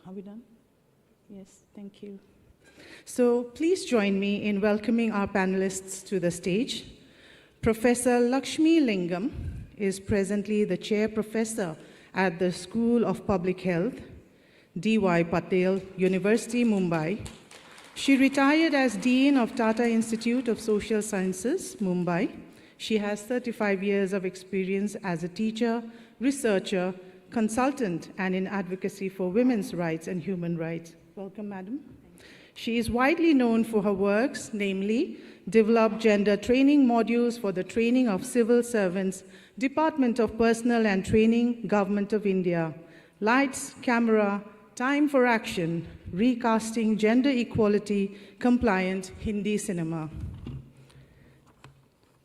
Are we done? Yes, thank you. So please join me in welcoming our panelists to the stage. Professor Lakshmi Lingam is presently the chair professor at the School of Public Health, D.Y. Patel University, Mumbai. She retired as Dean of Tata Institute of Social Sciences, Mumbai. She has 35 years of experience as a teacher, researcher, consultant, and in advocacy for women's rights and human rights. Welcome, madam. She is widely known for her works, namely, developed gender training modules for the training of civil servants, Department of Personnel and Training, Government of India, Lights, Camera, Time for Action, Recasting Gender Equality Compliant Hindi Cinema.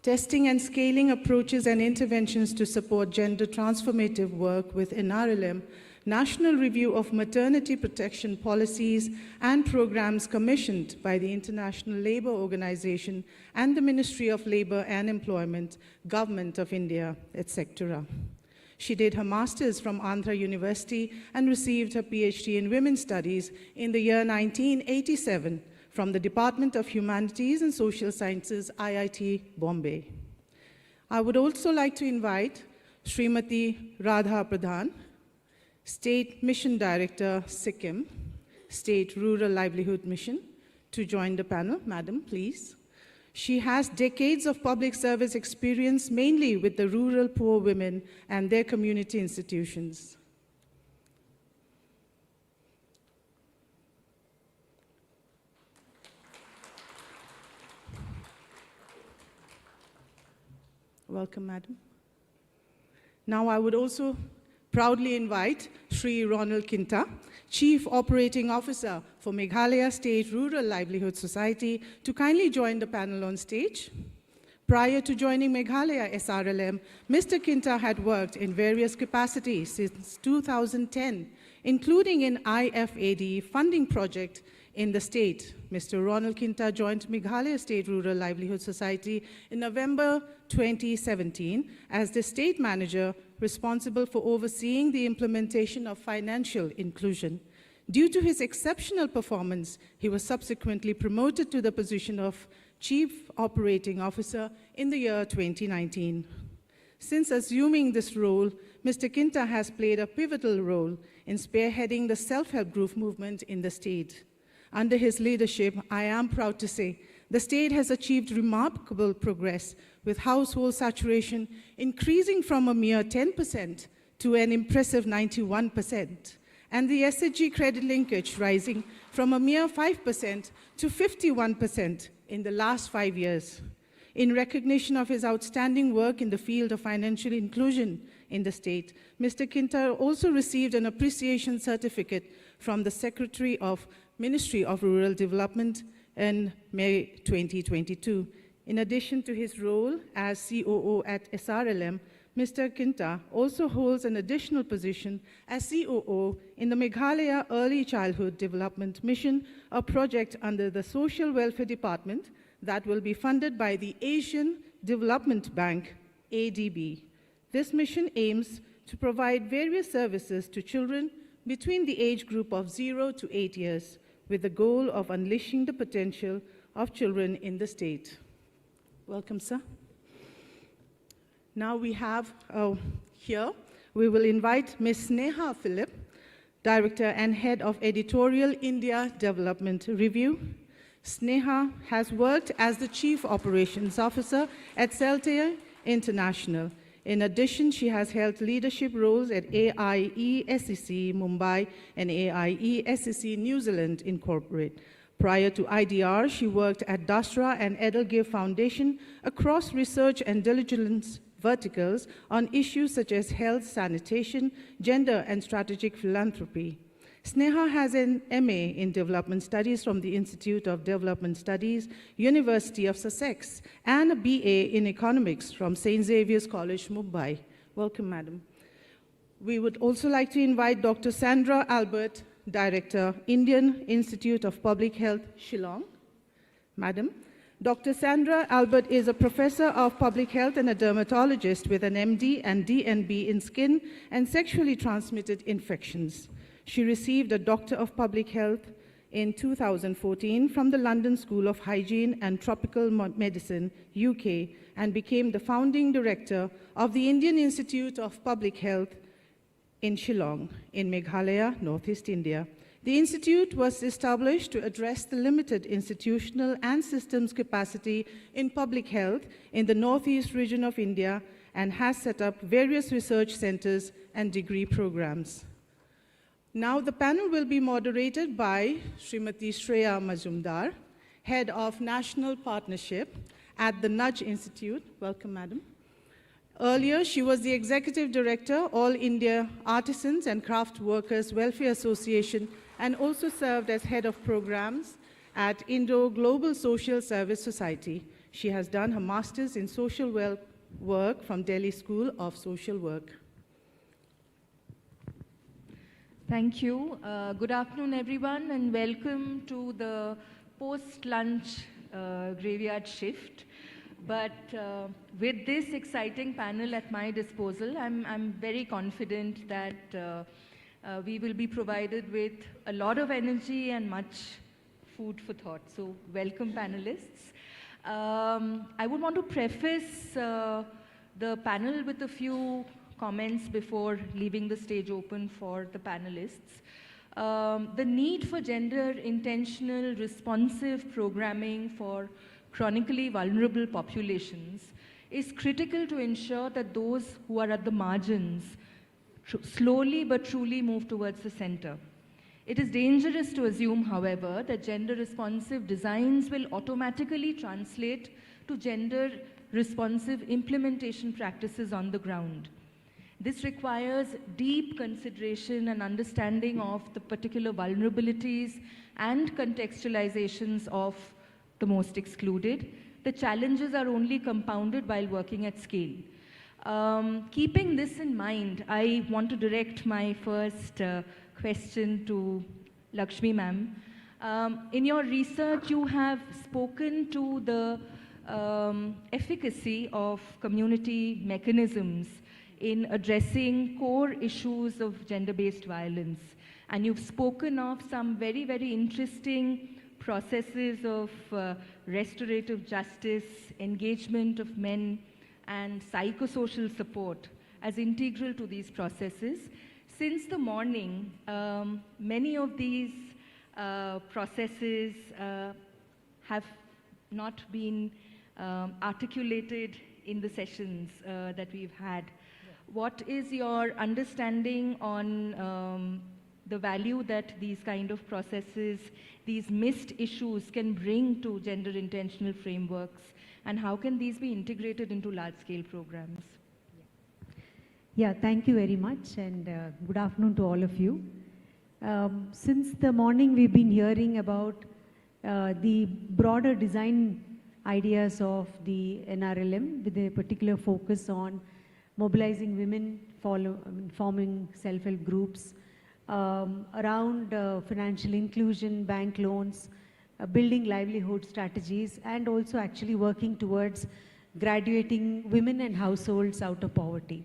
Testing and scaling approaches and interventions to support gender transformative work with NRLM, National Review of Maternity Protection Policies and Programs commissioned by the International Labour Organization and the Ministry of Labour and Employment, Government of India, etc. She did her master's from Andhra University and received her PhD in Women's Studies in the year 1987 from the Department of Humanities and Social Sciences, IIT Bombay. I would also like to invite Srimati Radha Pradhan, State Mission Director, Sikkim, State Rural Livelihood Mission, to join the panel. Madam, please. She has decades of public service experience, mainly with the rural poor women and their community institutions. Welcome, madam. Now I would also proudly invite Sri Ronald Kinta, Chief Operating Officer for Meghalaya State Rural Livelihood Society, to kindly join the panel on stage. Prior to joining Meghalaya SRLM, Mr. Kinta had worked in various capacities since 2010, including in IFAD funding project in the state. Mr. Ronald Kinta joined Meghalaya State Rural Livelihood Society in November 2017 as the state manager responsible for overseeing the implementation of financial inclusion. Due to his exceptional performance, he was subsequently promoted to the position of Chief Operating Officer in the year 2019. Since assuming this role, Mr. Kinta has played a pivotal role in spearheading the self-help group movement in the state. Under his leadership, I am proud to say, the state has achieved remarkable progress, with household saturation increasing from a mere 10% to an impressive 91%, and the SHG credit linkage rising from a mere 5% to 51% in the last 5 years. In recognition of his outstanding work in the field of financial inclusion in the state, Mr. Kinta also received an appreciation certificate from the Secretary of Ministry of Rural Development in May 2022. In addition to his role as COO at SRLM, Mr. Kinta also holds an additional position as COO in the Meghalaya Early Childhood Development Mission, a project under the Social Welfare Department that will be funded by the Asian Development Bank, ADB. This mission aims to provide various services to children between the age group of 0 to 8 years, with the goal of unleashing the potential of children in the state. Welcome, sir. Now we have here, we will invite Ms. Sneha Philip, Director and Head of Editorial India Development Review. Sneha has worked as the Chief Operations Officer at Celtea International. In addition, she has held leadership roles at AIESEC Mumbai and AIESEC New Zealand Incorporated. Prior to IDR, she worked at Dasra and Edelgive Foundation across research and diligence verticals on issues such as health, sanitation, gender, and strategic philanthropy. Sneha has an MA in Development Studies from the Institute of Development Studies, University of Sussex, and a BA in Economics from St. Xavier's College, Mumbai. Welcome, madam. We would also like to invite Dr. Sandra Albert, Director, Indian Institute of Public Health, Shillong. Madam, Dr. Sandra Albert is a professor of public health and a dermatologist with an MD and DNB in skin and sexually transmitted infections. She received a Doctor of Public Health in 2014 from the London School of Hygiene and Tropical Medicine, UK, and became the founding director of the Indian Institute of Public Health in Shillong, in Meghalaya, Northeast India. The institute was established to address the limited institutional and systems capacity in public health in the Northeast region of India and has set up various research centers and degree programs. Now the panel will be moderated by Srimati Shreya Majumdar, Head of National Partnership at the Nudge Institute. Welcome, Madam. Earlier, she was the Executive Director, All India Artisans and Craft Workers Welfare Association, and also served as Head of Programs at Indo Global Social Service Society. She has done her Master's in Social Work from Delhi School of Social Work. Thank you. Good afternoon, everyone, and welcome to the post-lunch graveyard shift. But with this exciting panel at my disposal, I'm very confident that we will be provided with a lot of energy and much food for thought. So welcome, panelists. I would want to preface the panel with a few comments before leaving the stage open for the panelists. The need for gender-intentional, responsive programming for chronically vulnerable populations is critical to ensure that those who are at the margins slowly but truly move towards the center. It is dangerous to assume, however, that gender-responsive designs will automatically translate to gender-responsive implementation practices on the ground. This requires deep consideration and understanding of the particular vulnerabilities and contextualizations of the most excluded. The challenges are only compounded while working at scale. Keeping this in mind, I want to direct my first question to Lakshmi ma'am. In your research, you have spoken to the efficacy of community mechanisms in addressing core issues of gender-based violence. And you've spoken of some very, very interesting processes of restorative justice, engagement of men, and psychosocial support as integral to these processes. Since the morning, many of these processes have not been articulated in the sessions that we've had. What is your understanding on the value that these kind of processes, these missed issues can bring to gender-intentional frameworks, and how can these be integrated into large-scale programs? Yeah, thank you very much, and good afternoon to all of you. Since the morning, we've been hearing about the broader design ideas of the NRLM with a particular focus on mobilizing women, forming self-help groups, around financial inclusion, bank loans, building livelihood strategies, and also actually working towards graduating women and households out of poverty.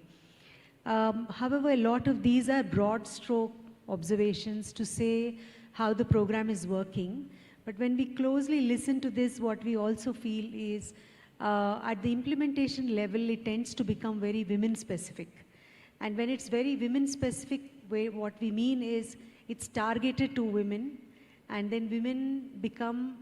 However, a lot of these are broad stroke observations to say how the program is working. But when we closely listen to this, what we also feel is at the implementation level, it tends to become very women specific. And when it's very women specific, what we mean is it's targeted to women, and then women become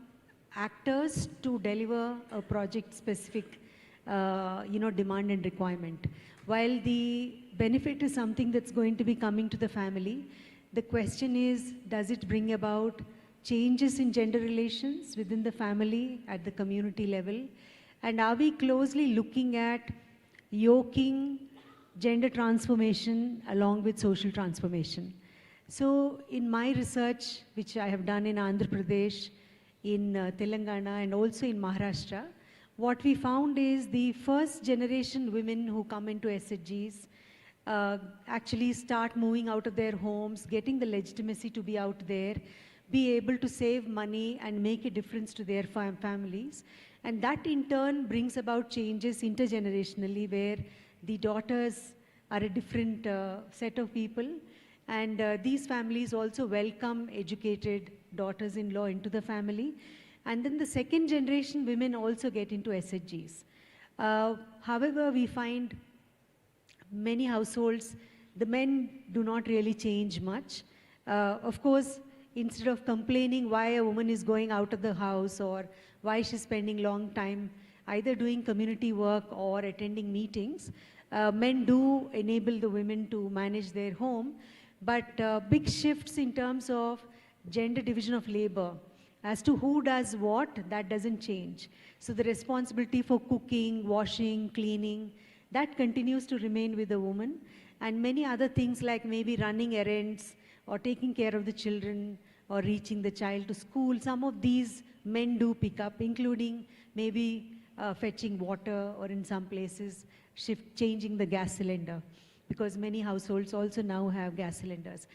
actors to deliver a project specific demand and requirement. While the benefit is something that's going to be coming to the family, the question is, does it bring about changes in gender relations within the family at the community level? And are we closely looking at yoking gender transformation along with social transformation? So in my research, which I have done in Andhra Pradesh, in Telangana, and also in Maharashtra, what we found is the first generation women who come into SHGs actually start moving out of their homes, getting the legitimacy to be out there, be able to save money and make a difference to their families. And that in turn brings about changes intergenerationally, where the daughters are a different set of people. And these families also welcome educated daughters-in-law into the family. And then the second generation women also get into SHGs. However, we find many households, the men do not really change much. Of course, instead of complaining why a woman is going out of the house or why she's spending long time either doing community work or attending meetings, men do enable the women to manage their home, but big shifts in terms of gender division of labor. As to who does what, that doesn't change. So the responsibility for cooking, washing, cleaning, that continues to remain with the woman. And many other things like maybe running errands or taking care of the children or reaching the child to school, some of these men do pick up, including maybe fetching water, or in some places changing the gas cylinder, because many households also now have gas cylinders.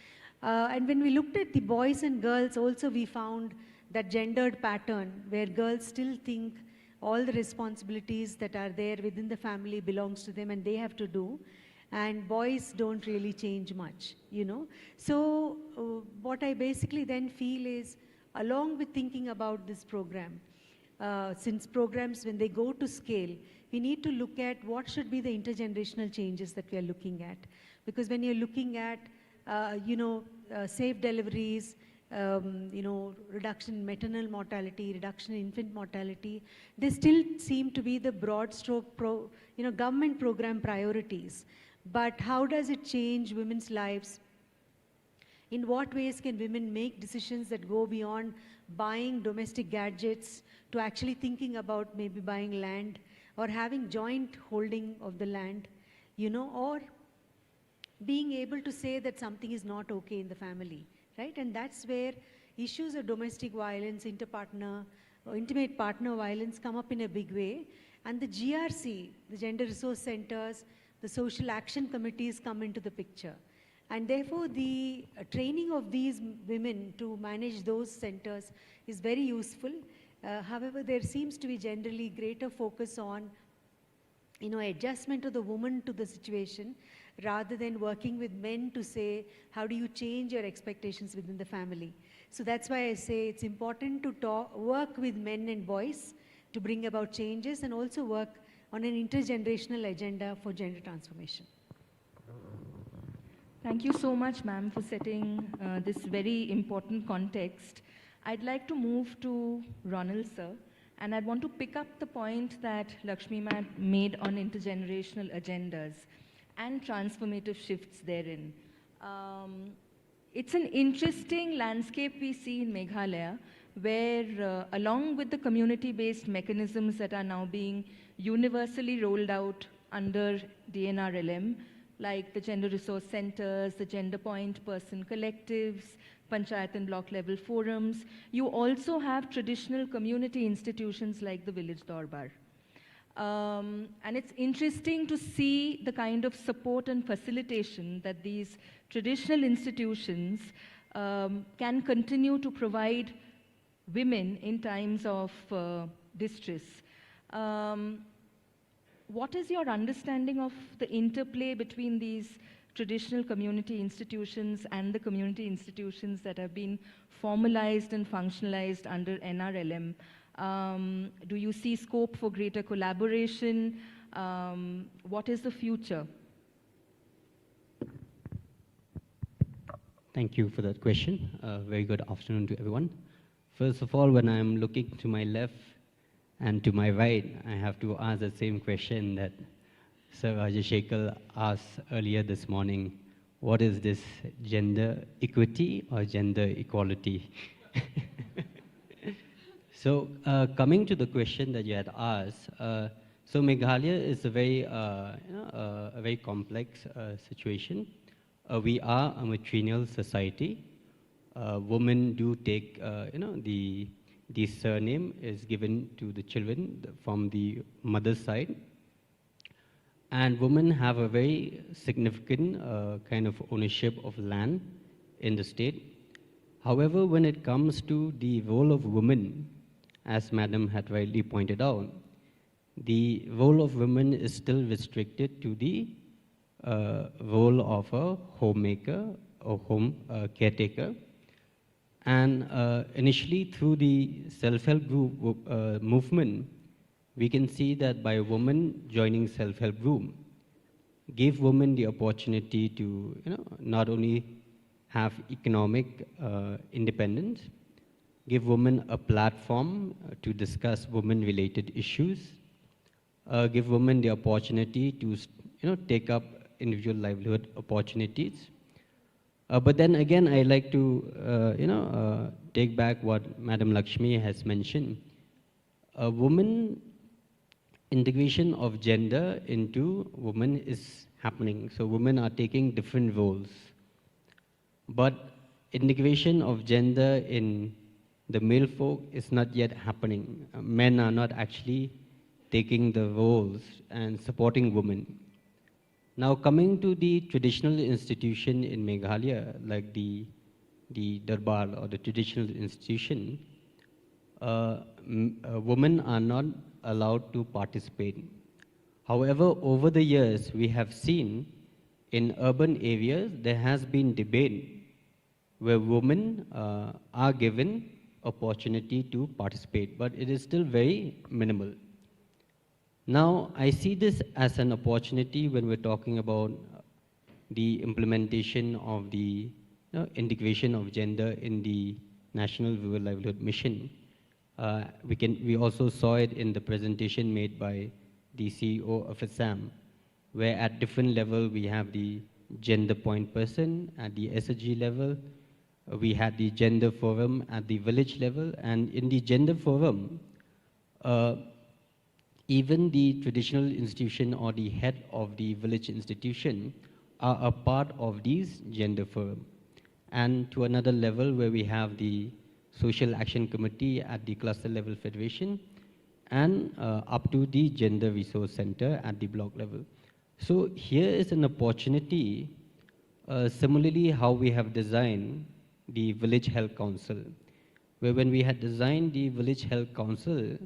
And when we looked at the boys and girls also, we found that gendered pattern where girls still think all the responsibilities that are there within the family belongs to them and they have to do, and boys don't really change much, you know. So what I basically then feel is, along with thinking about this program, since programs, when they go to scale, we need to look at what should be the intergenerational changes that we are looking at. Because when you're looking at, safe deliveries, reduction in maternal mortality, reduction in infant mortality, they still seem to be the broad stroke government program priorities. But how does it change women's lives? In what ways can women make decisions that go beyond buying domestic gadgets to actually thinking about maybe buying land or having joint holding of the land, or being able to say that something is not okay in the family, right? And that's where issues of domestic violence, interpartner or intimate partner violence come up in a big way. And the GRC, the Gender Resource Centers, the social action committees come into the picture. And therefore, the training of these women to manage those centers is very useful. However, there seems to be generally greater focus on, adjustment of the woman to the situation, rather than working with men to say, how do you change your expectations within the family? So that's why I say it's important to work with men and boys to bring about changes, and also work on an intergenerational agenda for gender transformation. Thank you so much, ma'am, for setting this very important context. I'd like to move to Ronald, sir, and I'd want to pick up the point that Lakshmi ma'am made on intergenerational agendas and transformative shifts therein. It's an interesting landscape we see in Meghalaya, where along with the community-based mechanisms that are now being universally rolled out under NRLM, like the gender resource centers, the gender point person collectives, panchayat and block level forums, you also have traditional community institutions like the village darbar. And it's interesting to see the kind of support and facilitation that these traditional institutions can continue to provide women in times of distress. What is your understanding of the interplay between these traditional community institutions and the community institutions that have been formalized and functionalized under NRLM? Do you see scope for greater collaboration? What is the future? Thank you for that question. Very good afternoon to everyone. First of all, when I'm looking to my left and to my right, I have to ask the same question that Sir Rajashekhar asked earlier this morning. What is this, gender equity or gender equality? So coming to the question that you had asked, so Meghalaya is a very complex situation. We are a matrilineal society. Women do take, the surname is given to the children from the mother's side. And women have a very significant kind of ownership of land in the state. However, when it comes to the role of women as Madam had rightly pointed out, the role of women is still restricted to the role of a homemaker or home caretaker. And initially through the self-help group movement, we can see that by a woman joining self-help group, give women the opportunity to not only have economic independence, give women a platform to discuss women-related issues, give women the opportunity to take up individual livelihood opportunities. But then again, I like to take back what Madam Lakshmi has mentioned. A woman integration of gender into women is happening. So women are taking different roles. But integration of gender in the male folk is not yet happening. Men are not actually taking the roles and supporting women. Now coming to the traditional institution in Meghalaya, like the Darbar or the traditional institution, women are not allowed to participate. However, over the years, we have seen in urban areas, there has been debate where women are given opportunity to participate, but it is still very minimal. Now, I see this as an opportunity when we're talking about the implementation of the integration of gender in the National Rural Livelihood Mission. We also saw it in the presentation made by the CEO of ASSAM, where at different level we have the gender point person at the SSG level, we had the gender forum at the village level, and in the gender forum, even the traditional institution or the head of the village institution are a part of these gender forum. And to another level where we have the social action committee at the cluster level federation and up to the gender resource center at the block level. So here is an opportunity, similarly how we have designed the village health council, where when we had designed the village health council,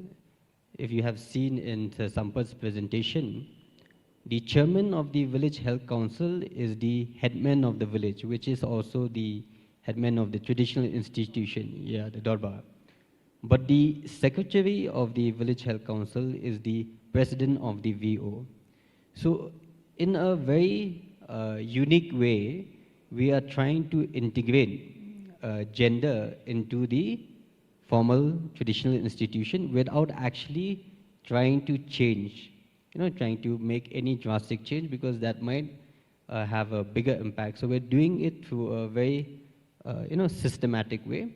if you have seen in Sir Sampat's presentation, the chairman of the village health council is the headman of the village, which is also the headman of the traditional institution, the Darbar. But the secretary of the village health council is the president of the VO. So in a very unique way, we are trying to integrate gender into the formal traditional institution without actually trying to change, trying to make any drastic change, because that might have a bigger impact. So we're doing it through a very, systematic way.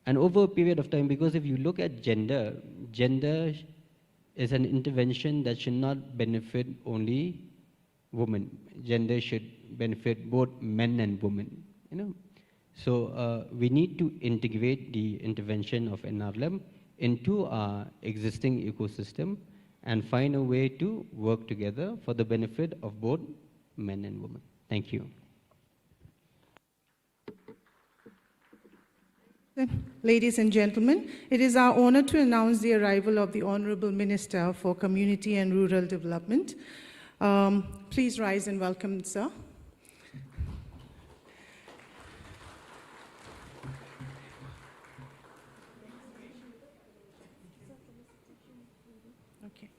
And over a period of time, because if you look at gender is an intervention that should not benefit only women. Gender should benefit both men and women, So we need to integrate the intervention of NRLM into our existing ecosystem and find a way to work together for the benefit of both men and women. Thank you. Ladies and gentlemen, it is our honor to announce the arrival of the Honorable Minister for Community and Rural Development. Please rise and welcome, sir. Okay.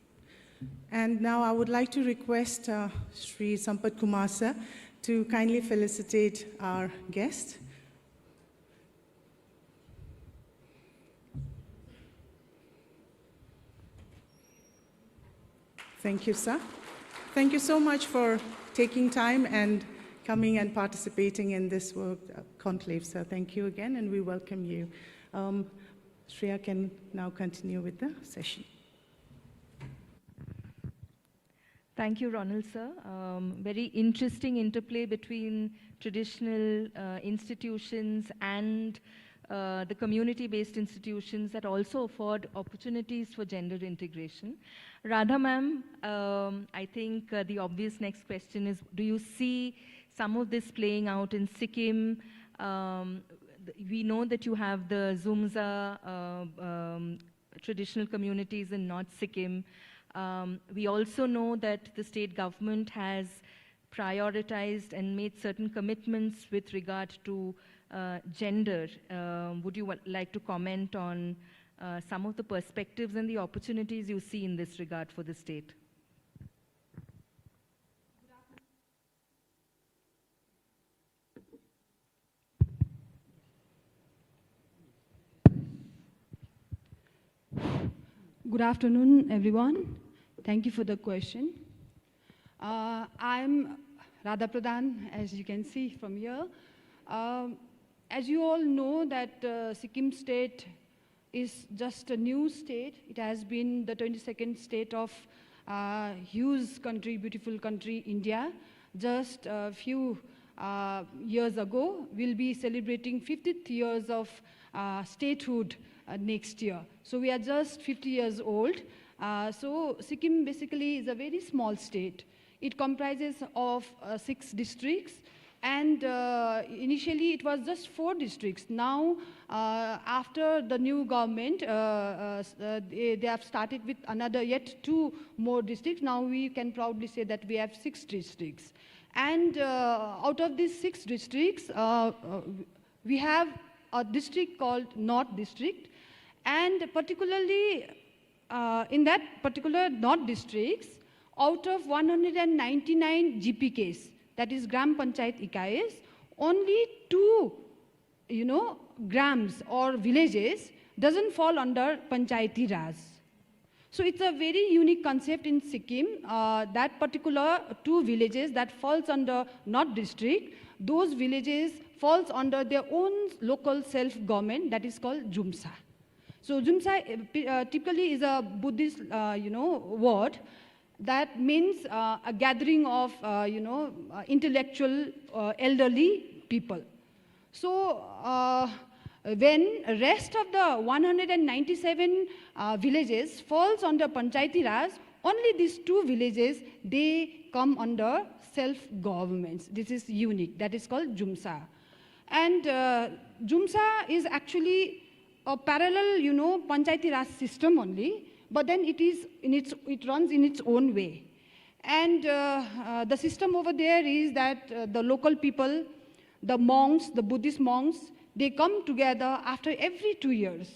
And now I would like to request Sri Sampat Kumar sir to kindly felicitate our guest. Thank you, sir. Thank you so much for taking time and coming and participating in this work conclave, sir. Thank you again, and we welcome you. Shreya can now continue with the session. Thank you, Ronald, sir. Very interesting interplay between traditional institutions and the community-based institutions that also afford opportunities for gender integration. Radha ma'am, I think the obvious next question is, do you see some of this playing out in Sikkim? We know that you have the Zumza traditional communities in North Sikkim. We also know that the state government has prioritized and made certain commitments with regard to gender. Would you like to comment on some of the perspectives and the opportunities you see in this regard for the state? Good afternoon, everyone. Thank you for the question. I'm Radha Pradhan, as you can see from here. As you all know that Sikkim state is just a new state. It has been the 22nd state of huge country, beautiful country, India. Just a few years ago, we'll be celebrating 50th years of statehood next year. So we are just 50 years old. So Sikkim basically is a very small state. It comprises of 6 districts, and initially it was just 4 districts. Now, after the new government, they have started with another yet 2 more districts. Now we can proudly say that we have 6 districts. And out of these 6 districts, we have a district called North District, and particularly in that particular North districts, out of 199 GPKs, that is Gram Panchayat Ikais, only 2, grams or villages doesn't fall under Panchayati Raj. So it's a very unique concept in Sikkim. That particular 2 villages that falls under North District, those villages falls under their own local self-government, that is called Jumsa. So Jumsa typically is a Buddhist, word that means a gathering of, intellectual, elderly people. So when rest of the 197 villages falls under Panchayati Raj, only these 2 villages, they come under self-governments. This is unique. That is called Jumsa. And Jumsa is actually a parallel, Panchayati Raj system only, but then it runs in its own way. And the system over there is that the local people, the monks, the Buddhist monks, they come together after every 2 years.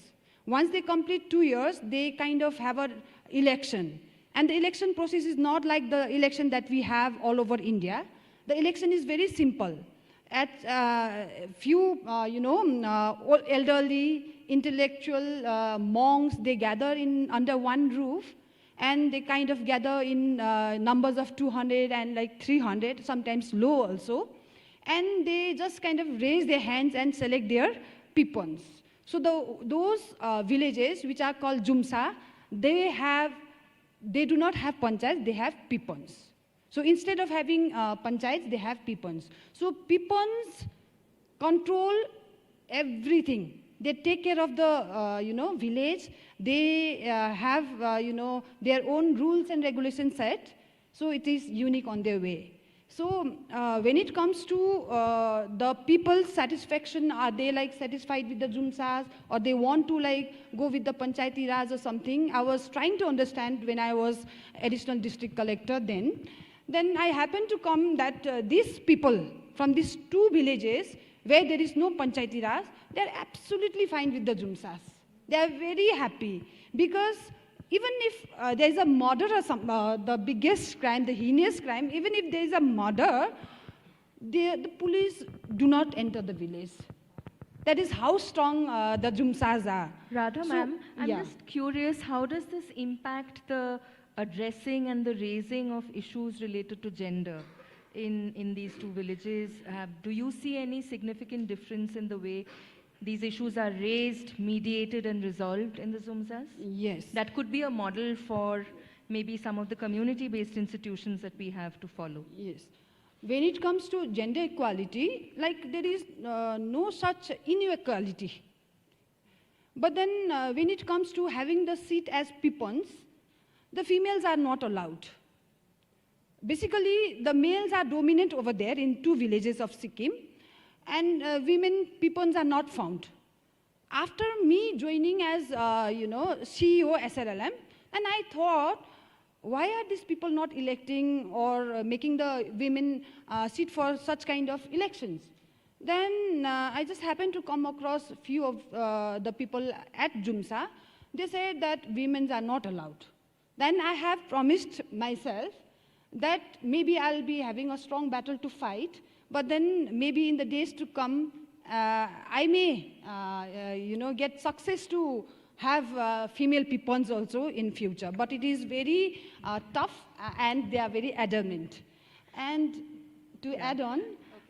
Once they complete 2 years, they kind of have an election. And the election process is not like the election that we have all over India. The election is very simple. At few, elderly, intellectual monks, they gather under one roof, and they kind of gather in numbers of 200 and like 300, sometimes low also. And they just kind of raise their hands and select their pipons. So those villages, which are called Jumsa, they do not have panchayats, they have pipons. So instead of having panchayats, they have pipons. So pipons control everything. They take care of the village. They have their own rules and regulations set. So it is unique on their way. So when it comes to the people's satisfaction, are they like satisfied with the Jumsas, or they want to like go with the Panchayati Raj or something? I was trying to understand when I was additional district collector then. Then I happened to come that these people from these 2 villages where there is no Panchayati Raj, they are absolutely fine with the Jumsas. They are very happy, because even if there is a murder or some, the biggest crime, the heinous crime, even if there is a murder, the police do not enter the village. That is how strong the Jumsas are. Radha ma'am, I'm just curious, how does this impact the addressing and the raising of issues related to gender in these 2 villages? Do you see any significant difference in the way these issues are raised, mediated, and resolved in the Jumsas? Yes. That could be a model for maybe some of the community-based institutions that we have to follow. Yes. When it comes to gender equality, like there is no such inequality. But then when it comes to having the seat as pipons, the females are not allowed. Basically, the males are dominant over there in 2 villages of Sikkim, and women pipons are not found. after me joining as, CEO SRLM, and I thought, why are these people not electing or making the women sit for such kind of elections? Then I just happened to come across a few of the people at JUMSA. They said that women are not allowed. Then I have promised myself that maybe I'll be having a strong battle to fight, but then maybe in the days to come, I may, get success to have female peepons also in future. But it is very tough, and they are very adamant. And to add on,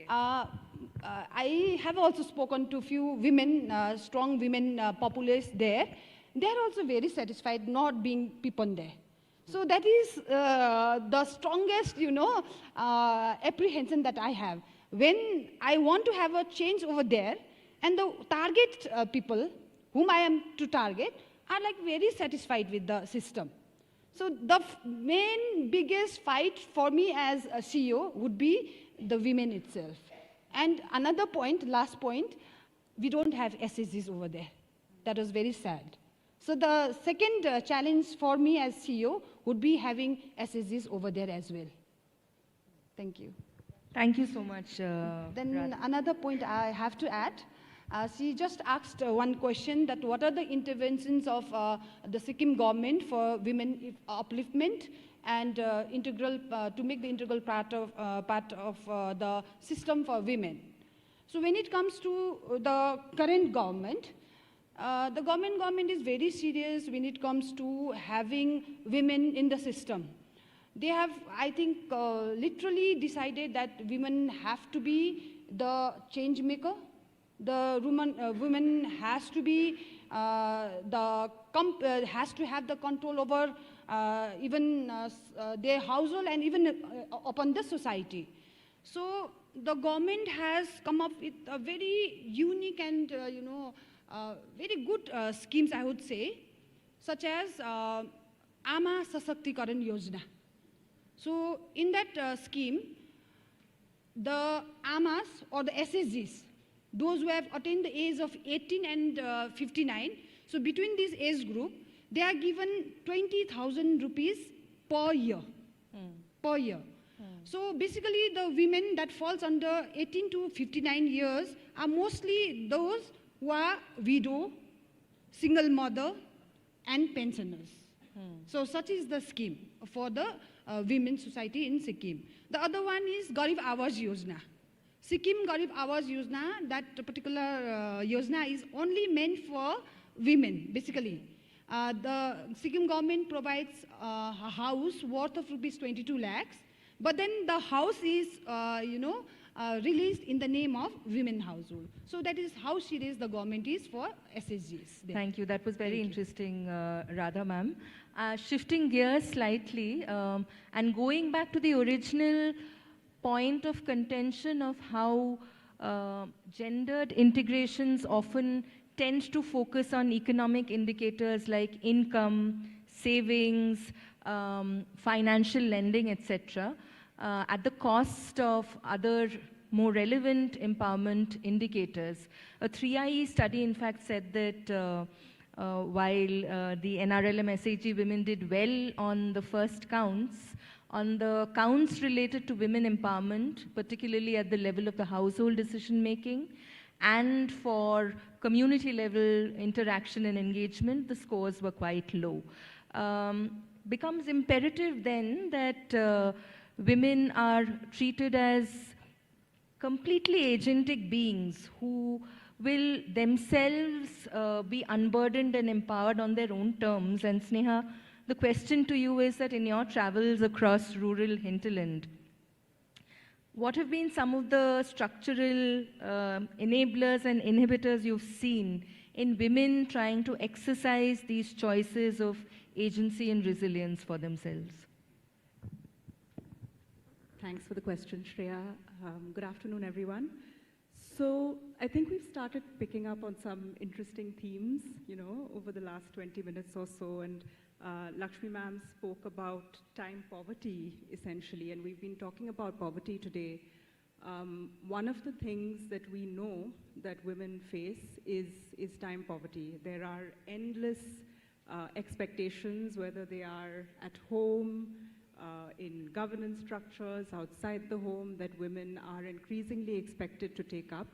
I have also spoken to few women, strong women populace there. They are also very satisfied not being peepon there. So that is the strongest, apprehension that I have. When I want to have a change over there, and the target people whom I am to target are like very satisfied with the system. So the main biggest fight for me as a CEO would be the women itself. And another point, last point, we don't have SSGs over there. That was very sad. So the second challenge for me as CEO would be having SSGs over there as well. Thank you. Thank you so much. Then another point I have to add. She just asked one question, that what are the interventions of the Sikkim government for women upliftment and integral to make the integral part of the system for women. So when it comes to the current government, the government is very serious when it comes to having women in the system. They have, I think, literally decided that women have to be the change maker. The women has to be has to have the control over even their household and even upon the society. So the government has come up with a very unique and very good schemes, I would say, such as Ama Sasaktikaran Yojana. So in that scheme, the AMAs or the SSGs, those who have attained the age of 18 and 59, so between this age group, they are given 20,000 rupees per year. Per year. So basically the women that falls under 18 to 59 years are mostly those who are widow, single mother, and pensioners. So such is the scheme for the women's society in Sikkim. The other one is Garib Awaz Yojana. Sikkim Garib Awaz Yojana, that particular Yojana is only meant for women, basically. The Sikkim government provides a house worth of rupees 22 lakhs, but then the house is, released in the name of women household. So that is how serious the government is for SSGs. There. Thank you. That was very interesting, Radha ma'am. Shifting gears slightly and going back to the original point of contention of how gendered integrations often tend to focus on economic indicators like income, savings, financial lending, etc., at the cost of other more relevant empowerment indicators. A 3IE study, in fact, said that while the NRLM SAG women did well on the first counts, on the counts related to women empowerment, particularly at the level of the household decision making, and for community level interaction and engagement, the scores were quite low. Becomes imperative then that women are treated as completely agentic beings who will themselves be unburdened and empowered on their own terms. And Sneha, the question to you is that in your travels across rural hinterland, what have been some of the structural enablers and inhibitors you've seen in women trying to exercise these choices of agency and resilience for themselves? Thanks for the question, Shreya. Good afternoon, everyone. So I think we've started picking up on some interesting themes, over the last 20 minutes or so. And Lakshmi ma'am spoke about time poverty, essentially, and we've been talking about poverty today. One of the things that we know that women face is time poverty. There are endless expectations, whether they are at home, in governance structures, outside the home, that women are increasingly expected to take up.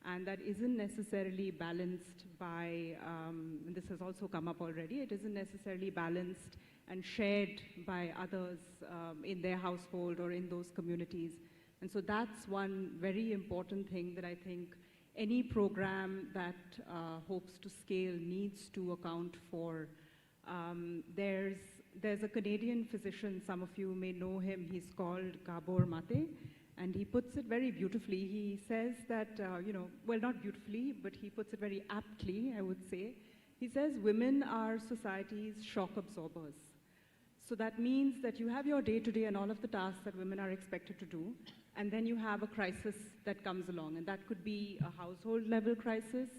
And that isn't necessarily balanced by, and this has also come up already, it isn't necessarily balanced and shared by others in their household or in those communities. And so that's one very important thing that I think any program that hopes to scale needs to account for. There's a Canadian physician, some of you may know him, he's called Gabor Mate, and he puts it very beautifully. He says that, well, not beautifully, but he puts it very aptly, I would say. He says women are society's shock absorbers. So that means that you have your day-to-day and all of the tasks that women are expected to do, and then you have a crisis that comes along, and that could be a household-level crisis,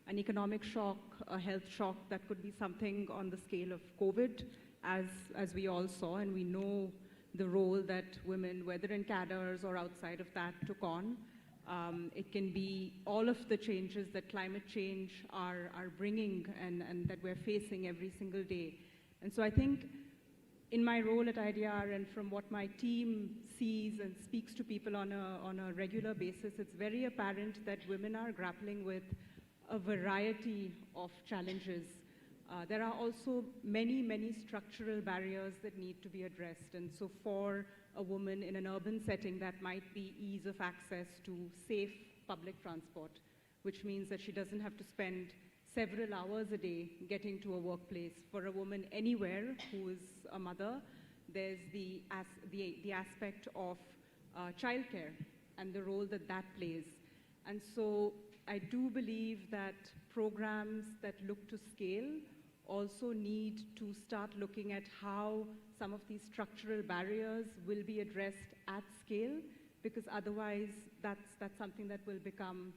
an economic shock, a health shock, that could be something on the scale of COVID, as we all saw, and we know the role that women, whether in cadres or outside of that, took on. It can be all of the changes that climate change are bringing and that we're facing every single day. And so I think in my role at IDR and from what my team sees and speaks to people on a regular basis, it's very apparent that women are grappling with a variety of challenges. There are also many, many structural barriers that need to be addressed. And so for a woman in an urban setting, that might be ease of access to safe public transport, which means that she doesn't have to spend several hours a day getting to a workplace. For a woman anywhere who is a mother, there's the aspect of childcare and the role that that plays. And so I do believe that programs that look to scale also need to start looking at how some of these structural barriers will be addressed at scale, because otherwise that's something that will become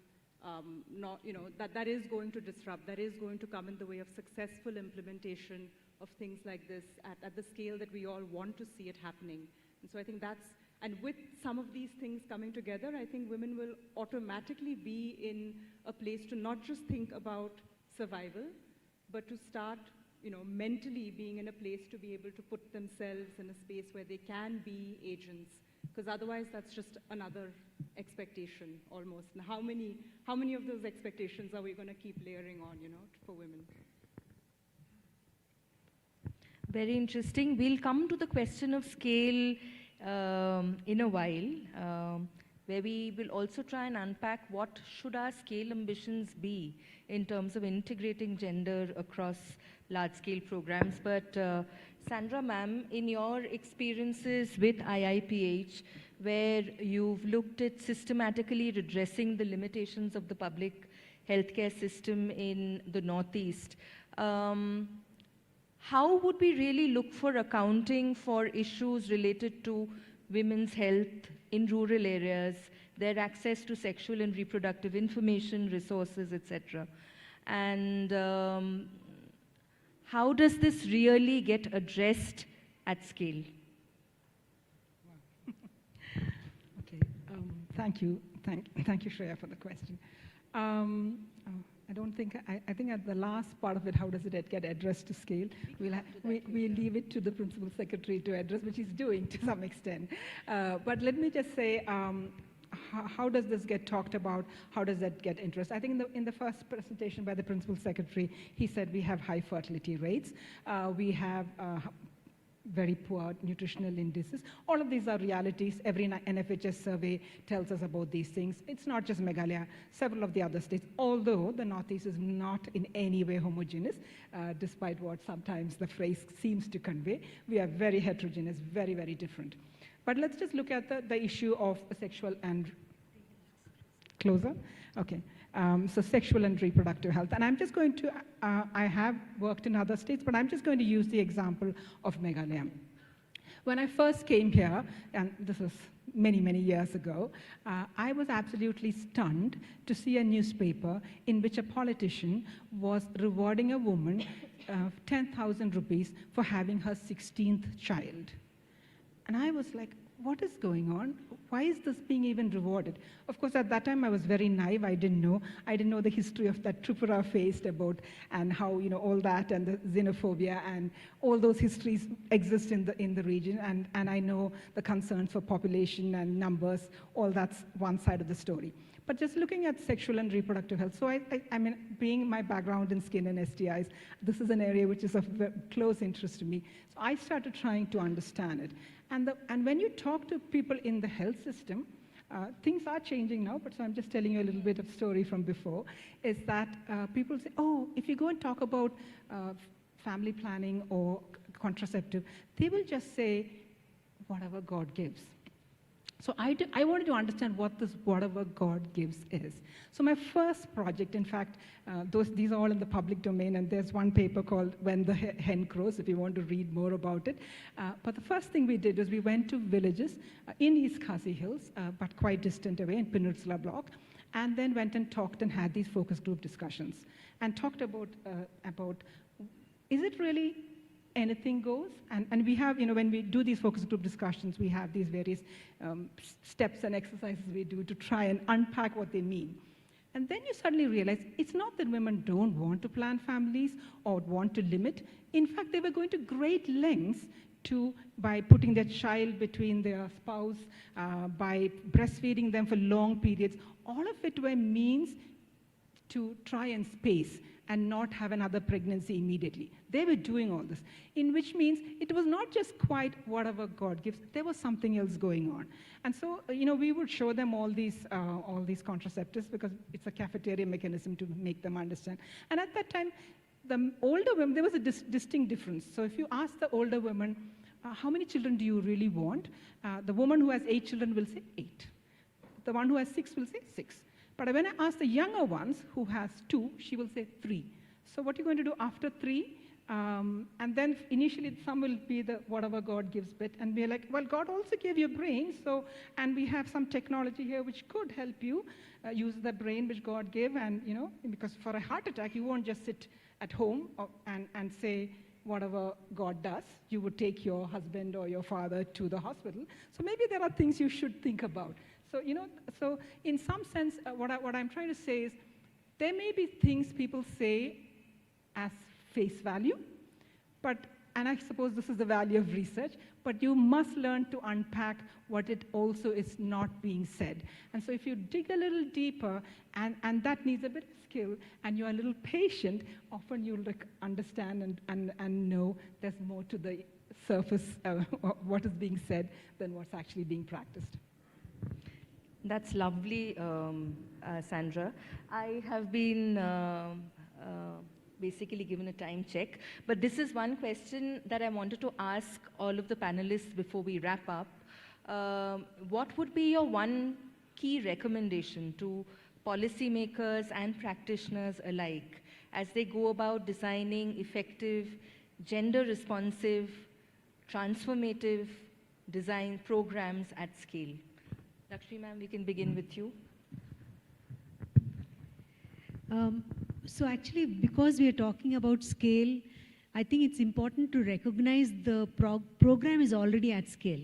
that is going to disrupt, that is going to come in the way of successful implementation of things like this at the scale that we all want to see it happening. And so I think and with some of these things coming together, I think women will automatically be in a place to not just think about survival, but to start, mentally being in a place to be able to put themselves in a space where they can be agents. Because otherwise, that's just another expectation, almost. And how many of those expectations are we going to keep layering on, for women? Very interesting. We'll come to the question of scale in a while, where we will also try and unpack what should our scale ambitions be in terms of integrating gender across large-scale programs. But Sandra ma'am, in your experiences with IIPH, where you've looked at systematically redressing the limitations of the public healthcare system in the Northeast, how would we really look for accounting for issues related to women's health in rural areas, their access to sexual and reproductive information, resources, etc.? And how does this really get addressed at scale? Okay, thank you, Shreya, for the question. I don't think, I think at the last part of it, how does it get addressed to scale? We'll leave it to the Principal Secretary to address, which he's doing to some extent. But let me just say, how does this get talked about? How does that get interest? I think in the first presentation by the Principal Secretary, he said we have high fertility rates. We have very poor nutritional indices. All of these are realities. Every NFHS survey tells us about these things. It's not just Meghalaya, several of the other states, although the Northeast is not in any way homogeneous, despite what sometimes the phrase seems to convey. We are very heterogeneous, very, very different. But let's just look at the issue of sexual and closer. Okay. So sexual and reproductive health. And I'm just going to, I have worked in other states, but I'm just going to use the example of Meghalaya. When I first came here, and this was many, many years ago, I was absolutely stunned to see a newspaper in which a politician was rewarding a woman 10,000 rupees for having her 16th child. And I was like, what is going on? Why is this being even rewarded? Of course, at that time I was very naive. I didn't know the history of that Tripura faced about, and how, all that, and the xenophobia and all those histories exist in the region, and I know the concerns for population and numbers. All that's one side of the story. But just looking at sexual and reproductive health, so I mean, being my background in skin and STIs, this is an area which is of close interest to me. So I started trying to understand it. And when you talk to people in the health system, things are changing now, but so I'm just telling you a little bit of story from before, is that people say, oh, if you go and talk about family planning or contraceptive, they will just say, whatever God gives. So I wanted to understand what this whatever God gives is. So my first project, in fact, these are all in the public domain, and there's one paper called When the Hen Crows, if you want to read more about it. But the first thing we did was we went to villages in East Khasi Hills, but quite distant away in Peninsula Block, and then went and talked and had these focus group discussions, and talked about is it really anything goes? And we have, when we do these focus group discussions, we have these various steps and exercises we do to try and unpack what they mean. And then you suddenly realize it's not that women don't want to plan families or want to limit. In fact, they were going to great lengths by putting their child between their spouse, by breastfeeding them for long periods. All of it were means to try and space and not have another pregnancy immediately. They were doing all this, in which means it was not just quite whatever God gives, there was something else going on. And so, we would show them all these contraceptives, because it's a cafeteria mechanism to make them understand. And at that time, the older women, there was a distinct difference. So if you ask the older women, how many children do you really want? The woman who has 8 children will say 8. The one who has 6 will say 6. But when I ask the younger ones, who has 2, she will say 3. So what are you going to do after 3? And then initially some will be the whatever God gives bit, and we're like, well, God also gave you a brain, and we have some technology here which could help you use the brain which God gave, and because for a heart attack, you won't just sit at home and say whatever God does. You would take your husband or your father to the hospital. So maybe there are things you should think about. So, so in some sense, what I'm trying to say is, there may be things people say as face value, and I suppose this is the value of research, but you must learn to unpack what it also is not being said. And so if you dig a little deeper, and that needs a bit of skill, and you're a little patient, often you'll understand and know there's more to the surface what is being said than what's actually being practiced. That's lovely, Sandra. I have been basically given a time check, but this is one question that I wanted to ask all of the panelists before we wrap up. What would be your one key recommendation to policymakers and practitioners alike as they go about designing effective, gender-responsive, transformative design programs at scale? Lakshmi ma'am, we can begin with you. So actually, because we are talking about scale, I think it's important to recognize the program is already at scale.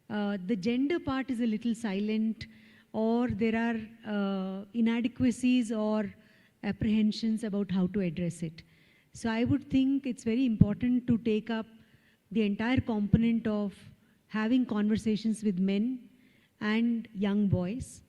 The gender part is a little silent, or there are inadequacies or apprehensions about how to address it. So I would think it's very important to take up the entire component of having conversations with men and young boys.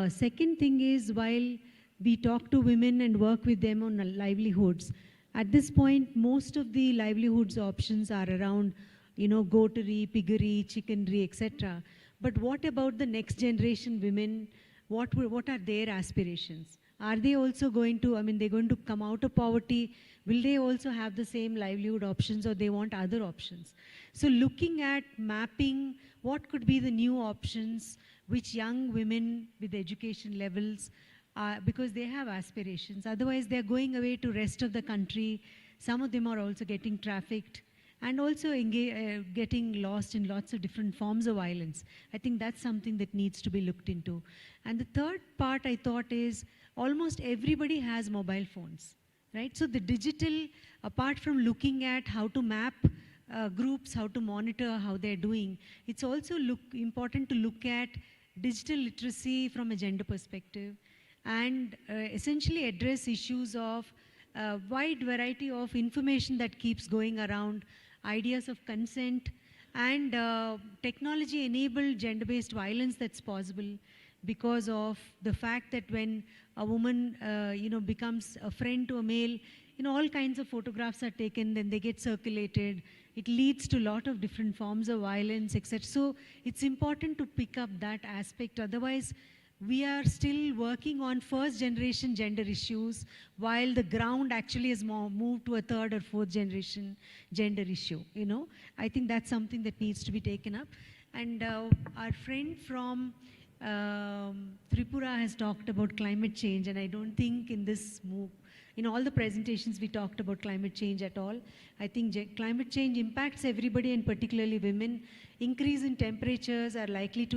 Second thing is, while we talk to women and work with them on livelihoods, at this point, most of the livelihoods options are around, goatery, piggery, chickenry, etc. But what about the next generation women? What are their aspirations? Are they also going to, they're going to come out of poverty? Will they also have the same livelihood options, or they want other options? So looking at mapping what could be the new options which young women with education levels, because they have aspirations. Otherwise, they're going away to rest of the country. Some of them are also getting trafficked and also getting lost in lots of different forms of violence. I think that's something that needs to be looked into. And the third part I thought is, almost everybody has mobile phones, right? So the digital, apart from looking at how to map groups, how to monitor how they're doing. It's also important to look at digital literacy from a gender perspective and essentially address issues of wide variety of information that keeps going around, ideas of consent, and technology-enabled gender-based violence that's possible because of the fact that when a woman becomes a friend to a male, all kinds of photographs are taken, then they get circulated. It leads to a lot of different forms of violence, etc. So it's important to pick up that aspect. Otherwise, we are still working on first generation gender issues while the ground actually has moved to a third or fourth generation gender issue. I think that's something that needs to be taken up. And our friend from Tripura has talked about climate change, and I don't think in this move, in all the presentations we talked about climate change at all. I think climate change impacts everybody and particularly women. Increase in temperatures are likely to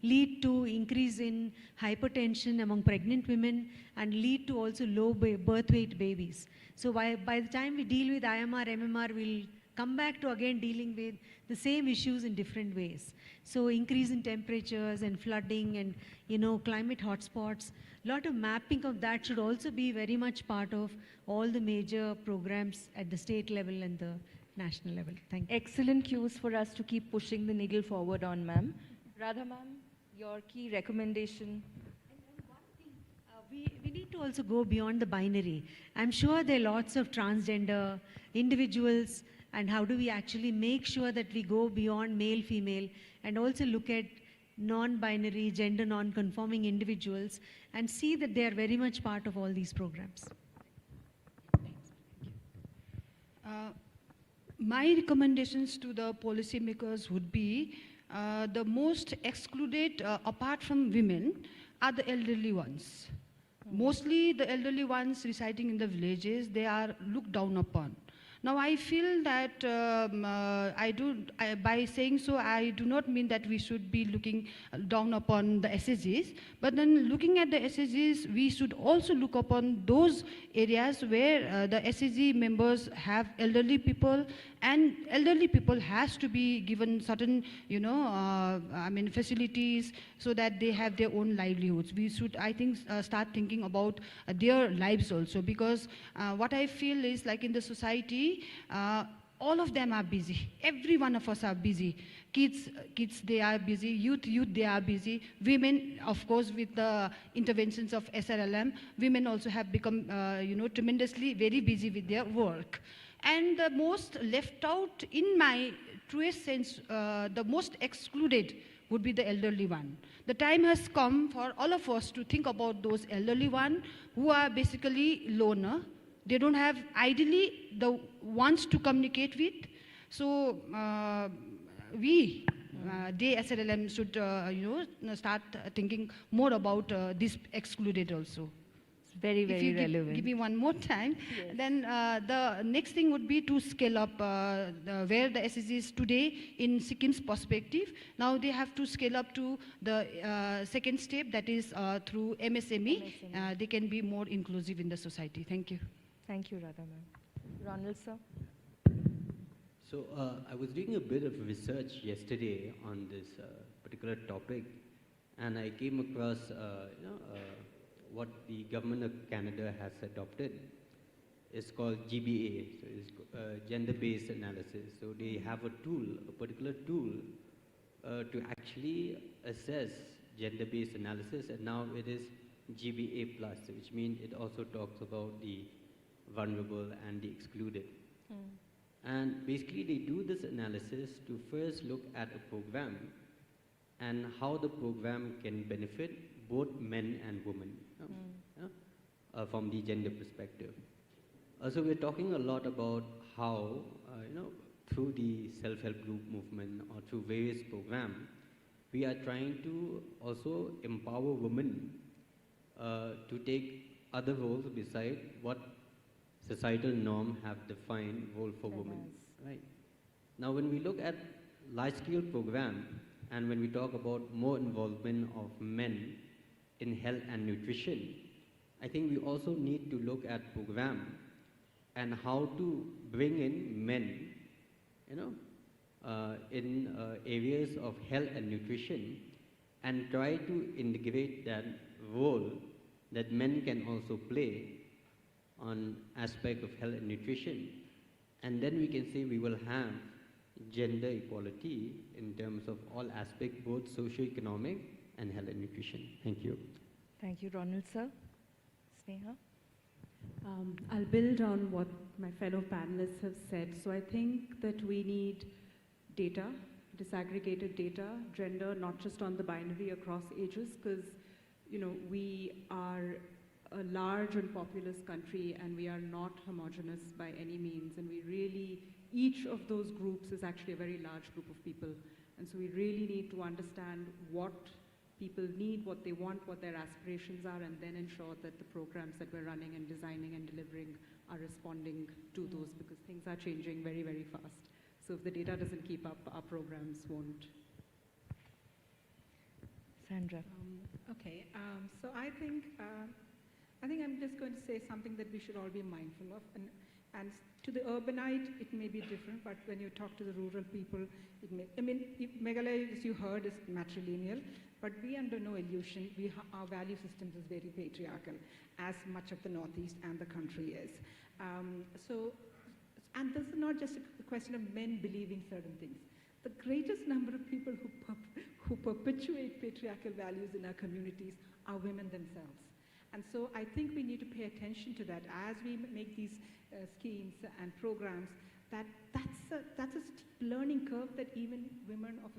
lead to increase in hypertension among pregnant women and lead to also low birth weight babies. So by the time we deal with IMR, MMR, we'll come back to again dealing with the same issues in different ways. So increase in temperatures and flooding and climate hotspots, a lot of mapping of that should also be very much part of all the major programs at the state level and the national level. Thank you. Excellent cues for us to keep pushing the needle forward on, ma'am. Radha ma'am, your key recommendation? We need to also go beyond the binary. I'm sure there are lots of transgender individuals, and how do we actually make sure that we go beyond male, female, and also look at non-binary, gender non-conforming individuals and see that they are very much part of all these programs. My recommendations to the policymakers would be the most excluded, apart from women, are the elderly ones. Mostly the elderly ones residing in the villages, they are looked down upon. Now I feel that by saying so, I do not mean that we should be looking down upon the SSGs, but then looking at the SSGs, we should also look upon those areas where the SSG members have elderly people, and elderly people has to be given certain, facilities so that they have their own livelihoods. We should, I think, start thinking about their lives also, because what I feel is like in the society, all of them are busy. Every one of us are busy. Kids, they are busy. Youth, they are busy. Women, of course, with the interventions of SRLM, women also have become, tremendously very busy with their work. And the most left out, in my truest sense, the most excluded would be the elderly one. The time has come for all of us to think about those elderly ones who are basically loner. They don't have, ideally, the ones to communicate with. So we, the SRLM, should start thinking more about this excluded also. Very, very relevant. Give me one more time. Yes. Then the next thing would be to scale up where the SSG is today in Sikkim's perspective. Now they have to scale up to the second step, that is through MSME. They can be more inclusive in the society. Thank you. Thank you, Radha ma'am. Ronald sir? So I was doing a bit of research yesterday on this particular topic, and I came across what the government of Canada has adopted. It's called GBA, so it's gender-based analysis. So they have a tool, a particular tool, to actually assess gender-based analysis, and now it is GBA+, which means it also talks about the vulnerable and the excluded. And basically they do this analysis to first look at a program and how the program can benefit both men and women from the gender perspective. So we're talking a lot about how, through the self-help group movement or through various programs, we are trying to also empower women to take other roles beside what societal norm have defined role for women, right? Now when we look at large-scale program and when we talk about more involvement of men in health and nutrition, I think we also need to look at program and how to bring in men you know, in areas of health and nutrition, and try to integrate that role that men can also play on aspect of health and nutrition. And then we can say we will have gender equality in terms of all aspects, both socio-economic and health and nutrition. Thank you. Thank you, Ronald, sir. Sneha? I'll build on what my fellow panelists have said. So I think that we need data, disaggregated data, gender, not just on the binary across ages, because we are a large and populous country and we are not homogenous by any means, and we really, each of those groups is actually a very large group of people, and so we really need to understand what people need, what they want, what their aspirations are, and then ensure that the programs that we're running and designing and delivering are responding to those, because things are changing very, very fast. So if the data doesn't keep up, our programs won't. Sandra. Okay, so I think I'm just going to say something that we should all be mindful of. And to the urbanite, it may be different, but when you talk to the rural people, it may, Meghalaya, as you heard, is matrilineal, but we under no illusion, our value systems is very patriarchal, as much of the Northeast and the country is. And this is not just a question of men believing certain things. The greatest number of people who perpetuate patriarchal values in our communities are women themselves. And so I think we need to pay attention to that as we make these schemes and programs, that's a steep learning curve that even women of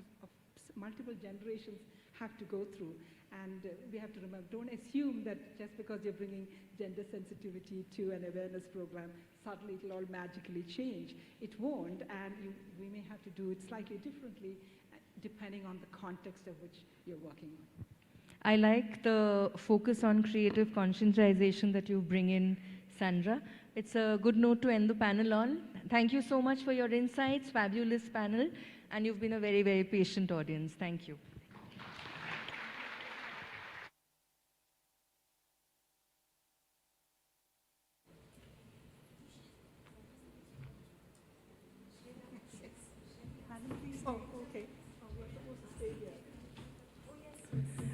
multiple generations have to go through. And we have to remember, don't assume that just because you're bringing gender sensitivity to an awareness program, suddenly it'll all magically change. It won't, and we may have to do it slightly differently depending on the context of which you're working on. I like the focus on creative conscientization that you bring in, Sandra. It's a good note to end the panel on. Thank you so much for your insights, fabulous panel, and you've been a very, very patient audience. Thank you.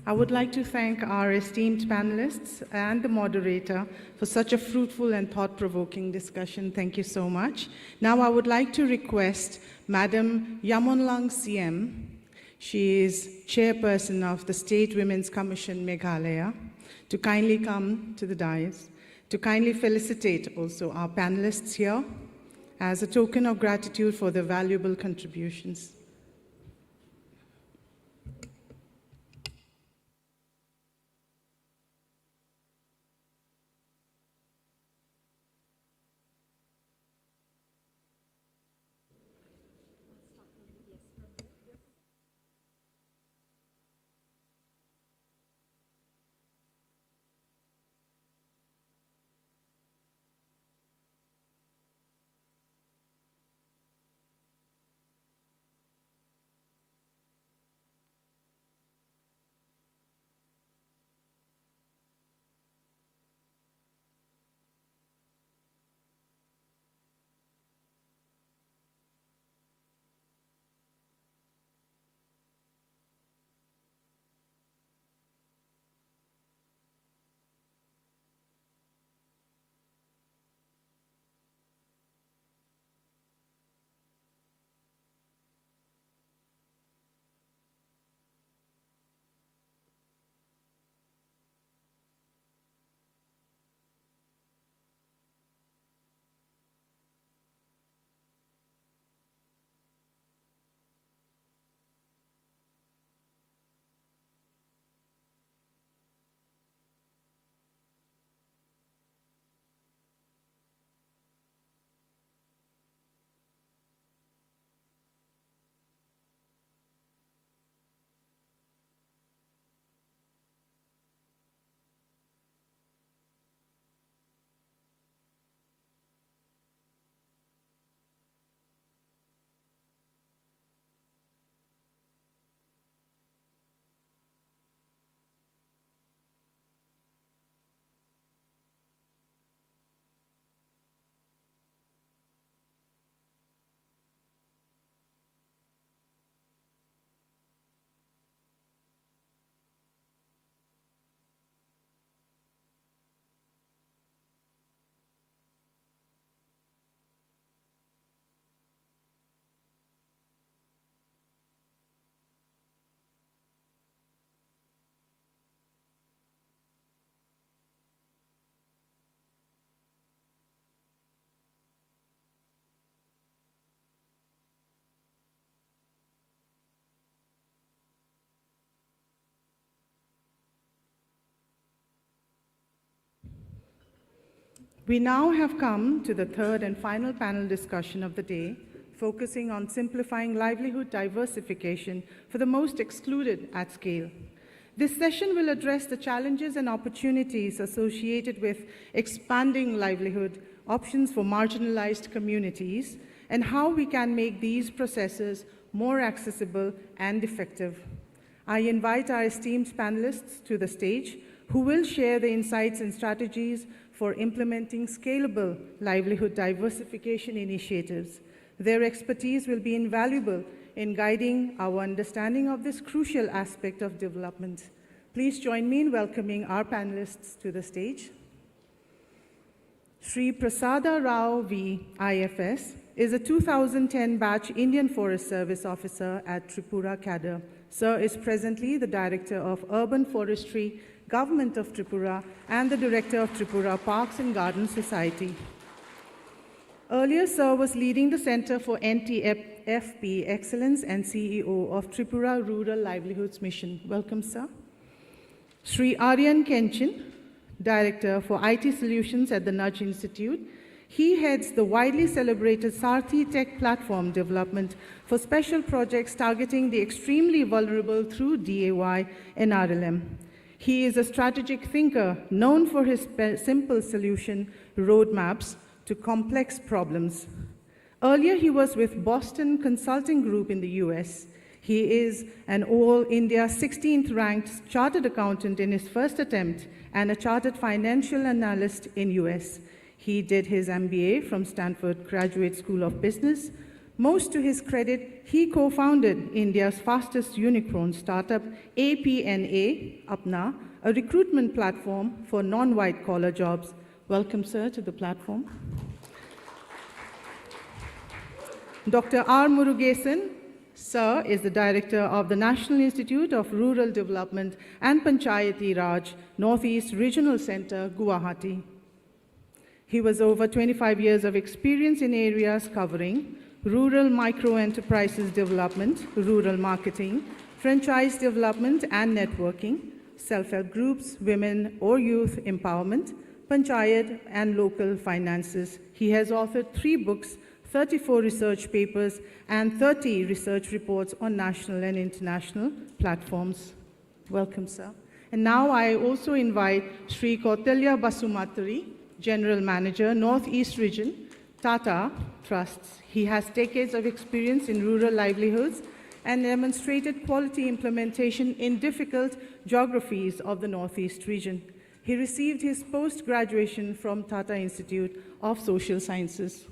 I would like to thank our esteemed panelists and the moderator for such a fruitful and thought-provoking discussion. Thank you so much. Now I would like to request Madam Yamonlang CM, she is chairperson of the State Women's Commission Meghalaya, to kindly come to the dais, to kindly felicitate also our panelists here as a token of gratitude for their valuable contributions. We now have come to the third and final panel discussion of the day, focusing on simplifying livelihood diversification for the most excluded at scale. This session will address the challenges and opportunities associated with expanding livelihood options for marginalized communities and how we can make these processes more accessible and effective. I invite our esteemed panelists to the stage who will share the insights and strategies for implementing scalable livelihood diversification initiatives. Their expertise will be invaluable in guiding our understanding of this crucial aspect of development. Please join me in welcoming our panelists to the stage. Sri Prasada Rao V. IFS is a 2010 batch Indian Forest Service officer at Tripura cadre. Sir is presently the Director of Urban Forestry, Government of Tripura, and the Director of Tripura Parks and Garden Society. Earlier, Sir was leading the Center for NTFP Excellence and CEO of Tripura Rural Livelihoods Mission. Welcome, Sir. Sri Aryan Kenchin, Director for IT Solutions at the Nudge Institute. He heads the widely celebrated Sarthi Tech Platform development for special projects targeting the extremely vulnerable through DAY and RLM. He is a strategic thinker known for his simple solution roadmaps to complex problems. Earlier, he was with Boston Consulting Group in the US. He is an All India 16th ranked chartered accountant in his first attempt and a chartered financial analyst in US. He did his MBA from Stanford Graduate School of Business. Most to his credit, he co-founded India's fastest unicorn startup, APNA, Apna, a recruitment platform for non-white collar jobs. Welcome, sir, to the platform. Dr. R. Murugesan, sir, is the Director of the National Institute of Rural Development and Panchayati Raj, Northeast Regional Center, Guwahati. He was over 25 years of experience in areas covering rural micro-enterprises development, rural marketing, franchise development and networking, self-help groups, women or youth empowerment, panchayat and local finances. He has authored 3 books, 34 research papers, and 30 research reports on national and international platforms. Welcome, sir. And now I also invite Sri Kautilya Basumatari, General Manager, Northeast Region, Tata Trusts. He has decades of experience in rural livelihoods and demonstrated quality implementation in difficult geographies of the Northeast region. He received his post-graduation from Tata Institute of Social Sciences.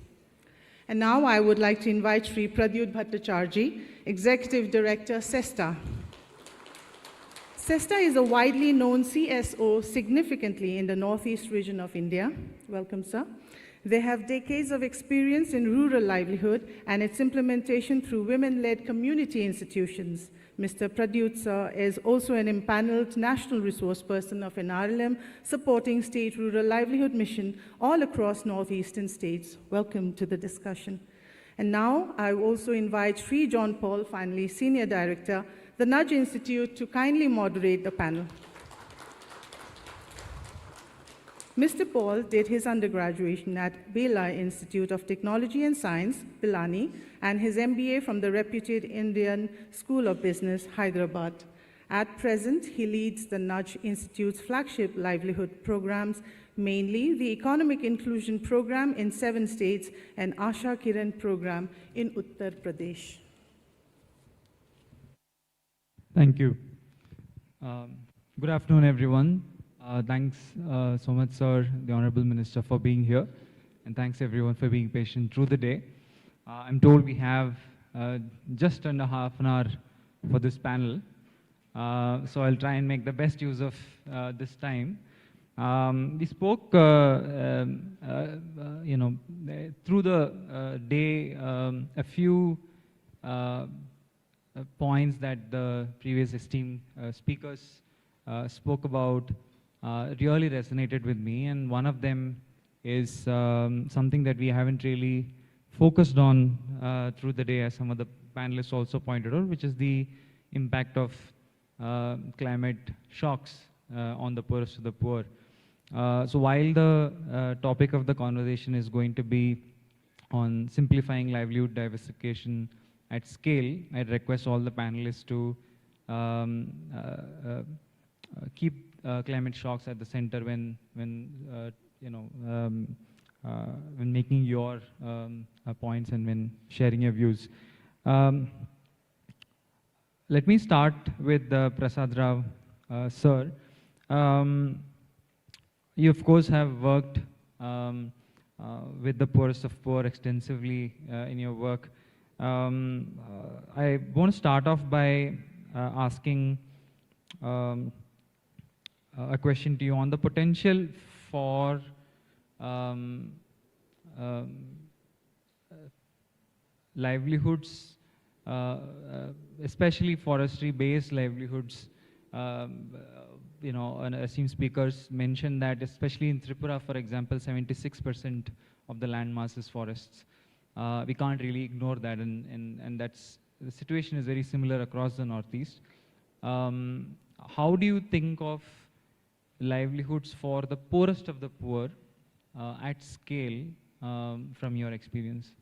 And now I would like to invite Sri Pradyut Bhattacharjee, Executive Director, SESTA. SESTA is a widely known CSO significantly in the Northeast region of India. Welcome, sir. They have decades of experience in rural livelihood and its implementation through women-led community institutions. Mr. Pradyut, sir, is also an empaneled national resource person of NRLM supporting state rural livelihood mission all across northeastern states. Welcome to the discussion. And now I also invite Sri John Paul, finally Senior Director, the Nudge Institute, to kindly moderate the panel. Mr. Paul did his undergraduate at Bela Institute of Technology and Science, Pilani, and his MBA from the reputed Indian School of Business, Hyderabad. At present, he leads the Nudge Institute's flagship livelihood programs, mainly the Economic Inclusion Program in 7 states and Asha Kiran Program in Uttar Pradesh. Thank you. Good afternoon, everyone. Thanks so much, sir, the Honorable Minister, for being here. And thanks, everyone, for being patient through the day. I'm told we have just under half an hour for this panel. So I'll try and make the best use of this time. We spoke, through the day, a few points that the previous esteemed speakers spoke about really resonated with me, and one of them is something that we haven't really focused on through the day, as some of the panelists also pointed out, which is the impact of climate shocks on the poorest of the poor. So while the topic of the conversation is going to be on simplifying livelihood diversification at scale, I'd request all the panelists to keep climate shocks at the center when making your points and when sharing your views. Let me start with Prasad Rao, sir. You of course have worked with the poorest of poor extensively in your work. I want to start off by asking a question to you on the potential for livelihoods, especially forestry-based livelihoods. And esteemed speakers mentioned that, especially in Tripura, for example, 76% of the land mass is forests. We can't really ignore that, and that's the situation is very similar across the Northeast. How do you think of livelihoods for the poorest of the poor at scale from your experience?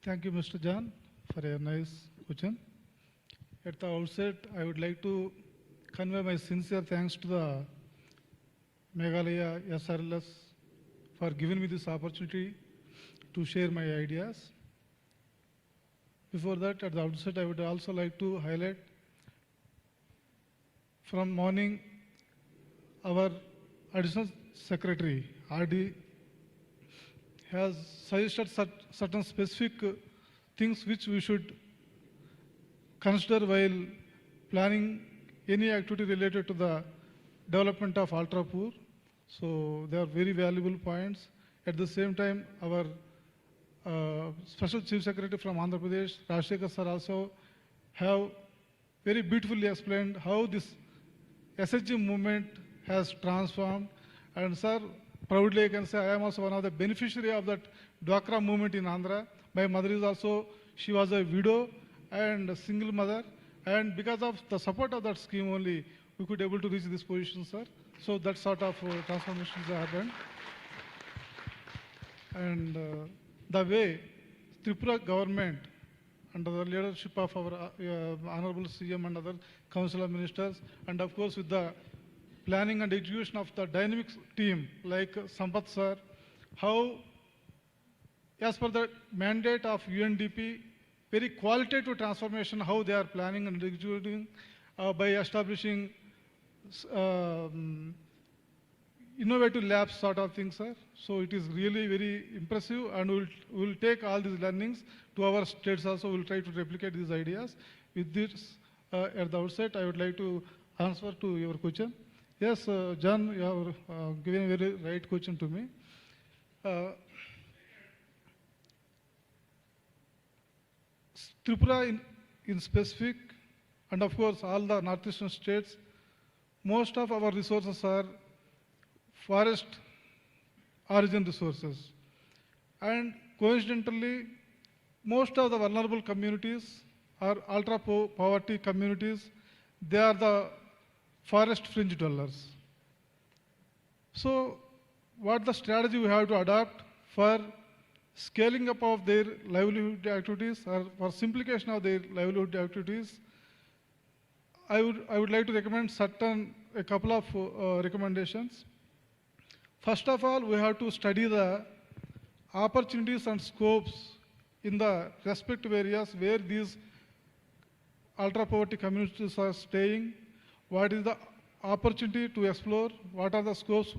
Thank you, Mr. John, for a nice question. At the outset, I would like to convey my sincere thanks to the Meghalaya SRLS for giving me this opportunity to share my ideas. Before that, at the outset, I would also like to highlight from morning, our Additional Secretary, RD, has suggested certain specific things which we should consider while planning any activity related to the development of ultra poor. So they are very valuable points. At the same time, our Special Chief Secretary from Andhra Pradesh, Rajshekhar sir, also have very beautifully explained how this SHG movement has transformed. And sir, proudly I can say I am also one of the beneficiary of that Dwakra movement in Andhra. My mother is also, she was a widow and a single mother. And because of the support of that scheme only, we could able to reach this position, sir. So that sort of transformations happened. And the way Tripura government, under the leadership of our Honorable CM and other Council of Ministers, and of course with the planning and execution of the dynamic team like Sampath sir, how as per the mandate of UNDP, very qualitative transformation, how they are planning and executing by establishing innovative labs sort of things, sir. So it is really very impressive, and we'll take all these learnings to our states also. We'll try to replicate these ideas. With this, at the outset, I would like to answer to your question. Yes, John, you have given a very right question to me. Tripura in specific, and of course all the northeastern states, most of our resources are forest origin resources. And coincidentally, most of the vulnerable communities are ultra poverty communities. They are the forest fringe dwellers. So what the strategy we have to adopt for scaling up of their livelihood activities or for simplification of their livelihood activities, I would like to recommend a couple of recommendations. First of all, we have to study the opportunities and scopes in the respective areas where these ultra poverty communities are staying. What is the opportunity to explore? What are the scopes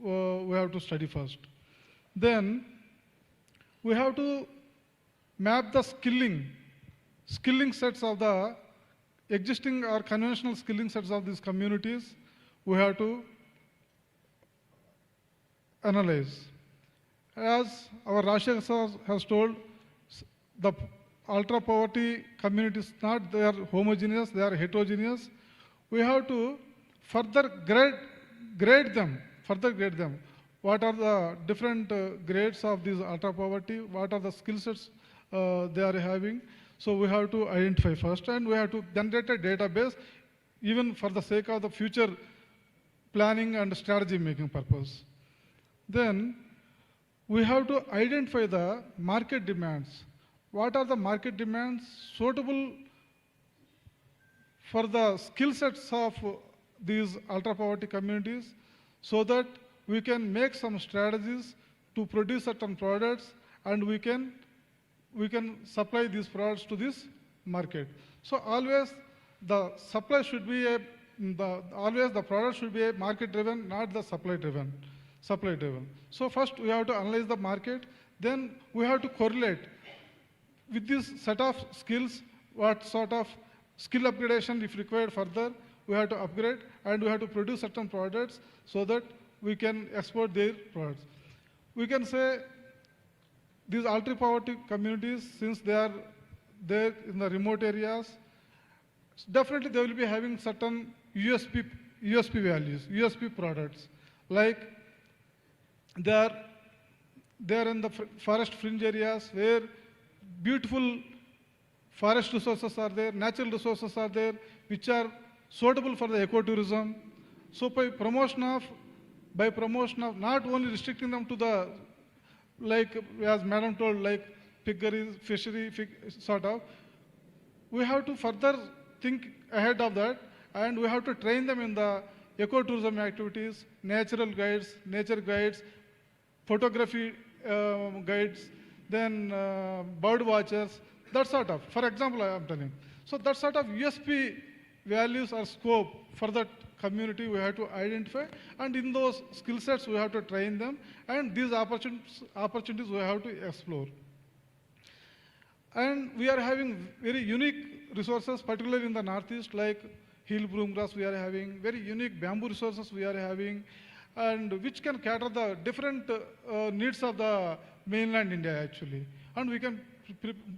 we have to study first? Then we have to map the skilling sets of the existing or conventional skilling sets of these communities. We have to analyze. As our Rajshekhar sir has told, the ultra poverty communities, they are homogeneous, they are heterogeneous. We have to further grade them. What are the different grades of these ultra poverty? What are the skill sets they are having? So we have to identify first, and we have to generate a database even for the sake of the future planning and strategy making purpose. Then we have to identify the market demands. What are the market demands suitable for the skill sets of these ultra-poverty communities, so that we can make some strategies to produce certain products, and we can supply these products to this market. So always the supply should be always the product should be a market-driven, not the supply-driven. So first we have to analyze the market, then we have to correlate with this set of skills, what sort of skill upgradation if required further, we have to upgrade, and we have to produce certain products so that we can export their products. We can say these ultra-poverty communities, since they are there in the remote areas, definitely they will be having certain USP values, USP products, like they are in the forest fringe areas where beautiful forest resources are there, natural resources are there, which are suitable for the ecotourism. So by promotion of not only restricting them to the, like as Madam told, like piggery, fishery, sort of, we have to further think ahead of that, and we have to train them in the ecotourism activities, nature guides, photography guides, then bird watchers, that sort of. For example, I am telling. So that sort of USP values or scope for that community we have to identify, and in those skill sets we have to train them, and these opportunities we have to explore. And we are having very unique resources, particularly in the Northeast, like hill broom grass we are having, very unique bamboo resources we are having, and which can cater the different needs of the mainland India actually. And we can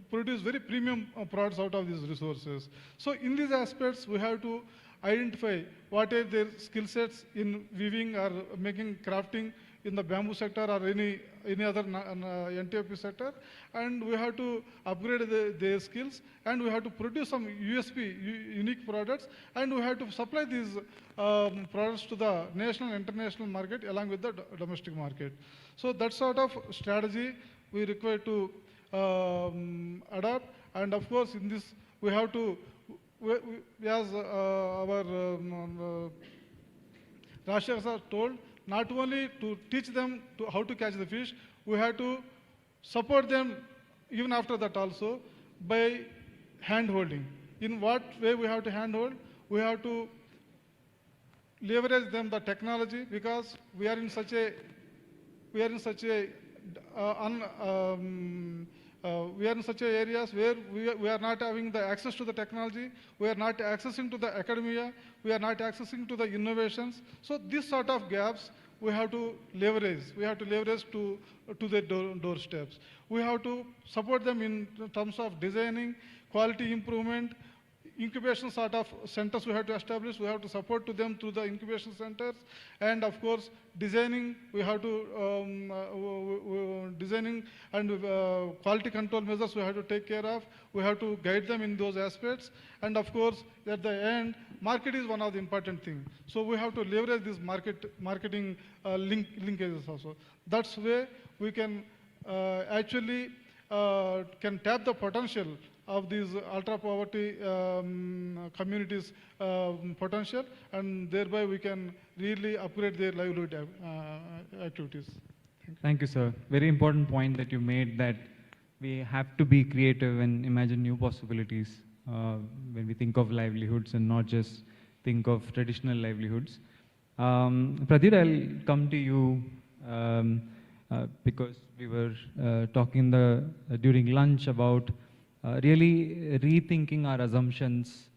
produce very premium products out of these resources. So in these aspects, we have to identify what are their skill sets in weaving or making crafting in the bamboo sector or any other NTOP sector, and we have to upgrade their skills, and we have to produce some USP, unique products, and we have to supply these products to the national and international market along with the domestic market. So that sort of strategy we require to adopt, and of course in this we have to, as our Rashia sir told, not only to teach them how to catch the fish, we have to support them even after that also by hand-holding. In what way we have to hand-hold? We have to leverage them the technology, because we are in such a areas where we are not having the access to the technology, we are not accessing to the academia, we are not accessing to the innovations. So these sort of gaps we have to leverage. We have to leverage to their doorsteps. We have to support them in terms of designing, quality improvement, incubation sort of centers we have to establish. We have to support to them through the incubation centers, and of course designing, we have to designing and quality control measures we have to take care of. We have to guide them in those aspects, and of course at the end market is one of the important things. So we have to leverage these marketing linkages also. That's where we can actually can tap the potential of these ultra-poverty communities' potential, and thereby we can really upgrade their livelihood activities. Thank you, sir. Very important point that you made, that we have to be creative and imagine new possibilities when we think of livelihoods and not just think of traditional livelihoods. Pradeep, I'll come to you because we were talking during lunch about really rethinking our assumptions,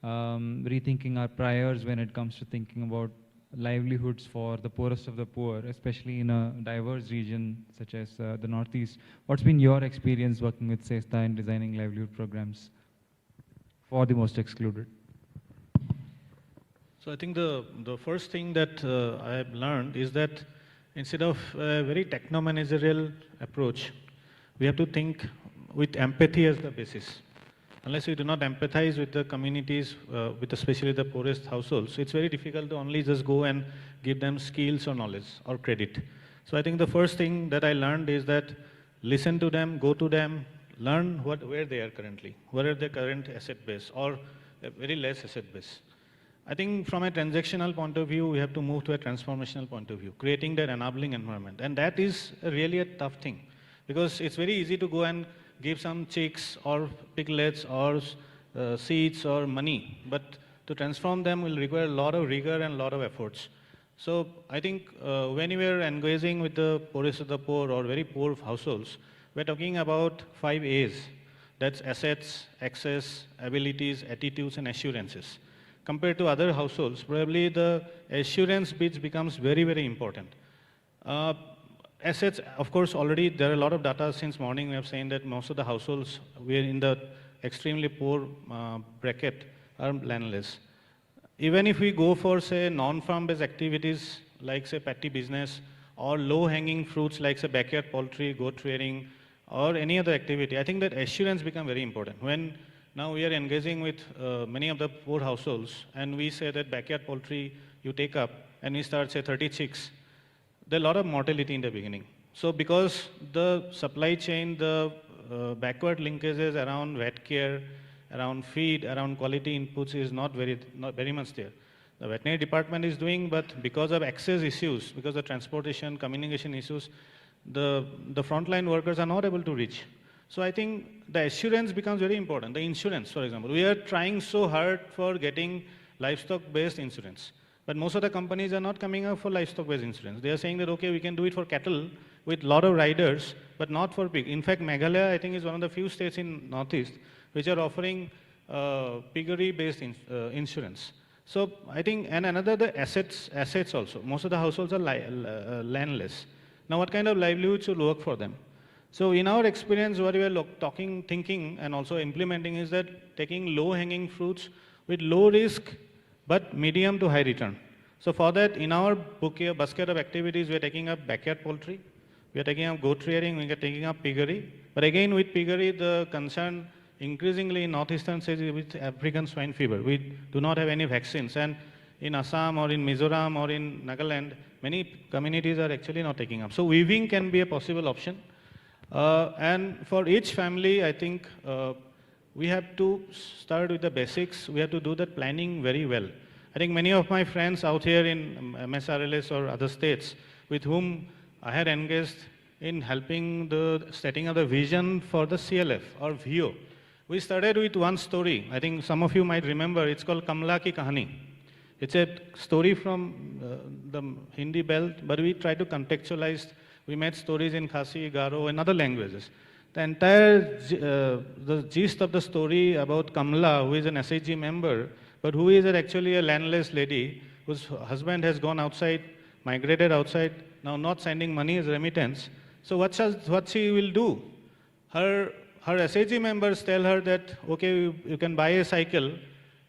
rethinking our priors when it comes to thinking about livelihoods for the poorest of the poor, especially in a diverse region such as the Northeast. What's been your experience working with SESTA in designing livelihood programs for the most excluded? So I think the first thing that I have learned is that instead of a very techno-managerial approach, we have to think with empathy as the basis. unless we do not empathize with the communities, with especially the poorest households, it's very difficult to only just go and give them skills or knowledge or credit. So I think the first thing that I learned is that listen to them, go to them, learn where they are currently, what are their current asset base or a very less asset base. I think from a transactional point of view, we have to move to a transformational point of view, creating that enabling environment. And that is really a tough thing, because it's very easy to go and give some chicks or piglets or seeds or money, but to transform them will require a lot of rigor and a lot of efforts. So I think when we are engaging with the poorest of the poor or very poor households, we're talking about 5 A's. That's assets, access, abilities, attitudes, and assurances. Compared to other households, probably the assurance bit becomes very, very important. Assets, of course, already there are a lot of data since morning. We have seen that most of the households we are in the extremely poor bracket are landless. Even if we go for, say, non-farm-based activities like, say, patty business or low-hanging fruits like, say, backyard poultry, goat rearing, or any other activity, I think that assurance becomes very important. When now we are engaging with many of the poor households, and we say that backyard poultry you take up, and we start, say, 30 chicks, there are a lot of mortality in the beginning. So because the supply chain, the backward linkages around vet care, around feed, around quality inputs is not very much there. The veterinary department is doing, but because of access issues, because of transportation, communication issues, the frontline workers are not able to reach. So I think the assurance becomes very important. The insurance, for example, we are trying so hard for getting livestock-based insurance. But most of the companies are not coming up for livestock-based insurance. They are saying that, okay, we can do it for cattle with a lot of riders, but not for pig. In fact, Meghalaya, I think, is one of the few states in Northeast which are offering piggery-based insurance. So I think, and another, the assets also. Most of the households are landless. Now, what kind of livelihood should work for them? So in our experience, what we are thinking, and also implementing is that taking low-hanging fruits with low risk, but medium to high return. So for that, in our basket of activities, we are taking up backyard poultry, we are taking up goat rearing, we are taking up piggery. But again, with piggery, the concern increasingly in northeastern states is with African swine fever. We do not have any vaccines. And in Assam or in Mizoram or in Nagaland, many communities are actually not taking up. So weaving can be a possible option. And for each family, I think we have to start with the basics. We have to do that planning very well. I think many of my friends out here in MSRLS or other states with whom I had engaged in helping the setting of the vision for the CLF or VO. We started with one story. I think some of you might remember. It's called Kamla Ki Kahani. It's a story from the Hindi belt, but we try to contextualize. We made stories in Khasi, Garo, and other languages. The entire the gist of the story about Kamla, who is an SHG member, but who is actually a landless lady whose husband has gone outside, migrated outside, now not sending money as remittance. So what she will do? Her SHG members tell her that, okay, you can buy a cycle.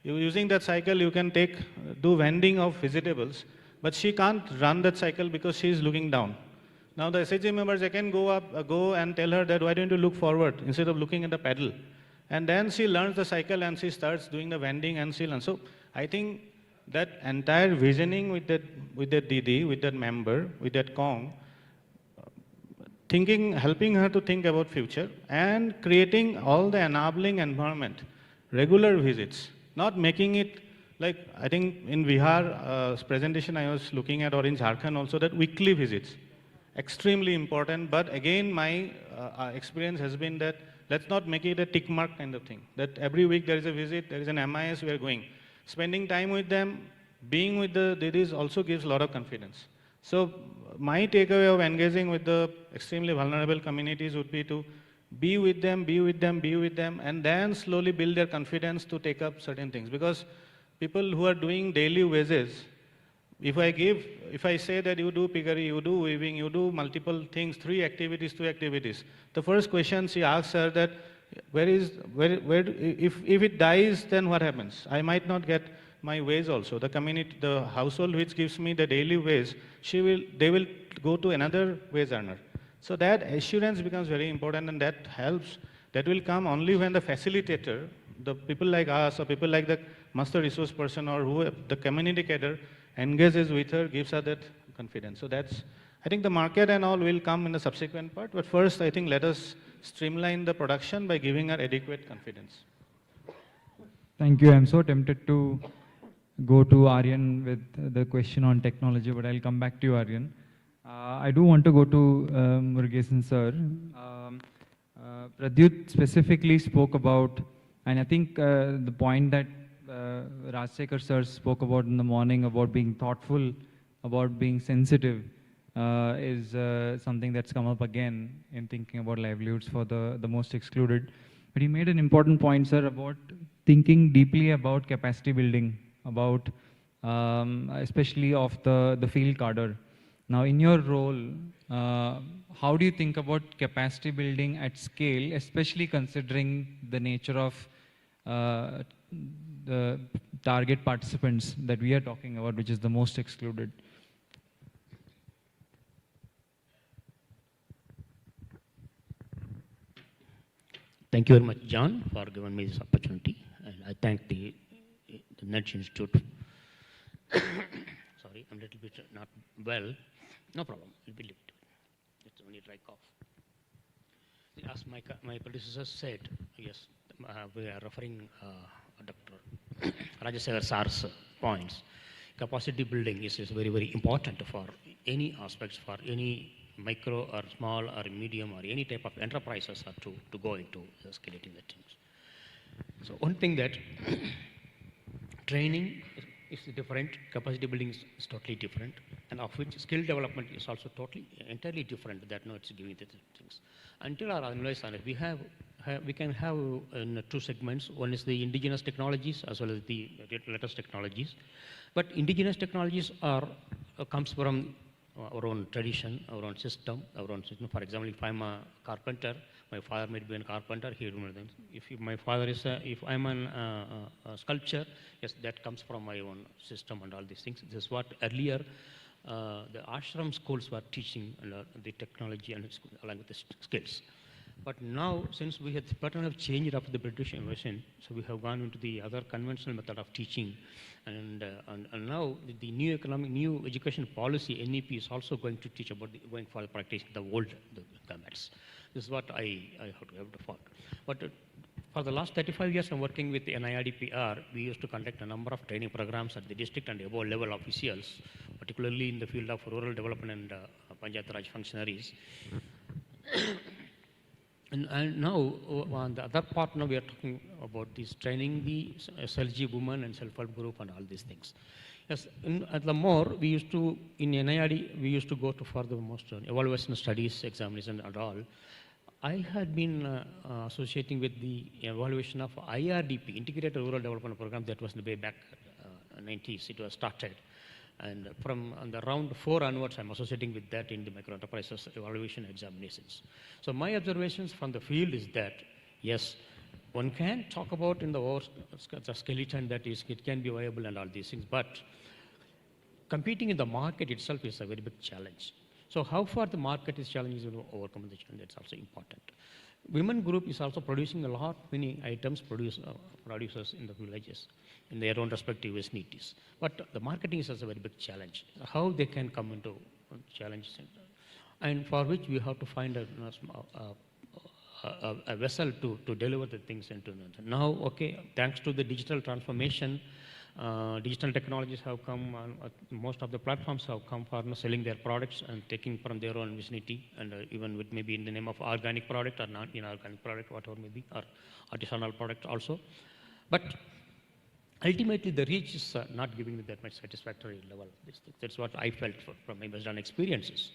Using that cycle, you can do vending of vegetables, but she can't run that cycle because she is looking down. Now the SHG members again go and tell her that why don't you look forward instead of looking at the pedal? And then she learns the cycle and she starts doing the vending and she learns. So I think that entire visioning with that Didi, with that member, with that Kong, helping her to think about future and creating all the enabling environment, regular visits, not making it like, I think in Bihar's presentation I was looking at, or in Jharkhand also, that weekly visits. Extremely important, but again, my experience has been that let's not make it a tick mark kind of thing, that every week there is a visit, there is an MIS, we are going. Spending time with them, being with the Didis also gives a lot of confidence. So my takeaway of engaging with the extremely vulnerable communities would be to be with them, and then slowly build their confidence to take up certain things. Because people who are doing daily wages, if I say that you do piggery, you do weaving, you do multiple things, 2 activities, the first question she asks her that, if it dies, then what happens? I might not get my wage also. The community, the household which gives me the daily wage, they will go to another wage earner. So that assurance becomes very important, and that helps That will come only when the facilitator, the people like us or people like the master resource person or who the community cadre engages with her, gives her that confidence. So that's, I think the market and all will come in the subsequent part, but first I think let us streamline the production by giving her adequate confidence. Thank you. I'm so tempted to go to Aryan with the question on technology, but I'll come back to you, Aryan. I do want to go to Murugesan sir. Pradyut specifically spoke about, and I think the point that Rajsekhar sir spoke about in the morning about being thoughtful, about being sensitive, is something that's come up again in thinking about livelihoods for the most excluded. But he made an important point, sir, about thinking deeply about capacity building, about especially of the field cadre. Now, in your role, how do you think about capacity building at scale, especially considering the nature of the target participants that we are talking about, which is the most excluded? Thank you very much, John, for giving me this opportunity. And I thank the NET Institute. Sorry, I'm a little bit not well. No problem, it'll be lifted. It's only a dry cough. As my predecessor said, yes, we are referring Dr. Rajasekhar Sar's points. Capacity building is very, very important for any aspects, for any micro or small or medium or any type of enterprises are to go into escalating the things. So one thing that training is different, capacity building is totally different, and of which skill development is also entirely different. That no, it's giving the things. Until our analysis on it, we can have in two segments. One is the indigenous technologies as well as the latest technologies. But indigenous technologies comes from our own tradition, our own system, For example, if I'm a carpenter, my father might be a carpenter. If my father is, if I'm a sculptor, yes, that comes from my own system and all these things. This is what earlier the ashram schools were teaching the technology and along with the skills. But now, since we had pattern of changed after the British invasion, so we have gone into the other conventional method of teaching, and now the new education policy (NEP) is also going to teach about going for the practice the old governments. This is what I have to follow. But for the last 35 years, I'm working with the NIRDPR. We used to conduct a number of training programs at the district and above level officials, particularly in the field of rural development and Panchayat Raj functionaries. And now, on the other part, now we are talking about this training the SLG women and self-help group and all these things. Yes, at the more, we used to, in NIRD, we used to go to for the most evaluation studies, examination and all. I had been associating with the evaluation of IRDP, Integrated Rural Development Program, that was in the way back 90s, it was started. And from the round 4 onwards, I'm associating with that in the micro enterprises evaluation examinations. So my observations from the field is that, yes, one can talk about in the skeleton that it can be viable and all these things, but competing in the market itself is a very big challenge. So how far the market is challenging to overcome the challenge, that's also important. Women group is also producing a lot, many items producers in the villages, in their own respective vicinities. But the marketing is also a very big challenge. How they can come into challenge center, and for which we have to find a vessel to deliver the things into. Now, okay, thanks to the digital transformation, digital technologies have come, most of the platforms have come for selling their products and taking from their own vicinity, and even with maybe in the name of organic product or non-inorganic product, whatever may be, or artisanal product also. But ultimately, the reach is not giving me that much satisfactory level. That's what I felt from my based on experiences.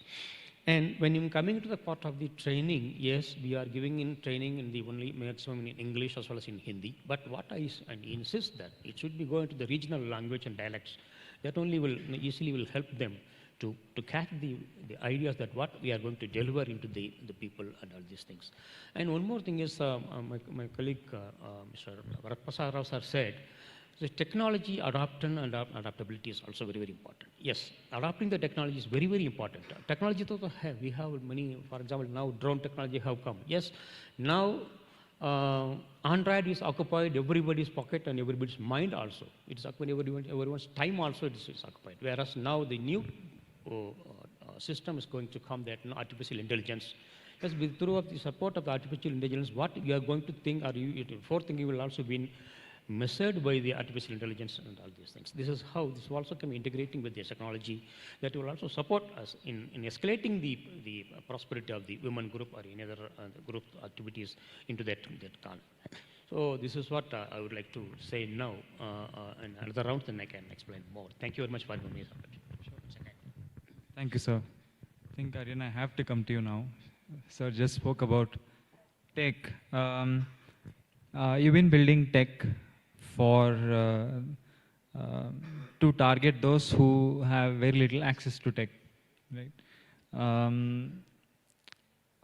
And when I'm coming to the part of the training, yes, we are giving in training in the only maximum in English as well as in Hindi. But what I insist that it should be going to the regional language and dialects. That only will easily help them to catch the ideas that what we are going to deliver into the people and all these things. And one more thing is my colleague Mr. Varatprasad Rao sir said, the technology adoption and adaptability is also very, very important. Yes, adopting the technology is very, very important. Technology also we have many, for example, now drone technology have come. Yes, now Android is occupied everybody's pocket and everybody's mind also. It is occupied everyone's time also, it is occupied. Whereas now the new system is going to come, that artificial intelligence. Because through the support of the artificial intelligence, what you are going to think, or forethinking will also be measured by the artificial intelligence and all these things. This is how this will also come integrating with this technology that will also support us in escalating the prosperity of the women group or any other group activities into that con. So this is what I would like to say now. In another round, then I can explain more. Thank you very much for giving me this opportunity. Thank you, sir. I think, Aryan, I have to come to you now. Sir just spoke about tech. You've been building tech for to target those who have very little access to tech, right?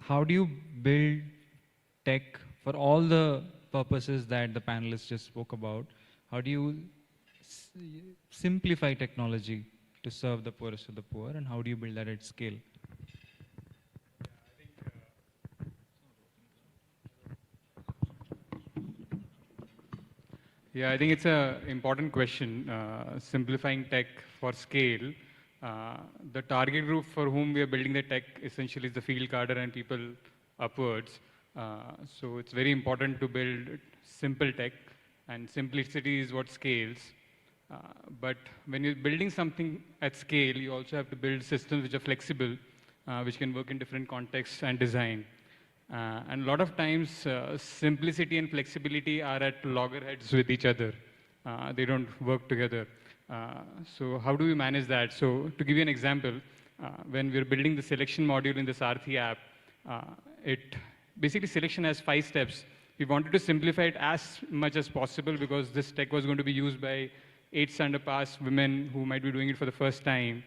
How do you build tech for all the purposes that the panelists just spoke about? How do you simplify technology to serve the poorest of the poor, and how do you build that at scale? Yeah, I think it's an important question, simplifying tech for scale. The target group for whom we are building the tech essentially is the field cadre and people upwards. So it's very important to build simple tech, and simplicity is what scales. But when you're building something at scale, you also have to build systems which are flexible, which can work in different contexts and design. And a lot of times, simplicity and flexibility are at loggerheads with each other. They don't work together. So how do we manage that? So to give you an example, when we're building the selection module in the Sarthi app, basically selection has 5 steps. We wanted to simplify it as much as possible because this tech was going to be used by 8th standard pass women who might be doing it for the first time.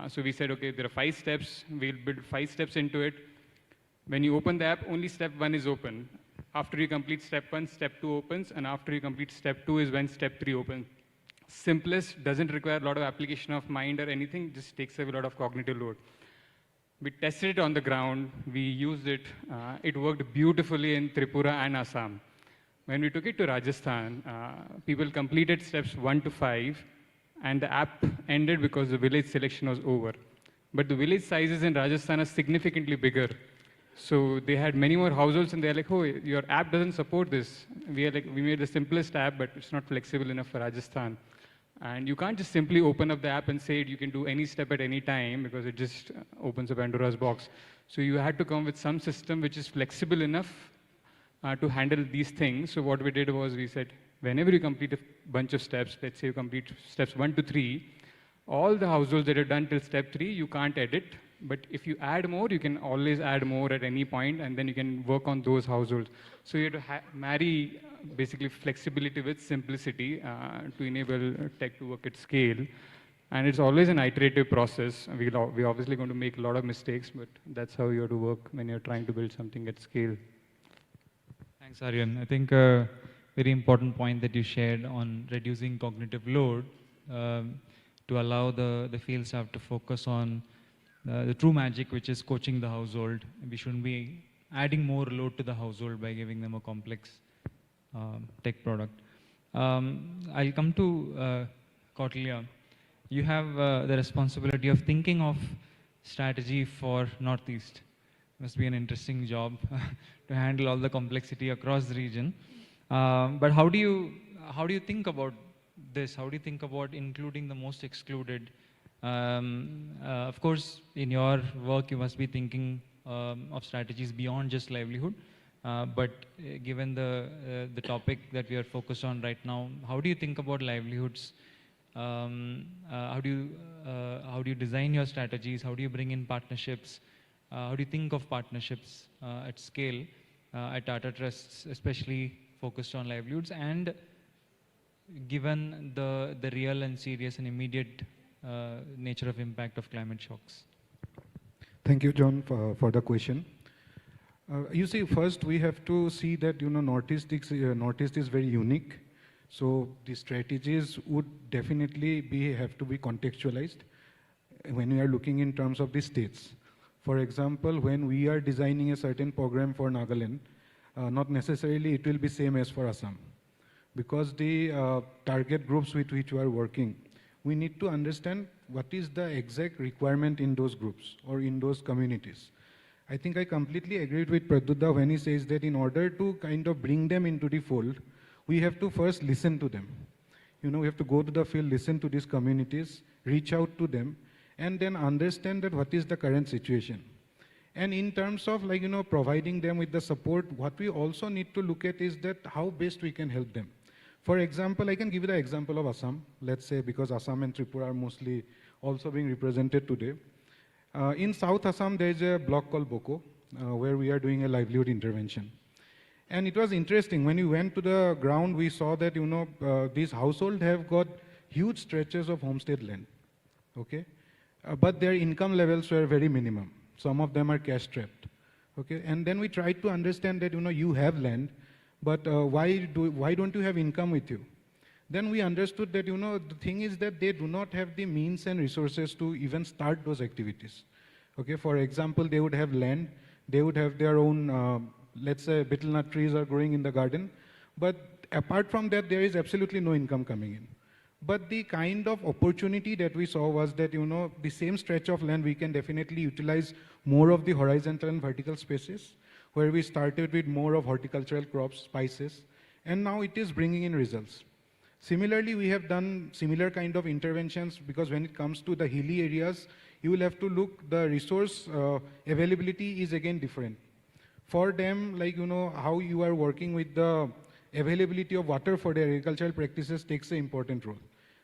So we said, okay, there are 5 steps. We'll build 5 steps into it. When you open the app, only step 1 is open. After you complete step 1, step 2 opens, and after you complete step 2 is when step 3 opens. Simplest, doesn't require a lot of application of mind or anything, just takes away a lot of cognitive load. We tested it on the ground, we used it, it worked beautifully in Tripura and Assam. When we took it to Rajasthan, people completed steps 1 to 5, and the app ended because the village selection was over. But the village sizes in Rajasthan are significantly bigger. So they had many more households, and they're like, oh, your app doesn't support this. We made the simplest app, but it's not flexible enough for Rajasthan. And you can't just simply open up the app and say you can do any step at any time because it just opens a Pandora's box. So you had to come with some system which is flexible enough to handle these things. So what we did was we said, whenever you complete a bunch of steps, let's say you complete steps 1 to 3, all the households that are done till step 3, you can't edit. But if you add more, you can always add more at any point, and then you can work on those households. So you have to marry basically flexibility with simplicity to enable tech to work at scale. And it's always an iterative process. We're obviously going to make a lot of mistakes, but that's how you have to work when you're trying to build something at scale. Thanks, Aryan. I think a very important point that you shared on reducing cognitive load to allow the field staff to focus on the true magic, which is coaching the household. We shouldn't be adding more load to the household by giving them a complex tech product. I'll come to Kautilya. You have the responsibility of thinking of strategy for Northeast. Must be an interesting job to handle all the complexity across the region. But how do you think about this? How do you think about including the most excluded? Of course, in your work, you must be thinking of strategies beyond just livelihood. But given the topic that we are focused on right now, how do you think about livelihoods? How do you design your strategies? How do you bring in partnerships? How do you think of partnerships at scale at Tata Trusts, especially focused on livelihoods, and given the real and serious and immediate nature of impact of climate shocks? Thank you, John, for the question. You see, first we have to see that Northeast is very unique. So the strategies would definitely have to be contextualized when we are looking in terms of the states. For example, when we are designing a certain program for Nagaland, not necessarily it will be same as for Assam. Because the target groups with which we are working, we need to understand what is the exact requirement in those groups or in those communities. I think I completely agreed with Pradyuta when he says that in order to kind of bring them into the fold, we have to first listen to them. You know, we have to go to the field, listen to these communities, reach out to them, and then understand that what is the current situation. And in terms of like, you know, providing them with the support, what we also need to look at is that how best we can help them. For example, I can give you the example of Assam, let's say, because Assam and Tripura are mostly also being represented today. In South Assam, there is a block called Boko, where we are doing a livelihood intervention. And it was interesting, when we went to the ground, we saw that, you know, these households have got huge stretches of homestead land, okay? But their income levels were very minimum. Some of them are cash strapped, okay? And then we tried to understand that, you know, you have land, but why don't you have income with you? Then we understood that, you know, the thing is that they do not have the means and resources to even start those activities. Okay, for example, they would have land, they would have their own, let's say, betel nut trees are growing in the garden, but apart from that, there is absolutely no income coming in. But the kind of opportunity that we saw was that, you know, the same stretch of land, we can definitely utilize more of the horizontal and vertical spaces, where we started with more of horticultural crops, spices, and now it is bringing in results. Similarly, we have done similar kind of interventions because when it comes to the hilly areas, you will have to look, the resource availability is again different. For them, like, you know, how you are working with the availability of water for their agricultural practices takes an important role,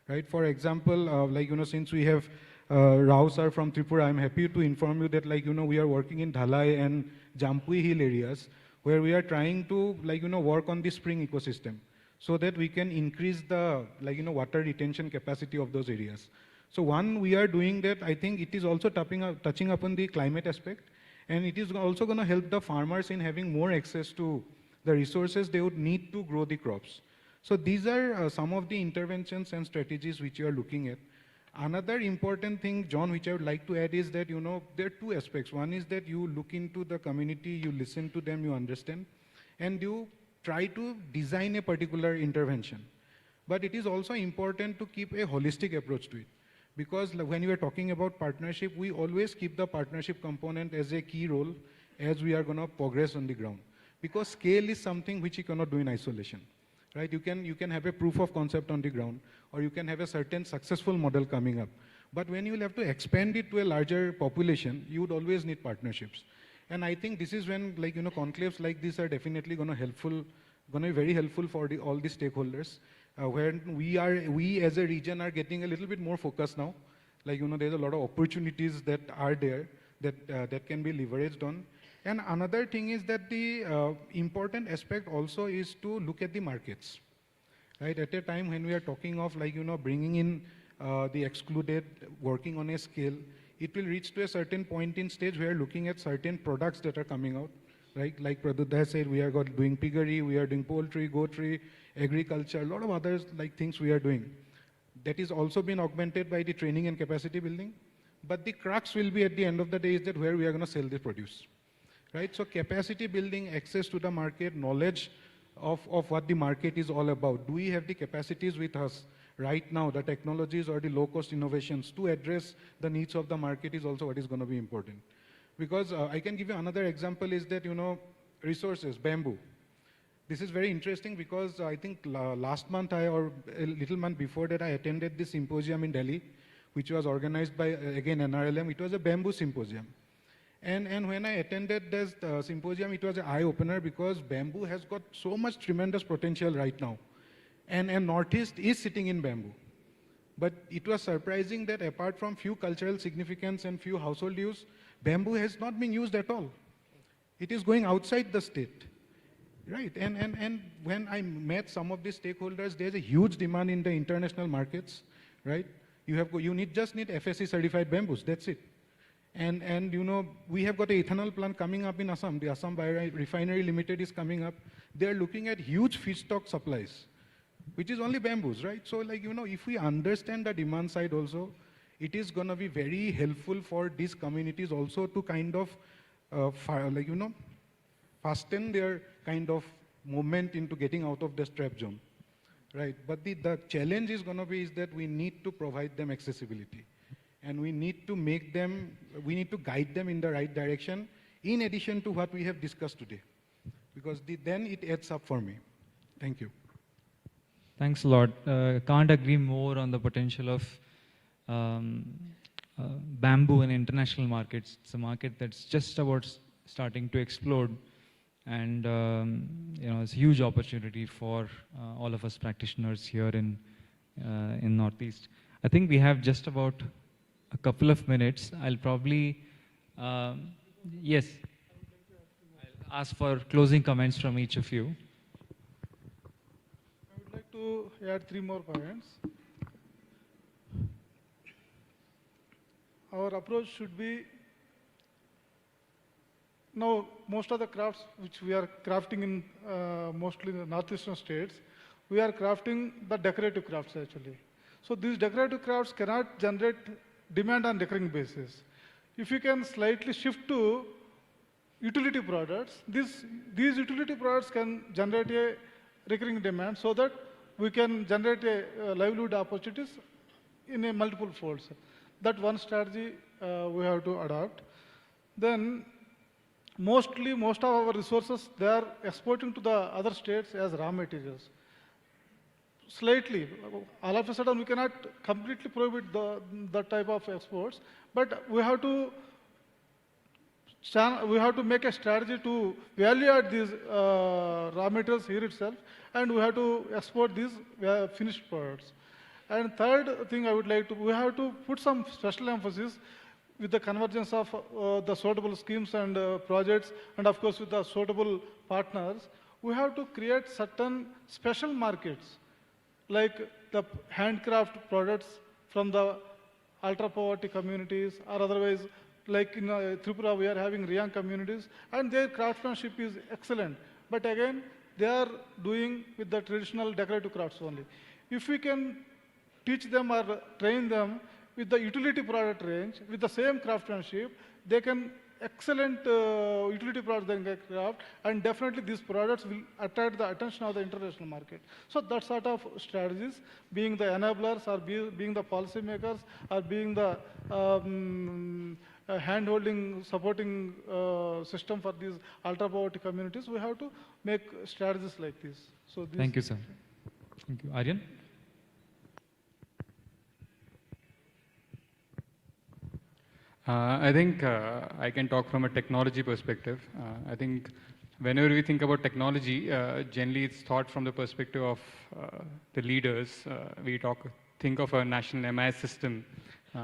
right? For example, like, you know, since we have Rao sir from Tripura, I'm happy to inform you that, like, you know, we are working in Dhalai and Jampui hill areas where we are trying to, like, you know, work on the spring ecosystem so that we can increase the, like, you know, water retention capacity of those areas. So one, we are doing that. I think it is also touching upon the climate aspect, and it is also going to help the farmers in having more access to the resources they would need to grow the crops. So these are some of the interventions and strategies which you are looking at. Another important thing, John, which I would like to add is that, you know, there are two aspects. One is that you look into the community, you listen to them, you understand, and you try to design a particular intervention. But it is also important to keep a holistic approach to it. Because when you are talking about partnership, we always keep the partnership component as a key role as we are going to progress on the ground. Because scale is something which you cannot do in isolation, right? You can have a proof of concept on the ground, or you can have a certain successful model coming up. But when you will have to expand it to a larger population, you would always need partnerships. And I think this is when, like, you know, conclaves like this are definitely going to be very helpful for all the stakeholders. Where we as a region are getting a little bit more focused now. Like, you know, there's a lot of opportunities that are there that can be leveraged on. And another thing is that the important aspect also is to look at the markets, right? At a time when we are talking of, like, you know, bringing in the excluded, working on a scale, it will reach to a certain point in stage where looking at certain products that are coming out, right? Like Pradyuta said, we are doing piggery, we are doing poultry, goatry, agriculture, a lot of other like things we are doing. That is also been augmented by the training and capacity building. But the crux will be at the end of the day is that where we are going to sell the produce, right? So capacity building, access to the market, knowledge of what the market is all about. Do we have the capacities with us right now, the technologies or the low-cost innovations to address the needs of the market is also what is going to be important. Because I can give you another example is that, you know, resources, bamboo. This is very interesting because I think last month or a little month before that I attended this symposium in Delhi, which was organized by, again, NRLM. It was a bamboo symposium. And when I attended this symposium, it was an eye-opener because bamboo has got so much tremendous potential right now. And Northeast is sitting in bamboo. But it was surprising that apart from few cultural significance and few household use, bamboo has not been used at all. It is going outside the state. Right, and when I met some of the stakeholders, there's a huge demand in the international markets, right? You just need FSC certified bamboos, that's it. And you know, we have got an ethanol plant coming up in Assam. The Assam Biorefinery Limited is coming up. They're looking at huge feedstock supplies, which is only bamboos, right? So, like, you know, if we understand the demand side also, it is going to be very helpful for these communities also to kind of, fasten their kind of movement into getting out of the trap zone, right? But the challenge is going to be is that we need to provide them accessibility, and we need to make them, we need to guide them in the right direction, in addition to what we have discussed today, because then it adds up for me. Thank you. Thanks a lot. Can't agree more on the potential of bamboo in international markets. It's a market that's just about starting to explode, and you know, it's a huge opportunity for all of us practitioners here in Northeast. I think we have just about a couple of minutes. I'll probably, yes, I'll ask for closing comments from each of you. I would like to add 3 more points. Our approach should be, now most of the crafts which we are crafting in mostly in the northeastern states, we are crafting the decorative crafts actually. So these decorative crafts cannot generate demand on recurring basis. If you can slightly shift to utility products, these utility products can generate a recurring demand so that we can generate a livelihood opportunities in a multiple folds. That one strategy we have to adopt. Then most of our resources, they are exporting to the other states as raw materials. Slightly, all of a sudden we cannot completely prohibit that type of exports, but we have to make a strategy to value add these raw materials here itself, and we have to export these finished products. And third thing I would like to, we have to put some special emphasis with the convergence of the suitable schemes and projects, and of course with the suitable partners. We have to create certain special markets, like the handcraft products from the ultra-poverty communities, or otherwise, like in Tripura, we are having Riyang communities, and their craftsmanship is excellent. But again, they are doing with the traditional decorative crafts only. If we can teach them or train them with the utility product range, with the same craftsmanship, they can excellent utility products they can craft, and definitely these products will attract the attention of the international market. So that sort of strategies, being the enablers, or being the policymakers, or being the hand-holding, supporting system for these ultra-poverty communities, we have to make strategies like this. So thank you, sir. Thank you. Aryan? I think I can talk from a technology perspective. I think whenever we think about technology, generally it's thought from the perspective of the leaders. We think of a national MIS system,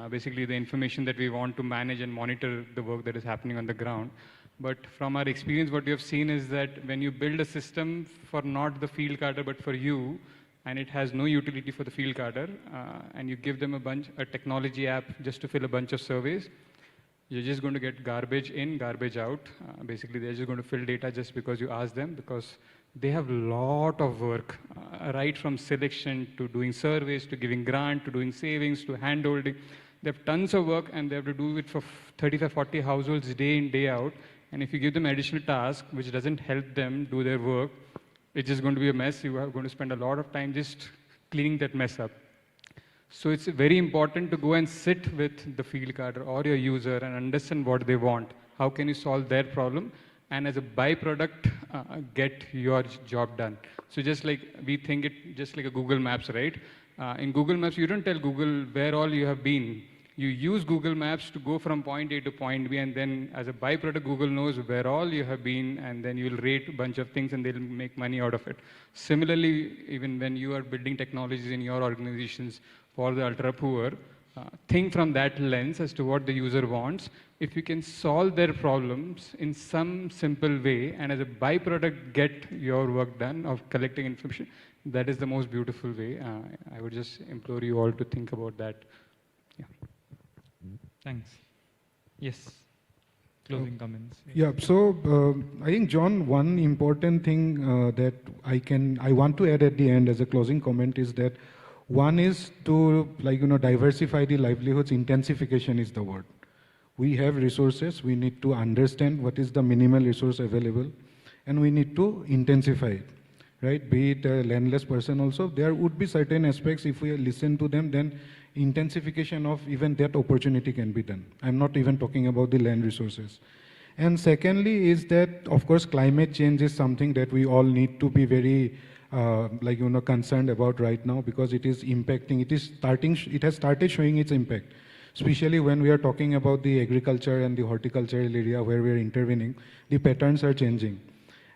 basically the information that we want to manage and monitor the work that is happening on the ground. But from our experience, what we have seen is that when you build a system for not the field carder, but for you, and it has no utility for the field carder, and you give them a technology app just to fill a bunch of surveys, you're just going to get garbage in, garbage out. Basically, they're just going to fill data just because you ask them, because they have a lot of work, right from selection to doing surveys, to giving grant, to doing savings, to hand-holding. They have tons of work, and they have to do it for 35, 40 households day in, day out. And if you give them additional task, which doesn't help them do their work, it's just going to be a mess. You are going to spend a lot of time just cleaning that mess up. So it's very important to go and sit with the field carder or your user and understand what they want. How can you solve their problem? And as a byproduct, get your job done. So just like we think it just like a Google Maps, right? In Google Maps, you don't tell Google where all you have been. You use Google Maps to go from point A to point B, and then as a byproduct, Google knows where all you have been, and then you'll rate a bunch of things and they'll make money out of it. Similarly, even when you are building technologies in your organizations for the ultra poor, think from that lens as to what the user wants. If you can solve their problems in some simple way, and as a byproduct get your work done of collecting information, that is the most beautiful way. I would just implore you all to think about that. Yeah. Thanks. Yes. Closing comments. Yeah. So I think, John, one important thing that I want to add at the end as a closing comment is that one is to diversify the livelihoods. Intensification is the word. We have resources. We need to understand what is the minimal resource available, and we need to intensify it, right? Be it a landless person also, there would be certain aspects, if we listen to them, then intensification of even that opportunity can be done. I'm not even talking about the land resources. And secondly is that, of course, climate change is something that we all need to be very concerned about right now, because it is impacting, it has started showing its impact, especially when we are talking about the agriculture and the horticultural area where we are intervening. The patterns are changing.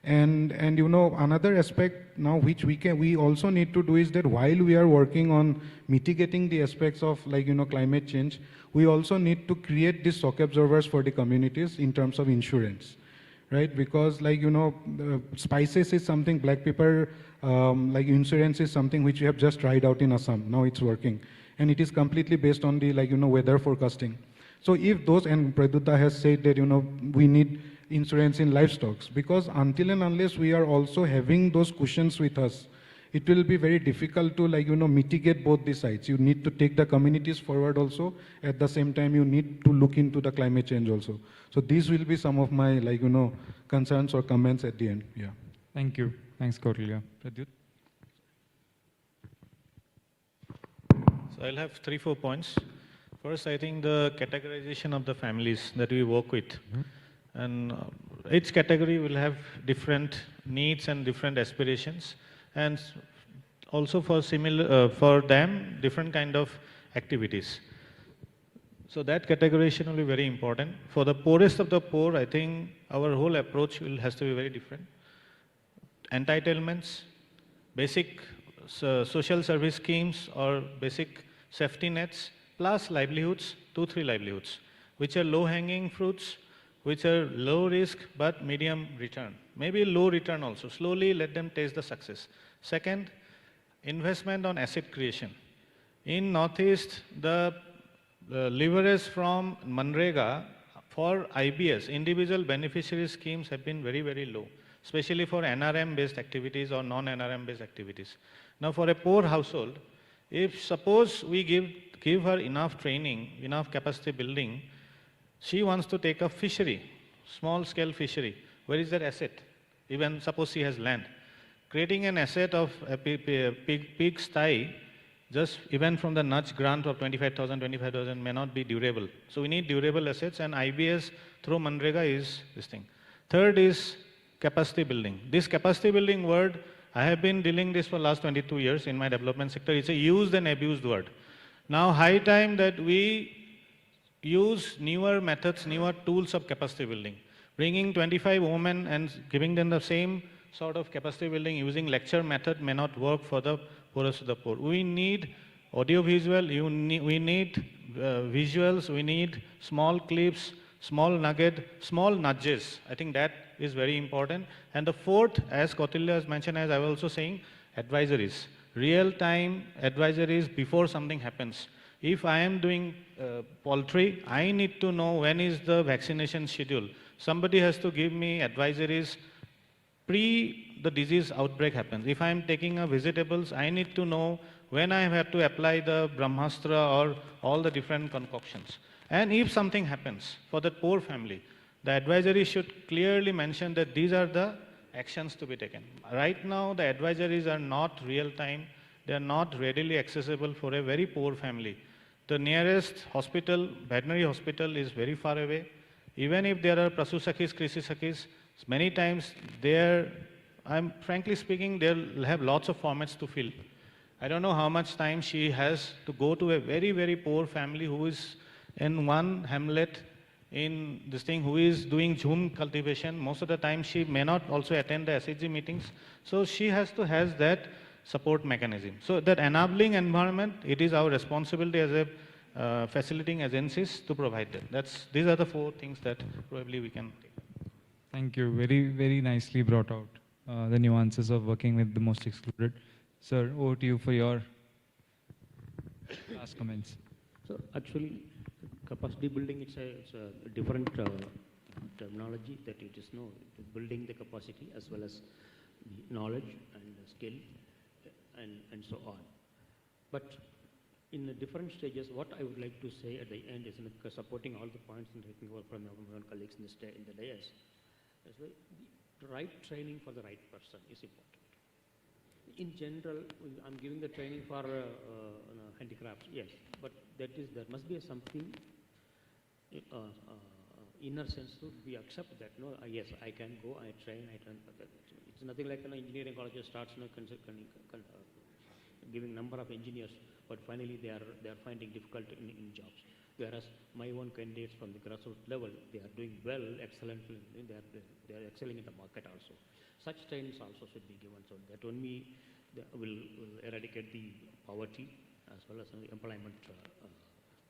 And another aspect now which we also need to do is that while we are working on mitigating the aspects of climate change, we also need to create these shock absorbers for the communities in terms of insurance, right? Because spices is something, black pepper, insurance is something which we have just tried out in Assam. Now it's working. And it is completely based on the weather forecasting. So if those, and Pradyuta has said that we need insurance in livestock, because until and unless we are also having those cushions with us, it will be very difficult to mitigate both the sides. You need to take the communities forward also. At the same time, you need to look into the climate change also. So these will be some of my concerns or comments at the end. Yeah. Thank you. Thanks, Kautilya. Pradyut? So I'll have 3-4 points. First, I think the categorization of the families that we work with. And each category will have different needs and different aspirations, and also for them, different kind of activities. So that categorization will be very important. For the poorest of the poor, I think our whole approach has to be very different. Entitlements, basic social service schemes or basic safety nets, plus livelihoods, 2-3 livelihoods, which are low-hanging fruits, which are low risk but medium return. Maybe low return also. Slowly let them taste the success. Second, investment on asset creation. In Northeast, the leverage from Manrega for IBS, individual beneficiary schemes, have been very, very low, especially for NRM-based activities or non-NRM-based activities. Now for a poor household, if suppose we give her enough training, enough capacity building, she wants to take a fishery, small-scale fishery. Where is that asset? Even suppose she has land. Creating an asset of a pig's thigh, just even from the nudge grant of 25,000 may not be durable. So we need durable assets, and IBS through Manrega is this thing. Third is capacity building. This capacity building word, I have been dealing this for the last 22 years in my development sector. It's a used and abused word. Now high time that we use newer methods, newer tools of capacity building. Bringing 25 women and giving them the same sort of capacity building using lecture method may not work for the poorest of the poor. We need audiovisual, we need visuals, we need small clips, small nugget, small nudges. I think that is very important. And the fourth, as Kautilya has mentioned, as I was also saying, advisories. Real-time advisories before something happens. If I am doing poultry, I need to know when is the vaccination schedule. Somebody has to give me advisories pre the disease outbreak happens. If I am taking vegetables, I need to know when I have to apply the Brahmastra or all the different concoctions. And if something happens for the poor family, the advisory should clearly mention that these are the actions to be taken. Right now, the advisories are not real time. They are not readily accessible for a very poor family. The nearest hospital, veterinary hospital, is very far away. Even if there are Prasusakis, Krisisakis, many times there, I'm frankly speaking, they'll have lots of formats to fill. I don't know how much time she has to go to a very, very poor family who is in one hamlet in this thing, who is doing Jhum cultivation. Most of the time she may not also attend the SHG meetings. So she has to have that support mechanism. So that enabling environment, it is our responsibility as a facilitating agencies to provide that. These are the 4 things that probably we can take. Thank you. Very, very nicely brought out the nuances of working with the most excluded. Sir, over to you for your last comments. So actually, capacity building, it's a different terminology that you just know, building the capacity as well as the knowledge and the skill and so on. But in the different stages, what I would like to say at the end is, supporting all the points and taking over from my colleagues in the dais, is right training for the right person is important. In general, I'm giving the training for handicrafts, yes, but there must be something inner sense to we accept that, no, yes, I can go, I train, it's nothing like an engineering college starts giving number of engineers, but finally they are finding difficult in jobs. Whereas my own candidates from the grassroots level, they are doing well, excellently, they are excelling in the market also. Such trainings also should be given, so that only will eradicate the poverty as well as employment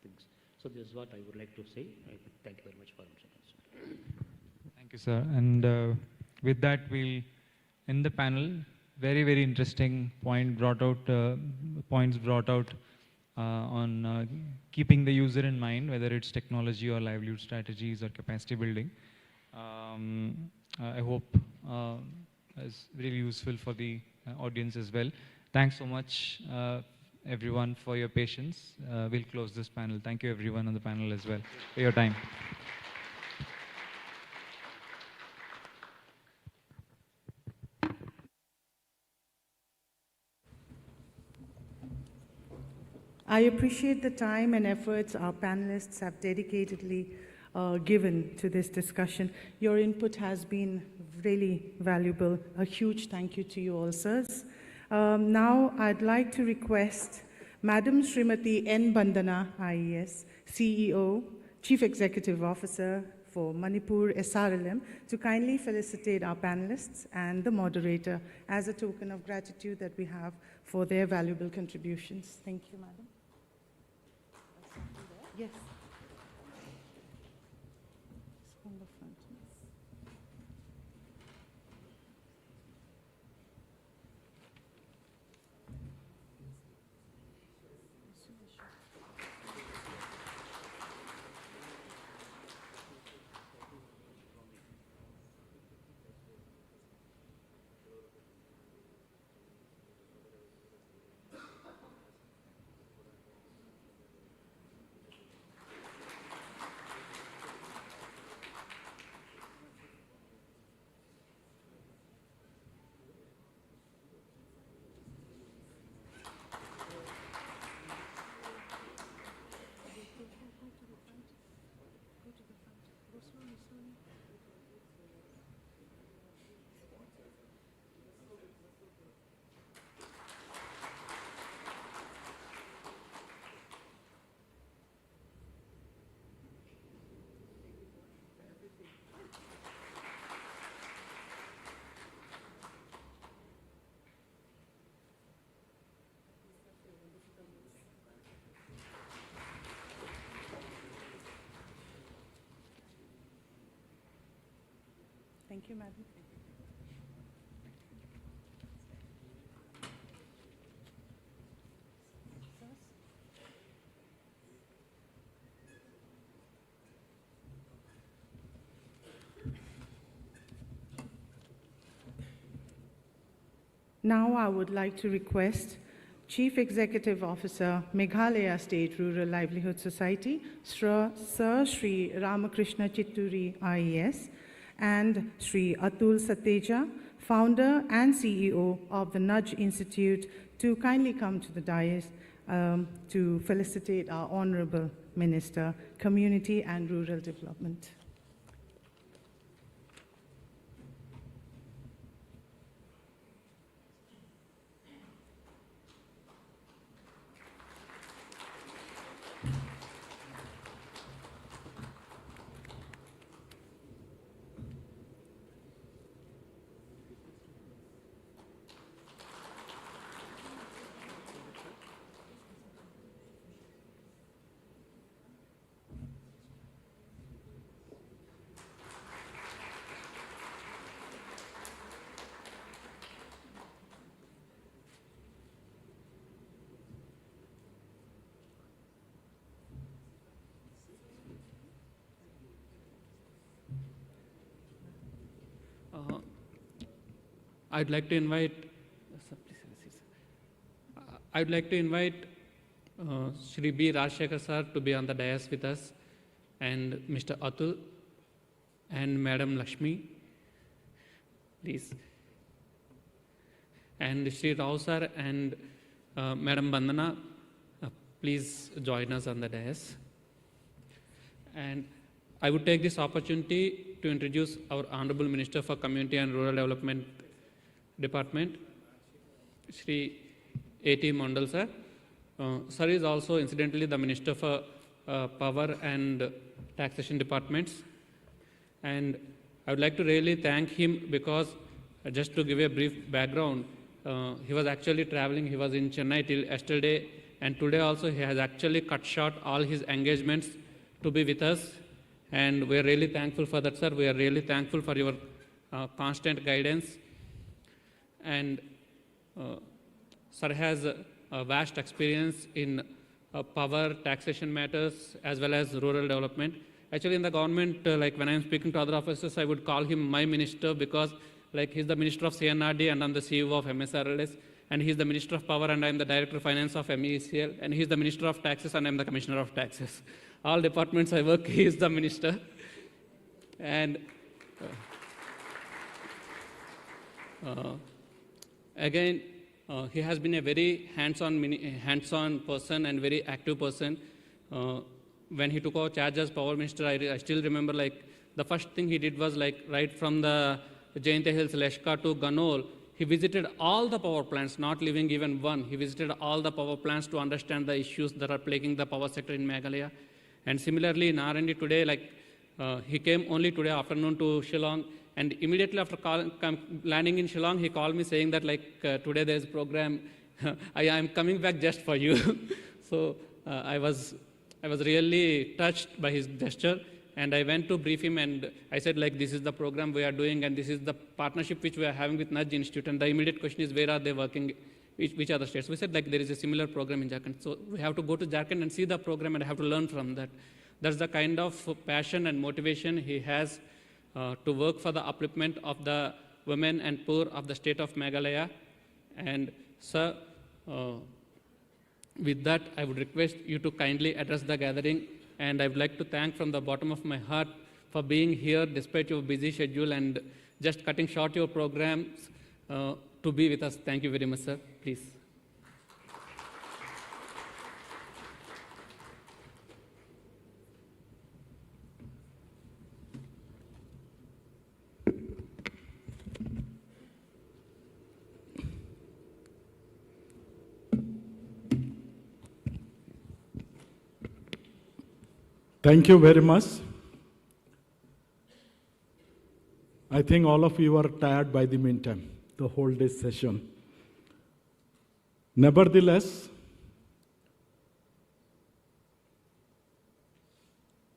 things. So this is what I would like to say. Thank you very much for answering. Thank you, sir. And with that, we'll end the panel. Very, very interesting points brought out on keeping the user in mind, whether it's technology or livelihood strategies or capacity building. I hope it's really useful for the audience as well. Thanks so much, everyone, for your patience. We'll close this panel. Thank you, everyone on the panel as well, for your time. I appreciate the time and efforts our panelists have dedicatedly given to this discussion. Your input has been really valuable. A huge thank you to you all, sirs. Now I'd like to request Madam Srimati N. Bandana, IES, CEO, Chief Executive Officer for Manipur SRLM, to kindly felicitate our panelists and the moderator as a token of gratitude that we have for their valuable contributions. Thank you, Madam. Yes. On the front. Thank you, Madam. Now I would like to request Chief Executive Officer, Meghalaya State Rural Livelihood Society, Sir Sri Ramakrishna Chitturi, IES, and Sri Atul Sateja, founder and CEO of the Nudge Institute, to kindly come to the dais to felicitate our Honorable Minister, Community and Rural Development. I'd like to invite Shri B. Rajshekhar sir to be on the dais with us, and Mr. Atul and Madam Lakshmi. please. And Shri Rao sir and Madam Bandana, please join us on the dais. And I would take this opportunity to introduce our Honorable Minister for Community and Rural Development Department, Shri A.T. Mondal sir. Sir is also incidentally the Minister for Power and Taxation Departments. And I would like to really thank him because, just to give a brief background, he was actually traveling, he was in Chennai till yesterday, and today also he has actually cut short all his engagements to be with us. And we are really thankful for that, sir. We are really thankful for your constant guidance. And sir has a vast experience in power, taxation matters, as well as rural development. Actually, in the government, like when I'm speaking to other officers, I would call him my minister because like he's the Minister of CNRD and I'm the CEO of MSRLS, and he's the Minister of Power and I'm the Director of Finance of MECL, and he's the Minister of Taxes and I'm the Commissioner of Taxes. All departments I work, he is the minister. And again, he has been a very hands-on person and very active person. When he took over charge as Power Minister, I still remember like the first thing he did was like right from the Jaintia Hills, Leshka to Ganol, he visited all the power plants, not leaving even one. He visited all the power plants to understand the issues that are plaguing the power sector in Meghalaya. And similarly in R&D today, like he came only today afternoon to Shillong, and immediately after landing in Shillong, he called me saying that like today there's a program, I am coming back just for you. So I was really touched by his gesture, and I went to brief him and I said like this is the program we are doing and this is the partnership which we are having with Nudge Institute, and the immediate question is where are they working, which other states? We said like there is a similar program in Jharkhand. So we have to go to Jharkhand and see the program and have to learn from that. That's the kind of passion and motivation he has to work for the upliftment of the women and poor of the state of Meghalaya. And sir, with that, I would request you to kindly address the gathering, and I would like to thank from the bottom of my heart for being here despite your busy schedule and just cutting short your programs to be with us. Thank you very much, sir. Please. Thank you very much. I think all of you are tired by the meantime, the whole day session. Nevertheless,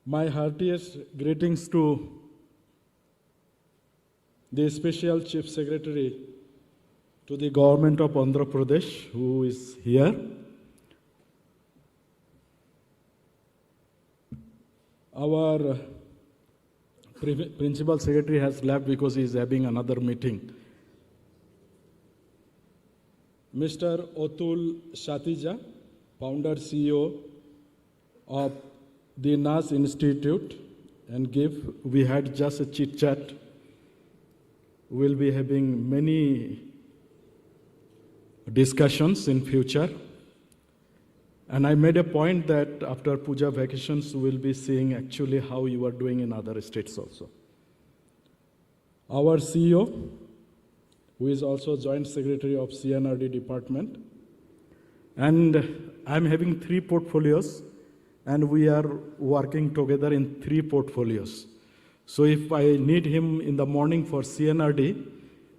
my heartiest greetings to the Special Chief Secretary to the Government of Andhra Pradesh, who is here. Our Principal Secretary has left because he is having another meeting. Mr. Otul Shatija, Founder CEO of the NAS Institute, and we had just a chit chat. We'll be having many discussions in future. And I made a point that after Puja vacations, we'll be seeing actually how you are doing in other states also. Our CEO, who is also Joint Secretary of CNRD Department, and I'm having 3 portfolios, and we are working together in 3 portfolios. So if I need him in the morning for CNRD,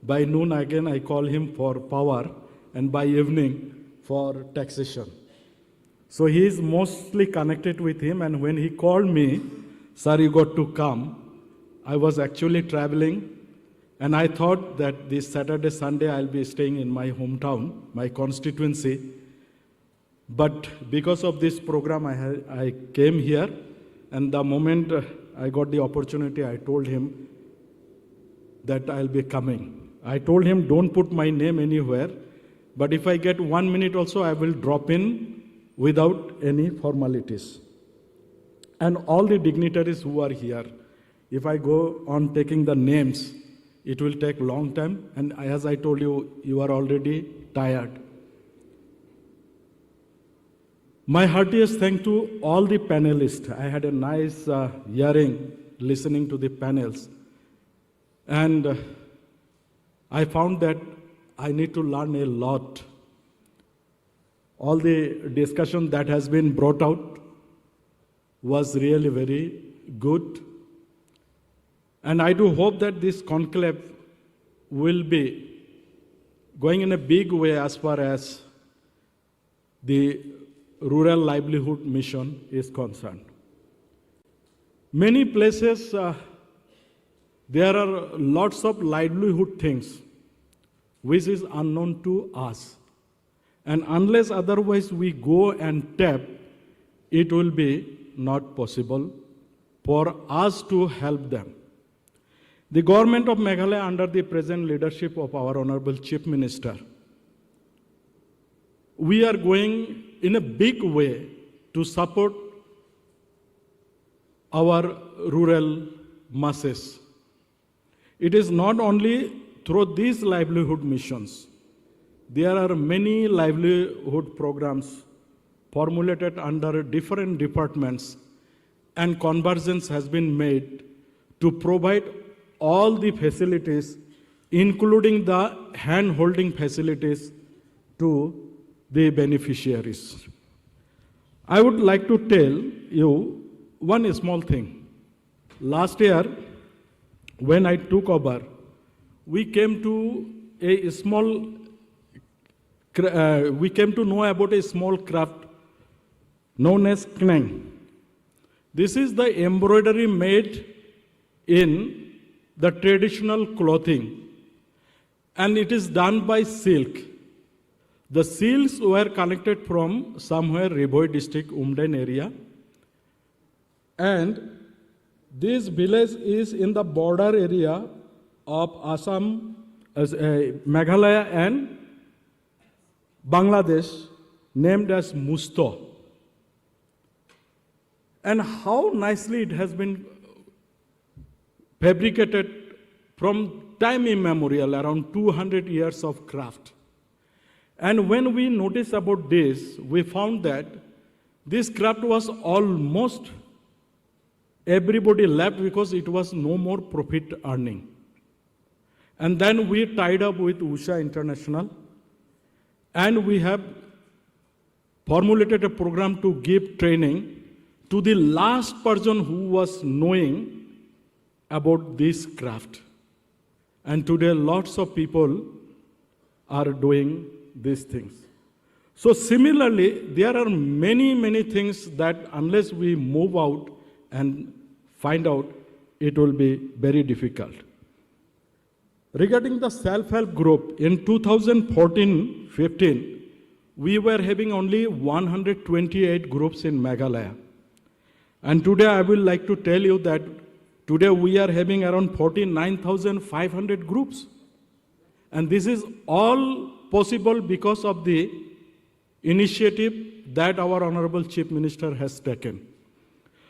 by noon again I call him for power, and by evening for taxation. So he is mostly connected with him, and when he called me, sir, you got to come, I was actually traveling, and I thought that this Saturday, Sunday, I'll be staying in my hometown, my constituency. But because of this program, I came here, and the moment I got the opportunity, I told him that I'll be coming. I told him, don't put my name anywhere, but if I get 1 minute also, I will drop in without any formalities. And all the dignitaries who are here, if I go on taking the names, it will take long time, and as I told you, you are already tired. My heartiest thanks to all the panelists. I had a nice hearing, listening to the panels. And I found that I need to learn a lot. All the discussion that has been brought out was really very good. And I do hope that this conclave will be going in a big way as far as the rural livelihood mission is concerned. Many places, there are lots of livelihood things which is unknown to us. And unless otherwise we go and tap, it will be not possible for us to help them. The government of Meghalaya, under the present leadership of our Honorable Chief Minister, we are going in a big way to support our rural masses. It is not only through these livelihood missions. There are many livelihood programs formulated under different departments, and convergence has been made to provide all the facilities, including the hand-holding facilities, to the beneficiaries. I would like to tell you one small thing. Last year, when I took over, we came to know about a small craft known as knang. This is the embroidery made in the traditional clothing, and it is done by silk. The silks were collected from somewhere Riboi district, Umden area, and this village is in the border area of Assam, Meghalaya and Bangladesh, named as Musto. And how nicely it has been fabricated from time immemorial, around 200 years of craft. And when we noticed about this, we found that this craft was almost everybody left because it was no more profit earning. And then we tied up with Usha International, and we have formulated a program to give training to the last person who was knowing about this craft. And today lots of people are doing these things. So similarly, there are many, many things that unless we move out and find out, it will be very difficult. Regarding the self-help group, in 2014-15, we were having only 128 groups in Meghalaya. And today I would like to tell you that today we are having around 49,500 groups. And this is all possible because of the initiative that our Honorable Chief Minister has taken.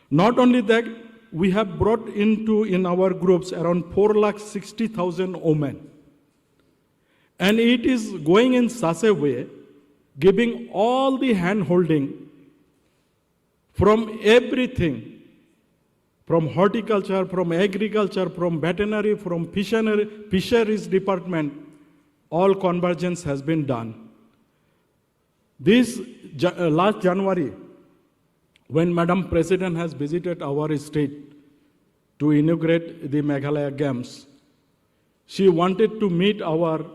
Not only that, we have brought in our groups around 460,000 women. And it is going in such a way, giving all the hand-holding from everything, from horticulture, from agriculture, from veterinary, from fisheries department, all convergence has been done. This last January, when Madam President has visited our state to inaugurate the Meghalaya Games, she wanted to meet our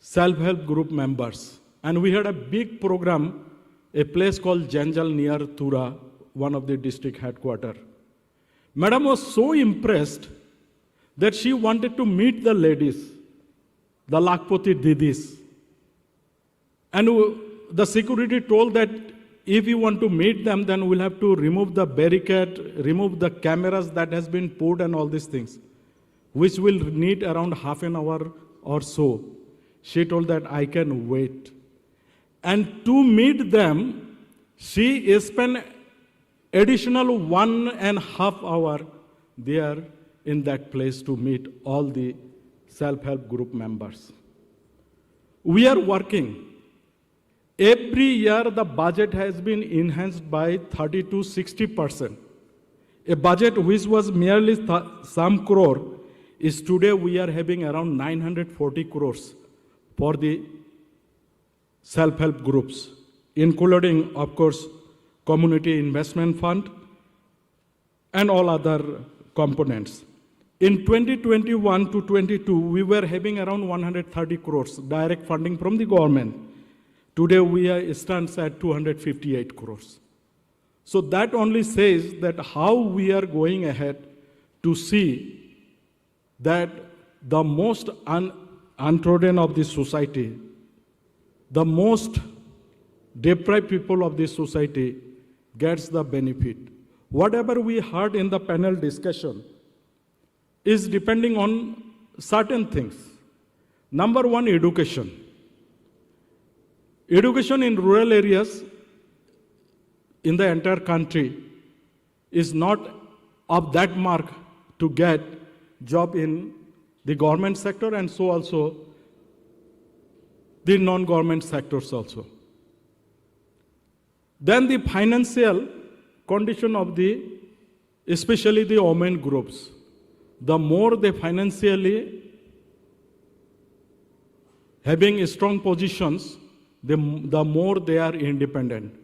self-help group members. And we had a big program, a place called Janjal near Tura, one of the district headquarters. Madam was so impressed that she wanted to meet the ladies, the Lakpoti Didis. And the security told that if you want to meet them, then we'll have to remove the barricade, remove the cameras that has been put and all these things, which will need around half an hour or so. She told that I can wait. And to meet them, she spent additional 1.5 hours there in that place to meet all the self-help group members. We are working. Every year the budget has been enhanced by 30 to 60%. A budget which was merely some crore is today we are having around 940 crores for the self-help groups, including, of course, community investment fund and all other components. In 2021 to 22, we were having around 130 crores direct funding from the government. Today we stands at 258 crores. So that only says that how we are going ahead to see that the most untrodden of this society, the most deprived people of this society gets the benefit. Whatever we heard in the panel discussion is depending on certain things. Number one, education. Education in rural areas in the entire country is not of that mark to get job in the government sector and so also the non-government sectors also. Then the financial condition of especially the women groups. The more they financially having strong positions, the more they are independent.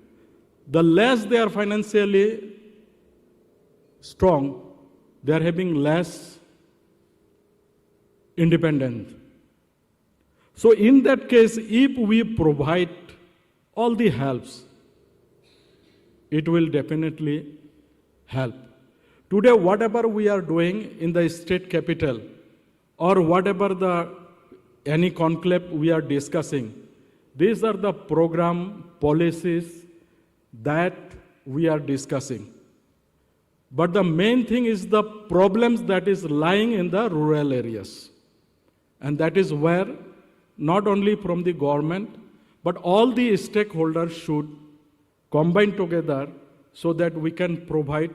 The less they are financially strong, they are having less independence. So in that case, if we provide all the helps, it will definitely help. Today, whatever we are doing in the state capital or whatever the NEConclave we are discussing, these are the program policies that we are discussing. But the main thing is the problems that is lying in the rural areas. And that is where not only from the government, but all the stakeholders should combine together so that we can provide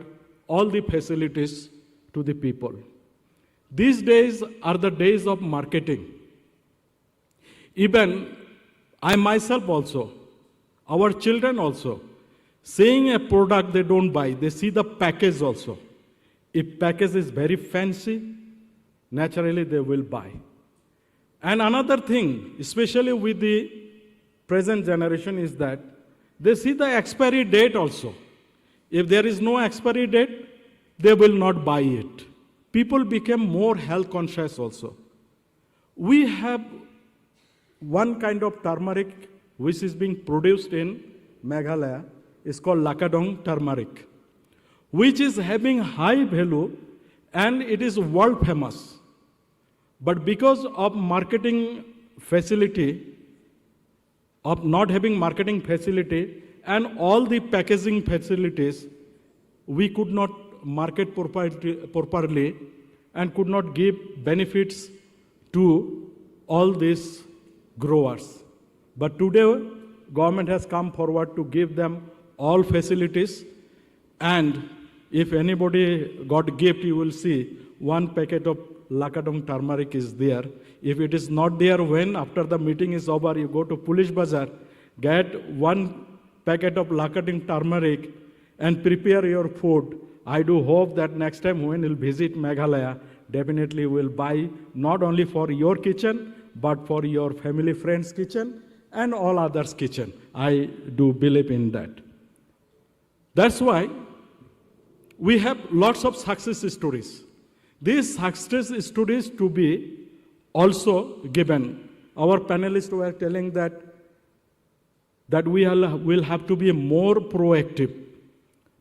all the facilities to the people. These days are the days of marketing. Even I myself also, our children also, seeing a product they don't buy, they see the package also. If package is very fancy, naturally they will buy. And another thing, especially with the present generation, is that they see the expiry date also. If there is no expiry date, they will not buy it. People become more health conscious also. We have one kind of turmeric which is being produced in Meghalaya. It's called Lakadong turmeric, which is having high value and it is world famous. But because of marketing facility, of not having marketing facility and all the packaging facilities, we could not market properly and could not give benefits to all these growers. But today, government has come forward to give them all facilities, and if anybody got gift, you will see one packet of Lakadong turmeric is there. If it is not there, when after the meeting is over, you go to Police Bazaar, get one packet of Lakadong turmeric and prepare your food. I do hope that next time when you'll visit Meghalaya, definitely will buy not only for your kitchen, but for your family friends' kitchen and all others' kitchen. I do believe in that. That's why we have lots of success stories. These success stories to be also given. Our panelists were telling that we will have to be more proactive.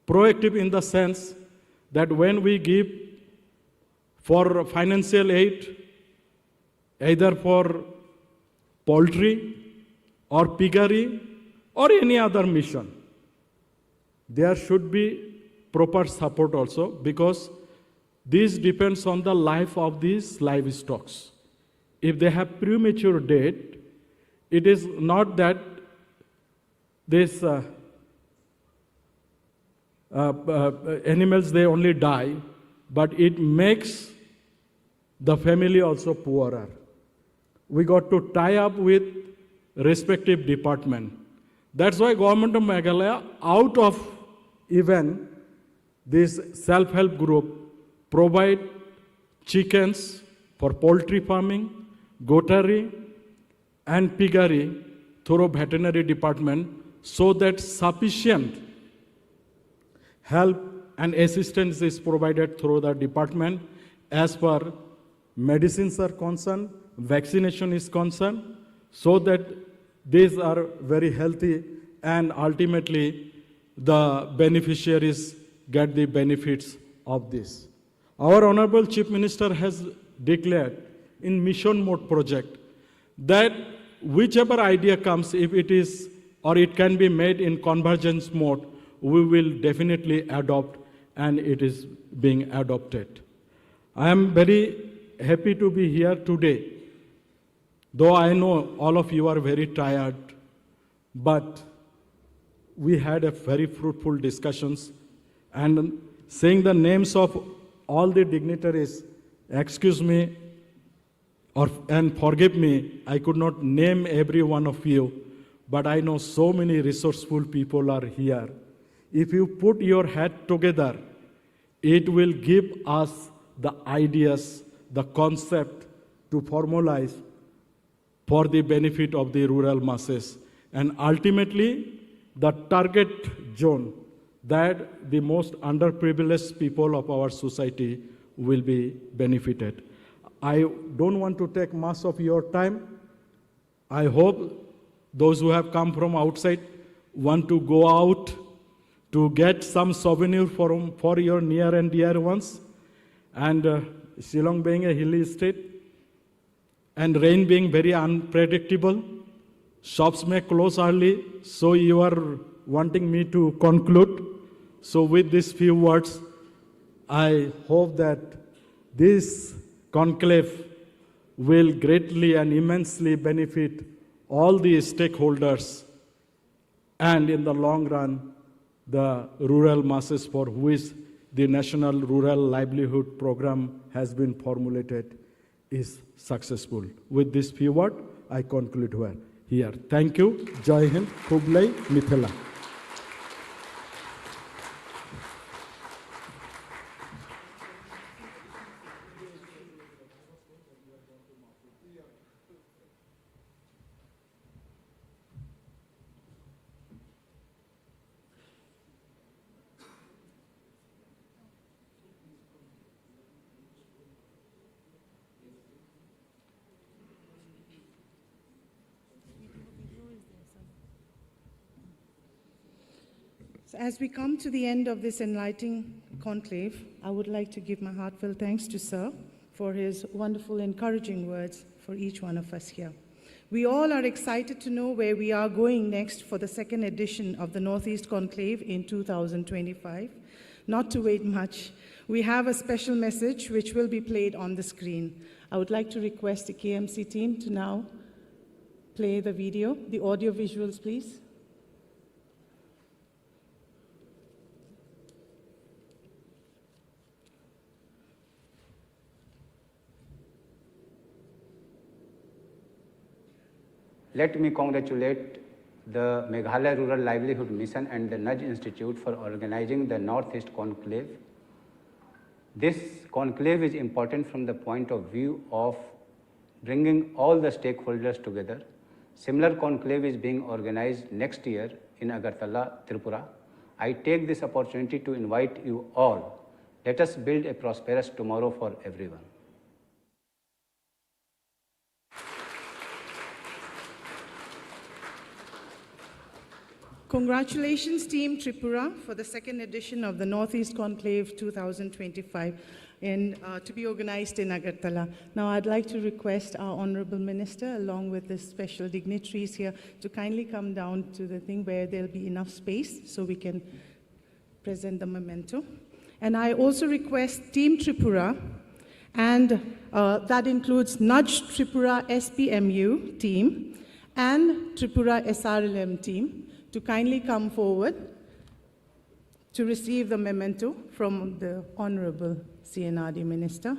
Proactive in the sense that when we give for financial aid, either for poultry or piggery or any other mission, there should be proper support also, because this depends on the life of these livestock. If they have premature death, it is not that these animals, they only die, but it makes the family also poorer. We got to tie up with respective department. That's why government of Meghalaya, out of even this self-help group, provide chickens for poultry farming, goatry, and piggery through veterinary department, so that sufficient help and assistance is provided through the department as per medicines are concerned, vaccination is concerned, so that these are very healthy and ultimately the beneficiaries get the benefits of this. Our Honorable Chief Minister has declared in mission mode project that whichever idea comes, if it is or it can be made in convergence mode, we will definitely adopt, and it is being adopted. I am very happy to be here today, though I know all of you are very tired, but we had a very fruitful discussions, and saying the names of all the dignitaries, excuse me and forgive me, I could not name every one of you, but I know so many resourceful people are here. If you put your head together, it will give us the ideas, the concept to formalize for the benefit of the rural masses. And ultimately, the target zone that the most underprivileged people of our society will be benefited. I don't want to take much of your time. I hope those who have come from outside want to go out to get some souvenir for your near and dear ones. And Shillong being a hilly state, and rain being very unpredictable, shops may close early, so you are wanting me to conclude. So with these few words, I hope that this conclave will greatly and immensely benefit all the stakeholders, and in the long run, the rural masses for which the National Rural Livelihood Program has been formulated is successful. With this few words, I conclude here. Thank you. Jai Hind, Kublai, Mithila. So as we come to the end of this enlightening conclave, I would like to give my heartfelt thanks to Sir for his wonderful, encouraging words for each one of us here. We all are excited to know where we are going next for the second edition of the Northeast Conclave in 2025. Not to wait much, we have a special message which will be played on the screen. I would like to request the KMC team to now play the video, the audio visuals, please. Let me congratulate the Meghalaya Rural Livelihood Mission and the Nudge Institute for organizing the Northeast Conclave. This conclave is important from the point of view of bringing all the stakeholders together. Similar conclave is being organized next year in Agartala, Tripura. I take this opportunity to invite you all. Let us build a prosperous tomorrow for everyone. Congratulations, Team Tripura, for the second edition of the Northeast Conclave 2025 to be organized in Agartala. Now, I'd like to request our Honorable Minister, along with the special dignitaries here, to kindly come down to the thing where there'll be enough space so we can present the memento. And I also request Team Tripura, and that includes Nudge Tripura SPMU team and Tripura SRLM team, to kindly come forward to receive the memento from the Honorable CNRD Minister.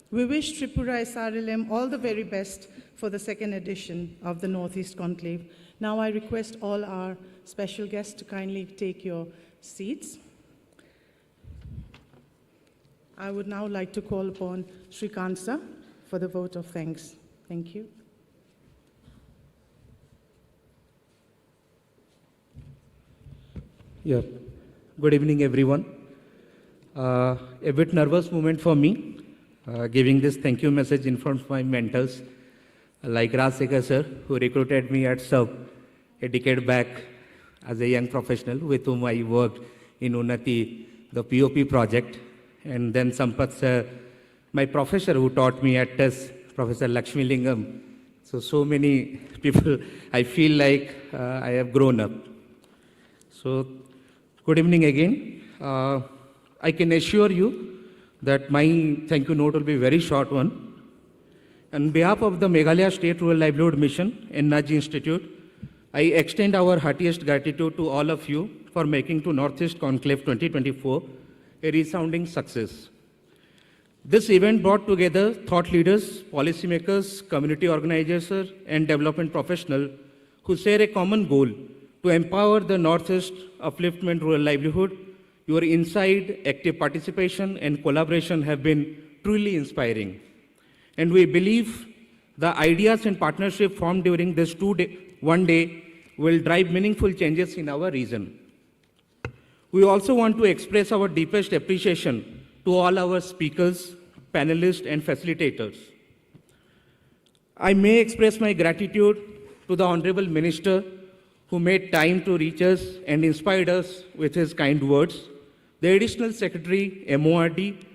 We wish Tripura SRLM all the very best for the second edition of the Northeast Conclave. Now I request all our special guests to kindly take your seats. I would now like to call upon Shrikant sir for the vote of thanks. Thank you. Yeah. Good evening, everyone. A bit nervous moment for me. Giving this thank you message in front of my mentors, like Rajsekhar sir, who recruited me at SUB a decade back as a young professional with whom I worked in Unnati, the POP project. And then Sampath sir, my professor who taught me at TES, Professor Lakshmi Lingam. So many people, I feel like I have grown up. So, good evening again. I can assure you that my thank you note will be a very short one. On behalf of the Meghalaya State Rural Livelihood Mission and NAJ Institute, I extend our heartiest gratitude to all of you for making to Northeast Conclave 2024 a resounding success. This event brought together thought leaders, policymakers, community organizers, and development professionals who share a common goal to empower the Northeast upliftment rural livelihood. Your insight, active participation, and collaboration have been truly inspiring. And we believe the ideas and partnership formed during this one day will drive meaningful changes in our region. We also want to express our deepest appreciation to all our speakers, panelists, and facilitators. I may express my gratitude to the Honorable Minister who made time to reach us and inspired us with his kind words, the Additional Secretary, MORD,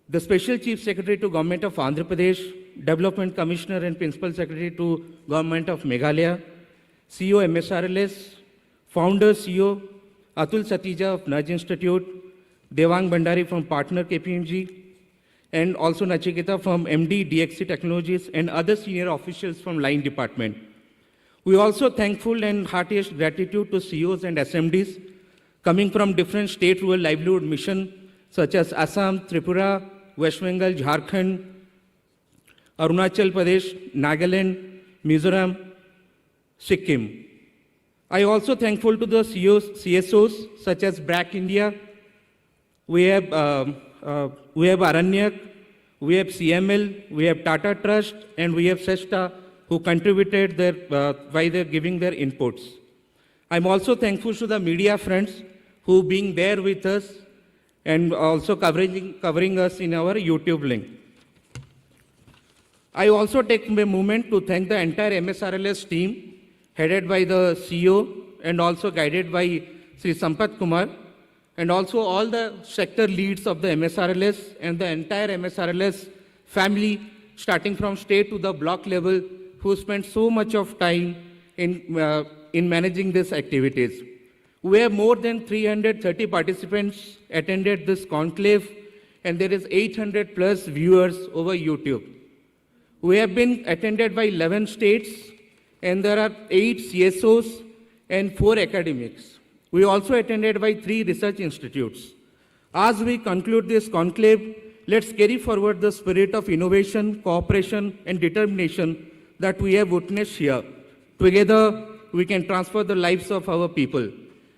the Special Chief Secretary to Government of Andhra Pradesh, Development Commissioner and Principal Secretary to Government of Meghalaya, CEO MSRLS, Founder CEO Atul Satija of NAJ Institute, Devang Bhandari from Partner KPMG, and also Nachiketa from MD DXC Technologies and other senior officials from Line Department. We are also thankful and heartiest gratitude to CEOs and SMDs coming from different state rural livelihood missions such as Assam, Tripura, West Bengal, Jharkhand, Arunachal Pradesh, Nagaland, Mizoram, Sikkim. I am also thankful to the CSOs such as BRAC India. We have Aranyak, we have CML, we have Tata Trust, and we have Sesta who contributed by giving their inputs. I'm also thankful to the media friends who being there with us and also covering us in our YouTube link. I also take a moment to thank the entire MSRLS team, headed by the CEO and also guided by Sri Sampath Kumar, and also all the sector leads of the MSRLS and the entire MSRLS family, starting from state to the block level, who spent so much of time in managing these activities. We have more than 330 participants attended this conclave, and there is 800 plus viewers over YouTube. We have been attended by 11 states, and there are 8 CSOs and 4 academics. We also attended by 3 research institutes. As we conclude this conclave, let's carry forward the spirit of innovation, cooperation, and determination that we have witnessed here. Together, we can transfer the lives of our people.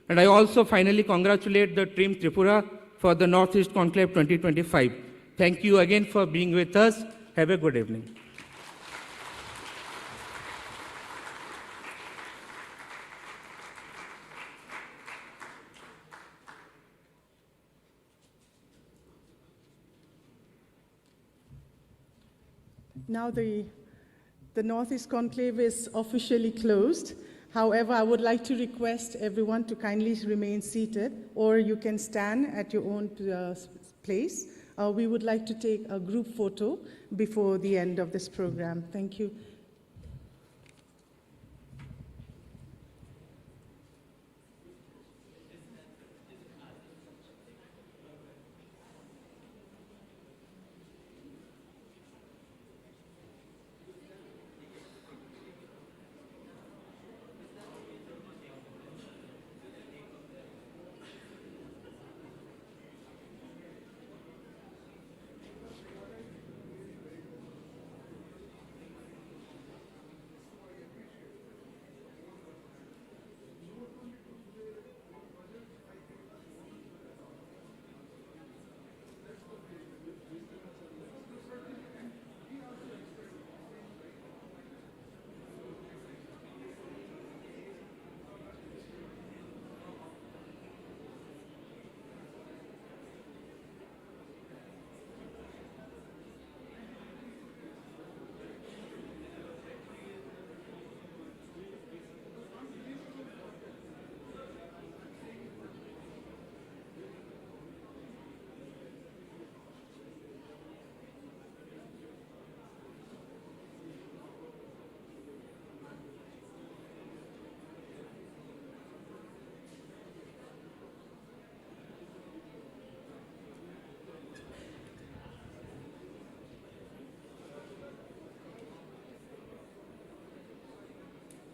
And I also finally congratulate the Team Tripura for the Northeast Conclave 2025. Thank you again for being with us. Have a good evening. Now the Northeast Conclave is officially closed. However, I would like to request everyone to kindly remain seated, or you can stand at your own place. We would like to take a group photo before the end of this program. Thank you.